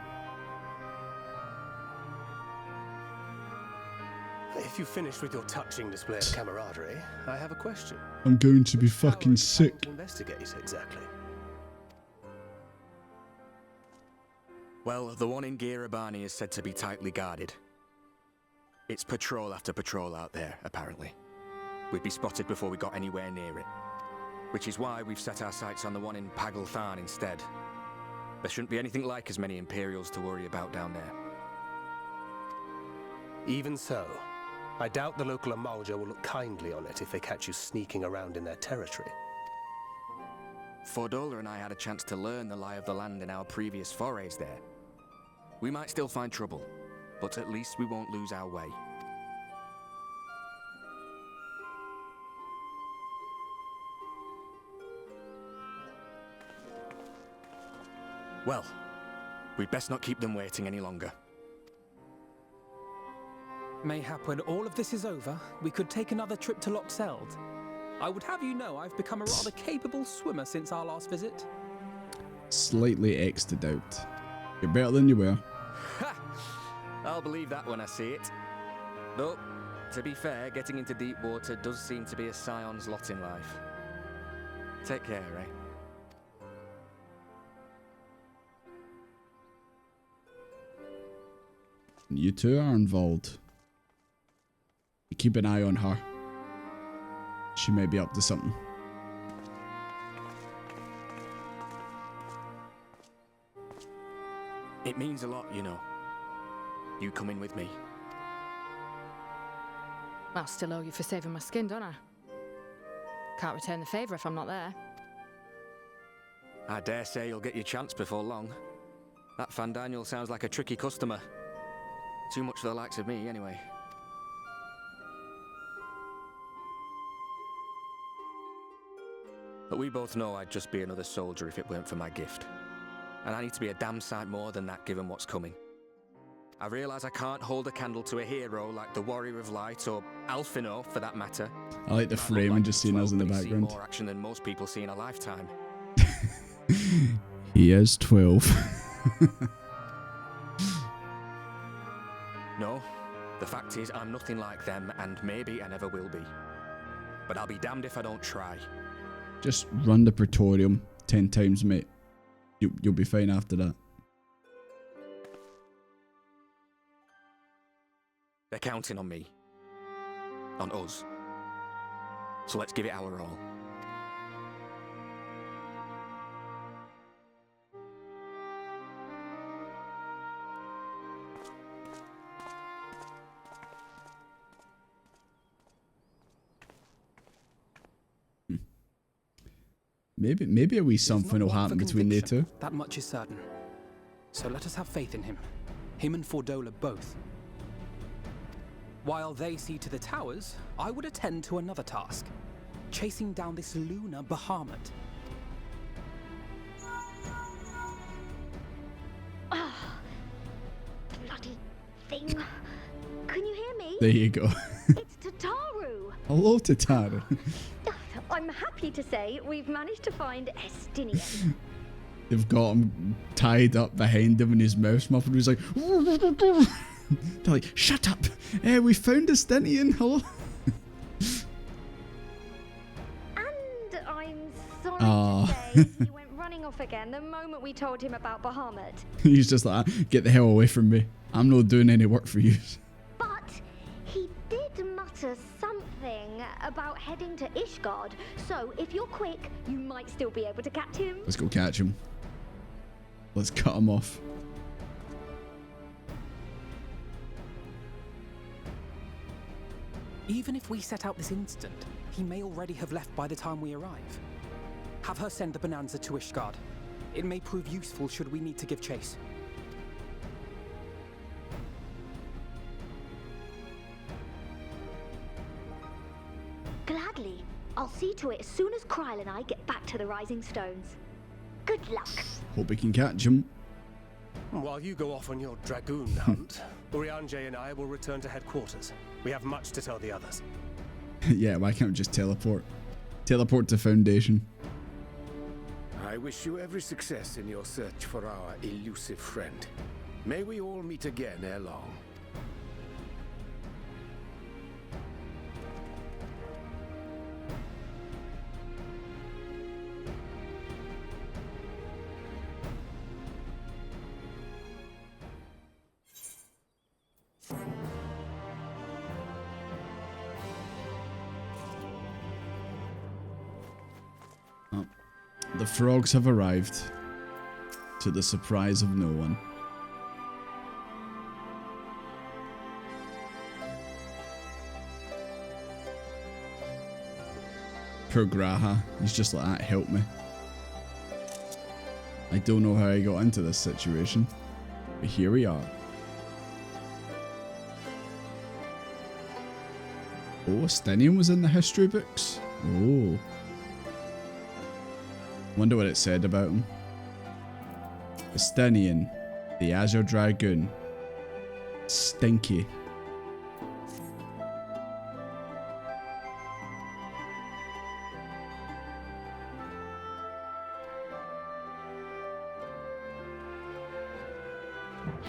If you've finished with your touching display of camaraderie, I have a question. I'm going to be fucking sick. To investigate exactly. Well, the one in Girabani is said to be tightly guarded. It's patrol after patrol out there, apparently. We'd be spotted before we got anywhere near it. Which is why we've set our sights on the one in Pagalthan instead. There shouldn't be anything like as many Imperials to worry about down there. Even so, I doubt the local Amalja will look kindly on it if they catch you sneaking around in their territory. Fordola and I had a chance to learn the lie of the land in our previous forays there. We might still find trouble, but at least we won't lose our way. Well, we'd best not keep them waiting any longer. Mayhap when all of this is over, we could take another trip to Loxeld. I would have you know I've become a rather capable swimmer since our last visit. Slightly X'd out. You're better than you were. Ha! I'll believe that when I see it. Though, to be fair, getting into deep water does seem to be a scion's lot in life. Take care, eh? You two are involved. Keep an eye on her. She may be up to something. It means a lot, you know. You coming with me. I'll still owe you for saving my skin, don't I? Can't return the favour if I'm not there. I dare say you'll get your chance before long. That Fandaniel sounds like a tricky customer. Too much for the likes of me, anyway. But we both know I'd just be another soldier if it weren't for my gift. And I need to be a damn sight more than that given what's coming. I realise I can't hold a candle to a hero like the Warrior of Light or Alphino, for that matter. I like the frame and just seeing us in the background. More action than most people see in a lifetime. He is 12. No, the fact is I'm nothing like them, and maybe I never will be. But I'll be damned if I don't try. Just run the Praetorium 10 times, mate. You'll be fine after that. They're counting on me. On us. So let's give it our all. Maybe a wee something will happen between they two. That much is certain. So let us have faith in him. Him and Fordola both. While they see to the towers, I would attend to another task. Chasing down this lunar Bahamut. Ah, bloody thing. Can you hear me? There you go. It's Tataru. Hello, Tataru. I'm happy to say we've managed to find Estinian. They've got him tied up behind him and his mouth's muffled. He's like, they're like, shut up. We found Estinian. Hello. And I'm sorry to say he went running off again the moment we told him about Bahamut. He's just like, get the hell away from me. I'm not doing any work for you. But he did mutter something about heading to Ishgard, so if you're quick, you might still be able to catch him. Let's go catch him. Let's cut him off. Even if we set out this instant, he may already have left by the time we arrive. Have her send the Bonanza to Ishgard. It may prove useful should we need to give chase. Gladly. I'll see to it as soon as Kryl and I get back to the Rising Stones. Good luck. Hope we can catch him. While you go off on your dragoon hunt, Urianger and I will return to headquarters. We have much to tell the others. Yeah, why can't we just teleport? Teleport to Foundation. I wish you every success in your search for our elusive friend. May we all meet again ere long. The frogs have arrived, to the surprise of no one. Poor Graha, he's just like, help me. I don't know how I got into this situation, but here we are. Oh, Estinian was in the history books? Oh. Wonder what it said about him. Estinian, the Azure Dragoon. Stinky.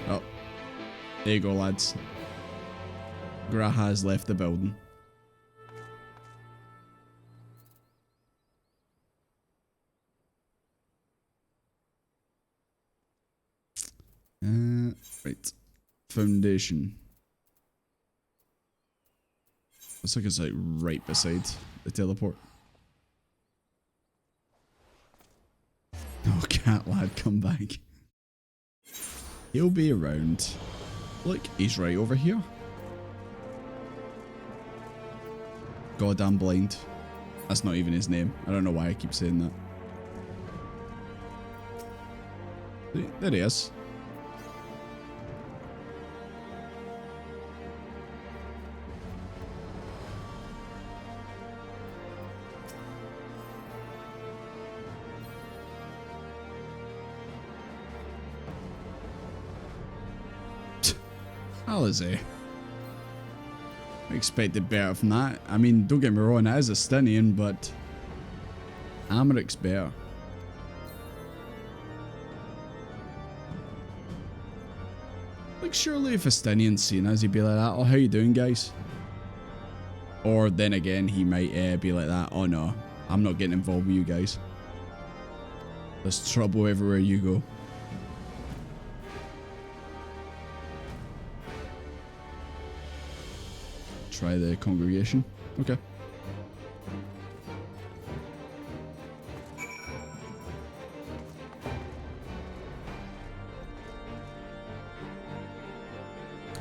Oh. There you go, lads. Graha has left the building. Right. Foundation. Looks like it's like right beside the teleport. Oh, cat lad, come back. He'll be around. Look, he's right over here. God, I'm blind. That's not even his name. I don't know why I keep saying that. See, there he is. Alizé. I expected better from that. I mean, don't get me wrong, it is a Stinian, but Amaric's better. Like, surely if a Stinian's seen us, he'd be like that, oh, how you doing, guys? Or then again, he might be like that, oh no, I'm not getting involved with you guys. There's trouble everywhere you go. Try the congregation. Okay.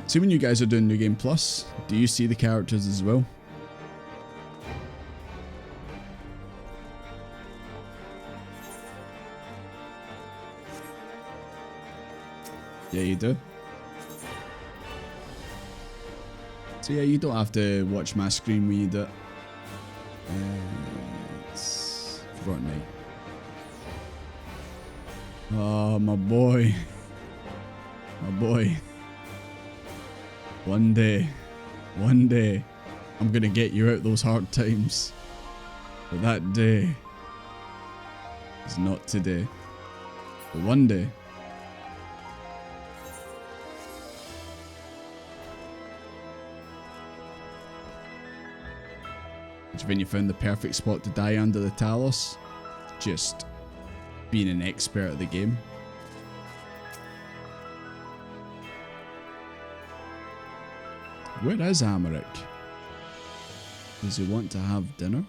See, when you guys are doing New Game Plus, do you see the characters as well? Yeah, you do. So yeah, you don't have to watch my screen when you do it. It's forgotten me. Oh, my boy. My boy. One day, I'm gonna get you out those hard times. But that day is not today. But one day. When you found the perfect spot to die under the Talos, just being an expert at the game. Where is Amaric? Does he want to have dinner?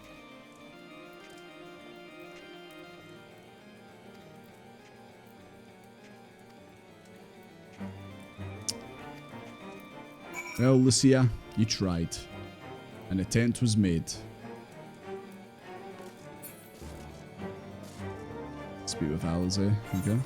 Well, Lucia, you tried. An attempt was made. Speak with Alizé, okay.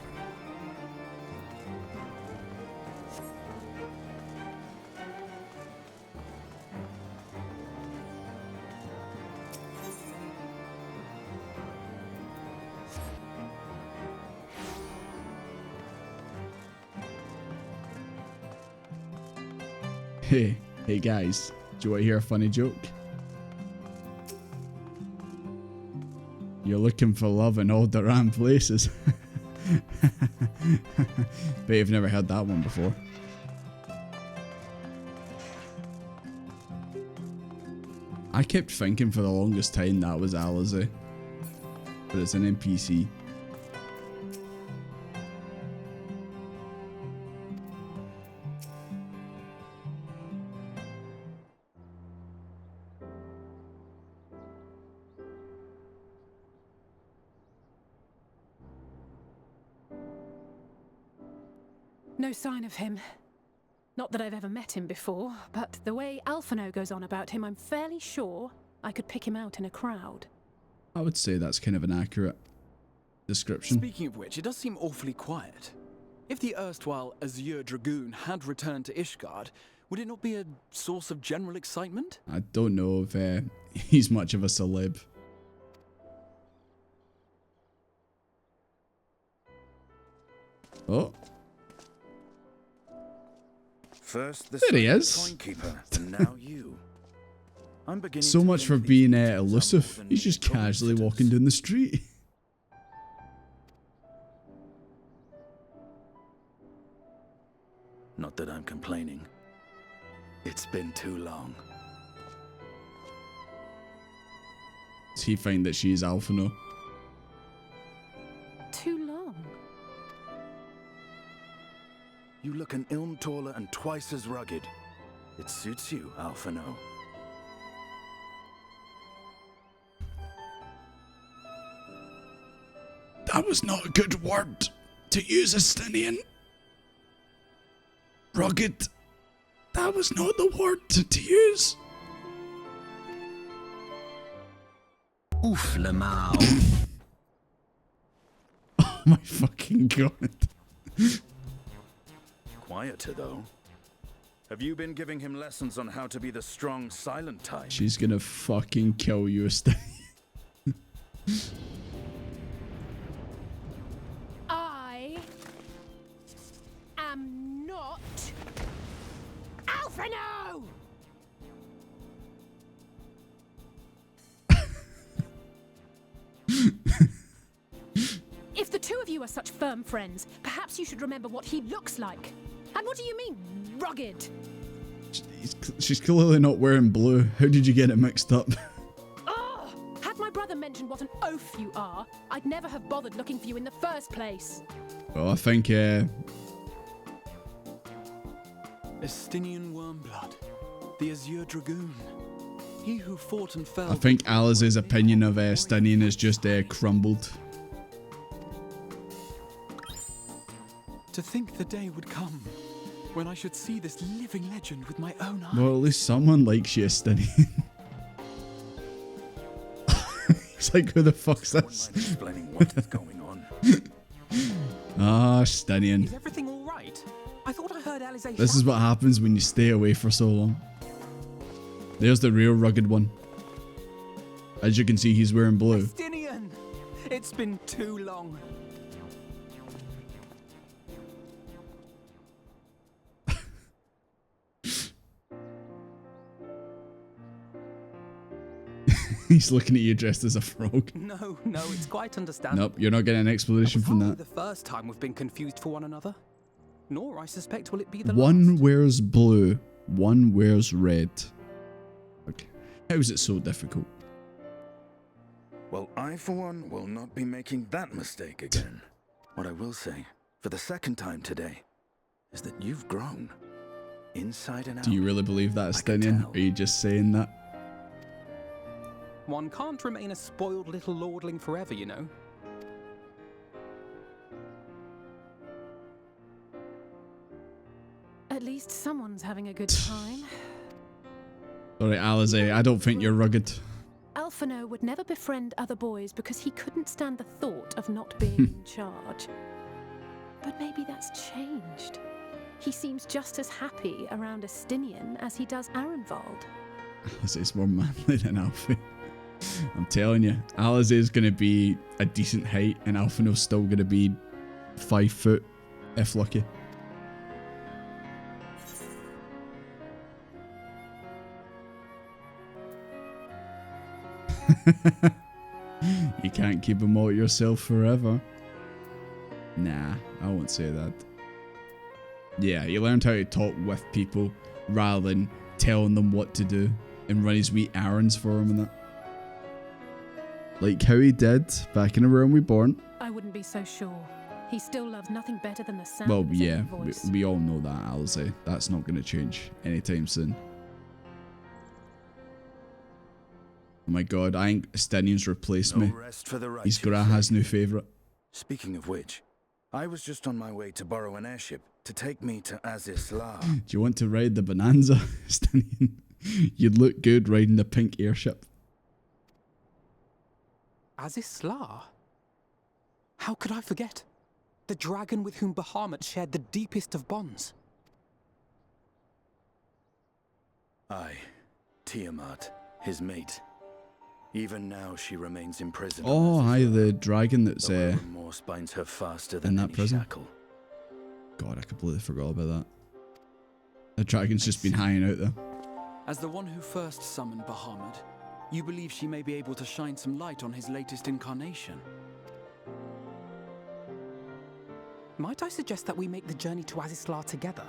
Hey guys, do you want to hear a funny joke? You're looking for love in all the wrong places. Bet you've never heard that one before. I kept thinking for the longest time that was Alizé, but it's an NPC. No sign of him. Not that I've ever met him before, but the way Alphino goes on about him, I'm fairly sure I could pick him out in a crowd. I would say that's kind of an accurate description. Speaking of which, it does seem awfully quiet. If the erstwhile Azure Dragoon had returned to Ishgard, would it not be a source of general excitement? I don't know if he's much of a celeb. Oh. First, the there he is. Keeper, and now you. I'm beginning so much for being elusive. He's just casually walking down the street. Not that I'm complaining. It's been too long. Does he find that she's Alphino? Too long? You look an ilm taller and twice as rugged. It suits you, Alphino. That was not a good word to use, Estinian. Rugged. That was not the word to use. Oof, Lamau. Oh my fucking god. Quieter, though. Have you been giving him lessons on how to be the strong, silent type? She's gonna fucking kill you, Estinian. I am not Alphino! If the two of you are such firm friends, perhaps you should remember what he looks like. And what do you mean, rugged? She's clearly not wearing blue. How did you get it mixed up? Ugh! Had my brother mentioned what an oaf you are, I'd never have bothered looking for you in the first place. Well, I think, Estinian Wormblood, the Azure Dragoon. He who fought and fell. I think Alice's opinion of Estinian is just crumbled. To think the day would come when I should see this living legend with my own eyes. Well, at least someone likes you, Estinian. It's like, who the fuck's this? Explaining what is going on. Ah, Estinian. Is everything all right? I thought I heard Alice. This is what happens when you stay away for so long. There's the real rugged one. As you can see, he's wearing blue. Estinian! It's been too long. He's looking at you dressed as a frog. No, it's quite understandable. Nope, you're not getting an explanation from that. The first time we've been confused for one another. Nor, I suspect, will it be the One last. wears blue, one wears red. Okay. How is it so difficult? Well, I, for one, will not be making that mistake again. What I will say, for the second time today, is that you've grown. Inside and out. Do you really believe that, Estinian? Or are you just saying that? One can't remain a spoiled little lordling forever, you know. At least someone's having a good time. Sorry, Alize, I don't think you're rugged. Alphino would never befriend other boys because he couldn't stand the thought of not being in charge. But maybe that's changed. He seems just as happy around Estinian as he does Arenvald. Alize's more manly than Alfie. I'm telling you, Alize is going to be a decent height and Alphino's still going to be 5 foot, if lucky. You can't keep them all to yourself forever. Nah, I won't say that. Yeah, he learned how to talk with people rather than telling them what to do and run his wee errands for him and that. Like how he did back in A Realm Reborn. I wouldn't be so sure. He still loves nothing better than the sound Well, of his yeah, own voice. we all know that, Alize. That's not going to change anytime soon. Oh my god, I think Estinian's replaced me. rest for the He's righteous. Graha's new favourite. Speaking of which, I was just on my way to borrow an airship to take me to Azisla. Do you want to ride the Bonanza, Estinian? You'd look good riding the pink airship. Azisla? How could I forget? The dragon with whom Bahamut shared the deepest of bonds. Aye, Tiamat, his mate. Even now she remains imprisoned. Oh, hi, the dragon that's remorse binds her faster than in that any prison. shackle. God, I completely forgot about that. The dragon's just been hanging out there. As the one who first summoned Bahamut, you believe she may be able to shine some light on his latest incarnation. Might I suggest that we make the journey to Azisla together?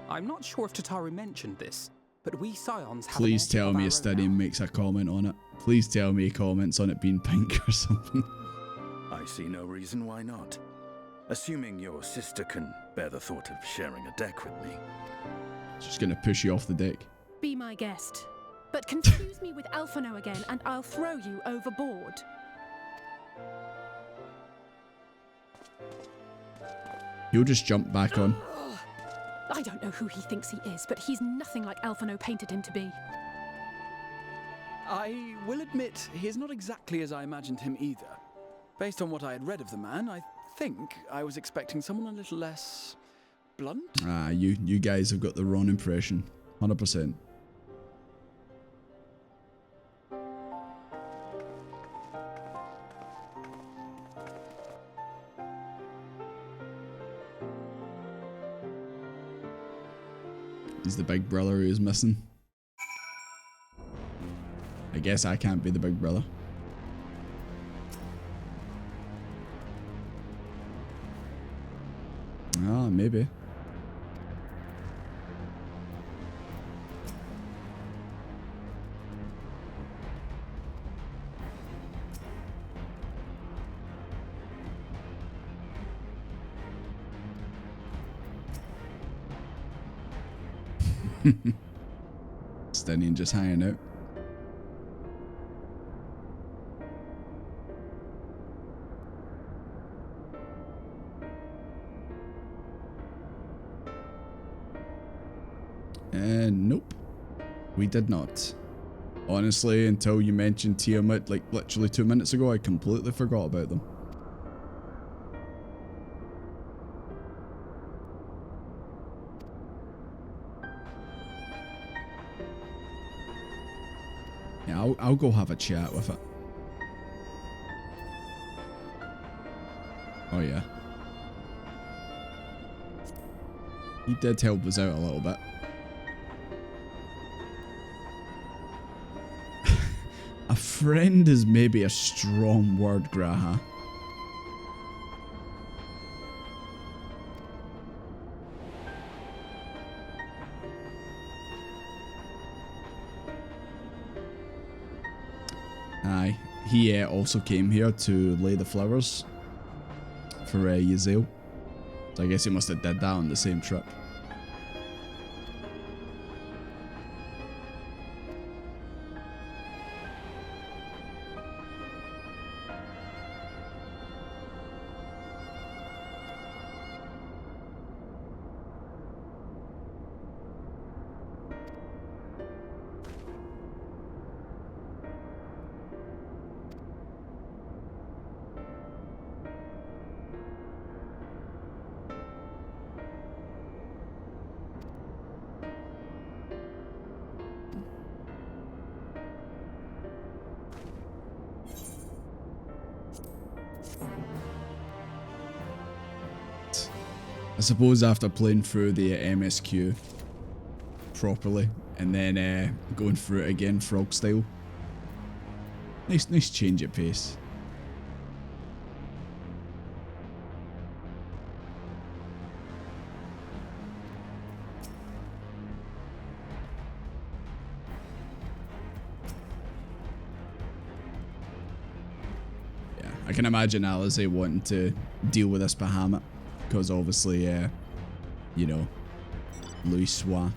I'm not sure if Tataru mentioned this, But we Scions have Please tell me Estinian makes a comment on it. Please tell me he comments on it being pink or something. I see no reason why not. Assuming your sister can bear the thought of sharing a deck with me. Just gonna push you off the deck. Be my guest. But confuse me with Alphino again and I'll throw you overboard. You'll just jump back on. I don't know who he thinks he is, but he's nothing like Alphino painted him to be. I will admit, he is not exactly as I imagined him either. Based on what I had read of the man, I think I was expecting someone a little less blunt. Ah, you guys have got the wrong impression. 100%. He's the big brother who's missing. I guess I can't be the big brother. Ah, maybe. Estinian just hanging out. Nope. We did not. Honestly, until you mentioned Tiamat like literally 2 minutes ago, I completely forgot about them. Yeah, I'll go have a chat with it. Oh yeah. He did help us out a little bit. A friend is maybe a strong word, Graha. Aye, he also came here to lay the flowers for Yazel. So I guess he must have did that on the same trip. I suppose after playing through the MSQ properly and then going through it again frog style, nice change of pace. Yeah, I can imagine Alize wanting to deal with this Bahamut. Because obviously, you know, Louis Soir.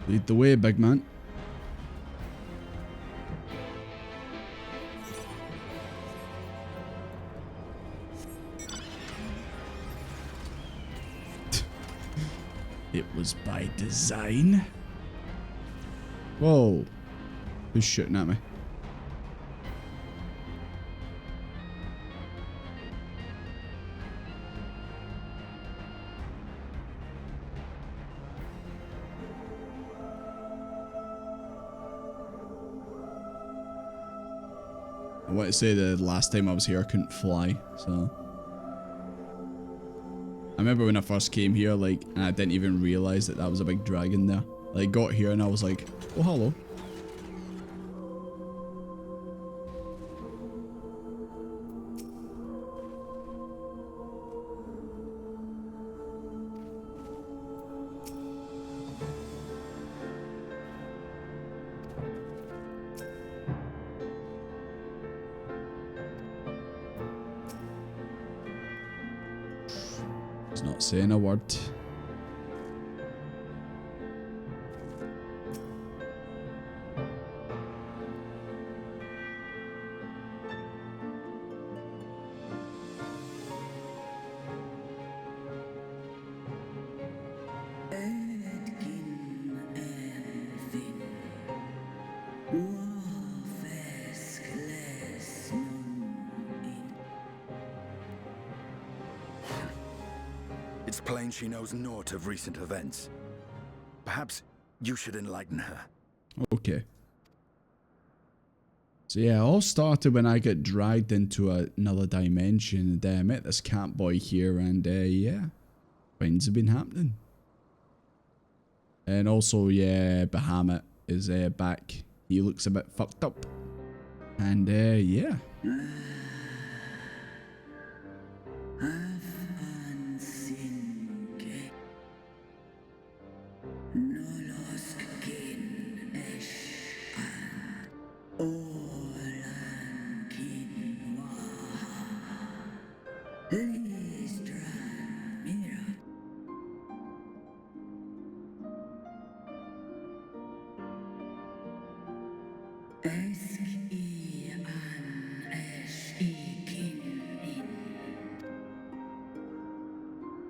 Lead the way, big man. It was by design. Whoa. Who's shooting at me? I want to say the last time I was here I couldn't fly, so... I remember when I first came here, like, and I didn't even realise that was a big dragon there. Like, got here and I was like, oh, hello. He's not saying a word. It's plain she knows naught of recent events. Perhaps you should enlighten her. Okay. So yeah, it all started when I got dragged into another dimension and I met this cat boy here and yeah, things have been happening. And also, yeah, Bahamut is back. He looks a bit fucked up. And yeah.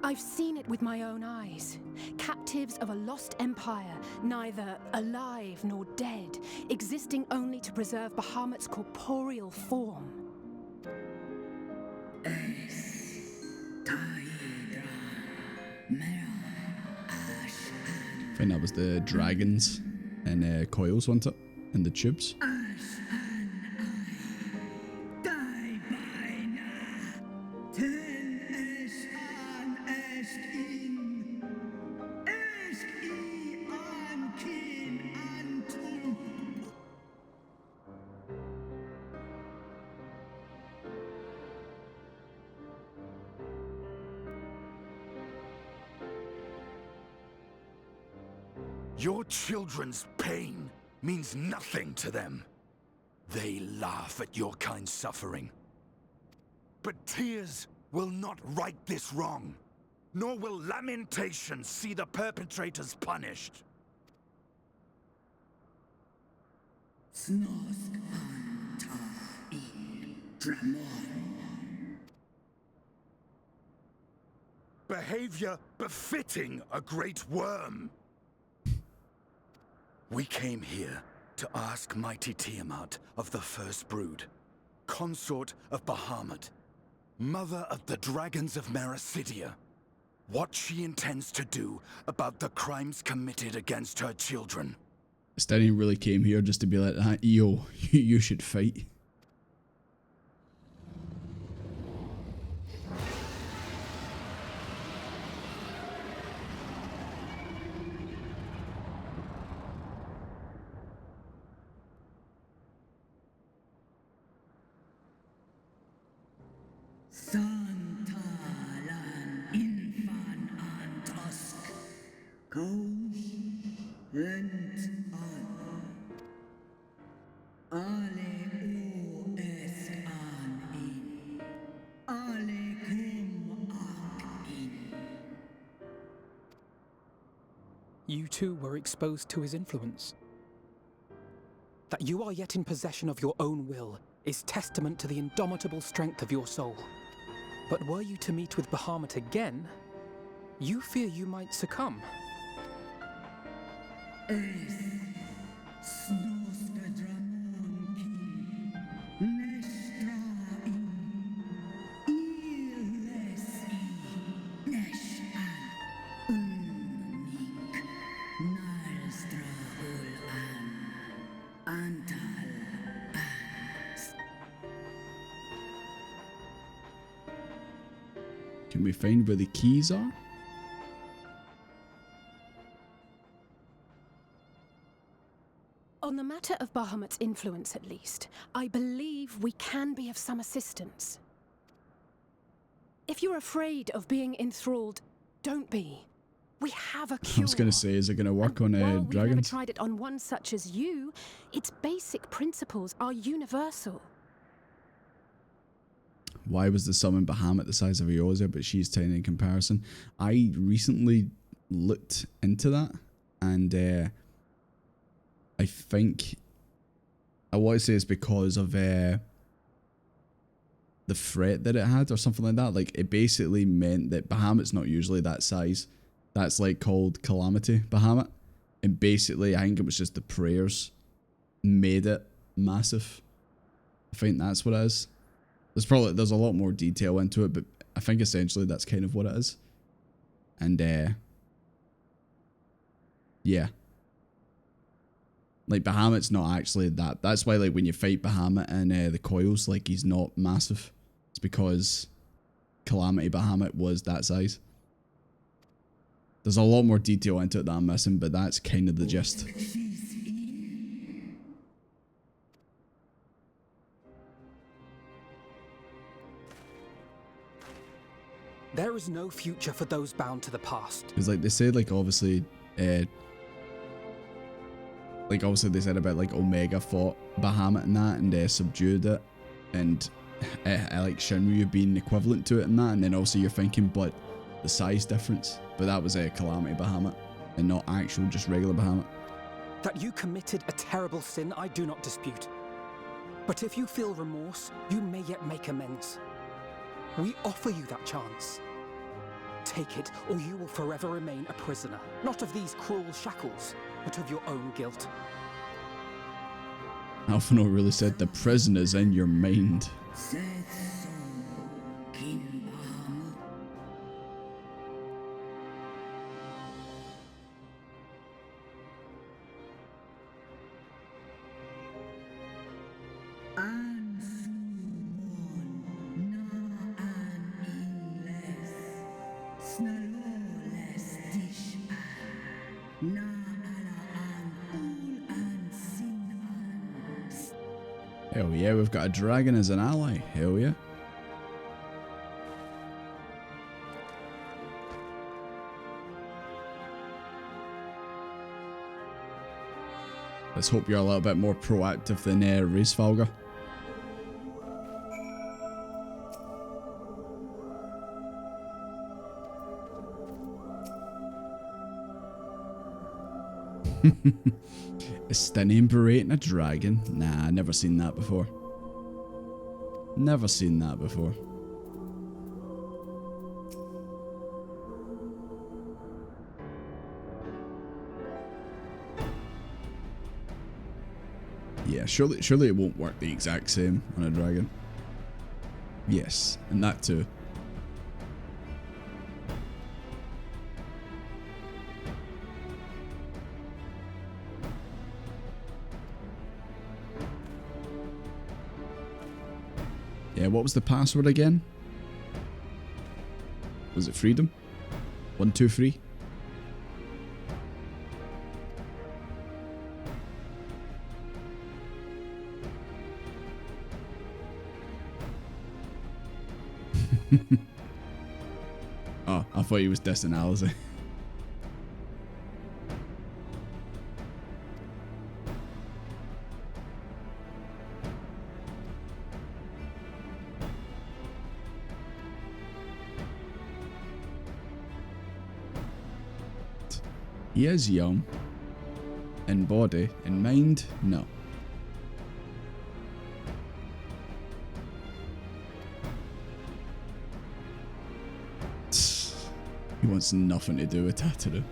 I've seen it with my own eyes. Captives of a lost empire, neither alive nor dead, existing only to preserve Bahamut's corporeal form. I think that was the dragons and coils, wasn't it? And the tubes. Your children's pain means nothing to them. They laugh at your kind suffering. But tears will not right this wrong, nor will lamentation see the perpetrators punished. Behavior befitting a great worm. We came here to ask mighty Tiamat of the First Brood, consort of Bahamut, mother of the dragons of Mericidia, what she intends to do about the crimes committed against her children. Stanley really came here just to be like, yo, you should fight. You too were exposed to his influence. That you are yet in possession of your own will is testament to the indomitable strength of your soul. But were you to meet with Bahamut again, you fear you might succumb. Can we find where the keys are? On the matter of Bahamut's influence, at least, I believe we can be of some assistance. If you're afraid of being enthralled, don't be. We have a cure. I was going to say, is it going to work on While we've never dragons? tried it on one such as you, its basic principles are universal. Why was the summon Bahamut the size of Eorzea, but she's tiny in comparison? I recently looked into that, and I think I want to say it's because of the threat that it had or something like that. Like, it basically meant that Bahamut's not usually that size. That's like called Calamity Bahamut. And basically, I think it was just the prayers made it massive. I think that's what it is. There's a lot more detail into it, but I think essentially that's kind of what it is. And yeah. Like, Bahamut's not actually that. That's why, like, when you fight Bahamut and the coils, like, he's not massive. It's because Calamity Bahamut was that size. There's a lot more detail into it that I'm missing, but that's kind of the gist. There is no future for those bound to the past. Because, like, they said, like, obviously, they said about, like, Omega fought Bahamut and that, and subdued it, and like Shinryu being equivalent to it and that, and then also you're thinking, but the size difference, but that was a Calamity Bahamut, and not actual just regular Bahamut. That you committed a terrible sin, I do not dispute. But if you feel remorse, you may yet make amends. We offer you that chance. Take it, or you will forever remain a prisoner, not of these cruel shackles, but of your own guilt. Alphinaud really said the prisoner's in your mind. Hell yeah, we've got a dragon as an ally. Hell yeah. Let's hope you're a little bit more proactive than Reisvalga. A stunning berating a dragon? Nah, never seen that before. Never seen that before. Yeah, surely it won't work the exact same on a dragon. Yes, and that too. Yeah, what was the password again? Was it freedom? 1, 2, 3? Oh, I thought he was dissing Alice. He is young. In body. In mind, no. He wants nothing to do with Tataru.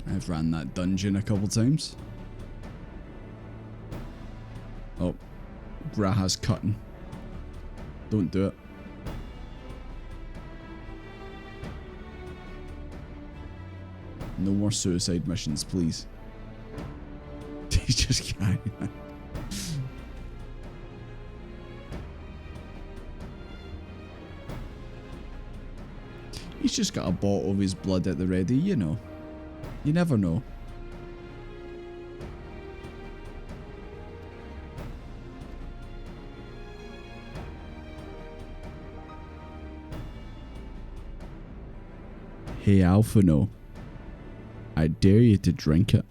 I've ran that dungeon a couple times. Oh, Graha's cutting. Don't do it. No more suicide missions, please. He's just carrying it. He's just got a bottle of his blood at the ready, you know. You never know. Hey, Alphinaud. I dare you to drink it.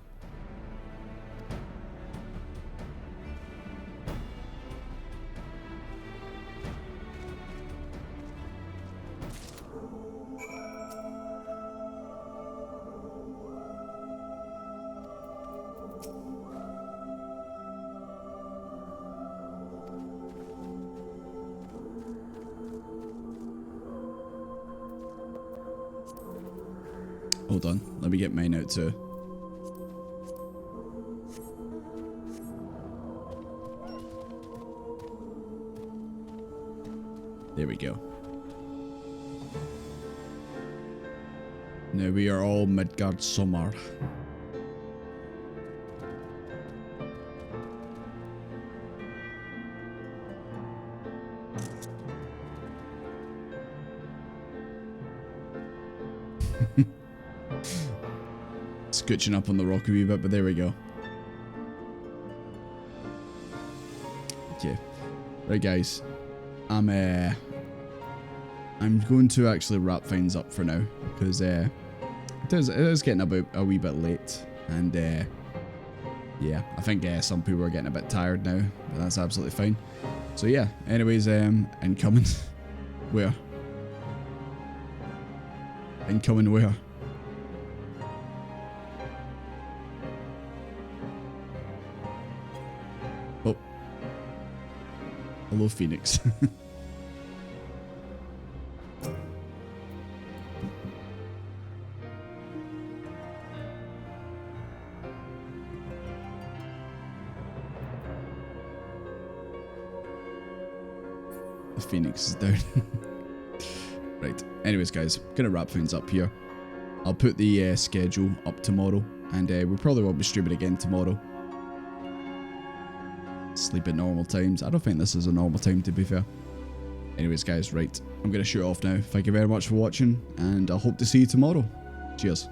Hold on, let me get mine out too. There we go. Now we are all Midgard summer. Scooching up on the rock a wee bit, but there we go. Okay. Right, guys. I'm going to actually wrap things up for now, because it is getting about a wee bit late, and yeah, I think some people are getting a bit tired now, but that's absolutely fine. So yeah, anyways, incoming. Where? Incoming where? Oh. Hello, Phoenix. The Phoenix is down. Right. Anyways, guys, gonna wrap things up here. I'll put the schedule up tomorrow, and we probably won't be streaming again tomorrow. Sleep at normal times. I don't think this is a normal time, to be fair. Anyways, guys, right. I'm gonna shoot off now. Thank you very much for watching, and I hope to see you tomorrow. Cheers.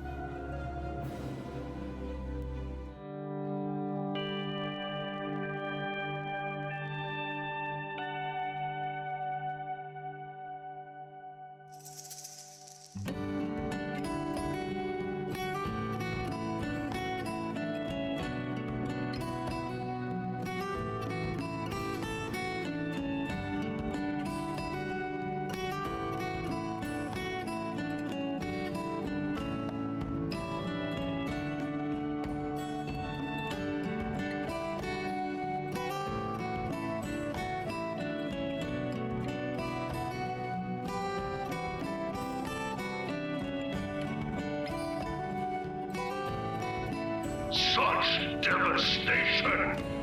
Such devastation!